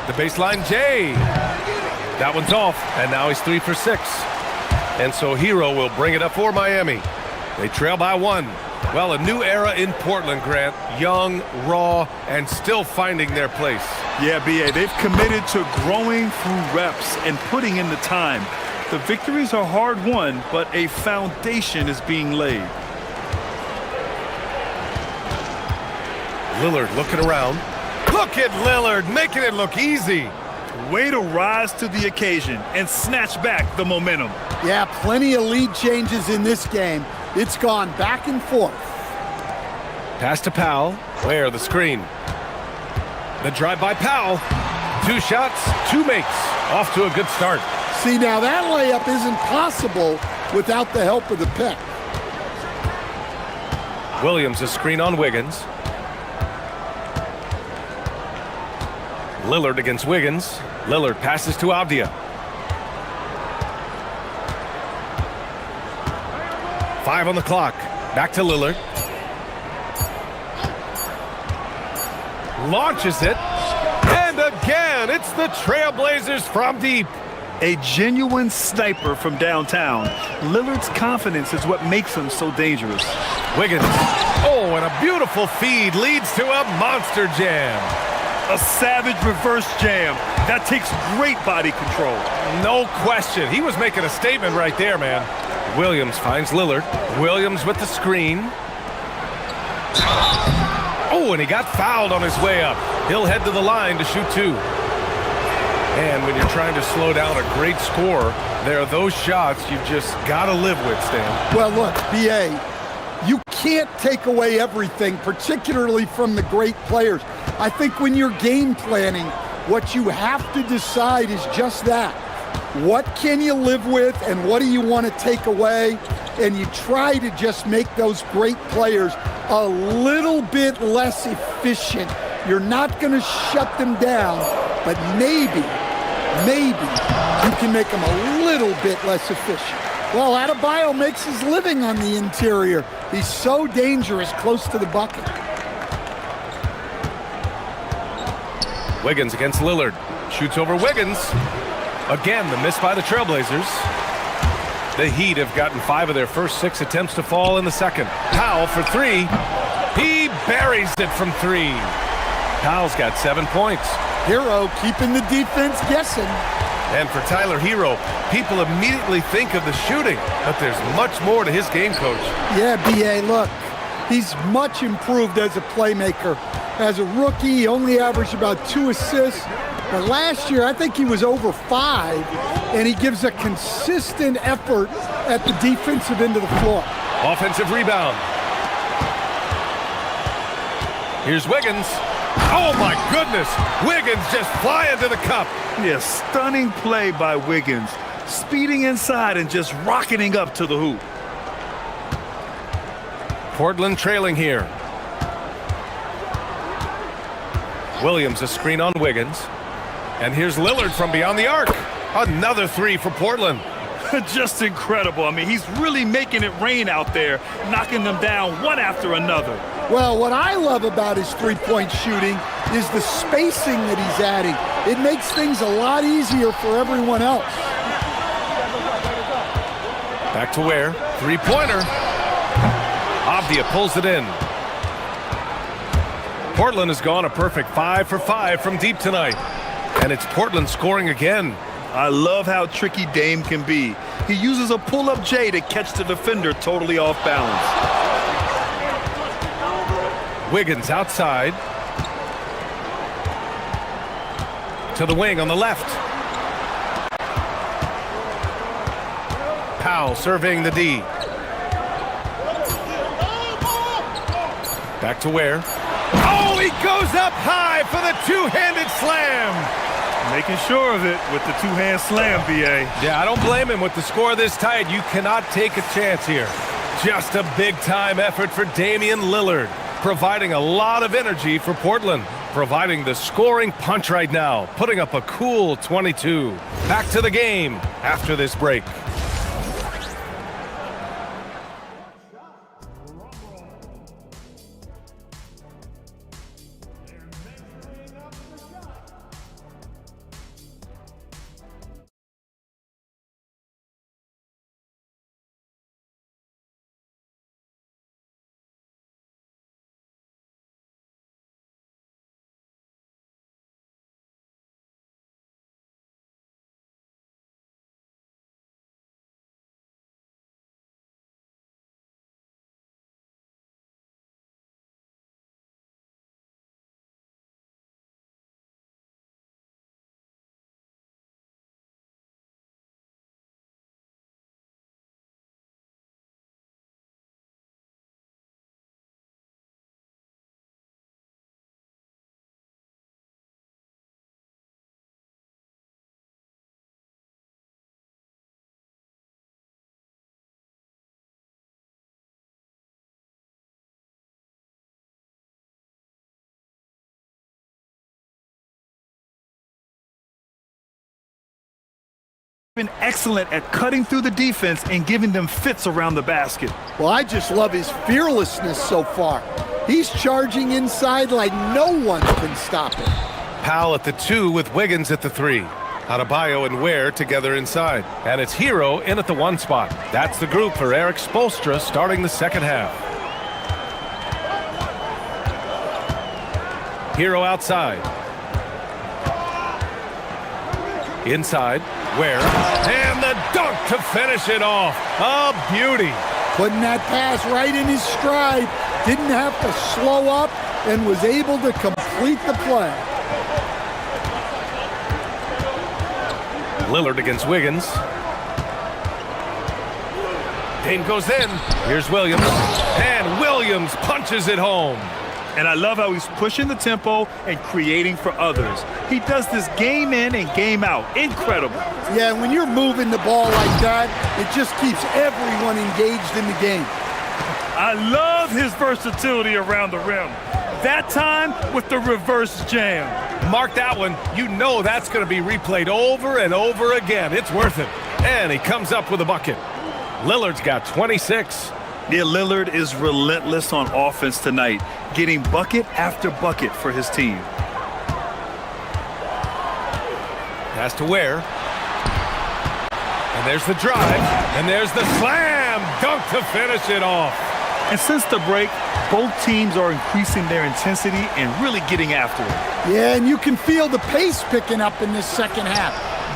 The baseline, Jay. That one's off, and now he's 3 for 6. And so Hero will bring it up for Miami. They trail by 1. Well, a new era in Portland, Grant. Young, raw, and still finding their place. Yeah, B.A., they've committed to growing through reps and putting in the time. The victories are hard-won, but a foundation is being laid. Lillard looking around. Look at Lillard making it look easy. Way to rise to the occasion and snatch back the momentum. Yeah, plenty of lead changes in this game. It's gone back and forth. Pass to Powell. Where the screen. The drive by Powell. 2 shots, 2 makes. Off to a good start. See, now that layup isn't possible without the help of the pick. Williams, a screen on Wiggins. Lillard against Wiggins. Lillard passes to Avdia. 5 on the clock. Back to Lillard. Launches it. And again, it's the Trailblazers from deep. A genuine sniper from downtown. Lillard's confidence is what makes him so dangerous. Wiggins. Oh, and a beautiful feed leads to a monster jam. A savage reverse jam. That takes great body control. No question. He was making a statement right there, man. Williams finds Lillard. Williams with the screen. Oh, and he got fouled on his way up. He'll head to the line to shoot 2. And when you're trying to slow down a great scorer, there are those shots you've just got to live with, Stan. Well, look, B.A., you can't take away everything, particularly from the great players. I think when you're game planning, what you have to decide is just that. What can you live with and what do you want to take away? And you try to just make those great players a little bit less efficient. You're not going to shut them down, but maybe you can make them a little bit less efficient. Well, Adebayo makes his living on the interior. He's so dangerous close to the bucket. Wiggins against Lillard. Shoots over Wiggins. Again, the miss by the Trailblazers. The Heat have gotten 5 of their first 6 attempts to fall in the second. Powell for 3. He buries it from 3. Powell's got 7 points. Hero keeping the defense guessing. And for Tyler Hero, people immediately think of the shooting, but there's much more to his game, Coach. Yeah, B.A., look, he's much improved as a playmaker. As a rookie, he only averaged about 2 assists. But last year, I think he was over 5, and he gives a consistent effort at the defensive end of the floor. Offensive rebound. Here's Wiggins. Oh, my goodness. Wiggins just flying to the cup. Yeah, stunning play by Wiggins. Speeding inside and just rocketing up to the hoop. Portland trailing here. Williams, a screen on Wiggins. And here's Lillard from beyond the arc. Another 3 for Portland. Just incredible. I mean, he's really making it rain out there, knocking them down one after another. Well, what I love about his three-point shooting is the spacing that he's adding. It makes things a lot easier for everyone else. Back to Ware. Three-pointer. Avdia pulls it in. Portland has gone a perfect 5 for 5 from deep tonight. And it's Portland scoring again. I love how tricky Dame can be. He uses a pull-up J to catch the defender totally off balance. Wiggins outside. To the wing on the left. Powell surveying the D. Back to Ware. Oh, he goes up high for the two-handed slam. Making sure of it with the two-hand slam, BA. Yeah, I don't blame him. With the score this tight, you cannot take a chance here. Just a big-time effort for Damian Lillard, providing a lot of energy for Portland, providing the scoring punch right now, putting up a cool 22. Back to the game after this break. Been excellent at cutting through the defense and giving them fits around the basket. Well, I just love his fearlessness so far. He's charging inside like no one can stop him. Powell at the 2 with Wiggins at the 3. Adebayo and Ware together inside. And it's Hero in at the 1 spot. That's the group for Eric Spoelstra starting the second half. Hero outside. Inside, Ware, and the dunk to finish it off. A beauty. Putting that pass right in his stride. Didn't have to slow up and was able to complete the play. Lillard against Wiggins. Dame goes in. Here's Williams. And Williams punches it home. And I love how he's pushing the tempo and creating for others. He does this game in and game out. Incredible. Yeah, when you're moving the ball like that, it just keeps everyone engaged in the game. I love his versatility around the rim. That time with the reverse jam. Mark that one. You know that's going to be replayed over and over again. It's worth it. And he comes up with a bucket. Lillard's got 26. Yeah, Lillard is relentless on offense tonight, getting bucket after bucket for his team. Pass to Ware. And there's the drive. And there's the slam dunk to finish it off. And since the break, both teams are increasing their intensity and really getting after it. Yeah, and you can feel the pace picking up in this second half.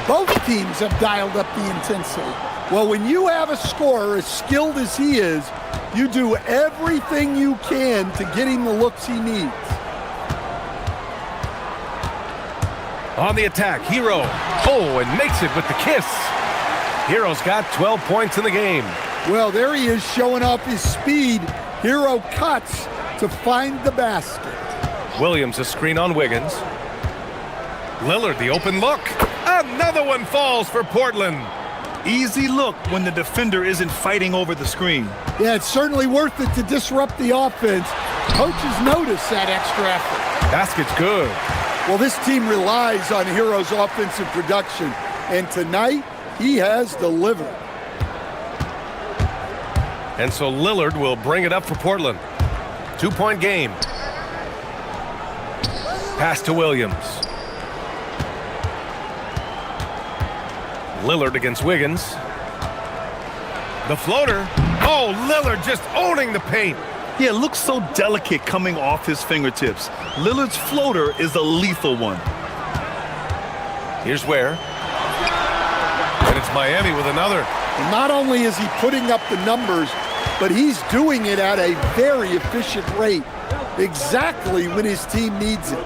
Both teams have dialed up the intensity. Well, when you have a scorer as skilled as he is, you do everything you can to get him the looks he needs. On the attack, Hero. Oh, and makes it with the kiss. Hero's got 12 points in the game. Well, there he is showing off his speed. Hero cuts to find the basket. Williams a screen on Wiggins. Lillard the open look. Another one falls for Portland. Easy look when the defender isn't fighting over the screen. Yeah, it's certainly worth it to disrupt the offense. Coaches notice that extra effort. Basket's good. Well, this team relies on Hero's offensive production, and tonight he has delivered. And so Lillard will bring it up for Portland. 2-point game. Pass to Williams. Lillard against Wiggins. The floater. Oh, Lillard just owning the paint. Yeah, it looks so delicate coming off his fingertips. Lillard's floater is a lethal one. Here's Ware. And it's Miami with another. And not only is he putting up the numbers, but he's doing it at a very efficient rate, exactly when his team needs it.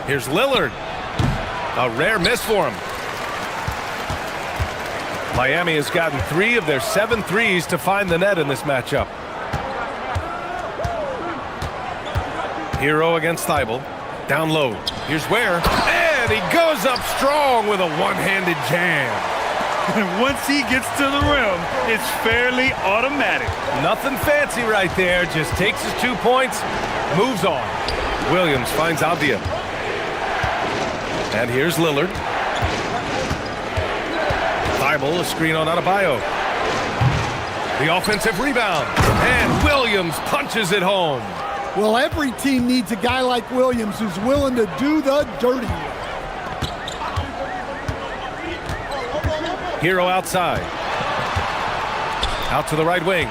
Here's Lillard. A rare miss for him. Miami has gotten 3 of their 7 threes to find the net in this matchup. Hero against Thibault. Down low. Here's Ware. And he goes up strong with a one-handed jam. And once he gets to the rim, it's fairly automatic. Nothing fancy right there. Just takes his 2 points, moves on. Williams finds Avdia. And here's Lillard. Thibault, a screen on Adebayo. The offensive rebound. And Williams punches it home. Well, every team needs a guy like Williams who's willing to do the dirty work. Hero outside. Out to the right wing.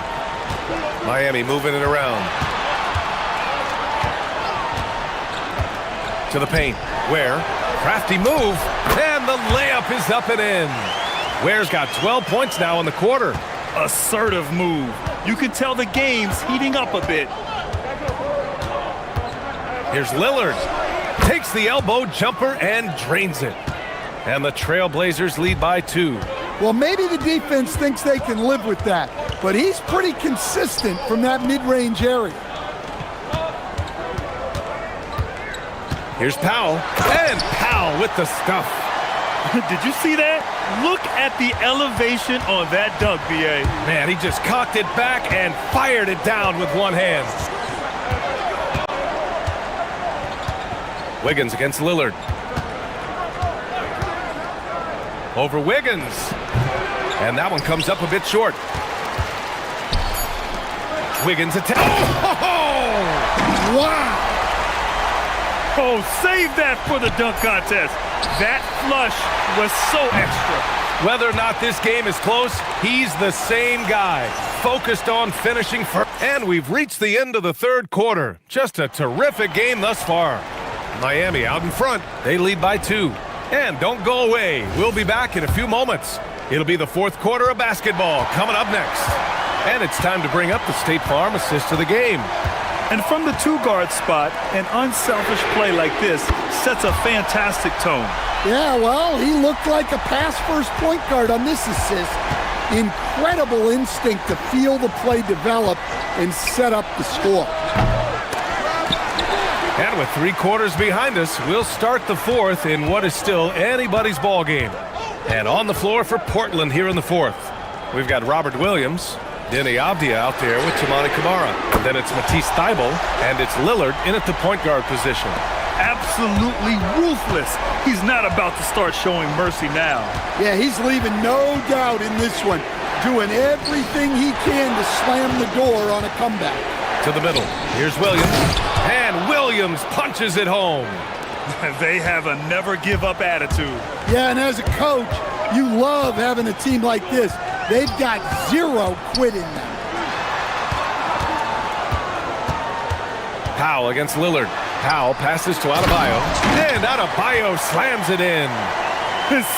Miami moving it around. To the paint. Ware. Crafty move. And the layup is up and in. Ware's got 12 points now in the quarter. Assertive move. You can tell the game's heating up a bit. Here's Lillard. Takes the elbow jumper and drains it. And the Trailblazers lead by 2. Well, maybe the defense thinks they can live with that, but he's pretty consistent from that mid-range area. Here's Powell. And Powell with the stuff. Did you see that? Look at the elevation on that dunk, B.A. Man, he just cocked it back and fired it down with one hand. Wiggins against Lillard. Over Wiggins. And that one comes up a bit short. Wiggins attack. Oh! Wow! Oh, save that for the dunk contest. That flush was so extra. Whether or not this game is close, he's the same guy, focused on finishing first. And we've reached the end of the third quarter. Just a terrific game thus far. Miami out in front. They lead by 2. And don't go away. We'll be back in a few moments. It'll be the fourth quarter of basketball coming up next. And it's time to bring up the State Farm assist of the game. And from the 2-guard spot, an unselfish play like this sets a fantastic tone. Yeah, well, he looked like a pass-first point guard on this assist. Incredible instinct to feel the play develop and set up the score. And with 3 quarters behind us, we'll start the fourth in what is still anybody's ball game. And on the floor for Portland here in the fourth, we've got Robert Williams, Denny Avdia out there with Tamani Kamara. And then it's Matisse Thibault, and it's Lillard in at the point guard position. Absolutely ruthless. He's not about to start showing mercy now. Yeah, he's leaving no doubt in this one, doing everything he can to slam the door on a comeback. To the middle. Here's Williams. And Williams punches it home. They have a never-give-up attitude. Yeah, and as a coach, you love having a team like this. They've got 0 quit in them. Powell against Lillard. Powell passes to Adebayo. And Adebayo slams it in.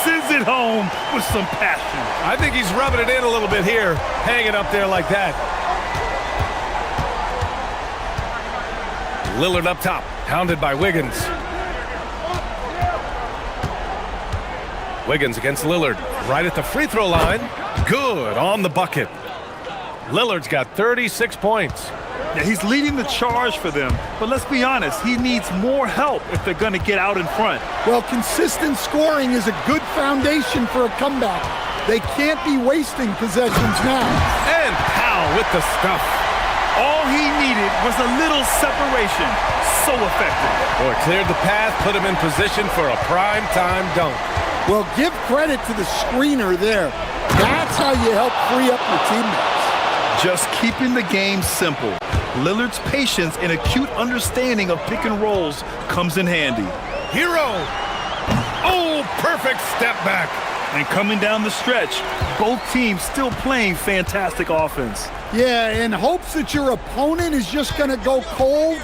Sends it home with some passion. I think he's rubbing it in a little bit here, hanging up there like that. Lillard up top. Hounded by Wiggins. Wiggins against Lillard. Right at the free throw line. Good on the bucket. Lillard's got 36 points. Yeah, he's leading the charge for them, but let's be honest, he needs more help if they're going to get out in front. Well, consistent scoring is a good foundation for a comeback. They can't be wasting possessions now. And Powell with the stuff. All he needed was a little separation. So effective. Boy, cleared the path, put him in position for a prime-time dunk. Well, give credit to the screener there. That's how you help free up your teammates. Just keeping the game simple. Lillard's patience and acute understanding of pick and rolls comes in handy. Hero! Oh, perfect step back. And coming down the stretch, both teams still playing fantastic offense. Yeah, in hopes that your opponent is just going to go cold,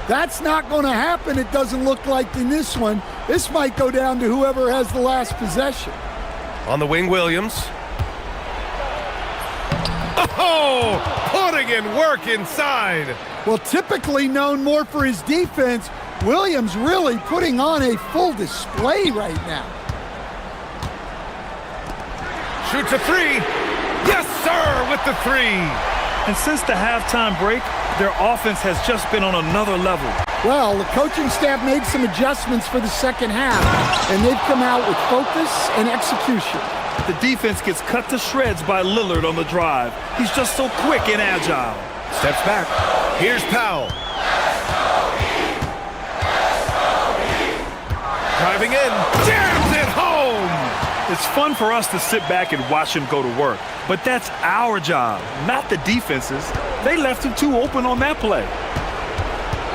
that's not going to happen, it doesn't look like in this one. This might go down to whoever has the last possession. On the wing, Williams. Oh, putting in work inside. Well, typically known more for his defense, Williams really putting on a full display right now. Shoots a three. Yes, sir, with the three. And since the halftime break, their offense has just been on another level. Well, the coaching staff made some adjustments for the second half, and they've come out with focus and execution. The defense gets cut to shreds by Lillard on the drive. He's just so quick and agile. Steps back. Here's Powell. Driving in. Jams it home. It's fun for us to sit back and watch him go to work. But that's our job, not the defense's. They left him too open on that play.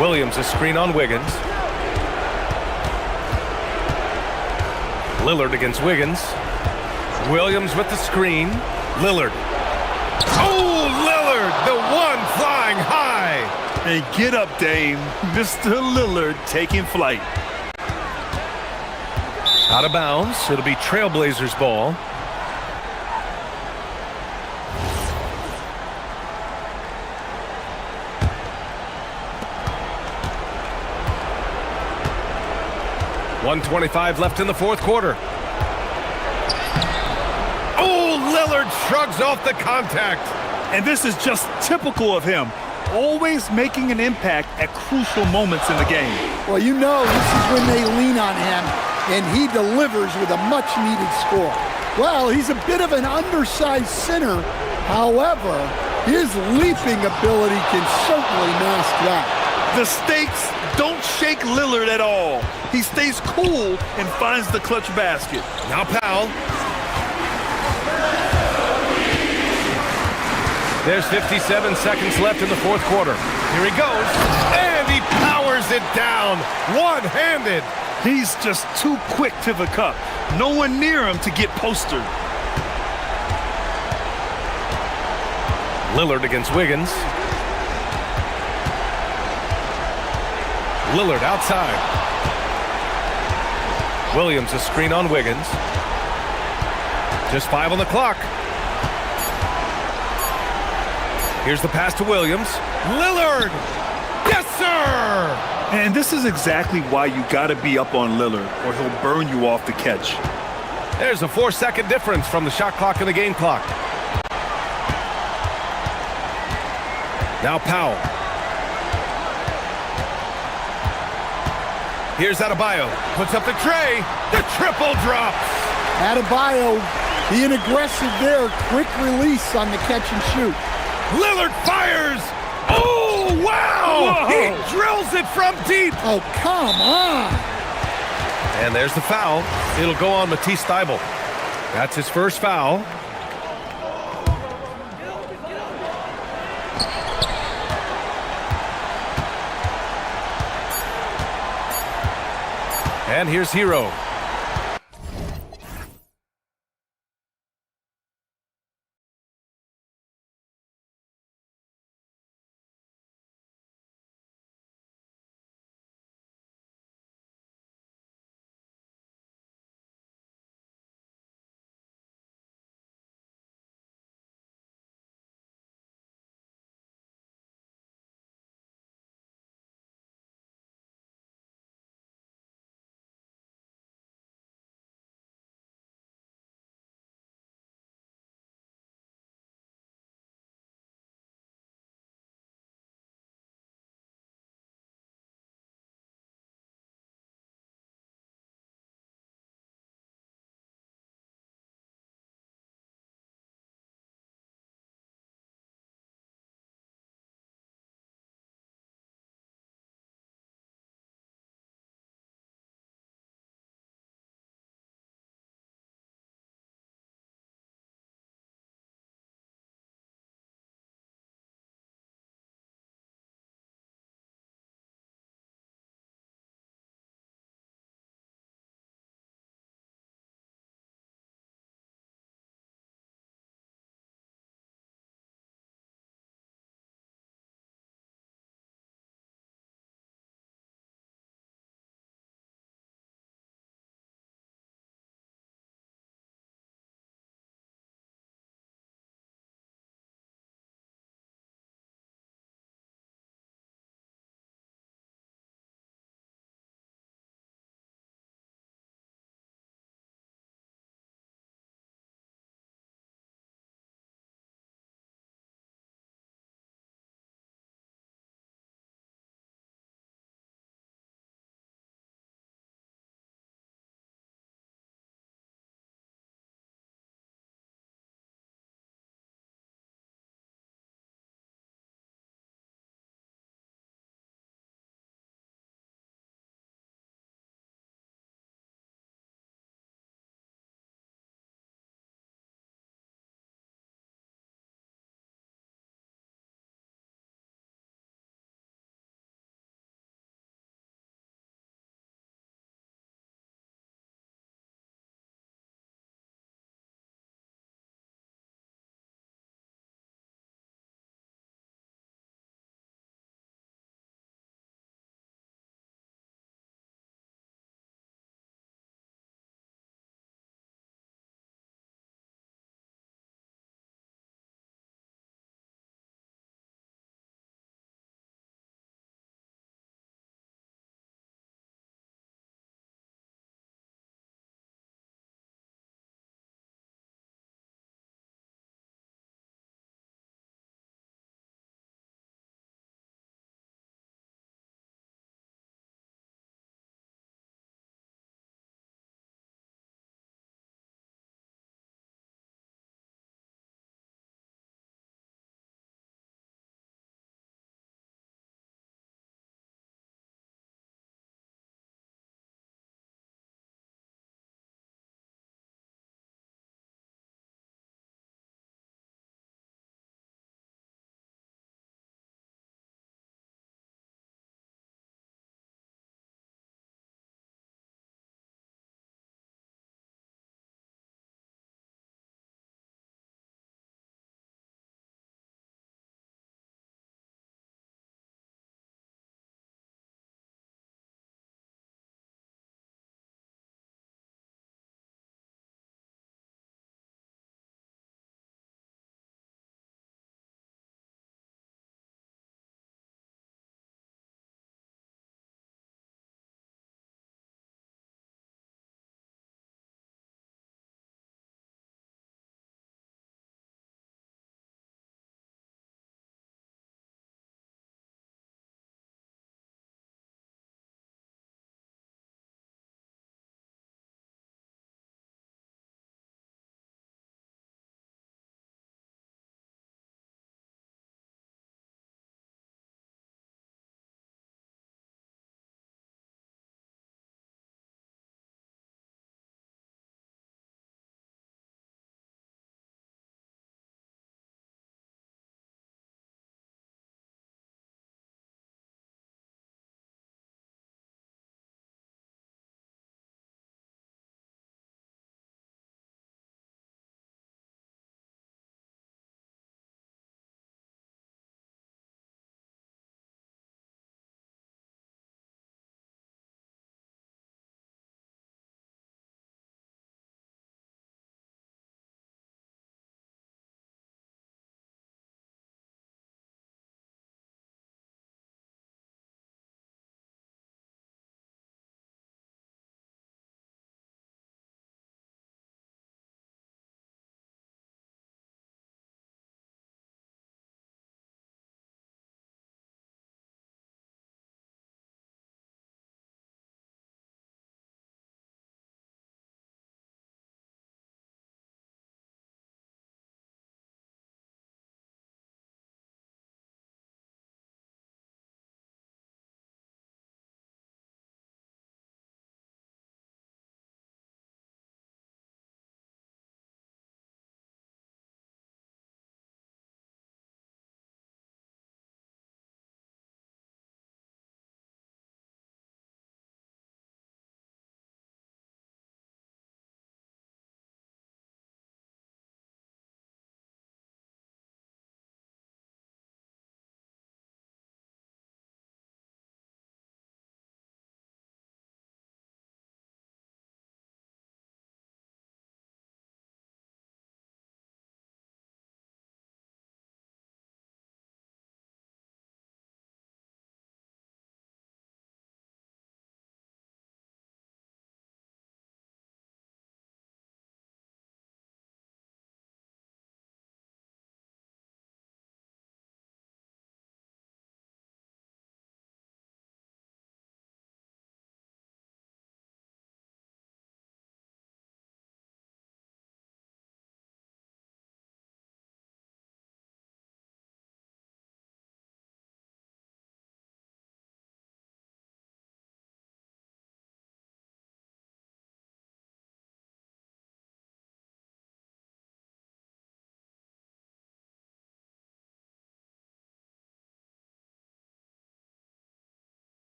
Williams, a screen on Wiggins. Lillard against Wiggins. Williams with the screen. Lillard. Oh, Lillard, the one flying high. And get up, Dame. Mr. Lillard taking flight. Out of bounds. It'll be Trailblazers ball. .125 left in the fourth quarter. Oh, Lillard shrugs off the contact. And this is just typical of him. Always making an impact at crucial moments in the game. Well, you know this is when they lean on him, and he delivers with a much-needed score. Well, he's a bit of an undersized center. However, his leaping ability can certainly mask that. The stakes don't shake Lillard at all. He stays cool and finds the clutch basket. Now Powell. There's 57 seconds left in the fourth quarter. Here he goes, and he powers it down, one-handed. He's just too quick to the cup. No one near him to get postered. Lillard against Wiggins. Lillard outside. Williams a screen on Wiggins. Just 5 on the clock. Here's the pass to Williams. Lillard! Yes, sir! And this is exactly why you got to be up on Lillard, or he'll burn you off the catch. There's a 4-second difference from the shot clock and the game clock. Now Powell. Here's Adebayo. Puts up the tray. The triple drops. Adebayo being aggressive there. Quick release on the catch and shoot. Lillard fires. Oh, wow! Whoa. He drills it from deep. Oh, come on. And there's the foul. It'll go on Matisse Thybulle. That's his first foul. And here's Hero.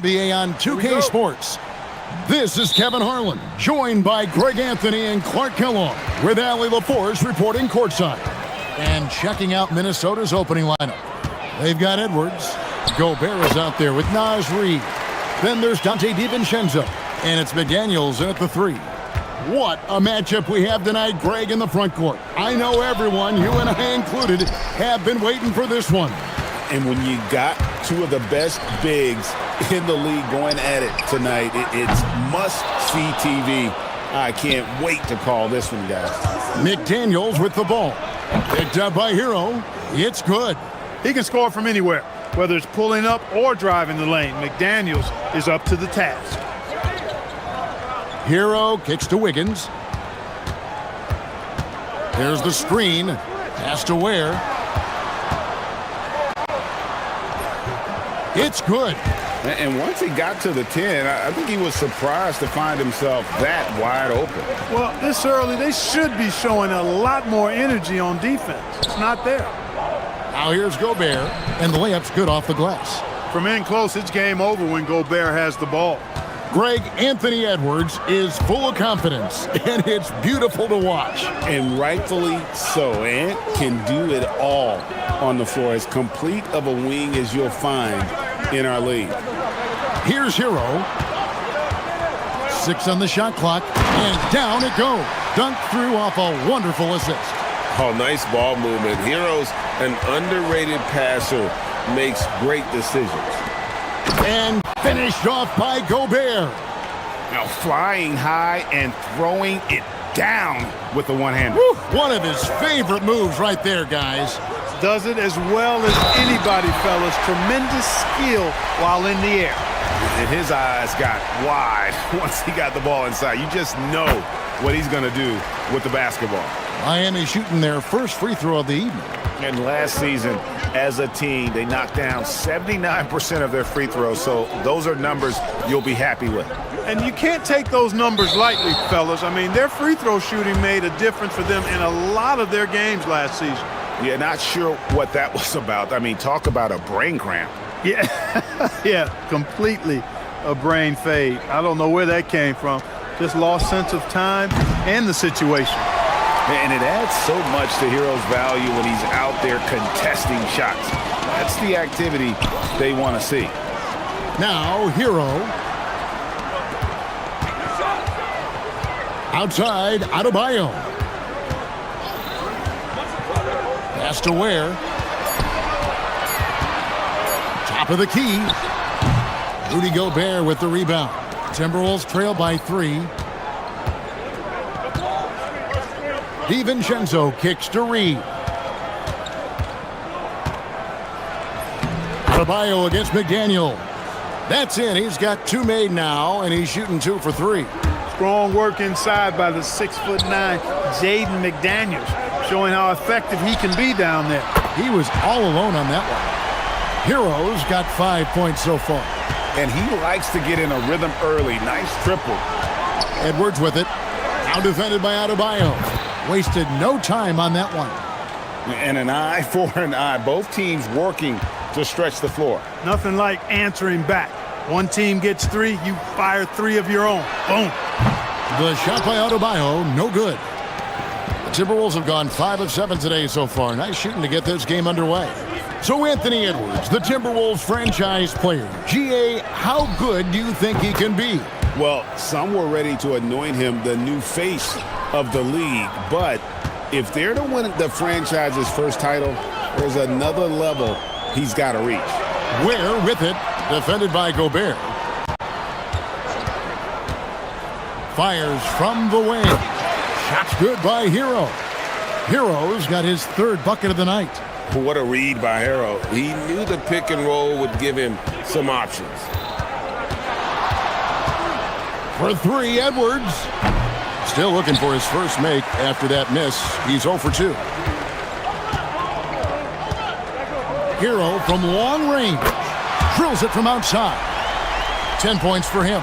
NBA on 2K Sports. This is Kevin Harlan, joined by Greg Anthony and Clark Kellogg, with Allie LaForce reporting courtside. And checking out Minnesota's opening lineup. They've got Edwards. Gobert is out there with Naz Reid. Then there's Dante DiVincenzo. And it's McDaniels in at the 3. What a matchup we have tonight, Greg, in the front court. I know everyone, you and I included, have been waiting for this one. And when you got two of the best bigs in the league going at it tonight, it's must-see TV. I can't wait to call this one, guys. McDaniels with the ball. Picked up by Hero. It's good. He can score from anywhere, whether it's pulling up or driving the lane. McDaniels is up to the task. Hero kicks to Wiggins. There's the screen. Pass to Ware. It's good. And once he got to the 10, I think he was surprised to find himself that wide open. Well, this early, they should be showing a lot more energy on defense. It's not there. Now here's Gobert, and the layup's good off the glass. From in close, it's game over when Gobert has the ball. Greg Anthony Edwards is full of confidence, and it's beautiful to watch. And rightfully so. Ant can do it all on the floor. As complete of a wing as you'll find in our league. Here's Hero. 6 on the shot clock, and down it goes. Dunked through off a wonderful assist. Oh, nice ball movement. Hero's an underrated passer, makes great decisions. And finished off by Gobert. Now flying high and throwing it down with the one-hander. One of his favorite moves right there, guys. Does it as well as anybody, fellas. Tremendous skill while in the air. And his eyes got wide once he got the ball inside. You just know what he's going to do with the basketball. Miami shooting their first free throw of the evening. And last season, as a team, they knocked down 79% of their free throws. So those are numbers you'll be happy with. And you can't take those numbers lightly, fellas. I mean, their free throw shooting made a difference for them in a lot of their games last season. Yeah, not sure what that was about. I mean, talk about a brain cramp. Yeah, yeah, completely a brain fade. I don't know where that came from. Just lost sense of time and the situation. And it adds so much to Hero's value when he's out there contesting shots. That's the activity they want to see. Now, Hero. Outside, Adebayo. Pass to Ware. Top of the key. Rudy Gobert with the rebound. Timberwolves trail by 3. DiVincenzo kicks to Reid. Adebayo against McDaniel. That's in. He's got 2 made now, and he's shooting 2 for 3. Strong work inside by the 6'9" Jaden McDaniels, showing how effective he can be down there. He was all alone on that one. Hero's got 5 points so far. And he likes to get in a rhythm early. Nice triple. Edwards with it. Now defended by Adebayo. Wasted no time on that one. And an eye for an eye. Both teams working to stretch the floor. Nothing like answering back. One team gets 3, you fire 3 of your own. Boom. The shot by Adebayo, no good. The Timberwolves have gone 5 of 7 today so far. Nice shooting to get this game underway. So Anthony Edwards, the Timberwolves franchise player. GA, how good do you think he can be? Well, some were ready to anoint him the new face of the league, but if they're to win the franchise's first title, there's another level he's got to reach. Ware with it, defended by Gobert. Fires from the wing. Shot's good by Hero. Hero's got his 3rd bucket of the night. What a read by Hero. He knew the pick and roll would give him some options. For 3, Edwards. Still looking for his first make after that miss. He's 0 for 2. Hero from long range. Drills it from outside. 10 points for him.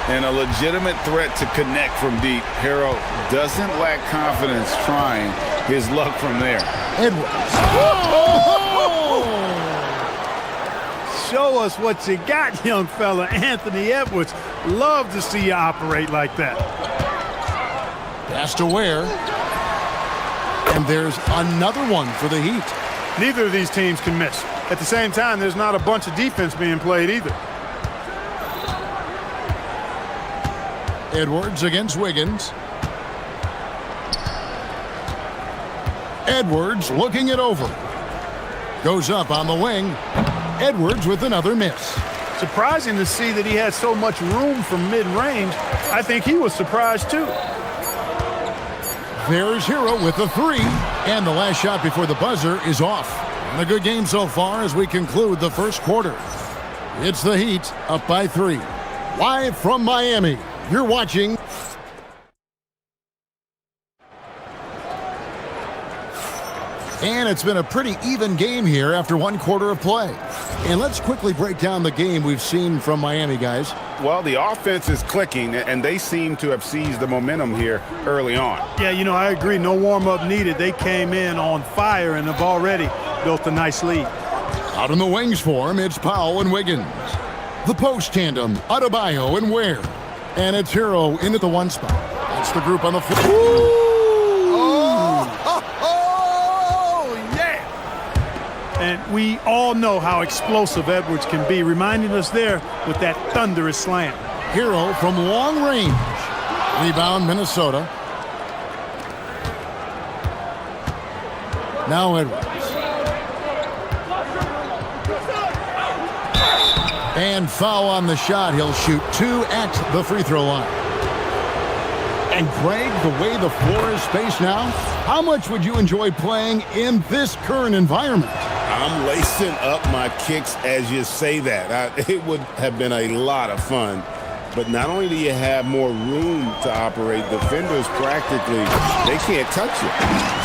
And a legitimate threat to connect from deep. Hero doesn't lack confidence trying his luck from there. Edwards. Show us what you got, young fella. Anthony Edwards. Love to see you operate like that. Pass to Ware. And there's another one for the Heat. Neither of these teams can miss. At the same time, there's not a bunch of defense being played either. Edwards against Wiggins. Edwards looking it over. Goes up on the wing. Edwards with another miss. Surprising to see that he had so much room from mid-range. I think he was surprised too. There's Hero with the three. And the last shot before the buzzer is off. And a good game so far as we conclude the first quarter. It's the Heat up by 3. Live from Miami, you're watching. And it's been a pretty even game here after one quarter of play. And let's quickly break down the game we've seen from Miami, guys. Well, the offense is clicking, and they seem to have seized the momentum here early on. Yeah, you know, I agree. No warm-up needed. They came in on fire and have already built a nice lead. Out in the wings for him, it's Powell and Wiggins. The post tandem, Adebayo and Ware. And it's Hero into the one spot. That's the group on the floor. And we all know how explosive Edwards can be, reminding us there with that thunderous slam. Hero from long range. Rebound, Minnesota. Now Edwards. And foul on the shot. He'll shoot 2 at the free throw line. And Greg, the way the floor is spaced now, how much would you enjoy playing in this current environment? I'm lacing up my kicks as you say that. It would have been a lot of fun. But not only do you have more room to operate, defenders practically, they can't touch you.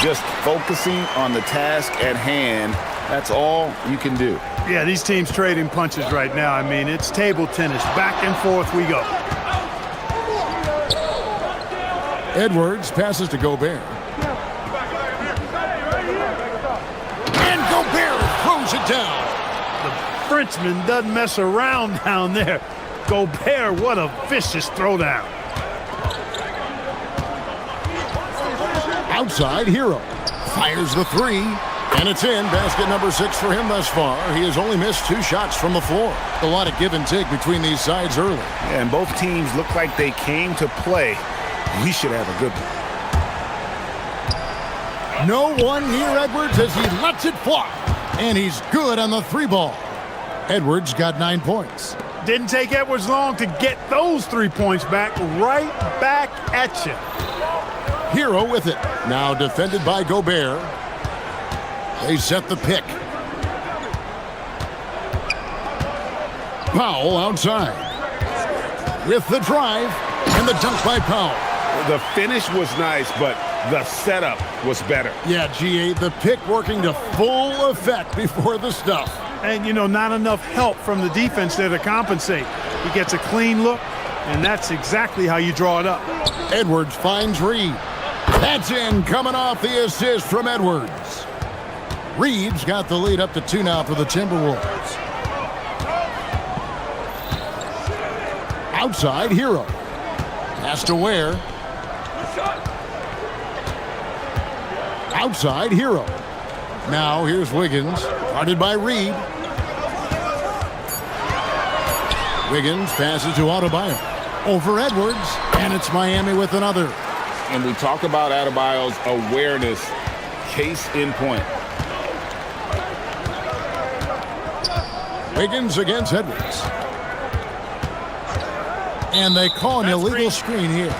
Just focusing on the task at hand, that's all you can do. Yeah, these teams trading punches right now. I mean, it's table tennis. Back and forth we go. Edwards passes to Gobert. And Gobert throws it down. The Frenchman doesn't mess around down there. Gobert, what a vicious throwdown. Outside, Hero fires the three, and it's in. Basket number 6 for him thus far. He has only missed 2 shots from the floor. A lot of give and take between these sides early. Yeah, and both teams look like they came to play. We should have a good one. No one near Edwards as he lets it fly. And he's good on the 3 ball. Edwards got 9 points. Didn't take Edwards long to get those 3 points back. Right back at you. Hero with it. Now defended by Gobert. They set the pick. Powell outside. With the drive and the dunk by Powell. The finish was nice, but the setup was better. Yeah, GA, the pick working to full effect before the stuff. And, you know, not enough help from the defense there to compensate. He gets a clean look, and that's exactly how you draw it up. Edwards finds Reed. That's in, coming off the assist from Edwards. Reed's got the lead up to 2 now for the Timberwolves. Outside, Hero. Pass to Ware. Outside, Hero. Now here's Wiggins, guarded by Reed. Wiggins passes to Adebayo. Over Edwards, and it's Miami with another. And we talk about Adebayo's awareness. Case in point. Wiggins against Edwards. And they call an illegal screen here.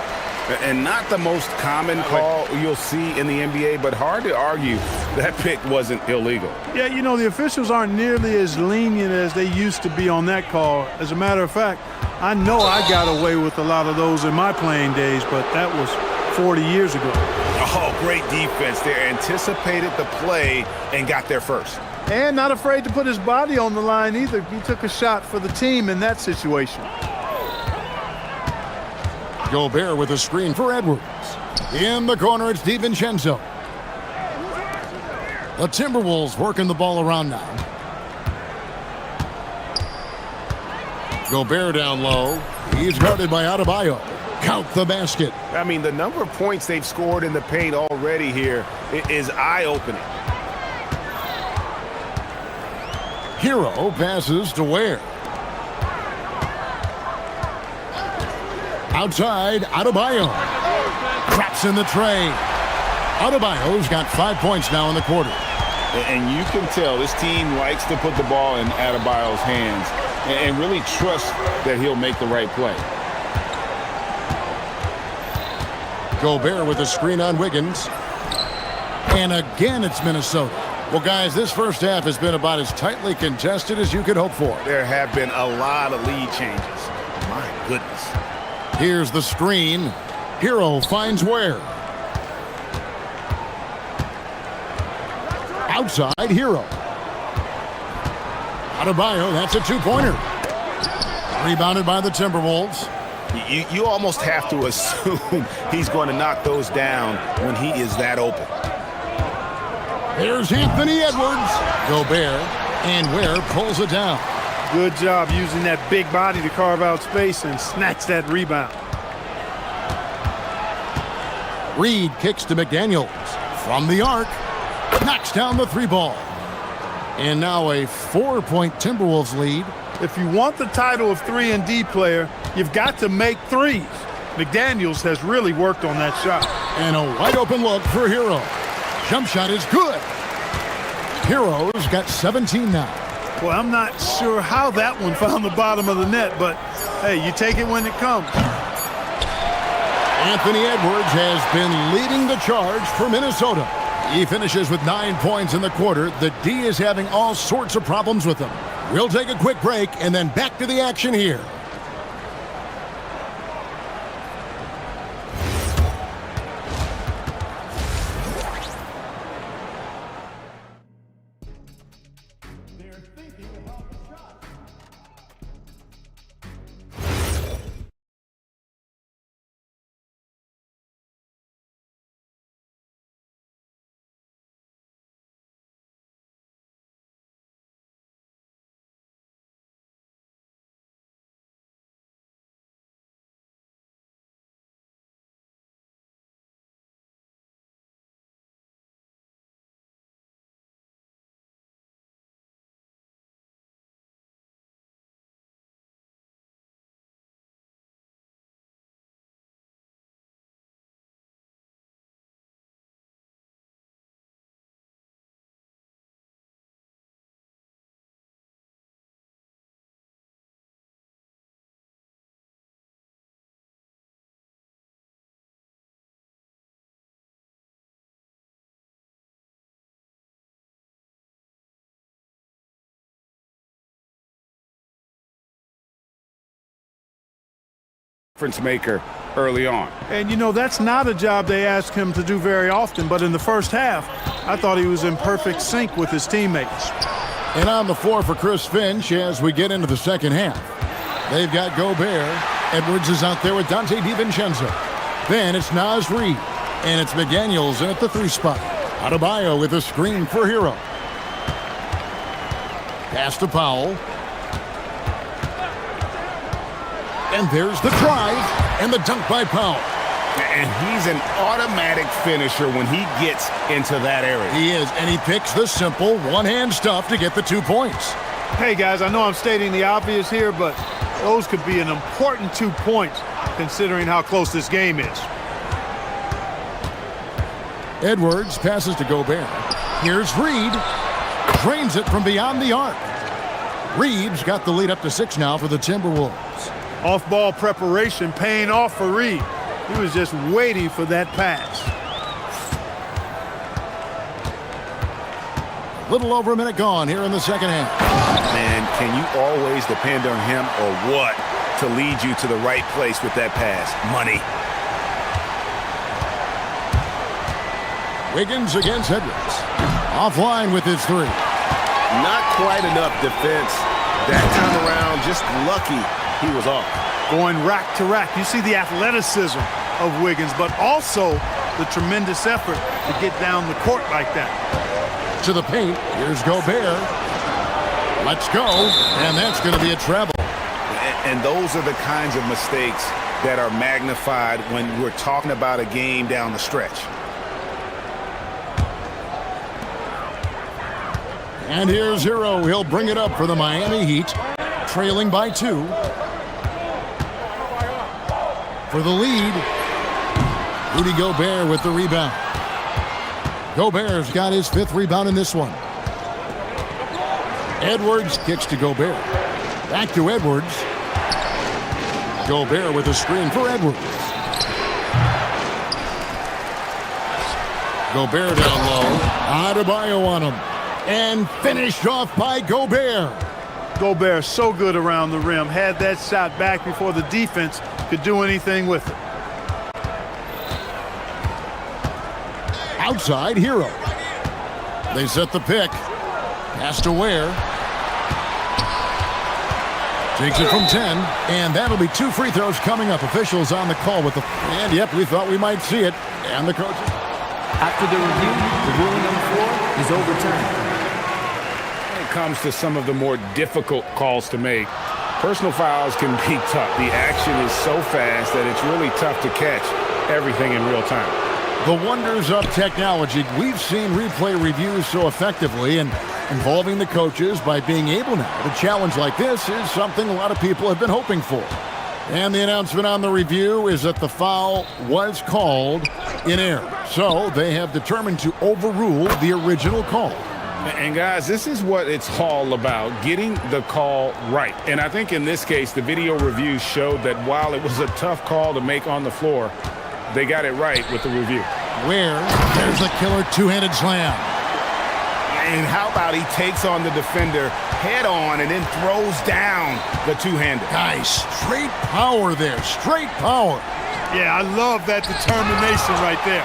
And not the most common call you'll see in the NBA, but hard to argue that pick wasn't illegal. Yeah, you know, the officials aren't nearly as lenient as they used to be on that call. As a matter of fact, I know I got away with a lot of those in my playing days, but that was 40 years ago. Oh, great defense there. Anticipated the play and got there first. And not afraid to put his body on the line either. He took a shot for the team in that situation. Gobert with a screen for Edwards. In the corner, it's DiVincenzo. The Timberwolves working the ball around now. Gobert down low. He's guarded by Adebayo. Count the basket. I mean, the number of points they've scored in the paint already here is eye-opening. Hero passes to Ware. Outside, Adebayo. Traps in the tray. Adebayo's got 5 points now in the quarter. And you can tell this team likes to put the ball in Adebayo's hands and really trust that he'll make the right play. Gobert with a screen on Wiggins. And again, it's Minnesota. Well, guys, this first half has been about as tightly contested as you could hope for. There have been a lot of lead changes. My goodness. Here's the screen. Hero finds Ware. Outside, Hero. Adebayo, that's a two-pointer. Rebounded by the Timberwolves. You almost have to assume he's going to knock those down when he is that open. Here's Anthony Edwards. Gobert, and Ware pulls it down. Good job using that big body to carve out space and snatch that rebound. Reed kicks to McDaniels. From the arc, knocks down the three ball. And now a 4-point Timberwolves lead. If you want the title of 3-and-D player, you've got to make threes. McDaniels has really worked on that shot. And a wide open look for Hero. Jump shot is good. Hero's got 17 now. Well, I'm not sure how that one found the bottom of the net, but hey, you take it when it comes. Anthony Edwards has been leading the charge for Minnesota. He finishes with 9 points in the quarter. The D is having all sorts of problems with him. We'll take a quick break and then back to the action here. Difference maker early on. And you know, that's not a job they ask him to do very often, but in the first half, I thought he was in perfect sync with his teammates. And on the floor for Chris Finch as we get into the second half. They've got Gobert. Edwards is out there with Dante DiVincenzo. Then it's Naz Reid. And it's McDaniels in at the 3 spot. Adebayo with a screen for Hero. Pass to Powell. And there's the drive and the dunk by Powell. And he's an automatic finisher when he gets into that area. He is, and he picks the simple one-hand stuff to get the 2 points. Hey, guys, I know I'm stating the obvious here, but those could be an important 2 points considering how close this game is. Edwards passes to Gobert. Here's Reed. Drains it from beyond the arc. Reed's got the lead up to 6 now for the Timberwolves. Off-ball preparation paying off for Reed. He was just waiting for that pass. A little over a minute gone here in the second half. Man, can you always depend on him or what to lead you to the right place with that pass? Money. Wiggins against Edwards. Offline with his 3. Not quite enough defense. That time around, just lucky he was off. Going rack to rack. You see the athleticism of Wiggins, but also the tremendous effort to get down the court like that. To the paint. Here's Gobert. Let's go. And that's going to be a travel. And those are the kinds of mistakes that are magnified when we're talking about a game down the stretch. And here's Hero. He'll bring it up for the Miami Heat, trailing by 2. For the lead, Rudy Gobert with the rebound. Gobert's got his 5th rebound in this one. Edwards kicks to Gobert. Back to Edwards. Gobert with a screen for Edwards. Gobert down low. Adebayo on him. And finished off by Gobert. Gobert so good around the rim. Had that shot back before the defense could do anything with it. Outside, Hero. They set the pick. Pass to Ware. Takes it from 10, and that'll be 2 free throws coming up. Officials on the call with the... And, yep, we thought we might see it. And the coach... After the review, the ruling on the floor is overturned. When it comes to some of the more difficult calls to make, personal fouls can be tough. The action is so fast that it's really tough to catch everything in real time. The wonders of technology. We've seen replay reviews so effectively, and involving the coaches by being able now to challenge like this is something a lot of people have been hoping for. And the announcement on the review is that the foul was called in error. So they have determined to overrule the original call. And guys, this is what it's all about, getting the call right. And I think in this case, the video review showed that while it was a tough call to make on the floor, they got it right with the review. Where there's a killer 2-handed slam. And how about he takes on the defender head on and then throws down the 2-hander. Guys, straight power there, straight power. Yeah, I love that determination right there.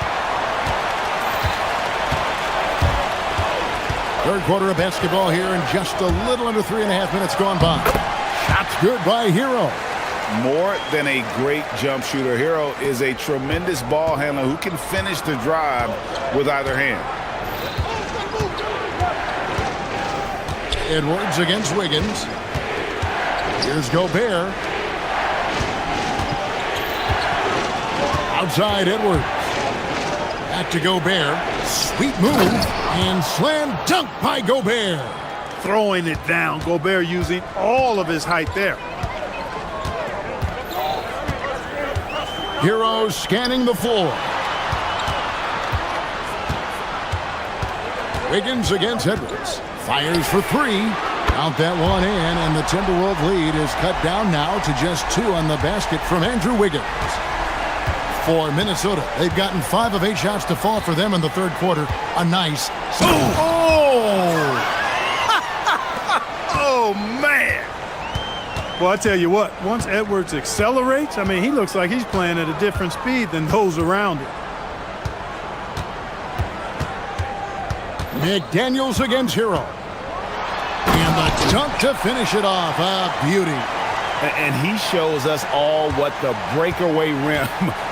Third quarter of basketball here, and just a little under 3.5 minutes gone by. Shots good by Hero. More than a great jump shooter, Hero is a tremendous ball handler who can finish the drive with either hand. Edwards against Wiggins. Here's Gobert. Outside Edwards. Back to Gobert. Sweet move. And slam dunk by Gobert. Throwing it down. Gobert using all of his height there. Hero scanning the floor. Wiggins against Edwards. Fires for 3. Count that one in, and the Timberwolves lead is cut down now to just 2 on the basket from Andrew Wiggins. For Minnesota, they've gotten 5 of 8 shots to fall for them in the third quarter. A nice... Oh! Oh, man! Well, I tell you what, once Edwards accelerates, I mean, he looks like he's playing at a different speed than those around him. McDaniels against Hero. And the dunk to finish it off. A beauty. And he shows us all what the breakaway rim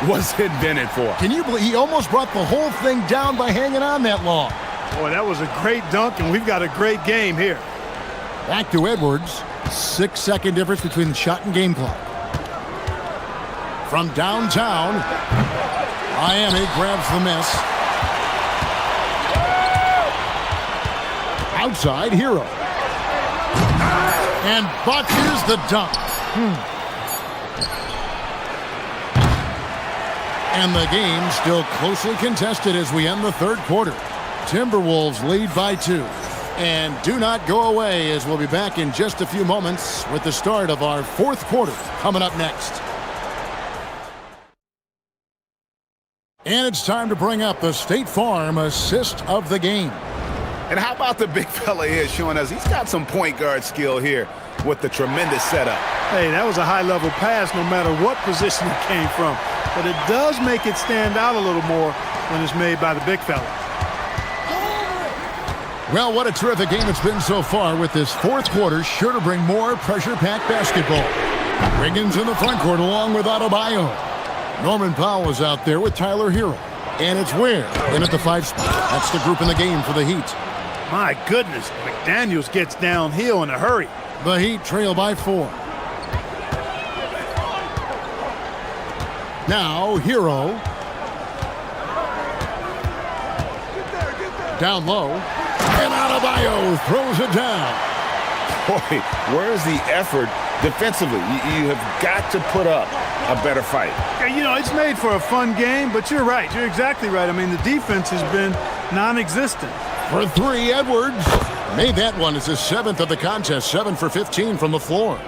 was invented for. Can you believe he almost brought the whole thing down by hanging on that long? Boy, that was a great dunk, and we've got a great game here. Back to Edwards. 6-second difference between the shot and game clock. From downtown, Miami grabs the miss. Outside, Hero. And botches the dunk. And the game still closely contested as we end the third quarter. Timberwolves lead by 2. And do not go away, as we'll be back in just a few moments with the start of our fourth quarter coming up next. And it's time to bring up the State Farm assist of the game. And how about the big fella here showing us he's got some point guard skill here with the tremendous setup. Hey, that was a high-level pass no matter what position it came from. But it does make it stand out a little more when it's made by the big fella. Well, what a terrific game it's been so far, with this fourth quarter sure to bring more pressure-packed basketball. Wiggins in the front court along with Adebayo. Norman Powell is out there with Tyler Hero. And it's Ware in at the 5 spot. That's the group in the game for the Heat. My goodness, McDaniels gets downhill in a hurry. The Heat trail by 4. Now, Hero. Down low. And Adebayo throws it down. Boy, where's the effort defensively? You have got to put up a better fight. Yeah, you know, it's made for a fun game, but you're right. You're exactly right. I mean, the defense has been non-existent. For three, Edwards. Made that one as his 7th of the contest, 7 for 15 from the floor.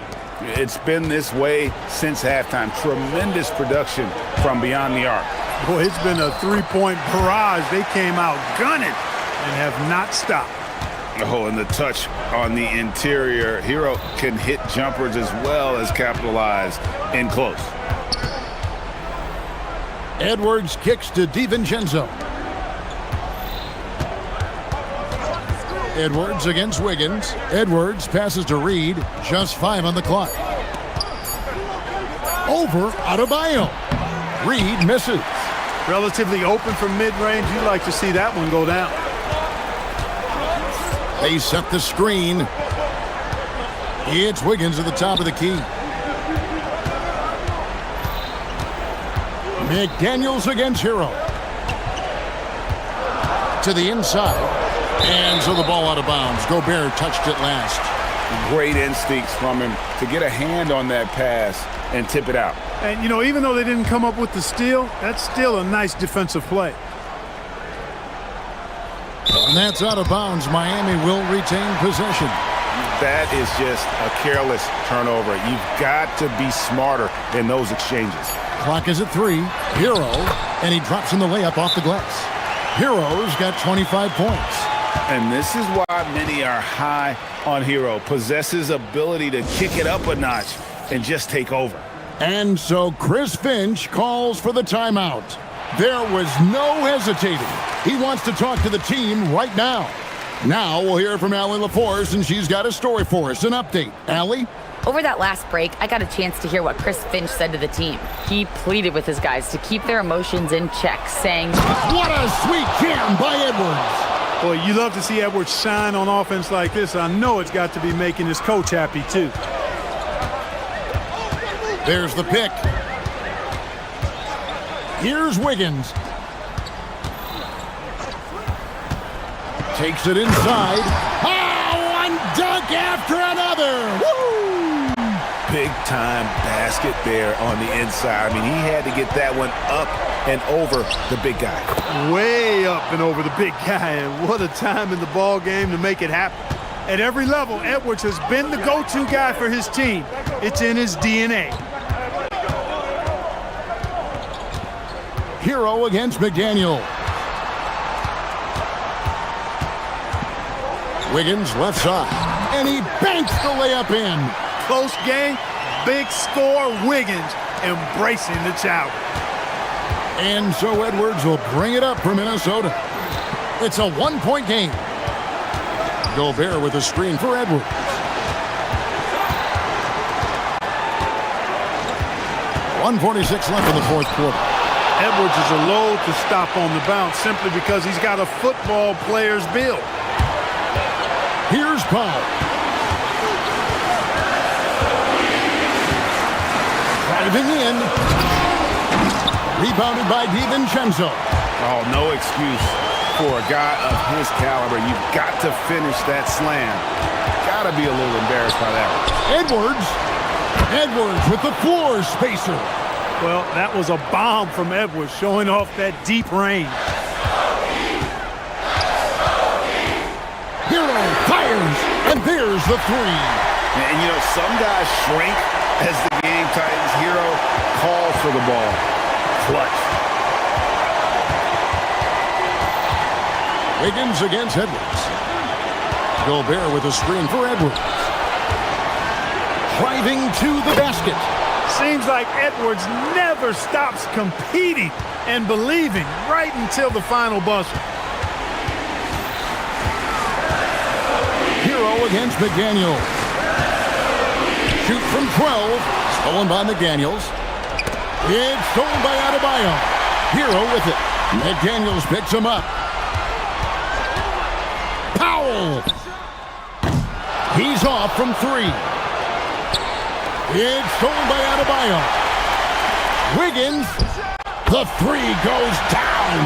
It's been this way since halftime. Tremendous production from beyond the arc. Boy, it's been a three-point barrage. They came out gunning and have not stopped. Oh, and the touch on the interior. Hero can hit jumpers as well as capitalize in close. Edwards kicks to DiVincenzo. Edwards against Wiggins. Edwards passes to Reed. Just 5 on the clock. Over Adebayo. Reed misses. Relatively open from mid-range. You'd like to see that one go down. They set the screen. It's Wiggins at the top of the key. McDaniels against Hero. To the inside. And so the ball out of bounds. Gobert touched it last. Great instincts from him to get a hand on that pass and tip it out. And, you know, even though they didn't come up with the steal, that's still a nice defensive play. And that's out of bounds. Miami will retain possession. That is just a careless turnover. You've got to be smarter in those exchanges. Clock is at 3. Hero, and he drops in the layup off the glass. Hero's got 25 points. And this is why many are high on Hero. Possesses ability to kick it up a notch and just take over. And so Chris Finch calls for the timeout. There was no hesitating. He wants to talk to the team right now. Now we'll hear from Allie LaForce, and she's got a story for us. An update. Allie? Over that last break, I got a chance to hear what Chris Finch said to the team. He pleaded with his guys to keep their emotions in check, saying, "What a sweet jam by Edwards." Boy, you love to see Edwards shine on offense like this. I know it's got to be making his coach happy, too. There's the pick. Here's Wiggins. Takes it inside. Oh, one dunk after another. Woo! Big-time basket there on the inside. I mean, he had to get that one up and over the big guy. Way up and over the big guy, and what a time in the ball game to make it happen. At every level, Edwards has been the go-to guy for his team. It's in his DNA. Hero against McDaniel. Wiggins left side, and he banks the layup in. Close game, big score, Wiggins embracing the challenge. And so Edwards will bring it up for Minnesota. It's a one-point game. Gobert with a screen for Edwards. .146 left in the fourth quarter. Edwards is a load to stop on the bounce simply because he's got a football player's build. Here's Paul. Driving in. Rebounded by DiVincenzo. Oh, no excuse for a guy of his caliber. You've got to finish that slam. Got to be a little embarrassed by that. Edwards with the floor spacer. Well, that was a bomb from Edwards, showing off that deep range. Hero fires, and there's the three. And, you know, some guys shrink as the game tightens. Hero calls for the ball. Clutch. Wiggins against Edwards. Gobert with a screen for Edwards. Driving to the basket. Seems like Edwards never stops competing and believing right until the final buzzer. Hero against McDaniel. Shoot from 12. Stolen by McDaniels. It's stolen by Adebayo. Hero with it. McDaniels picks him up. Powell. He's off from 3. It's stolen by Adebayo. Wiggins. The three goes down.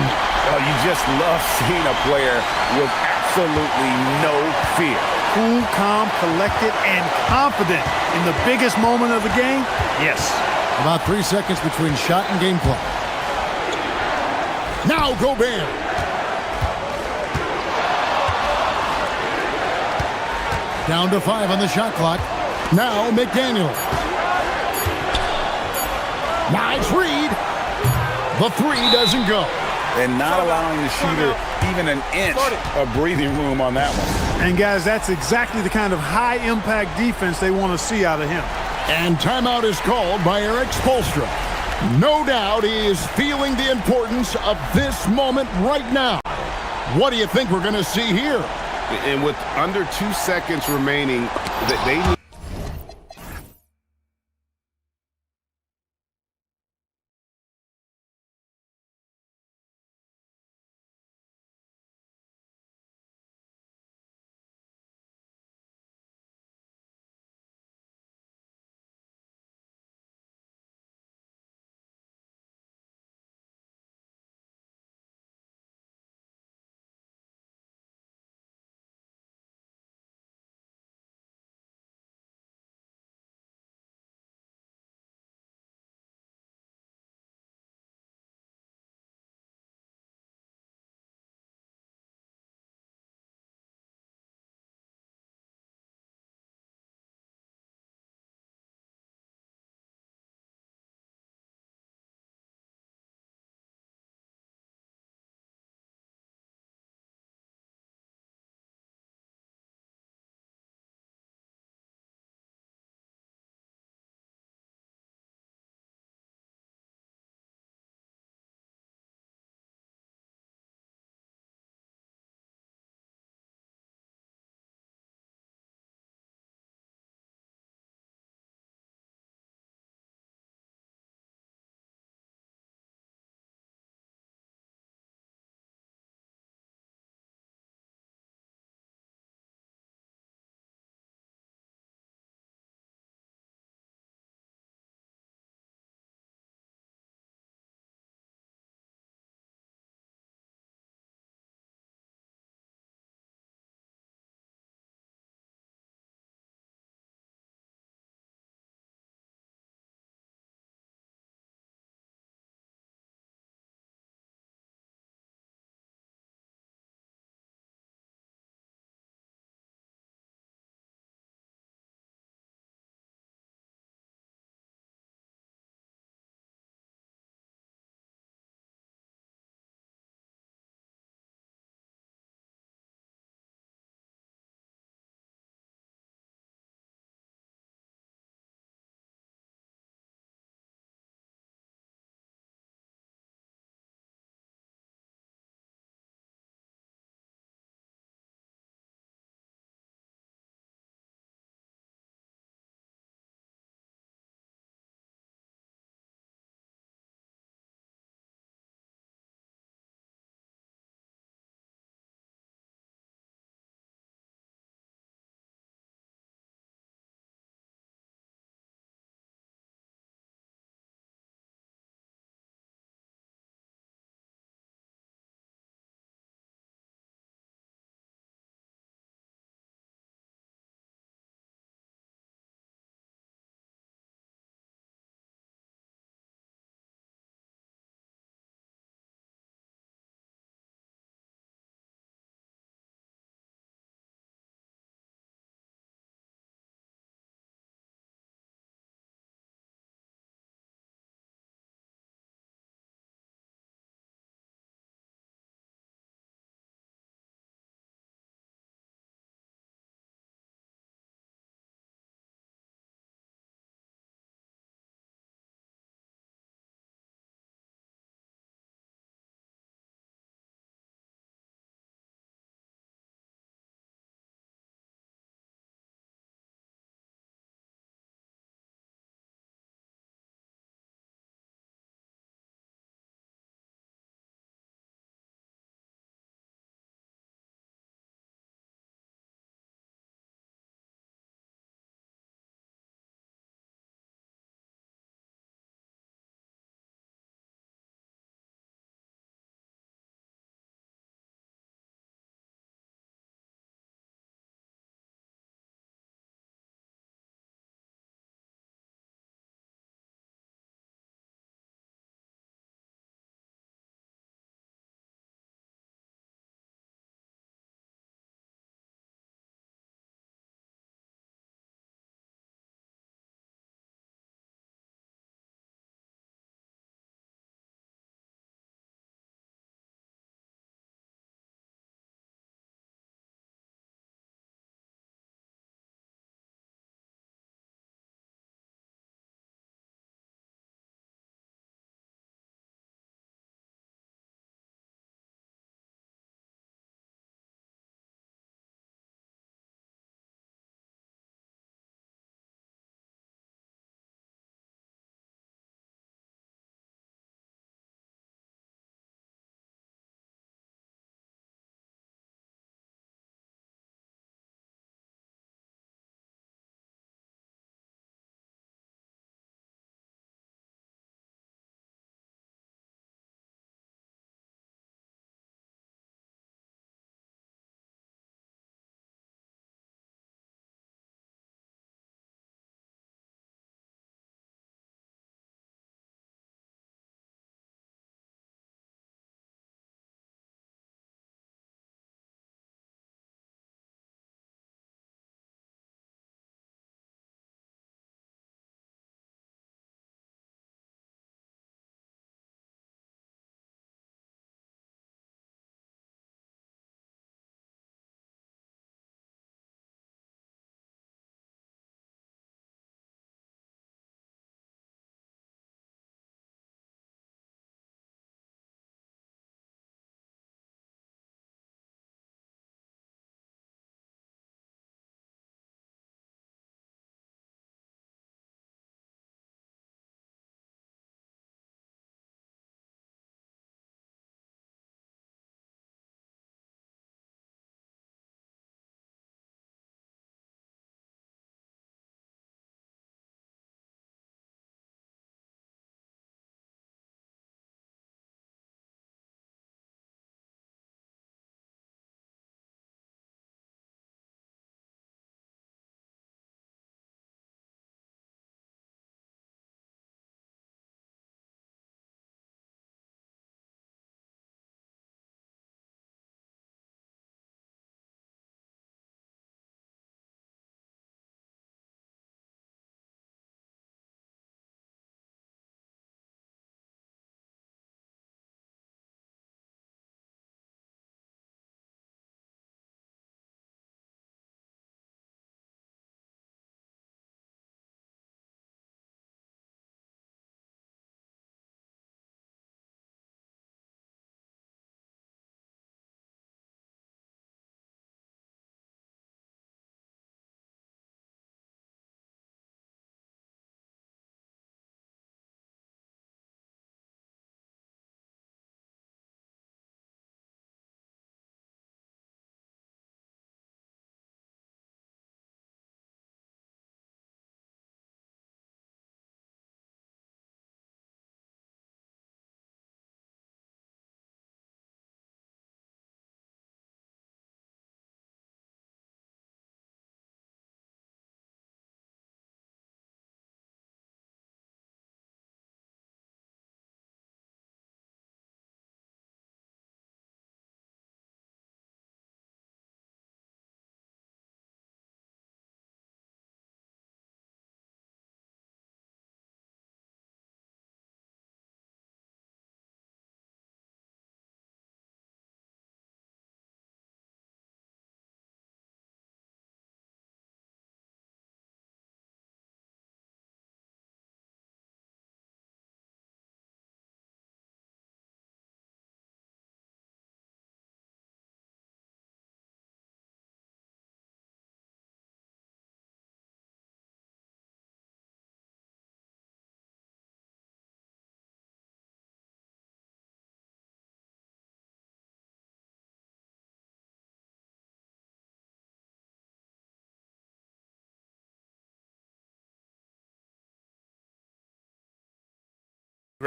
Oh, you just love seeing a player with absolutely no fear. Cool, calm, collected, and confident in the biggest moment of the game? Yes. About 3 seconds between shot and game clock. Now Gobert. Down to 5 on the shot clock. Now McDaniel. Nice read. The three doesn't go. And not allowing the shooter even an inch of breathing room on that one. And guys, that's exactly the kind of high-impact defense they want to see out of him. And timeout is called by Eric Spoelstra. No doubt he is feeling the importance of this moment right now. What do you think we're going to see here? And with under 2 seconds remaining, they need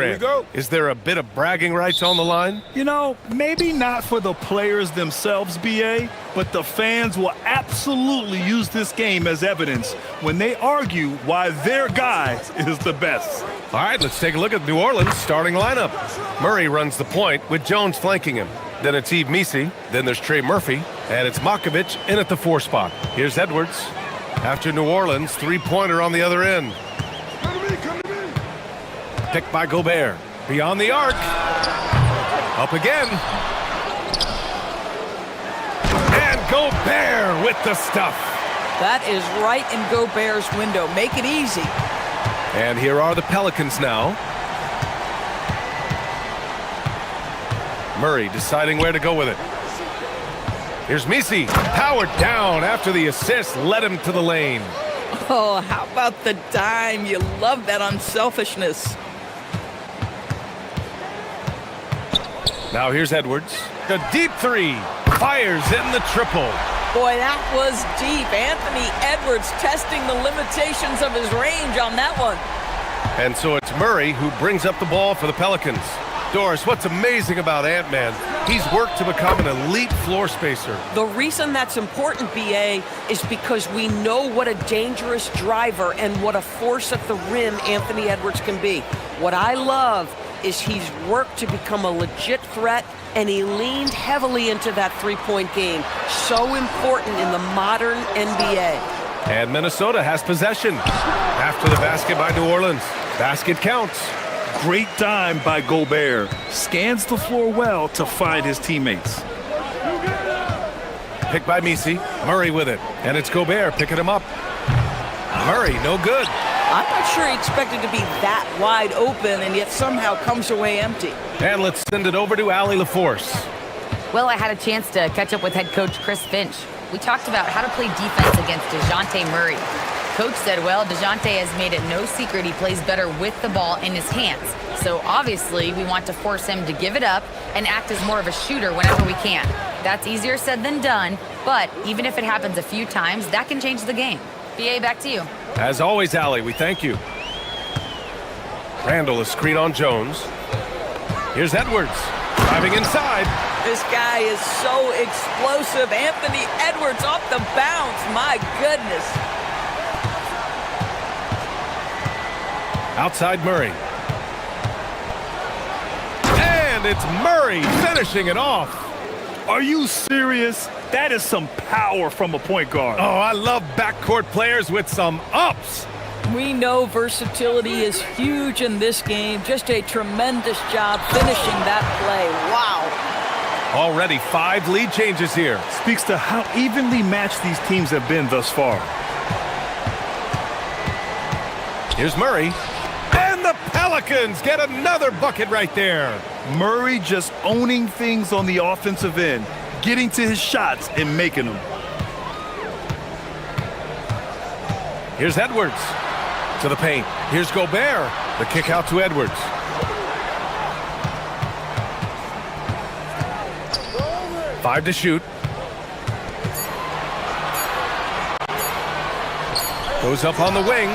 Here we go. Is there a bit of bragging rights on the line? You know, maybe not for the players themselves, BA, but the fans will absolutely use this game as evidence when they argue why their guy is the best. All right, let's take a look at New Orleans' starting lineup. Murray runs the point with Jones flanking him. Then it's Yves Missi. Then there's Trey Murphy. And it's Makovich in at the 4 spot. Here's Edwards. After New Orleans, three-pointer on the other end. Picked by Gobert. Beyond the arc. Up again. And Gobert with the stuff. That is right in Gobert's window. Make it easy. And here are the Pelicans now. Murray deciding where to go with it. Here's Missi. Powered down after the assist led him to the lane. Oh, how about the dime? You love that unselfishness. Now here's Edwards. The deep three. Fires in the triple. Boy, that was deep. Anthony Edwards testing the limitations of his range on that one. And so it's Murray who brings up the ball for the Pelicans. Doris, what's amazing about Ant-Man, he's worked to become an elite floor spacer. The reason that's important, BA, is because we know what a dangerous driver and what a force at the rim Anthony Edwards can be. What I love is he's worked to become a legit threat, and he leaned heavily into that three-point game. So important in the modern NBA. And Minnesota has possession. After the basket by New Orleans, basket counts. Great dime by Gobert. Scans the floor well to find his teammates. Picked by Missi. Murray with it. And it's Gobert picking him up. Murray, no good. I'm not sure he expected to be that wide open and yet somehow comes away empty. And let's send it over to Allie LaForce. Well, I had a chance to catch up with head coach Chris Finch. We talked about how to play defense against DeJounte Murray. Coach said, well, DeJounte has made it no secret he plays better with the ball in his hands. So obviously we want to force him to give it up and act as more of a shooter whenever we can. That's easier said than done, but even if it happens a few times, that can change the game. BA, back to you. As always, Allie, we thank you. Randall is screen on Jones. Here's Edwards, driving inside. This guy is so explosive. Anthony Edwards off the bounce. My goodness. Outside Murray. And it's Murray finishing it off. Are you serious? That is some power from a point guard. Oh, I love backcourt players with some ups. We know versatility is huge in this game. Just a tremendous job finishing that play. Wow. Already 5 lead changes here. Speaks to how evenly matched these teams have been thus far. Here's Murray. And the Pelicans get another bucket right there. Murray just owning things on the offensive end, getting to his shots and making them. Here's Edwards to the paint. Here's Gobert. The kick out to Edwards. Five to shoot. Goes up on the wing.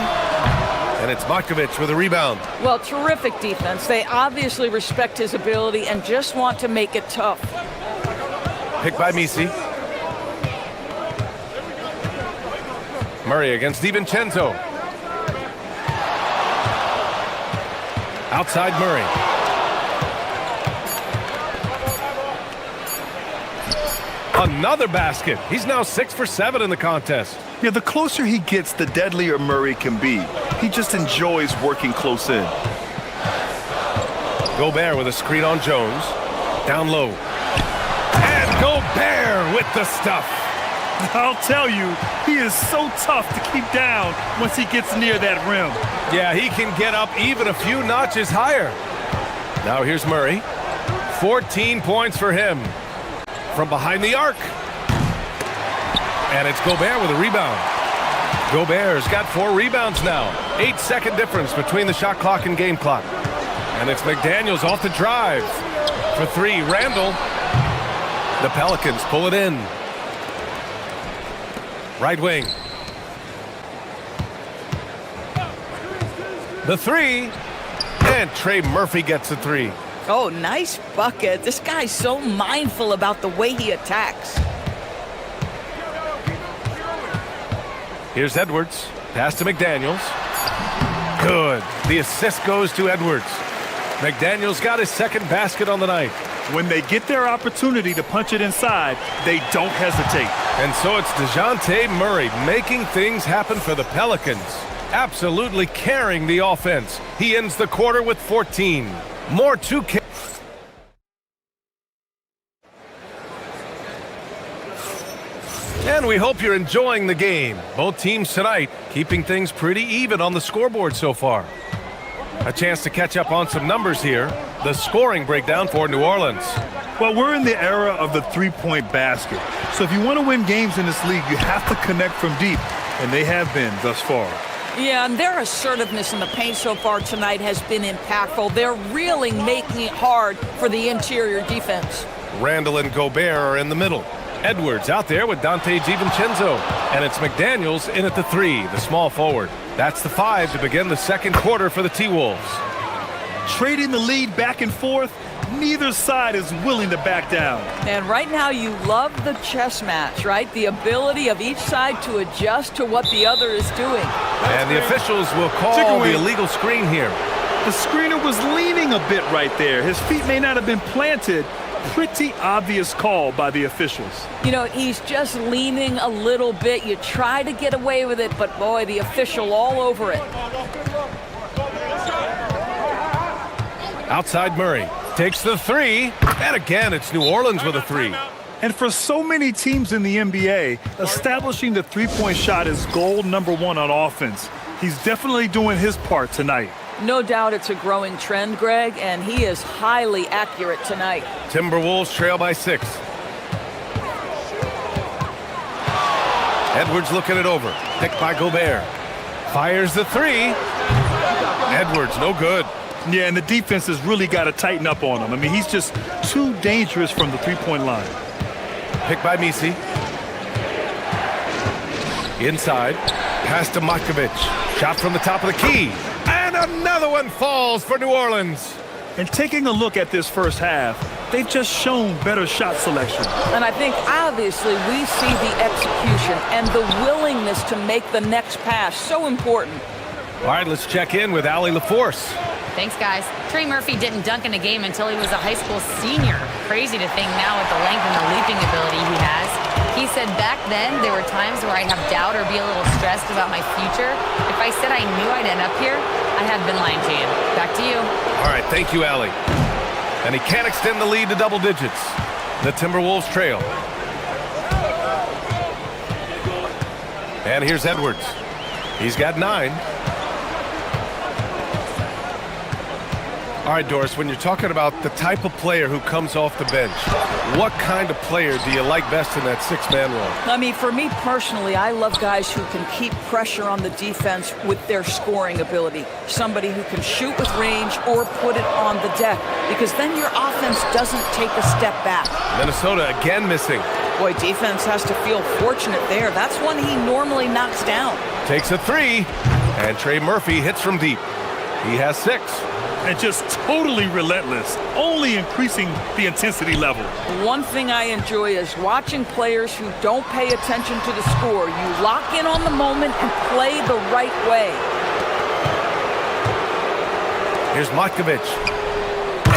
And it's Makovich with a rebound. Well, terrific defense. They obviously respect his ability and just want to make it tough. Picked by Missi. Murray against DiVincenzo. Outside Murray. Another basket. He's now 6 for 7 in the contest. Yeah, the closer he gets, the deadlier Murray can be. He just enjoys working close in. Gobert with a screen on Jones. Down low. And Gobert with the stuff. I'll tell you, he is so tough to keep down once he gets near that rim. Yeah, he can get up even a few notches higher. Now here's Murray. 14 points for him. From behind the arc. And it's Gobert with a rebound. Gobert's got 4 rebounds now. 8-second difference between the shot clock and game clock. And it's McDaniels off the drive. For 3, Randall. The Pelicans pull it in. Right wing. The 3. And Trey Murphy gets a three. Oh, nice bucket. This guy's so mindful about the way he attacks. Here's Edwards. Pass to McDaniels. Good. The assist goes to Edwards. McDaniels got his second basket on the night. When they get their opportunity to punch it inside, they don't hesitate. And so it's DeJounte Murray making things happen for the Pelicans. Absolutely carrying the offense. He ends the quarter with 14. More 2K. And we hope you're enjoying the game. Both teams tonight keeping things pretty even on the scoreboard so far. A chance to catch up on some numbers here. The scoring breakdown for New Orleans. Well, we're in the era of the three-point basket. So if you want to win games in this league, you have to connect from deep. And they have been thus far. Yeah, and their assertiveness in the paint so far tonight has been impactful. They're really making it hard for the interior defense. Randall and Gobert are in the middle. Edwards out there with Dante DiVincenzo. And it's McDaniels in at the three, the small forward. That's the five to begin the second quarter for the T-Wolves. Trading the lead back and forth, neither side is willing to back down. And right now you love the chess match, right? The ability of each side to adjust to what the other is doing. And the officials will call the illegal screen here. The screener was leaning a bit right there. His feet may not have been planted. Pretty obvious call by the officials. You know, he's just leaning a little bit. You try to get away with it, but boy, the official all over it. Outside Murray takes the three, and again it's New Orleans with a three. And for so many teams in the NBA, establishing the three-point shot is goal number one on offense. He's definitely doing his part tonight. No doubt it's a growing trend, Greg, and he is highly accurate tonight. Timberwolves trail by 6. Edwards looking it over. Picked by Gobert. Fires the three. Edwards, no good. Yeah, and the defense has really got to tighten up on him. I mean, he's just too dangerous from the three-point line. Picked by Misi. Inside. Pass to Matkovic. Shot from the top of the key. And another one falls for New Orleans. And taking a look at this first half, they've just shown better shot selection. And I think obviously we see the execution and the willingness to make the next pass so important. All right, let's check in with Allie LaForce. Thanks, guys. Trey Murphy didn't dunk in a game until he was a high school senior. Crazy to think now with the length and the leaping ability he has. He said back then there were times where I'd have doubt or be a little stressed about my future. If I said I knew I'd end up here, I have been lying to you. Back to you. All right, thank you, Allie. And he can't extend the lead to double digits. The Timberwolves trail. And here's Edwards. He's got 9. All right, Doris, when you're talking about the type of player who comes off the bench, what kind of player do you like best in that six-man role? I mean, for me personally, I love guys who can keep pressure on the defense with their scoring ability. Somebody who can shoot with range or put it on the deck, because then your offense doesn't take a step back. Minnesota again missing. Boy, defense has to feel fortunate there. That's one he normally knocks down. Takes a 3, and Trey Murphy hits from deep. He has 6. And just totally relentless, only increasing the intensity level. One thing I enjoy is watching players who don't pay attention to the score. You lock in on the moment and play the right way. Here's Matkovic.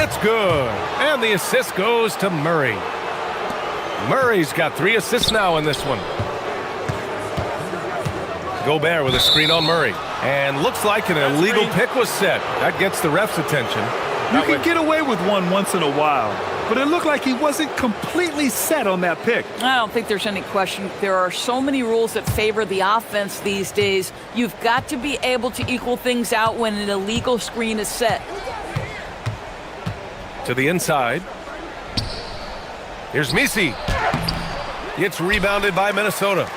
It's good. And the assist goes to Murray. Murray's got 3 assists now in this one. Gobert with a screen on Murray. And looks like an illegal pick was set. That gets the ref's attention. You can get away with one once in a while, but it looked like he wasn't completely set on that pick. I don't think there's any question. There are so many rules that favor the offense these days. You've got to be able to equal things out when an illegal screen is set. To the inside. Here's Misi. It's rebounded by Minnesota.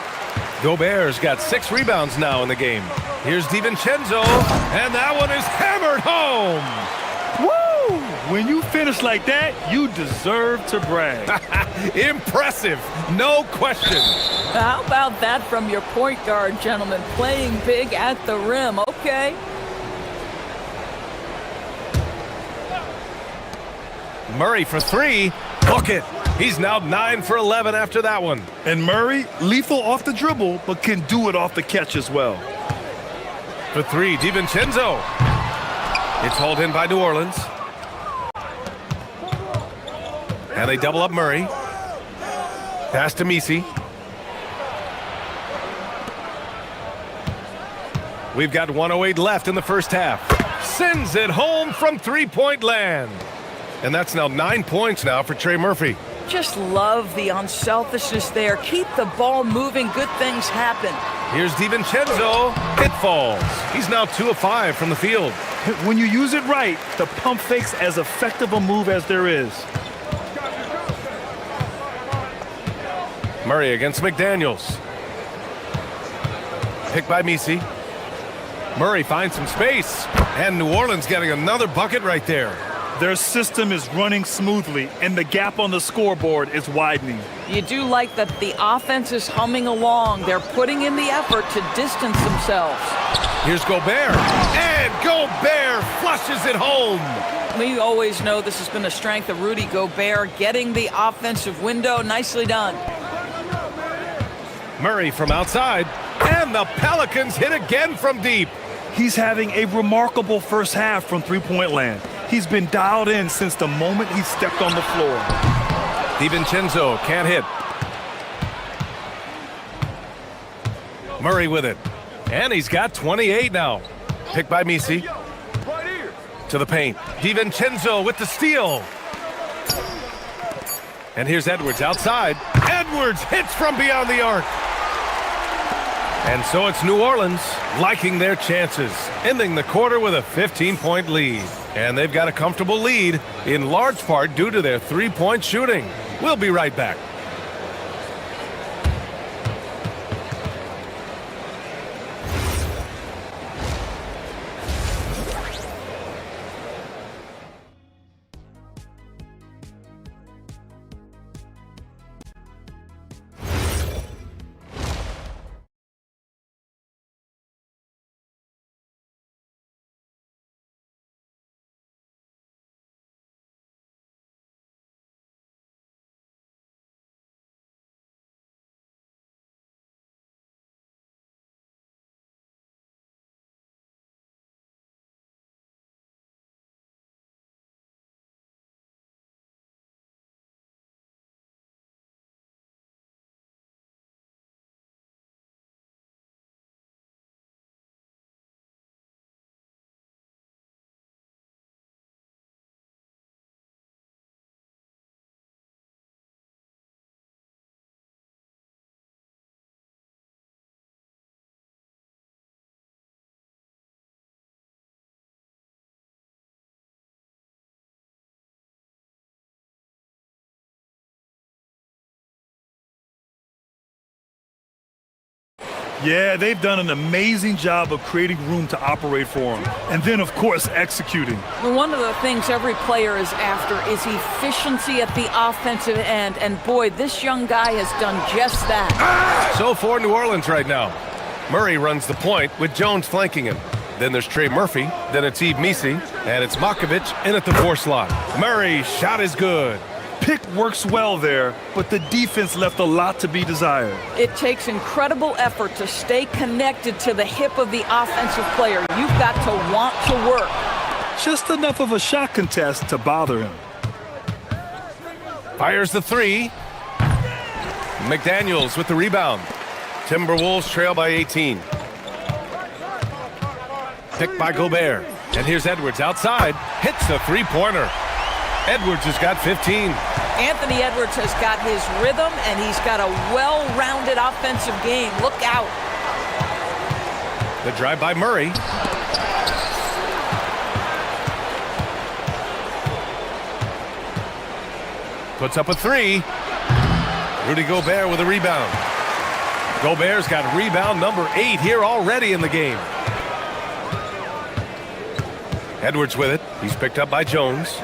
Gobert's got 6 rebounds now in the game. Here's DiVincenzo, and that one is hammered home. Woo! When you finish like that, you deserve to brag. Impressive, no question. How about that from your point guard, gentlemen? Playing big at the rim, okay. Murray for three. Book it. He's now 9 for 11 after that one. And Murray, lethal off the dribble, but can do it off the catch as well. For three, DiVincenzo. It's hauled in by New Orleans. And they double up Murray. Pass to Misi. We've got 1:08 left in the first half. Sends it home from three-point land. And that's now 9 points now for Trey Murphy. Just love the unselfishness there. Keep the ball moving. Good things happen. Here's DiVincenzo. It falls. He's now 2 of 5 from the field. When you use it right, the pump fake's as effective a move as there is. Murray against McDaniels. Picked by Misi. Murray finds some space. And New Orleans getting another bucket right there. Their system is running smoothly, and the gap on the scoreboard is widening. You do like that the offense is humming along. They're putting in the effort to distance themselves. Here's Gobert. And Gobert flushes it home. We always know this has been a strength of Rudy Gobert, getting the offensive window. Nicely done. Murray from outside. And the Pelicans hit again from deep. He's having a remarkable first half from three-point land. He's been dialed in since the moment he stepped on the floor. DiVincenzo can't hit. Murray with it. And he's got 28 now. Picked by Misi. To the paint. DiVincenzo with the steal. And here's Edwards outside. Edwards hits from beyond the arc. And so it's New Orleans liking their chances, ending the quarter with a 15-point lead. And they've got a comfortable lead, in large part due to their three-point shooting. We'll be right back. Yeah, they've done an amazing job of creating room to operate for him. And then, of course, executing. Well, one of the things every player is after is efficiency at the offensive end. And boy, this young guy has done just that. So for New Orleans right now. Murray runs the point with Jones flanking him. Then there's Trey Murphy. Then it's Yves Misi. And it's Makovic in at the 4 slot. Murray, shot is good. Pick works well there, but the defense left a lot to be desired. It takes incredible effort to stay connected to the hip of the offensive player. You've got to want to work. Just enough of a shot contest to bother him. Fires the 3. McDaniels with the rebound. Timberwolves trail by 18. Picked by Gobert. And here's Edwards outside. Hits the three-pointer. Edwards has got 15. Anthony Edwards has got his rhythm, and he's got a well-rounded offensive game. Look out. The drive by Murray. Puts up a 3. Rudy Gobert with a rebound. Gobert's got rebound number 8 here already in the game. Edwards with it. He's picked up by Jones.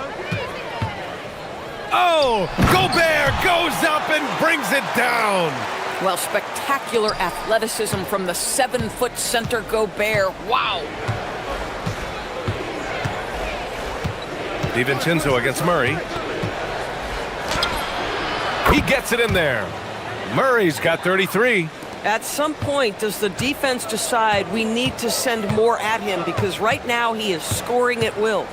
Oh, Gobert goes up and brings it down. Well, spectacular athleticism from the 7-foot center Gobert. Wow. DiVincenzo against Murray. He gets it in there. Murray's got 33. At some point, does the defense decide we need to send more at him? Because right now he is scoring at will.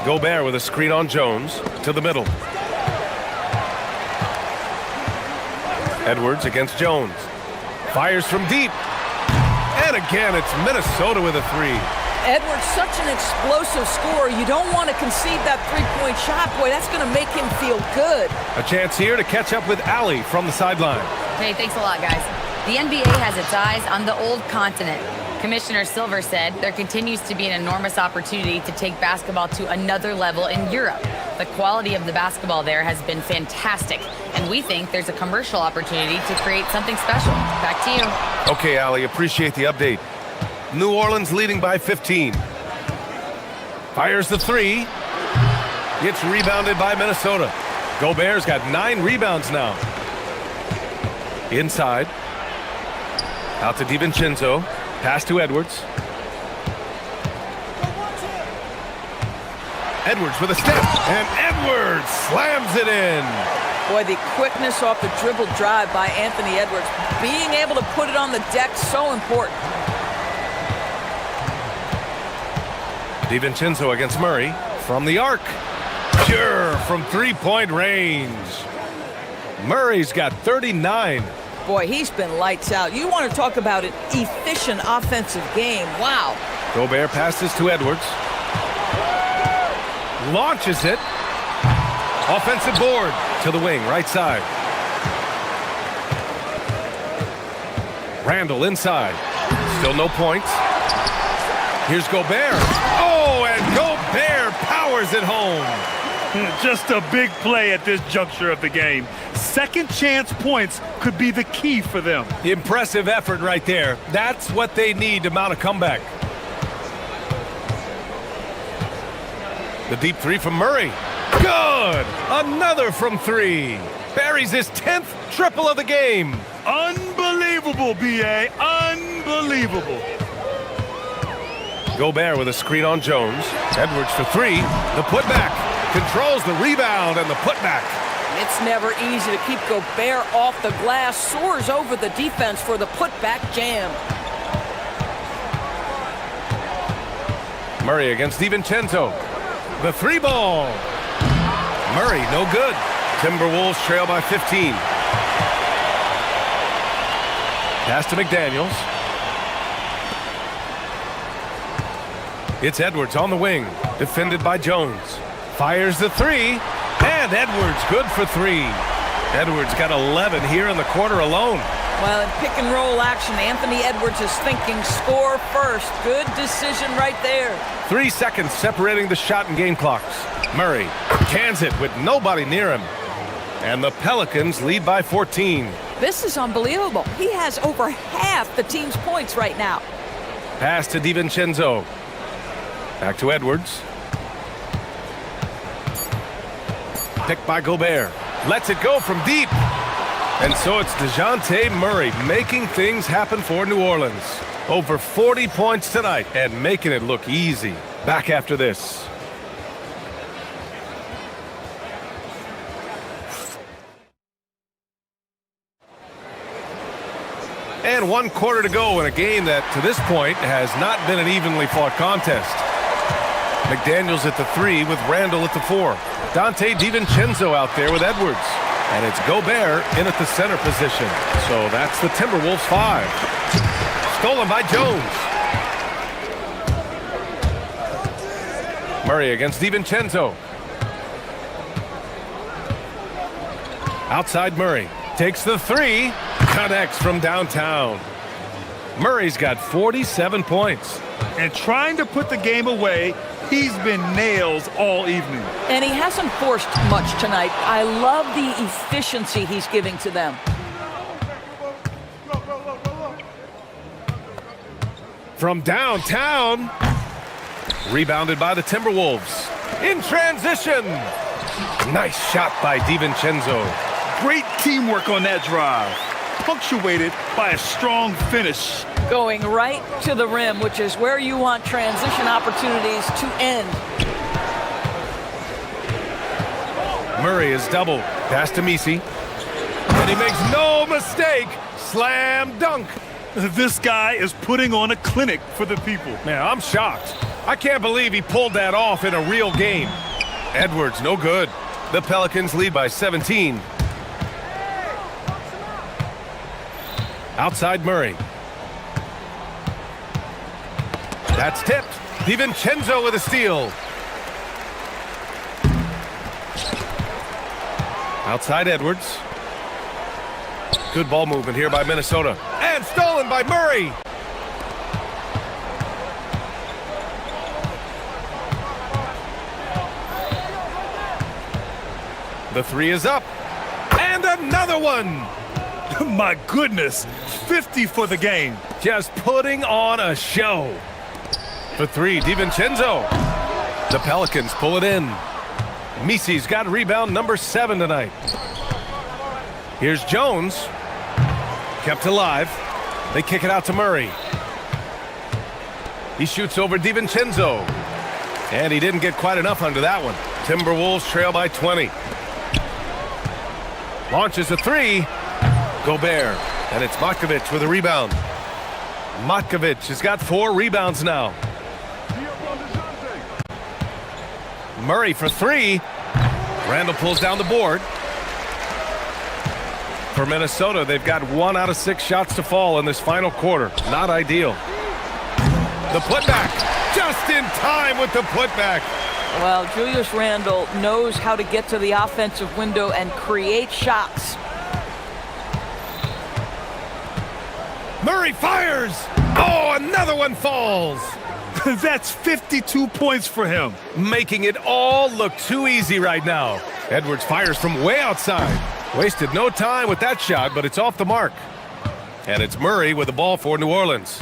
Gobert with a screen on Jones to the middle. Edwards against Jones. Fires from deep. And again, it's Minnesota with a three. Edwards, such an explosive scorer. You don't want to concede that three-point shot. Boy, that's going to make him feel good. A chance here to catch up with Allie from the sideline. Hey, thanks a lot, guys. The NBA has its eyes on the old continent. Commissioner Silver said there continues to be an enormous opportunity to take basketball to another level in Europe. The quality of the basketball there has been fantastic, and we think there's a commercial opportunity to create something special. Back to you. Okay, Allie, appreciate the update. New Orleans leading by 15. Fires the three. It's rebounded by Minnesota. Gobert's got 9 rebounds now. Inside. Out to DiVincenzo. Pass to Edwards. Edwards with a step. And Edwards slams it in. Boy, the quickness off the dribble drive by Anthony Edwards. Being able to put it on the deck, so important. DiVincenzo against Murray from the arc. Pure from three-point range. Murray's got 39. Boy, he's been lights out. You want to talk about an efficient offensive game. Wow. Gobert passes to Edwards. Launches it. Offensive board to the wing, right side. Randall inside. Still no points. Here's Gobert. Oh, and Gobert powers it home. Just a big play at this juncture of the game. Second chance points could be the key for them. Impressive effort right there. That's what they need to mount a comeback. The deep three from Murray. Good! Another from three. Buries his 10th triple of the game. Unbelievable, B.A. Unbelievable. Gobert with a screen on Jones. Edwards for three. The putback. Controls the rebound and the putback. It's never easy to keep Gobert off the glass. Soars over the defense for the putback jam. Murray against DiVincenzo. The three ball. Murray, no good. Timberwolves trail by 15. Pass to McDaniels. It's Edwards on the wing. Defended by Jones. Fires the three. And Edwards good for three. Edwards got 11 here in the quarter alone. Well, in pick and roll action, Anthony Edwards is thinking score first. Good decision right there. 3 seconds separating the shot and game clocks. Murray cans it with nobody near him. And the Pelicans lead by 14. This is unbelievable. He has over half the team's points right now. Pass to DiVincenzo. Back to Edwards. Picked by Gobert. Lets it go from deep. And so it's DeJounte Murray making things happen for New Orleans. Over 40 points tonight and making it look easy. Back after this. And 1 quarter to go in a game that, to this point, has not been an evenly fought contest. McDaniels at the 3 with Randall at the 4. Dante DiVincenzo out there with Edwards. And it's Gobert in at the center position. So that's the Timberwolves 5. Stolen by Jones. Murray against DiVincenzo. Outside Murray. Takes the 3. Connects from downtown. Murray's got 47 points. And trying to put the game away, he's been nails all evening. And he hasn't forced much tonight. I love the efficiency he's giving to them. From downtown. Rebounded by the Timberwolves. In transition. Nice shot by DiVincenzo. Great teamwork on that drive. Punctuated by a strong finish. Going right to the rim, which is where you want transition opportunities to end. Murray is doubled. Pass to Misi. And he makes no mistake. Slam dunk. This guy is putting on a clinic for the people. Man, I'm shocked. I can't believe he pulled that off in a real game. Edwards, no good. The Pelicans lead by 17. Outside Murray. That's tipped. DiVincenzo with a steal. Outside Edwards. Good ball movement here by Minnesota. And stolen by Murray. The three is up. And another one. My goodness, 50 for the game. Just putting on a show. For three, DiVincenzo. The Pelicans pull it in. Misi's got rebound number 7 tonight. Here's Jones. Kept alive. They kick it out to Murray. He shoots over DiVincenzo. And he didn't get quite enough under that one. Timberwolves trail by 20. Launches a three. Gobert. And it's Matkovic with a rebound. Matkovic has got 4 rebounds now. Murray for 3. Randall pulls down the board. For Minnesota, they've got 1 out of 6 shots to fall in this final quarter. Not ideal. The putback. Just in time with the putback. Well, Julius Randle knows how to get to the offensive window and create shots. Murray fires. Oh, another one falls. That's 52 points for him. Making it all look too easy right now. Edwards fires from way outside. Wasted no time with that shot, but it's off the mark. And it's Murray with the ball for New Orleans.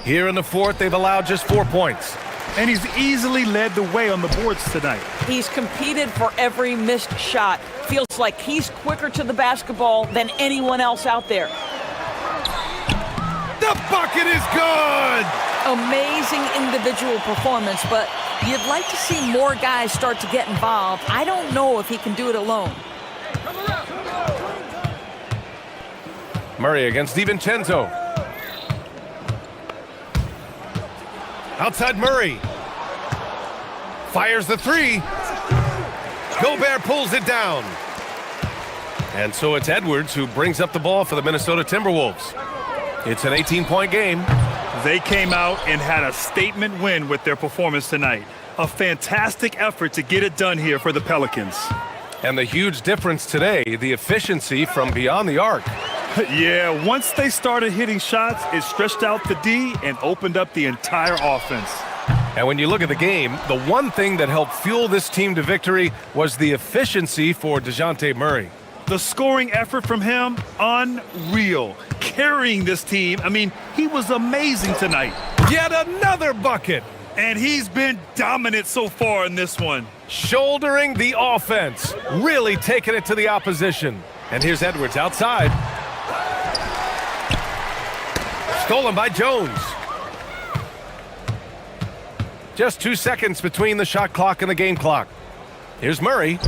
Here in the fourth, they've allowed just 4 points. And he's easily led the way on the boards tonight. He's competed for every missed shot. Feels like he's quicker to the basketball than anyone else out there. The bucket is good! Amazing individual performance, but you'd like to see more guys start to get involved. I don't know if he can do it alone. Murray against DiVincenzo. Outside Murray. Fires the three. Gobert pulls it down. And so it's Edwards who brings up the ball for the Minnesota Timberwolves. It's an 18-point game. They came out and had a statement win with their performance tonight. A fantastic effort to get it done here for the Pelicans. And the huge difference today, the efficiency from beyond the arc. Yeah, once they started hitting shots, it stretched out the D and opened up the entire offense. And when you look at the game, the one thing that helped fuel this team to victory was the efficiency for DeJounte Murray. The scoring effort from him, unreal. Carrying this team, I mean, he was amazing tonight. Yet another bucket. And he's been dominant so far in this one. Shouldering the offense, really taking it to the opposition. And here's Edwards outside. Stolen by Jones. Just 2 seconds between the shot clock and the game clock. Here's Murray.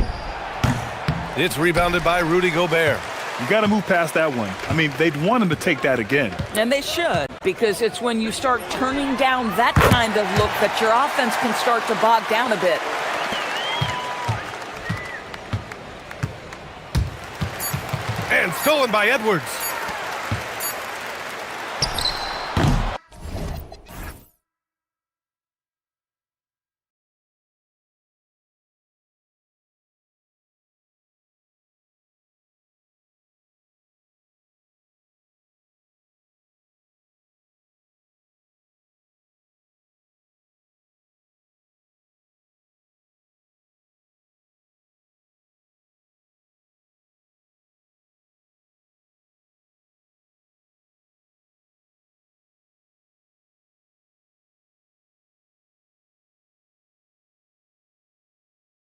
It's rebounded by Rudy Gobert. You got to move past that one. I mean, they'd want him to take that again. And they should, because it's when you start turning down that kind of look that your offense can start to bog down a bit. And stolen by Edwards.